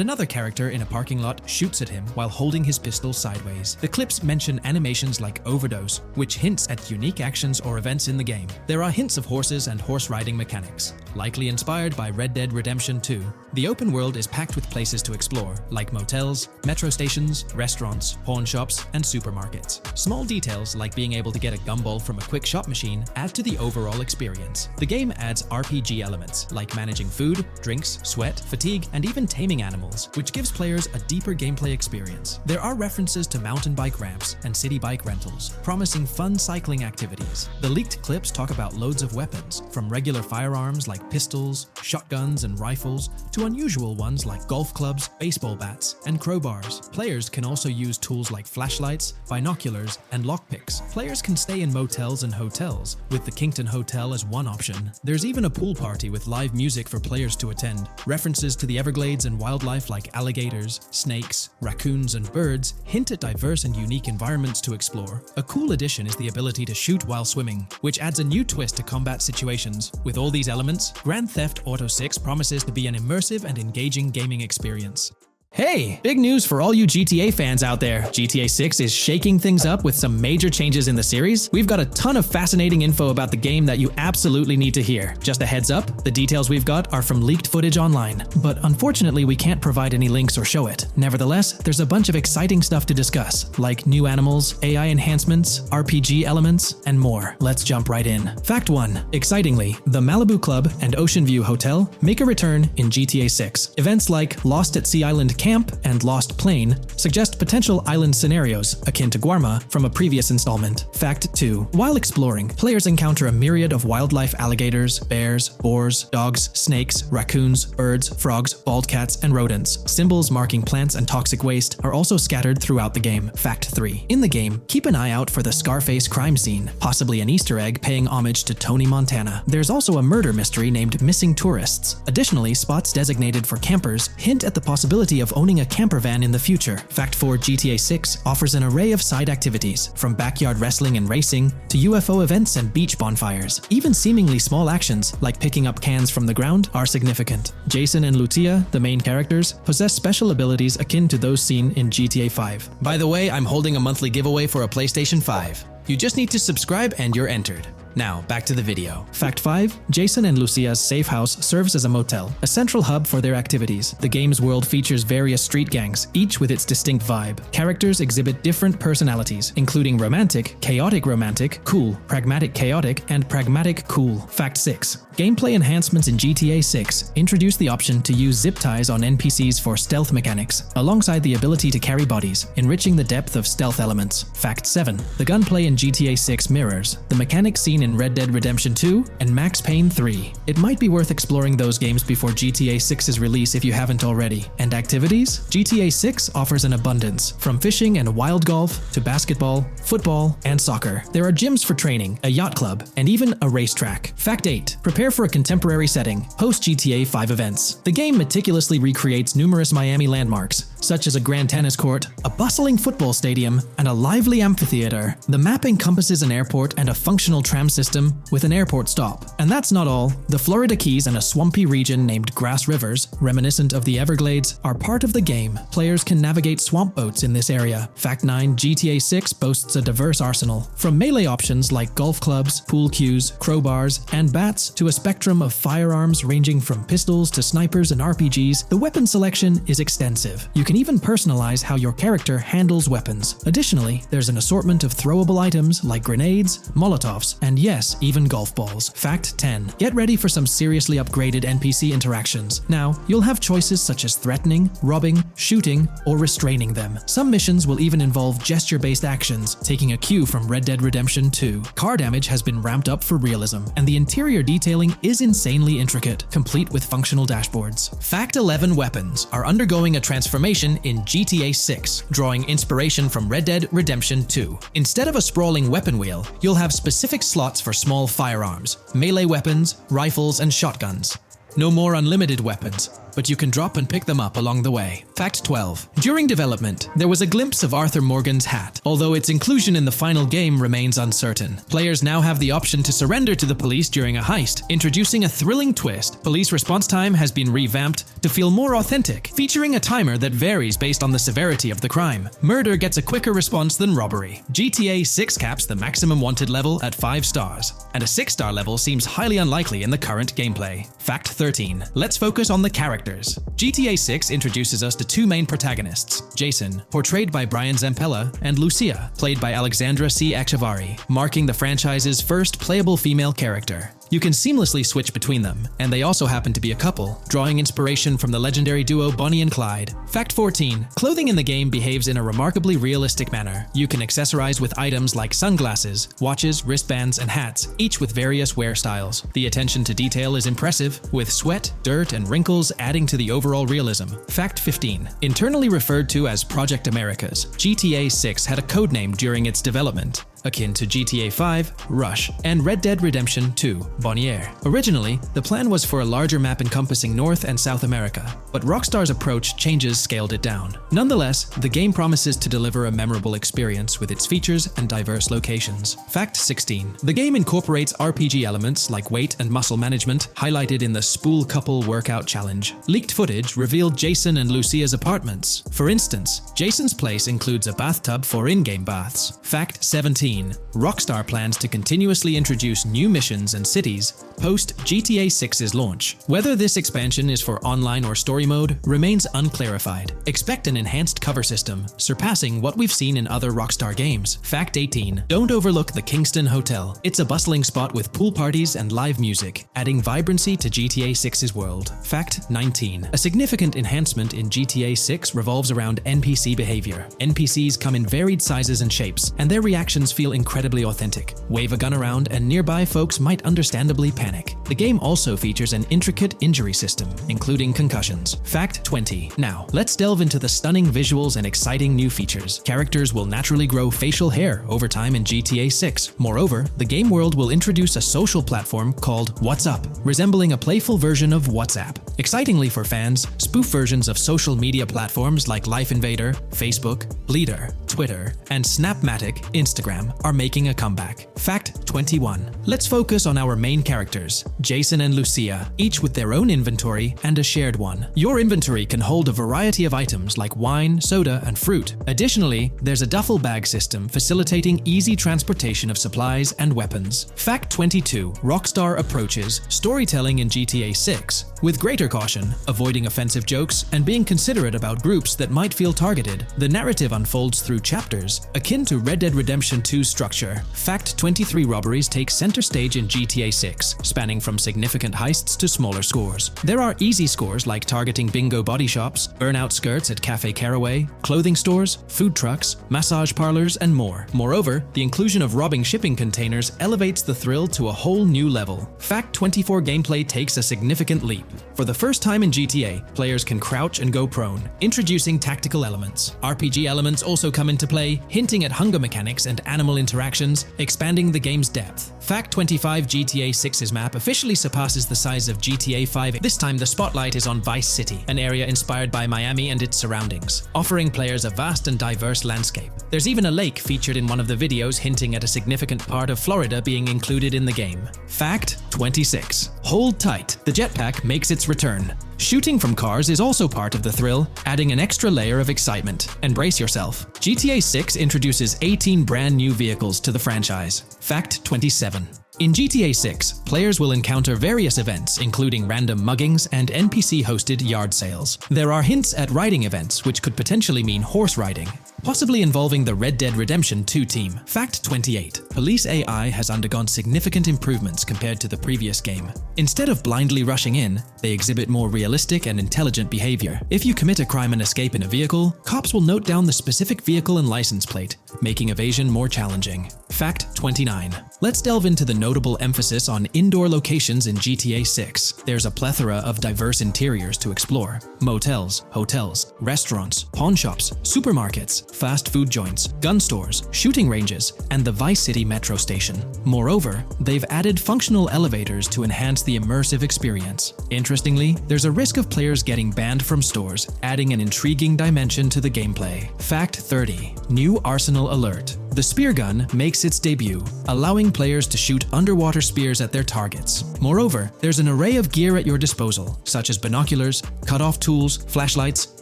another character in a parking lot shoots at him while holding his pistol sideways. The clips mention animations like overdose, which hints at unique actions or events in the game. There are hints of horses and horse riding mechanics, likely inspired by Red Dead Redemption 2. The open world is packed with places to explore, like motels, metro stations, restaurants, pawn shops, and supermarkets. Small details like being able to get a gumball from a quick shop machine add to the overall experience. The game adds RPG elements, like managing food, drinks, sweat, fatigue, and even taming animals, which gives players a deeper gameplay experience. There are references to mountain bike ramps and city bike rentals, promising fun cycling activities. The leaked clips talk about loads of weapons, from regular firearms like like pistols, shotguns, and rifles to unusual ones like golf clubs, baseball bats, and crowbars. Players can also use tools like flashlights, binoculars, and lockpicks. Players can stay in motels and hotels, with the Kington Hotel as one option. There's even a pool party with live music for players to attend. References to the Everglades and wildlife like alligators, snakes, raccoons, and birds hint at diverse and unique environments to explore. A cool addition is the ability to shoot while swimming, which adds a new twist to combat situations. With all these elements, Grand Theft Auto 6 promises to be an immersive and engaging gaming experience. Hey, big news for all you GTA fans out there. GTA 6 is shaking things up with some major changes in the series. We've got a ton of fascinating info about the game that you absolutely need to hear. Just a heads up, the details we've got are from leaked footage online, but unfortunately we can't provide any links or show it. Nevertheless, there's a bunch of exciting stuff to discuss, like new animals, AI enhancements, RPG elements, and more. Let's jump right in. Fact 1. Excitingly, the Malibu Club and Ocean View Hotel make a return in GTA 6. Events like Lost at Sea Island Camp and Lost Plane suggest potential island scenarios akin to Guarma from a previous installment. Fact 2. While exploring, players encounter a myriad of wildlife: alligators, bears, boars, dogs, snakes, raccoons, birds, frogs, bald cats, and rodents. Symbols marking plants and toxic waste are also scattered throughout the game. Fact 3. In the game, keep an eye out for the Scarface crime scene, possibly an Easter egg paying homage to Tony Montana. There's also a murder mystery named Missing Tourists. Additionally, spots designated for campers hint at the possibility of owning a camper van in the future. Fact 4. GTA 6 offers an array of side activities, from backyard wrestling and racing to UFO events and beach bonfires. Even seemingly small actions, like picking up cans from the ground, are significant. Jason and Lucia, the main characters, possess special abilities akin to those seen in GTA 5. By the way, I'm holding a monthly giveaway for a PlayStation 5. You just need to subscribe and you're entered. Now, back to the video. Fact 5. Jason and Lucia's safe house serves as a motel, a central hub for their activities. The game's world features various street gangs, each with its distinct vibe. Characters exhibit different personalities, including romantic, chaotic romantic, cool, pragmatic chaotic, and pragmatic cool. Fact 6. Gameplay enhancements in GTA 6 introduce the option to use zip ties on NPCs for stealth mechanics, alongside the ability to carry bodies, enriching the depth of stealth elements. Fact 7. The gunplay in GTA 6 mirrors the mechanics seen in Red Dead Redemption 2 and Max Payne 3. It might be worth exploring those games before GTA 6's release if you haven't already. And activities? GTA 6 offers an abundance, from fishing and wild golf to basketball, football, and soccer. There are gyms for training, a yacht club, and even a racetrack. Fact 8. Prepare for a contemporary setting, post-GTA 5 events. The game meticulously recreates numerous Miami landmarks, such as a grand tennis court, a bustling football stadium, and a lively amphitheater. The map encompasses an airport and a functional tram system with an airport stop. And that's not all. The Florida Keys and a swampy region named Grass Rivers, reminiscent of the Everglades, are part of the game. Players can navigate swamp boats in this area. Fact 9. GTA 6 boasts a diverse arsenal, from melee options like golf clubs, pool cues, crowbars, and bats to a spectrum of firearms ranging from pistols to snipers and RPGs. The weapon selection is extensive. You can even personalize how your character handles weapons. Additionally, there's an assortment of throwable items like grenades, molotovs, and yes, even golf balls. Fact 10. Get ready for some seriously upgraded NPC interactions. Now, you'll have choices such as threatening, robbing, shooting, or restraining them. Some missions will even involve gesture-based actions, taking a cue from Red Dead Redemption 2. Car damage has been ramped up for realism, and the interior detailing is insanely intricate, complete with functional dashboards. Fact 11. Weapons are undergoing a transformation in GTA 6, drawing inspiration from Red Dead Redemption 2. Instead of a sprawling weapon wheel, you'll have specific slots for small firearms, melee weapons, rifles, and shotguns. No more unlimited weapons, but you can drop and pick them up along the way. Fact 12. During development, there was a glimpse of Arthur Morgan's hat, although its inclusion in the final game remains uncertain. Players now have the option to surrender to the police during a heist, introducing a thrilling twist. Police response time has been revamped to feel more authentic, featuring a timer that varies based on the severity of the crime. Murder gets a quicker response than robbery. GTA 6 caps the maximum wanted level at 5 stars, and a 6-star level seems highly unlikely in the current gameplay. Fact 13. Let's focus on the characters. GTA 6 introduces us to two main protagonists, Jason, portrayed by Brian Zampella, and Lucia, played by Alexandra C. Echevarri, marking the franchise's first playable female character. You can seamlessly switch between them, and they also happen to be a couple, drawing inspiration from the legendary duo Bonnie and Clyde. Fact 14. Clothing in the game behaves in a remarkably realistic manner. You can accessorize with items like sunglasses, watches, wristbands, and hats, each with various wear styles. The attention to detail is impressive, with sweat, dirt, and wrinkles adding to the overall realism. Fact 15. Internally referred to as Project Americas, GTA 6 had a codename during its development, akin to GTA 5, Rush, and Red Dead Redemption 2, Bonnier. Originally, the plan was for a larger map encompassing North and South America, but Rockstar's approach changes scaled it down. Nonetheless, the game promises to deliver a memorable experience with its features and diverse locations. Fact 16. The game incorporates RPG elements like weight and muscle management, highlighted in the Spool Couple Workout Challenge. Leaked footage revealed Jason and Lucia's apartments. For instance, Jason's place includes a bathtub for in-game baths. Fact 17. Rockstar plans to continuously introduce new missions and cities post GTA 6's launch. Whether this expansion is for online or story mode remains unclarified. Expect an enhanced cover system, surpassing what we've seen in other Rockstar games. Fact 18. Don't overlook the Kingston Hotel. It's a bustling spot with pool parties and live music, adding vibrancy to GTA 6's world. Fact 19. A significant enhancement in GTA 6 revolves around NPC behavior. NPCs come in varied sizes and shapes, and their reactions feel incredibly authentic. Wave a gun around and nearby folks might understandably panic. The game also features an intricate injury system, including concussions. Fact 20. Now, let's delve into the stunning visuals and exciting new features. Characters will naturally grow facial hair over time in GTA 6. Moreover, the game world will introduce a social platform called What's Up, resembling a playful version of WhatsApp. Excitingly for fans, spoof versions of social media platforms like Life Invader, Facebook, Bleeder, Twitter, and Snapmatic, Instagram, are making a comeback. Fact 21. Let's focus on our main characters, Jason and Lucia, each with their own inventory and a shared one. Your inventory can hold a variety of items like wine, soda, and fruit. Additionally, there's a duffel bag system facilitating easy transportation of supplies and weapons. Fact 22. Rockstar approaches storytelling in GTA 6 with greater caution, avoiding offensive jokes and being considerate about groups that might feel targeted. The narrative unfolds through chapters, akin to Red Dead Redemption 2's structure. Fact 23. Robberies take center stage in GTA 6, spanning from significant heists to smaller scores. There are easy scores like targeting bingo body shops, burnout skirts at Cafe Caraway, clothing stores, food trucks, massage parlors, and more. Moreover, the inclusion of robbing shipping containers elevates the thrill to a whole new level. Fact 24. Gameplay takes a significant leap. For the first time in GTA, players can crouch and go prone, introducing tactical elements. RPG elements also come into play, hinting at hunger mechanics and animal interactions, expanding the game's depth. Fact 25. GTA 6's map officially surpasses the size of GTA 5. This time the spotlight is on Vice City, an area inspired by Miami and its surroundings, offering players a vast and diverse landscape. There's even a lake featured in one of the videos, hinting at a significant part of Florida being included in the game. Fact 26. Hold tight, the jetpack makes its return. Shooting from cars is also part of the thrill, adding an extra layer of excitement. And brace yourself. GTA 6 introduces 18 brand new vehicles to the franchise. Fact 27. In GTA 6, players will encounter various events, including random muggings and NPC-hosted yard sales. There are hints at riding events, which could potentially mean horse riding, possibly involving the Red Dead Redemption 2 team. Fact 28. Police AI has undergone significant improvements compared to the previous game. Instead of blindly rushing in, they exhibit more realistic and intelligent behavior. If you commit a crime and escape in a vehicle, cops will note down the specific vehicle and license plate, making evasion more challenging. Fact 29. Let's delve into the notable emphasis on indoor locations in GTA 6. There's a plethora of diverse interiors to explore. Motels, hotels, restaurants, pawn shops, supermarkets, fast food joints, gun stores, shooting ranges, and the Vice City metro station. Moreover, they've added functional elevators to enhance the immersive experience. Interestingly, there's a risk of players getting banned from stores, adding an intriguing dimension to the gameplay. Fact 30. New arsenal alert. The spear gun makes its debut, allowing players to shoot underwater spears at their targets. Moreover, there's an array of gear at your disposal, such as binoculars, cut-off tools, flashlights,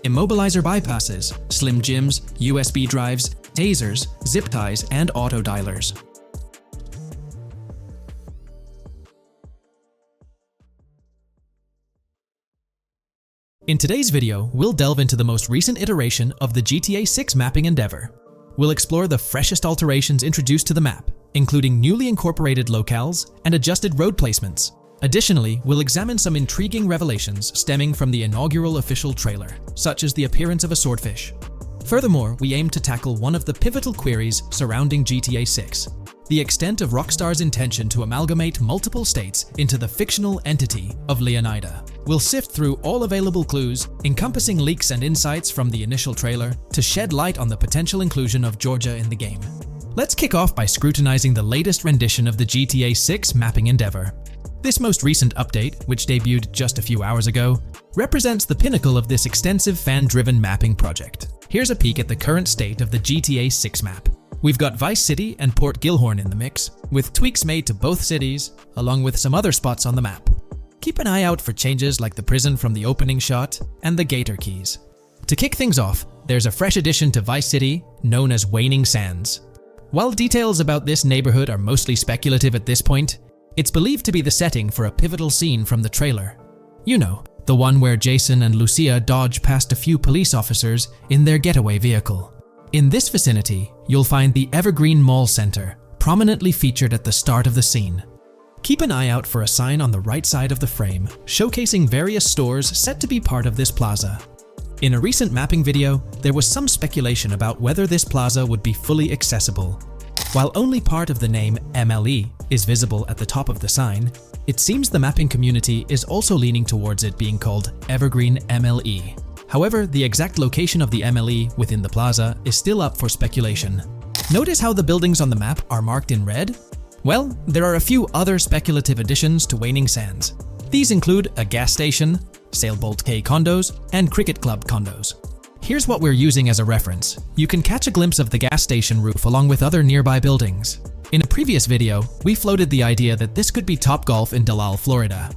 immobilizer bypasses, slim jims, USB drives, tasers, zip ties, and auto dialers. In today's video, we'll delve into the most recent iteration of the GTA 6 mapping endeavor. We'll explore the freshest alterations introduced to the map, including newly incorporated locales and adjusted road placements. Additionally, we'll examine some intriguing revelations stemming from the inaugural official trailer, such as the appearance of a swordfish. Furthermore, we aim to tackle one of the pivotal queries surrounding GTA 6, the extent of Rockstar's intention to amalgamate multiple states into the fictional entity of Leonida. We'll sift through all available clues, encompassing leaks and insights from the initial trailer, to shed light on the potential inclusion of Georgia in the game. Let's kick off by scrutinizing the latest rendition of the GTA 6 mapping endeavor. This most recent update, which debuted just a few hours ago, represents the pinnacle of this extensive fan-driven mapping project. Here's a peek at the current state of the GTA 6 map. We've got Vice City and Port Gilhorn in the mix, with tweaks made to both cities, along with some other spots on the map. Keep an eye out for changes like the prison from the opening shot and the Gator Keys. To kick things off, there's a fresh addition to Vice City known as Waning Sands. While details about this neighborhood are mostly speculative at this point, it's believed to be the setting for a pivotal scene from the trailer. You know, the one where Jason and Lucia dodge past a few police officers in their getaway vehicle. In this vicinity, you'll find the Evergreen Mall Center, prominently featured at the start of the scene. Keep an eye out for a sign on the right side of the frame, showcasing various stores set to be part of this plaza. In a recent mapping video, there was some speculation about whether this plaza would be fully accessible. While only part of the name MLE is visible at the top of the sign, it seems the mapping community is also leaning towards it being called Evergreen MLE. However, the exact location of the MLE within the plaza is still up for speculation. Notice how the buildings on the map are marked in red? Well, there are a few other speculative additions to Waning Sands. These include a gas station, Sailbolt K condos, and Cricket Club condos. Here's what we're using as a reference. You can catch a glimpse of the gas station roof along with other nearby buildings. In a previous video, we floated the idea that this could be Topgolf in Dalal, Florida.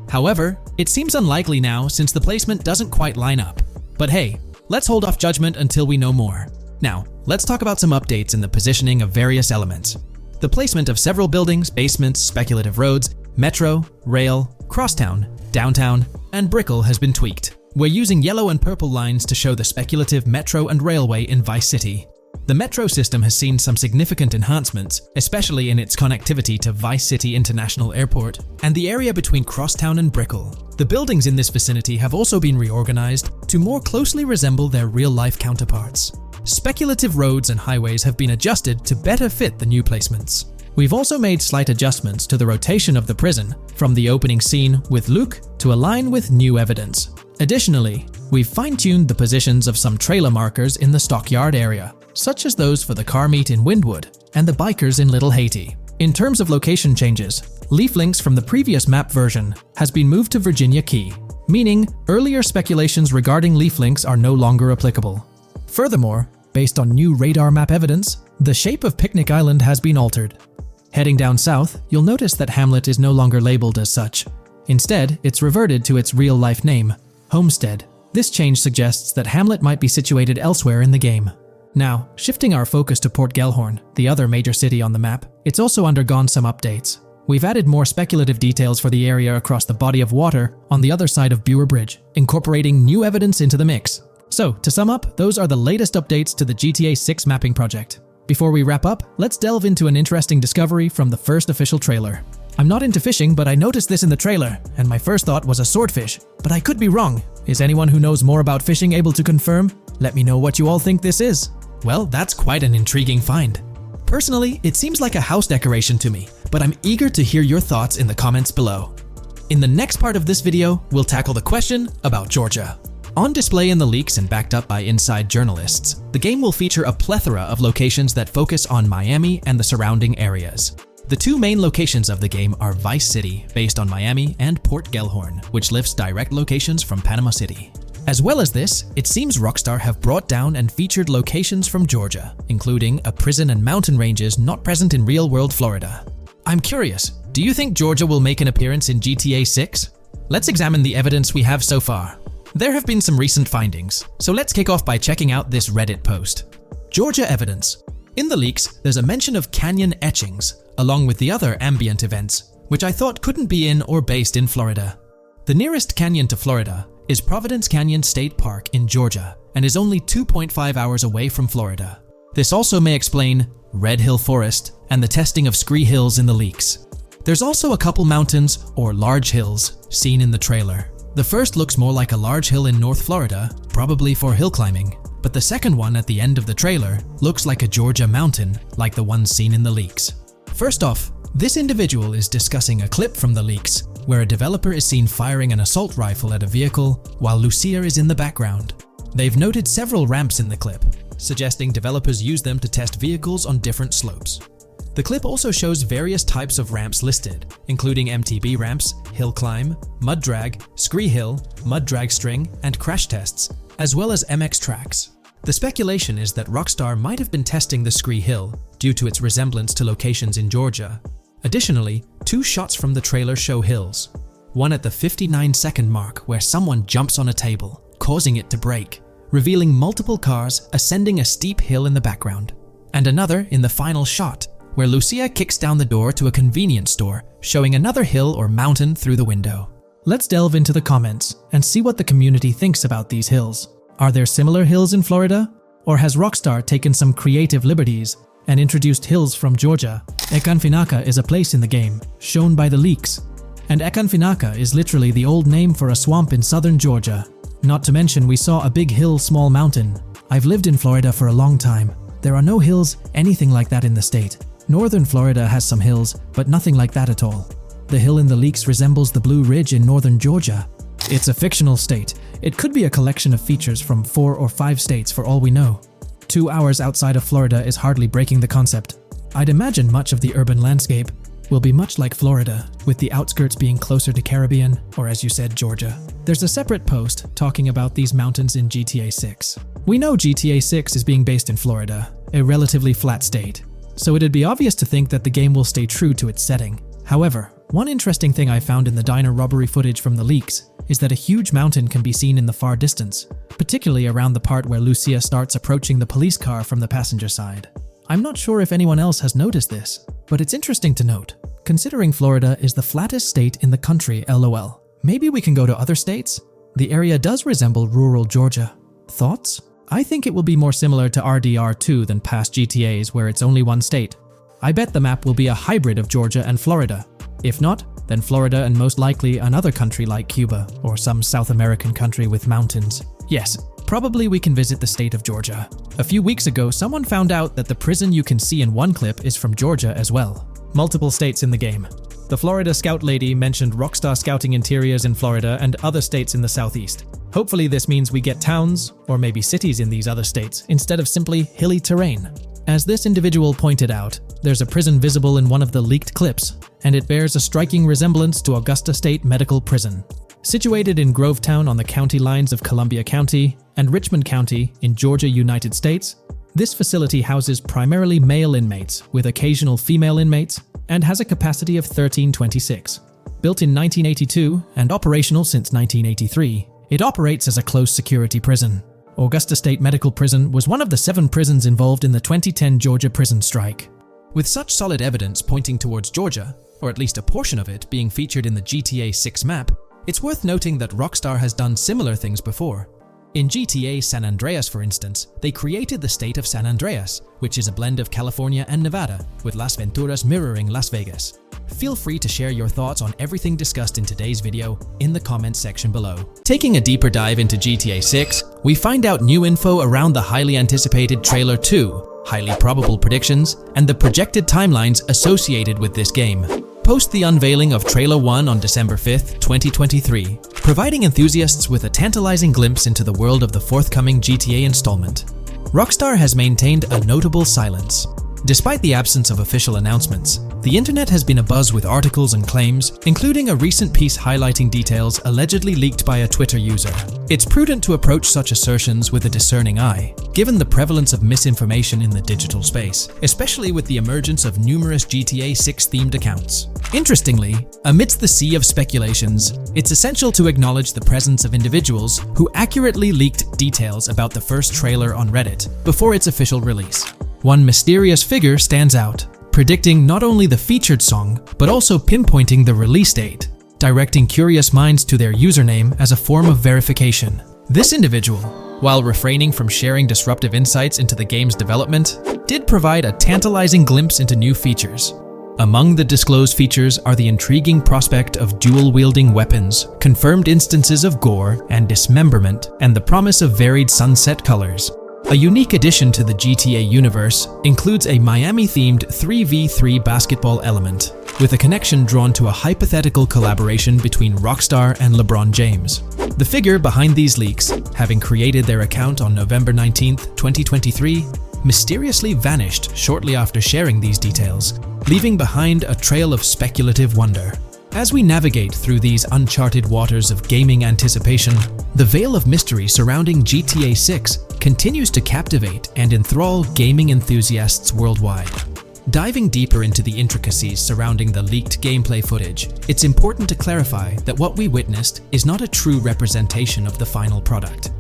However, it seems unlikely now since the placement doesn't quite line up. But hey, let's hold off judgment until we know more. Now, let's talk about some updates in the positioning of various elements. The placement of several buildings, basements, speculative roads, metro, rail, crosstown, downtown, and Brickell has been tweaked. We're using yellow and purple lines to show the speculative metro and railway in Vice City. The metro system has seen some significant enhancements, especially in its connectivity to Vice City International Airport and the area between Crosstown and Brickell. The buildings in this vicinity have also been reorganized to more closely resemble their real-life counterparts. Speculative roads and highways have been adjusted to better fit the new placements. We've also made slight adjustments to the rotation of the prison from the opening scene with Luke to align with new evidence. Additionally, we've fine-tuned the positions of some trailer markers in the stockyard area, such as those for the car meet in Windwood and the bikers in Little Haiti. In terms of location changes, leaf links from the previous map version has been moved to Virginia Key, meaning earlier speculations regarding leaf links are no longer applicable. Furthermore, based on new radar map evidence, the shape of Picnic Island has been altered. Heading down south, you'll notice that Hamlet is no longer labeled as such. Instead, it's reverted to its real-life name, Homestead. This change suggests that Hamlet might be situated elsewhere in the game. Now, shifting our focus to Port Gilhorn, the other major city on the map, it's also undergone some updates. We've added more speculative details for the area across the body of water on the other side of Buer Bridge, incorporating new evidence into the mix. So, to sum up, those are the latest updates to the GTA 6 mapping project. Before we wrap up, let's delve into an interesting discovery from the first official trailer. I'm not into fishing, but I noticed this in the trailer, and my first thought was a swordfish. But I could be wrong. Is anyone who knows more about fishing able to confirm? Let me know what you all think this is. Well, that's quite an intriguing find. Personally, it seems like a house decoration to me, but I'm eager to hear your thoughts in the comments below. In the next part of this video, we'll tackle the question about Georgia. On display in the leaks and backed up by inside journalists, the game will feature a plethora of locations that focus on Miami and the surrounding areas. The two main locations of the game are Vice City, based on Miami, and Port Gilhorn, which lifts direct locations from Panama City. As well as this, it seems Rockstar have brought down and featured locations from Georgia, including a prison and mountain ranges not present in real-world Florida. I'm curious, do you think Georgia will make an appearance in GTA 6? Let's examine the evidence we have so far. There have been some recent findings, so let's kick off by checking out this Reddit post. Georgia evidence. In the leaks, there's a mention of canyon etchings, along with the other ambient events, which I thought couldn't be in or based in Florida. The nearest canyon to Florida is Providence Canyon State Park in Georgia and is only 2.5 hours away from Florida. This also may explain Red Hill Forest, and the testing of scree hills in the leaks. There's also a couple mountains, or large hills, seen in the trailer. The first looks more like a large hill in North Florida, probably for hill climbing, but the second one at the end of the trailer looks like a Georgia mountain, like the ones seen in the leaks. First off, this individual is discussing a clip from the leaks, where a developer is seen firing an assault rifle at a vehicle while Lucia is in the background. They've noted several ramps in the clip, suggesting developers use them to test vehicles on different slopes. The clip also shows various types of ramps listed, including MTB ramps, hill climb, mud drag, scree hill, mud drag string, and crash tests, as well as MX tracks. The speculation is that Rockstar might have been testing the scree hill due to its resemblance to locations in Georgia. Additionally, 2 shots from the trailer show hills. One at the 59-second mark where someone jumps on a table, causing it to break, revealing multiple cars ascending a steep hill in the background. And another in the final shot, where Lucia kicks down the door to a convenience store, showing another hill or mountain through the window. Let's delve into the comments and see what the community thinks about these hills. Are there similar hills in Florida? Or has Rockstar taken some creative liberties and introduced hills from Georgia? Ekanfinaka is a place in the game, shown by the leaks. And Ekanfinaka is literally the old name for a swamp in southern Georgia. Not to mention we saw a big hill, small mountain. I've lived in Florida for a long time. There are no hills, anything like that in the state. Northern Florida has some hills, but nothing like that at all. The hill in the leaks resembles the Blue Ridge in northern Georgia. It's a fictional state. It could be a collection of features from 4 or 5 states for all we know. 2 hours outside of Florida is hardly breaking the concept. I'd imagine much of the urban landscape will be much like Florida, with the outskirts being closer to Caribbean, or as you said, Georgia. There's a separate post talking about these mountains in GTA 6. We know GTA 6 is being based in Florida, a relatively flat state, so it'd be obvious to think that the game will stay true to its setting. However, one interesting thing I found in the diner robbery footage from the leaks is that a huge mountain can be seen in the far distance, particularly around the part where Lucia starts approaching the police car from the passenger side. I'm not sure if anyone else has noticed this, but it's interesting to note, considering Florida is the flattest state in the country, LOL. Maybe we can go to other states? The area does resemble rural Georgia. Thoughts? I think it will be more similar to RDR2 than past GTAs where it's only one state. I bet the map will be a hybrid of Georgia and Florida. If not, then Florida and most likely another country like Cuba or some South American country with mountains. Yes, probably we can visit the state of Georgia. A few weeks ago, someone found out that the prison you can see in one clip is from Georgia as well. Multiple states in the game. The Florida Scout lady mentioned Rockstar scouting interiors in Florida and other states in the southeast. Hopefully this means we get towns, or maybe cities in these other states, instead of simply hilly terrain. As this individual pointed out, there's a prison visible in one of the leaked clips, and it bears a striking resemblance to Augusta State Medical Prison. Situated in Grovetown on the county lines of Columbia County and Richmond County in Georgia, United States, this facility houses primarily male inmates with occasional female inmates and has a capacity of 1326. Built in 1982 and operational since 1983, it operates as a close security prison. Augusta State Medical Prison was one of the 7 prisons involved in the 2010 Georgia prison strike. With such solid evidence pointing towards Georgia, or at least a portion of it being featured in the GTA 6 map, it's worth noting that Rockstar has done similar things before. In GTA San Andreas, for instance, they created the state of San Andreas, which is a blend of California and Nevada, with Las Venturas mirroring Las Vegas. Feel free to share your thoughts on everything discussed in today's video in the comments section below. Taking a deeper dive into GTA 6, we find out new info around the highly anticipated Trailer 2, highly probable predictions, and the projected timelines associated with this game. Post the unveiling of Trailer 1 on December 5th, 2023, providing enthusiasts with a tantalizing glimpse into the world of the forthcoming GTA installment. Rockstar has maintained a notable silence. Despite the absence of official announcements, the internet has been abuzz with articles and claims, including a recent piece highlighting details allegedly leaked by a Twitter user. It's prudent to approach such assertions with a discerning eye, given the prevalence of misinformation in the digital space, especially with the emergence of numerous GTA 6-themed accounts. Interestingly, amidst the sea of speculations, it's essential to acknowledge the presence of individuals who accurately leaked details about the first trailer on Reddit before its official release. One mysterious figure stands out, predicting not only the featured song, but also pinpointing the release date, directing curious minds to their username as a form of verification. This individual, while refraining from sharing disruptive insights into the game's development, did provide a tantalizing glimpse into new features. Among the disclosed features are the intriguing prospect of dual-wielding weapons, confirmed instances of gore and dismemberment, and the promise of varied sunset colors. A unique addition to the GTA universe includes a Miami-themed 3v3 basketball element, with a connection drawn to a hypothetical collaboration between Rockstar and LeBron James. The figure behind these leaks, having created their account on November 19, 2023, mysteriously vanished shortly after sharing these details, leaving behind a trail of speculative wonder. As we navigate through these uncharted waters of gaming anticipation, the veil of mystery surrounding GTA 6 continues to captivate and enthrall gaming enthusiasts worldwide. Diving deeper into the intricacies surrounding the leaked gameplay footage, it's important to clarify that what we witnessed is not a true representation of the final product.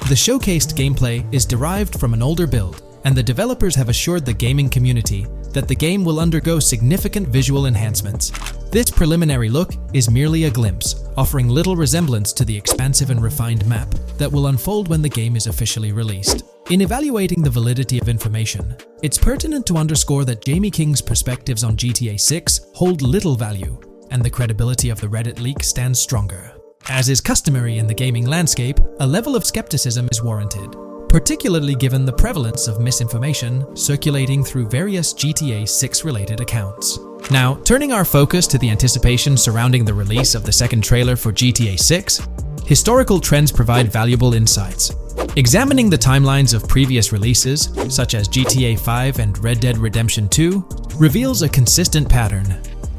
The showcased gameplay is derived from an older build, and the developers have assured the gaming community that the game will undergo significant visual enhancements. This preliminary look is merely a glimpse, offering little resemblance to the expansive and refined map that will unfold when the game is officially released. In evaluating the validity of information, it's pertinent to underscore that Jamie King's perspectives on GTA 6 hold little value, and the credibility of the Reddit leak stands stronger. As is customary in the gaming landscape, a level of skepticism is warranted, particularly given the prevalence of misinformation circulating through various GTA 6 related accounts. Now, turning our focus to the anticipation surrounding the release of the second trailer for GTA 6, historical trends provide valuable insights. Examining the timelines of previous releases, such as GTA 5 and Red Dead Redemption 2, reveals a consistent pattern.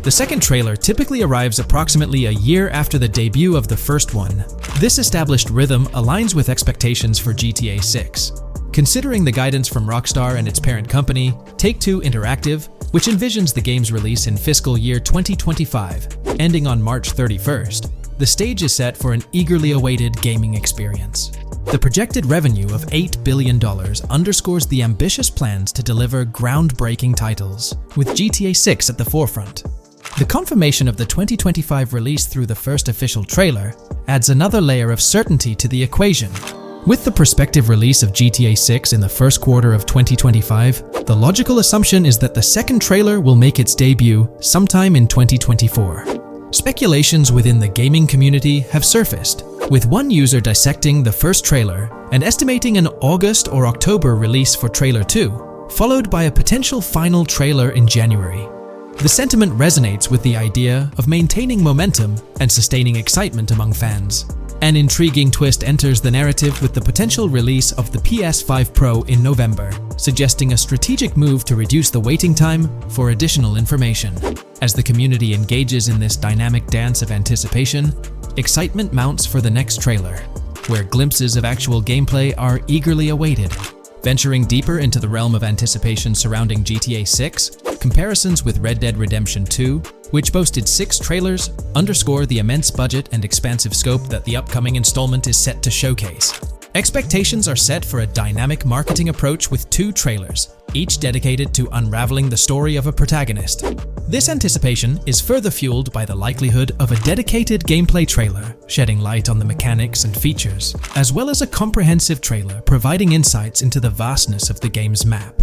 The second trailer typically arrives approximately a year after the debut of the first one. This established rhythm aligns with expectations for GTA 6. Considering the guidance from Rockstar and its parent company, Take-Two Interactive, which envisions the game's release in fiscal year 2025, ending on March 31st, the stage is set for an eagerly awaited gaming experience. The projected revenue of $8 billion underscores the ambitious plans to deliver groundbreaking titles, with GTA 6 at the forefront. The confirmation of the 2025 release through the first official trailer adds another layer of certainty to the equation. With the prospective release of GTA 6 in the first quarter of 2025, the logical assumption is that the second trailer will make its debut sometime in 2024. Speculations within the gaming community have surfaced, with one user dissecting the first trailer and estimating an August or October release for Trailer 2, followed by a potential final trailer in January. The sentiment resonates with the idea of maintaining momentum and sustaining excitement among fans. An intriguing twist enters the narrative with the potential release of the PS5 Pro in November, suggesting a strategic move to reduce the waiting time for additional information. As the community engages in this dynamic dance of anticipation, excitement mounts for the next trailer, where glimpses of actual gameplay are eagerly awaited. Venturing deeper into the realm of anticipation surrounding GTA 6, comparisons with Red Dead Redemption 2, which boasted 6 trailers, underscore the immense budget and expansive scope that the upcoming installment is set to showcase. Expectations are set for a dynamic marketing approach with 2 trailers, each dedicated to unraveling the story of a protagonist. This anticipation is further fueled by the likelihood of a dedicated gameplay trailer, shedding light on the mechanics and features, as well as a comprehensive trailer providing insights into the vastness of the game's map.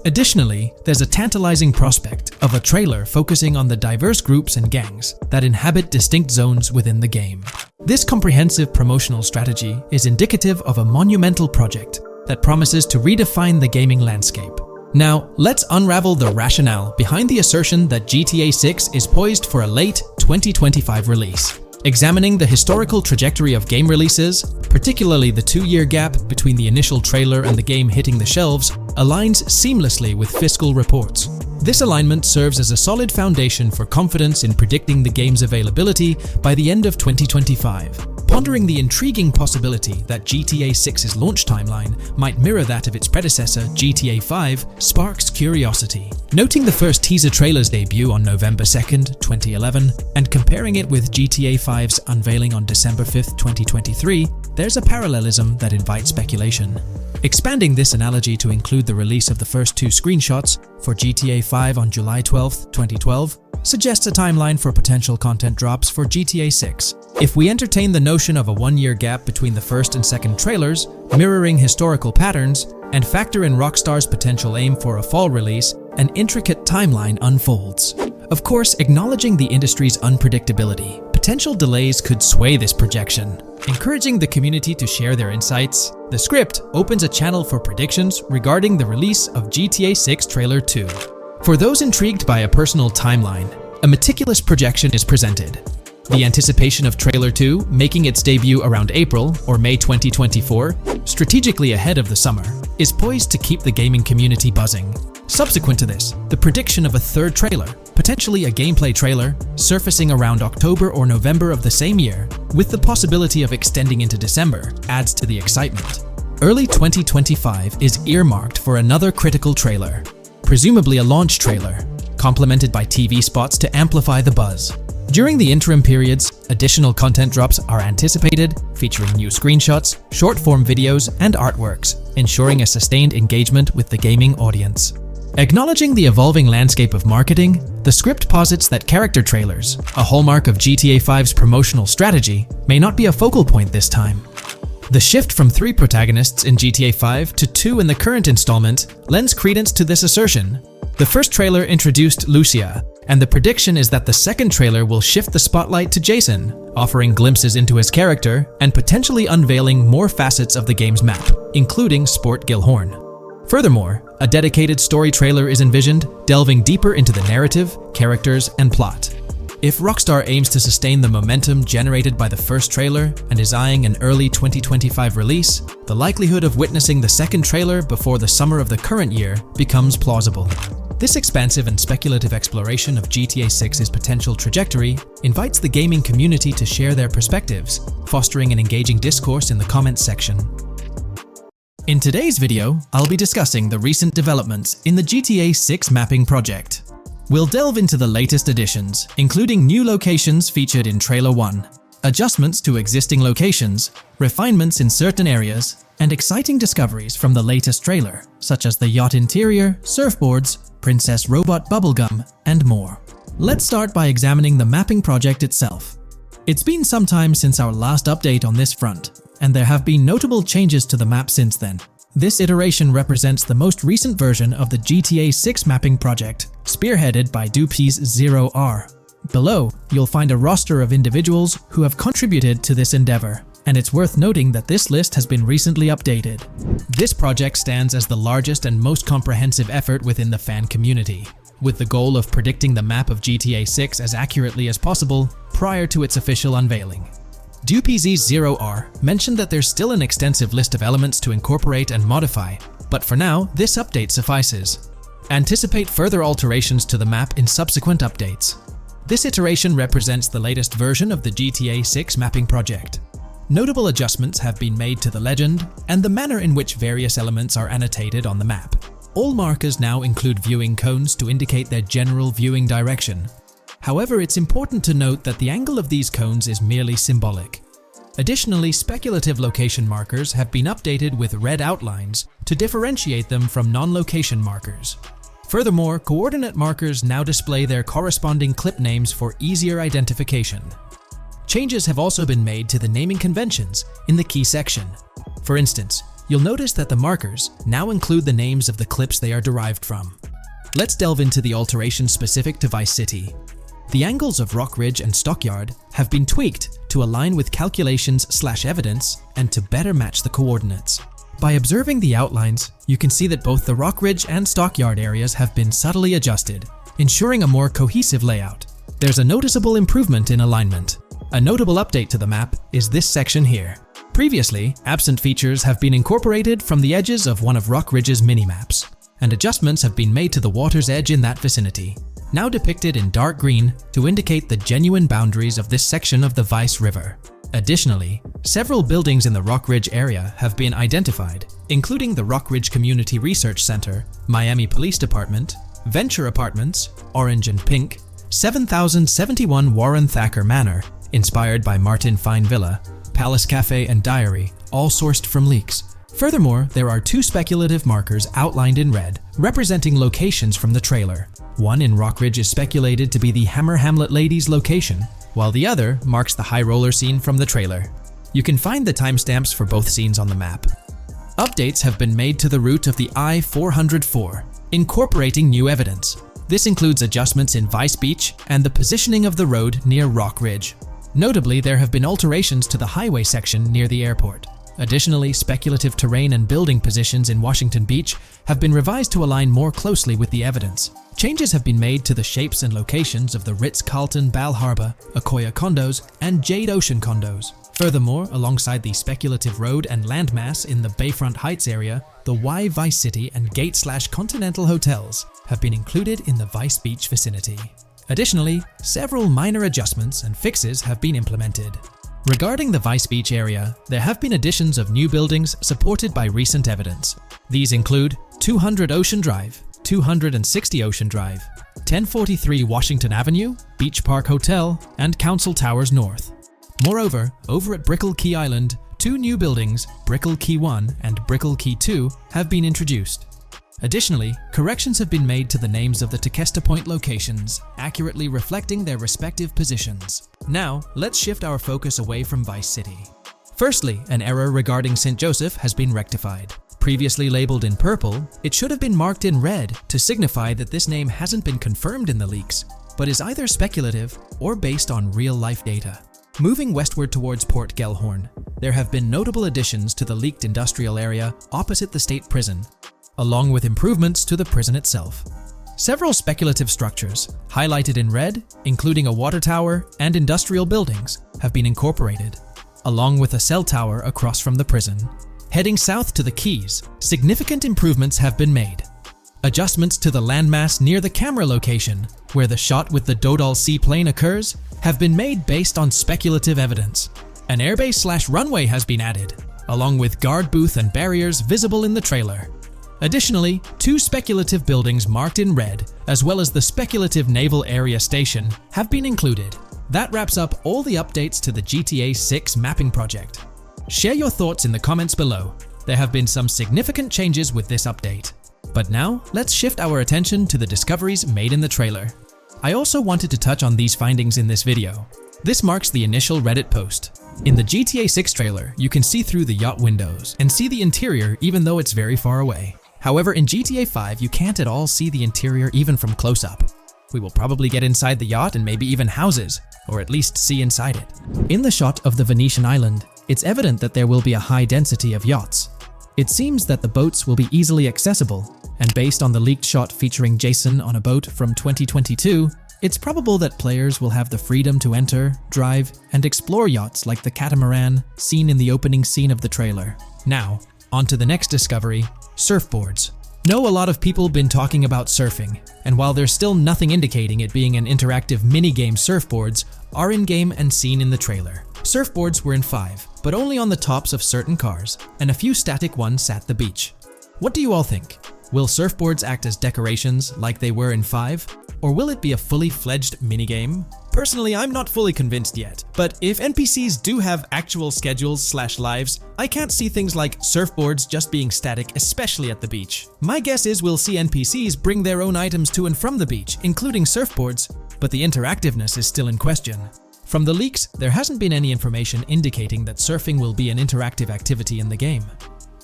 Additionally, there's a tantalizing prospect of a trailer focusing on the diverse groups and gangs that inhabit distinct zones within the game. This comprehensive promotional strategy is indicative of a monumental project that promises to redefine the gaming landscape. Now, let's unravel the rationale behind the assertion that GTA 6 is poised for a late 2025 release. Examining the historical trajectory of game releases, particularly the 2-year gap between the initial trailer and the game hitting the shelves, aligns seamlessly with fiscal reports. This alignment serves as a solid foundation for confidence in predicting the game's availability by the end of 2025. Pondering the intriguing possibility that GTA 6's launch timeline might mirror that of its predecessor, GTA 5, sparks curiosity. Noting the first teaser trailer's debut on November 2nd, 2011, and comparing it with GTA 5's unveiling on December 5th, 2023, there's a parallelism that invites speculation. Expanding this analogy to include the release of the first 2 screenshots for GTA 5 on July 12, 2012, suggests a timeline for potential content drops for GTA 6. If we entertain the notion of a 1-year gap between the first and second trailers, mirroring historical patterns, and factor in Rockstar's potential aim for a fall release, an intricate timeline unfolds. Of course, acknowledging the industry's unpredictability, potential delays could sway this projection. Encouraging the community to share their insights, the script opens a channel for predictions regarding the release of GTA 6 Trailer 2. For those intrigued by a personal timeline, a meticulous projection is presented. The anticipation of Trailer 2, making its debut around April or May 2024, strategically ahead of the summer, is poised to keep the gaming community buzzing. Subsequent to this, the prediction of a third trailer, potentially a gameplay trailer, surfacing around October or November of the same year, with the possibility of extending into December, adds to the excitement. Early 2025 is earmarked for another critical trailer, presumably a launch trailer, complemented by TV spots to amplify the buzz. During the interim periods, additional content drops are anticipated, featuring new screenshots, short-form videos, and artworks, ensuring a sustained engagement with the gaming audience. Acknowledging the evolving landscape of marketing, the script posits that character trailers, a hallmark of GTA 5's promotional strategy, may not be a focal point this time. The shift from 3 protagonists in GTA 5 to 2 in the current installment lends credence to this assertion. The first trailer introduced Lucia, and the prediction is that the second trailer will shift the spotlight to Jason, offering glimpses into his character and potentially unveiling more facets of the game's map, including Sport Gilhorn. Furthermore, a dedicated story trailer is envisioned, delving deeper into the narrative, characters, and plot. If Rockstar aims to sustain the momentum generated by the first trailer and is eyeing an early 2025 release, the likelihood of witnessing the second trailer before the summer of the current year becomes plausible. This expansive and speculative exploration of GTA 6's potential trajectory invites the gaming community to share their perspectives, fostering an engaging discourse in the comments section. In today's video, I'll be discussing the recent developments in the GTA 6 mapping project. We'll delve into the latest additions, including new locations featured in Trailer 1, adjustments to existing locations, refinements in certain areas, and exciting discoveries from the latest trailer, such as the yacht interior, surfboards, Princess Robot Bubblegum, and more. Let's start by examining the mapping project itself. It's been some time since our last update on this front, and there have been notable changes to the map since then. This iteration represents the most recent version of the GTA 6 mapping project, spearheaded by Dupe's 0R. Below, you'll find a roster of individuals who have contributed to this endeavor, and it's worth noting that this list has been recently updated. This project stands as the largest and most comprehensive effort within the fan community, with the goal of predicting the map of GTA 6 as accurately as possible prior to its official unveiling. DuPZ0R mentioned that there's still an extensive list of elements to incorporate and modify, but for now, this update suffices. Anticipate further alterations to the map in subsequent updates. This iteration represents the latest version of the GTA 6 mapping project. Notable adjustments have been made to the legend and the manner in which various elements are annotated on the map. All markers now include viewing cones to indicate their general viewing direction. However, it's important to note that the angle of these cones is merely symbolic. Additionally, speculative location markers have been updated with red outlines to differentiate them from non-location markers. Furthermore, coordinate markers now display their corresponding clip names for easier identification. Changes have also been made to the naming conventions in the key section. For instance, you'll notice that the markers now include the names of the clips they are derived from. Let's delve into the alterations specific to Vice City. The angles of Rock Ridge and Stockyard have been tweaked to align with calculations/evidence and to better match the coordinates. By observing the outlines, you can see that both the Rock Ridge and Stockyard areas have been subtly adjusted, ensuring a more cohesive layout. There's a noticeable improvement in alignment. A notable update to the map is this section here. Previously, absent features have been incorporated from the edges of one of Rock Ridge's mini-maps, and adjustments have been made to the water's edge in that vicinity, now depicted in dark green to indicate the genuine boundaries of this section of the Vice River. Additionally, several buildings in the Rock Ridge area have been identified, including the Rock Ridge Community Research Center, Miami Police Department, Venture Apartments, Orange and Pink, 7071 Warren Thacker Manor, inspired by Martin Fine Villa, Palace Cafe and Diary, all sourced from leaks. Furthermore, there are 2 speculative markers outlined in red, representing locations from the trailer. One in Rock Ridge is speculated to be the Hammer Hamlet Ladies location, while the other marks the high roller scene from the trailer. You can find the timestamps for both scenes on the map. Updates have been made to the route of the I-404, incorporating new evidence. This includes adjustments in Vice Beach and the positioning of the road near Rock Ridge. Notably, there have been alterations to the highway section near the airport. Additionally, speculative terrain and building positions in Washington Beach have been revised to align more closely with the evidence. Changes have been made to the shapes and locations of the Ritz-Carlton Bal Harbour, Akoya condos, and Jade Ocean condos. Furthermore, alongside the speculative road and landmass in the Bayfront Heights area, the Y Vice City and Gate/Continental hotels have been included in the Vice Beach vicinity. Additionally, several minor adjustments and fixes have been implemented. Regarding the Vice Beach area, there have been additions of new buildings supported by recent evidence. These include 200 Ocean Drive, 260 Ocean Drive, 1043 Washington Avenue, Beach Park Hotel, and Council Towers North. Moreover, over at Brickell Key Island, 2 new buildings, Brickell Key 1 and Brickell Key 2, have been introduced. Additionally, corrections have been made to the names of the Tequesta Point locations, accurately reflecting their respective positions. Now, let's shift our focus away from Vice City. Firstly, an error regarding St. Joseph has been rectified. Previously labeled in purple, it should have been marked in red to signify that this name hasn't been confirmed in the leaks, but is either speculative or based on real-life data. Moving westward towards Port Gellhorn, there have been notable additions to the leaked industrial area opposite the state prison, along with improvements to the prison itself. Several speculative structures, highlighted in red, including a water tower and industrial buildings, have been incorporated, along with a cell tower across from the prison. Heading south to the Keys, significant improvements have been made. Adjustments to the landmass near the camera location, where the shot with the Dodal seaplane occurs, have been made based on speculative evidence. An airbase/runway has been added, along with guard booth and barriers visible in the trailer. Additionally, 2 speculative buildings marked in red, as well as the speculative Naval Area Station, have been included. That wraps up all the updates to the GTA 6 mapping project. Share your thoughts in the comments below. There have been some significant changes with this update. But now, let's shift our attention to the discoveries made in the trailer. I also wanted to touch on these findings in this video. This marks the initial Reddit post. In the GTA 6 trailer, you can see through the yacht windows and see the interior even though it's very far away. However, in GTA 5, you can't at all see the interior even from close-up. We will probably get inside the yacht and maybe even houses, or at least see inside it. In the shot of the Venetian island, it's evident that there will be a high density of yachts. It seems that the boats will be easily accessible, and based on the leaked shot featuring Jason on a boat from 2022, it's probable that players will have the freedom to enter, drive, and explore yachts like the catamaran seen in the opening scene of the trailer. Now, on to the next discovery, surfboards. Know a lot of people been talking about surfing, and while there's still nothing indicating it being an interactive minigame, surfboards are in-game and seen in the trailer. Surfboards were in 5, but only on the tops of certain cars, and a few static ones at the beach. What do you all think? Will surfboards act as decorations like they were in 5? Or will it be a fully fledged minigame? Personally, I'm not fully convinced yet, but if NPCs do have actual schedules/lives, I can't see things like surfboards just being static, especially at the beach. My guess is we'll see NPCs bring their own items to and from the beach, including surfboards, but the interactiveness is still in question. From the leaks, there hasn't been any information indicating that surfing will be an interactive activity in the game.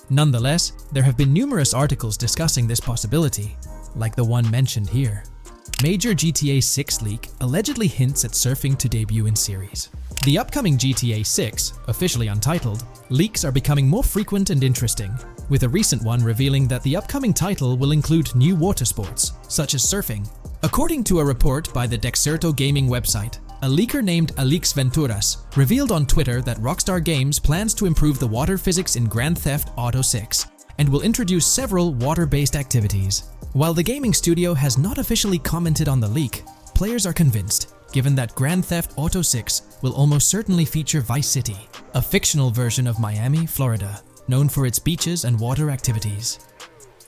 Nonetheless, there have been numerous articles discussing this possibility, like the one mentioned here. Major GTA 6 leak allegedly hints at surfing to debut in series. The upcoming GTA 6, officially untitled, leaks are becoming more frequent and interesting, with a recent one revealing that the upcoming title will include new water sports, such as surfing. According to a report by the Dexerto gaming website, a leaker named Alix Venturas revealed on Twitter that Rockstar Games plans to improve the water physics in Grand Theft Auto 6 and will introduce several water-based activities. While the gaming studio has not officially commented on the leak, players are convinced, given that Grand Theft Auto 6 will almost certainly feature Vice City, a fictional version of Miami, Florida, known for its beaches and water activities.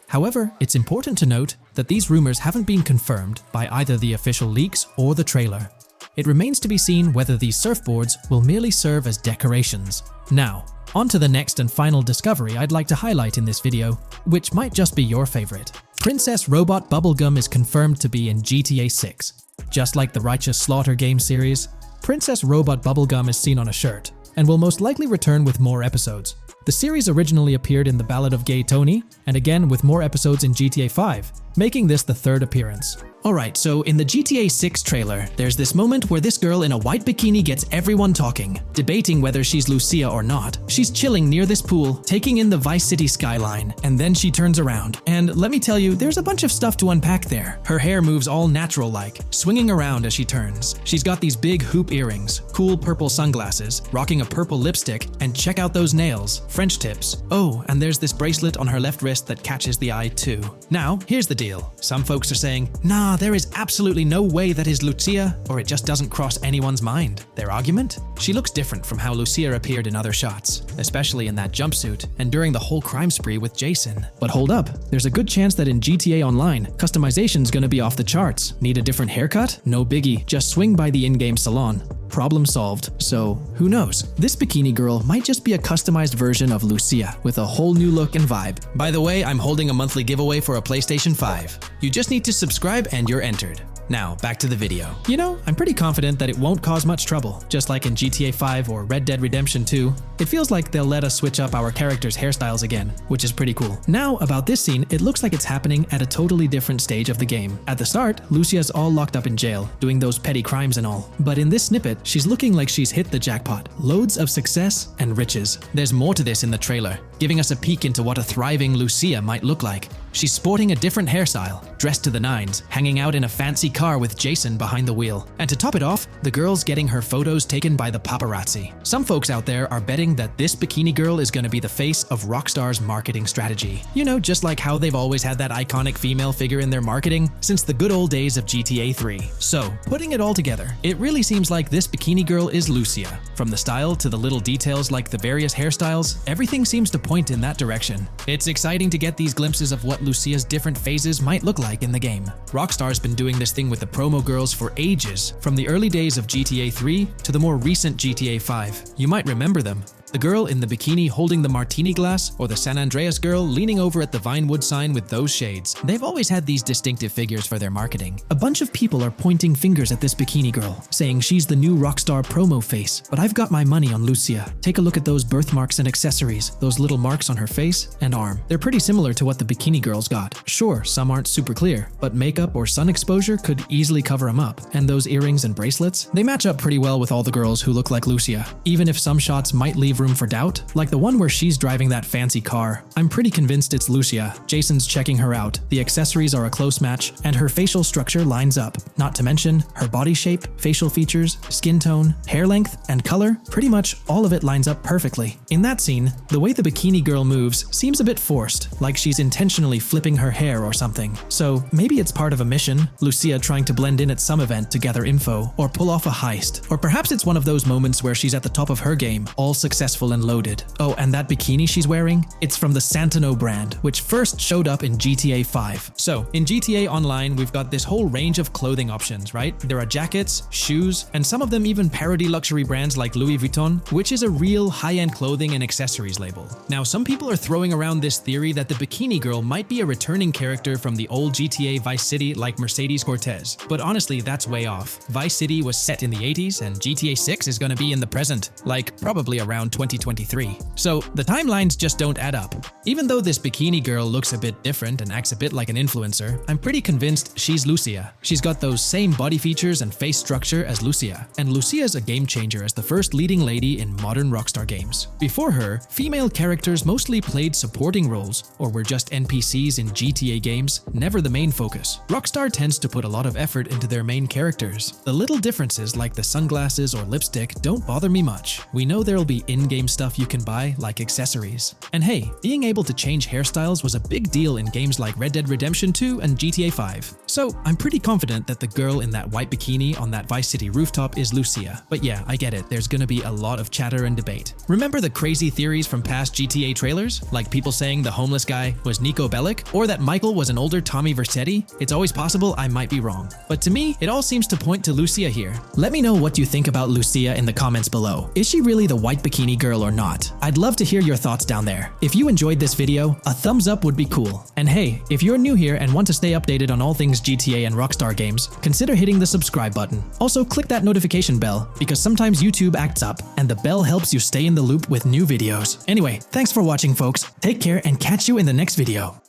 However, it's important to note that these rumors haven't been confirmed by either the official leaks or the trailer. It remains to be seen whether these surfboards will merely serve as decorations. Now, on to the next and final discovery I'd like to highlight in this video, which might just be your favorite. Princess Robot Bubblegum is confirmed to be in GTA 6. Just like the Righteous Slaughter game series, Princess Robot Bubblegum is seen on a shirt, and will most likely return with more episodes. The series originally appeared in The Ballad of Gay Tony, and again with more episodes in GTA 5, making this the third appearance. Alright, so in the GTA 6 trailer, there's this moment where this girl in a white bikini gets everyone talking, debating whether she's Lucia or not. She's chilling near this pool, taking in the Vice City skyline, and then she turns around. And let me tell you, there's a bunch of stuff to unpack there. Her hair moves all natural-like, swinging around as she turns. She's got these big hoop earrings, cool purple sunglasses, rocking a purple lipstick, and check out those nails, French tips. Oh, and there's this bracelet on her left wrist that catches the eye too. Now, here's the deal. Some folks are saying, nah, there is absolutely no way that is Lucia, or it just doesn't cross anyone's mind. Their argument? She looks different from how Lucia appeared in other shots, especially in that jumpsuit and during the whole crime spree with Jason. But hold up, there's a good chance that in GTA Online, customization's gonna be off the charts. Need a different haircut? No biggie, just swing by the in-game salon. Problem solved. So, who knows? This bikini girl might just be a customized version of Lucia with a whole new look and vibe. By the way, I'm holding a monthly giveaway for a PlayStation 5. You just need to subscribe and you're entered. Now, back to the video. You know, I'm pretty confident that it won't cause much trouble, just like in GTA 5 or Red Dead Redemption 2. It feels like they'll let us switch up our characters' hairstyles again, which is pretty cool. Now, about this scene, it looks like it's happening at a totally different stage of the game. At the start, Lucia's all locked up in jail, doing those petty crimes and all. But in this snippet, she's looking like she's hit the jackpot. Loads of success and riches. There's more to this in the trailer, giving us a peek into what a thriving Lucia might look like. She's sporting a different hairstyle, dressed to the nines, hanging out in a fancy car with Jason behind the wheel. And to top it off, the girl's getting her photos taken by the paparazzi. Some folks out there are betting that this bikini girl is going to be the face of Rockstar's marketing strategy. You know, just like how they've always had that iconic female figure in their marketing since the good old days of GTA 3. So, putting it all together, it really seems like this bikini girl is Lucia. From the style to the little details like the various hairstyles, everything seems to point in that direction. It's exciting to get these glimpses of what Lucia's different phases might look like in the game. Rockstar's been doing this thing with the promo girls for ages, from the early days of GTA 3 to the more recent GTA 5. You might remember them. The girl in the bikini holding the martini glass, or the San Andreas girl leaning over at the Vinewood sign with those shades. They've always had these distinctive figures for their marketing. A bunch of people are pointing fingers at this bikini girl, saying she's the new Rockstar promo face. But I've got my money on Lucia. Take a look at those birthmarks and accessories, those little marks on her face and arm. They're pretty similar to what the bikini girl's got. Sure, some aren't super clear, but makeup or sun exposure could easily cover them up. And those earrings and bracelets, they match up pretty well with all the girls who look like Lucia. Even if some shots might leave room for doubt, like the one where she's driving that fancy car. I'm pretty convinced it's Lucia. Jason's checking her out. The accessories are a close match, and her facial structure lines up. Not to mention, her body shape, facial features, skin tone, hair length, and color, pretty much all of it lines up perfectly. In that scene, the way the bikini girl moves seems a bit forced, like she's intentionally flipping her hair or something. So maybe it's part of a mission, Lucia trying to blend in at some event to gather info, or pull off a heist. Or perhaps it's one of those moments where she's at the top of her game, all successful and loaded. Oh, and that bikini she's wearing? It's from the Santino brand, which first showed up in GTA 5. So, in GTA Online, we've got this whole range of clothing options, right? There are jackets, shoes, and some of them even parody luxury brands like Louis Vuitton, which is a real high-end clothing and accessories label. Now, some people are throwing around this theory that the bikini girl might be a returning character from the old GTA Vice City like Mercedes Cortez. But honestly, that's way off. Vice City was set in the 80s, and GTA 6 is gonna be in the present, like probably around 2023. So the timelines just don't add up. Even though this bikini girl looks a bit different and acts a bit like an influencer, I'm pretty convinced she's Lucia. She's got those same body features and face structure as Lucia, and Lucia's a game changer as the first leading lady in modern Rockstar games. Before her, female characters mostly played supporting roles or were just NPCs in GTA games, never the main focus. Rockstar tends to put a lot of effort into their main characters. The little differences like the sunglasses or lipstick don't bother me much. We know there'll be in-game stuff you can buy, like accessories. And hey, being able to change hairstyles was a big deal in games like Red Dead Redemption 2 and GTA 5. So I'm pretty confident that the girl in that white bikini on that Vice City rooftop is Lucia. But yeah, I get it, there's gonna be a lot of chatter and debate. Remember the crazy theories from past GTA trailers? Like people saying the homeless guy was Nico Bellic, or that Michael was an older Tommy Vercetti? It's always possible I might be wrong. But to me, it all seems to point to Lucia here. Let me know what you think about Lucia in the comments below. Is she really the white bikini shiny girl or not? I'd love to hear your thoughts down there. If you enjoyed this video, a thumbs up would be cool. And hey, if you're new here and want to stay updated on all things GTA and Rockstar games, consider hitting the subscribe button. Also, click that notification bell, because sometimes YouTube acts up, and the bell helps you stay in the loop with new videos. Anyway, thanks for watching, folks. Take care and catch you in the next video.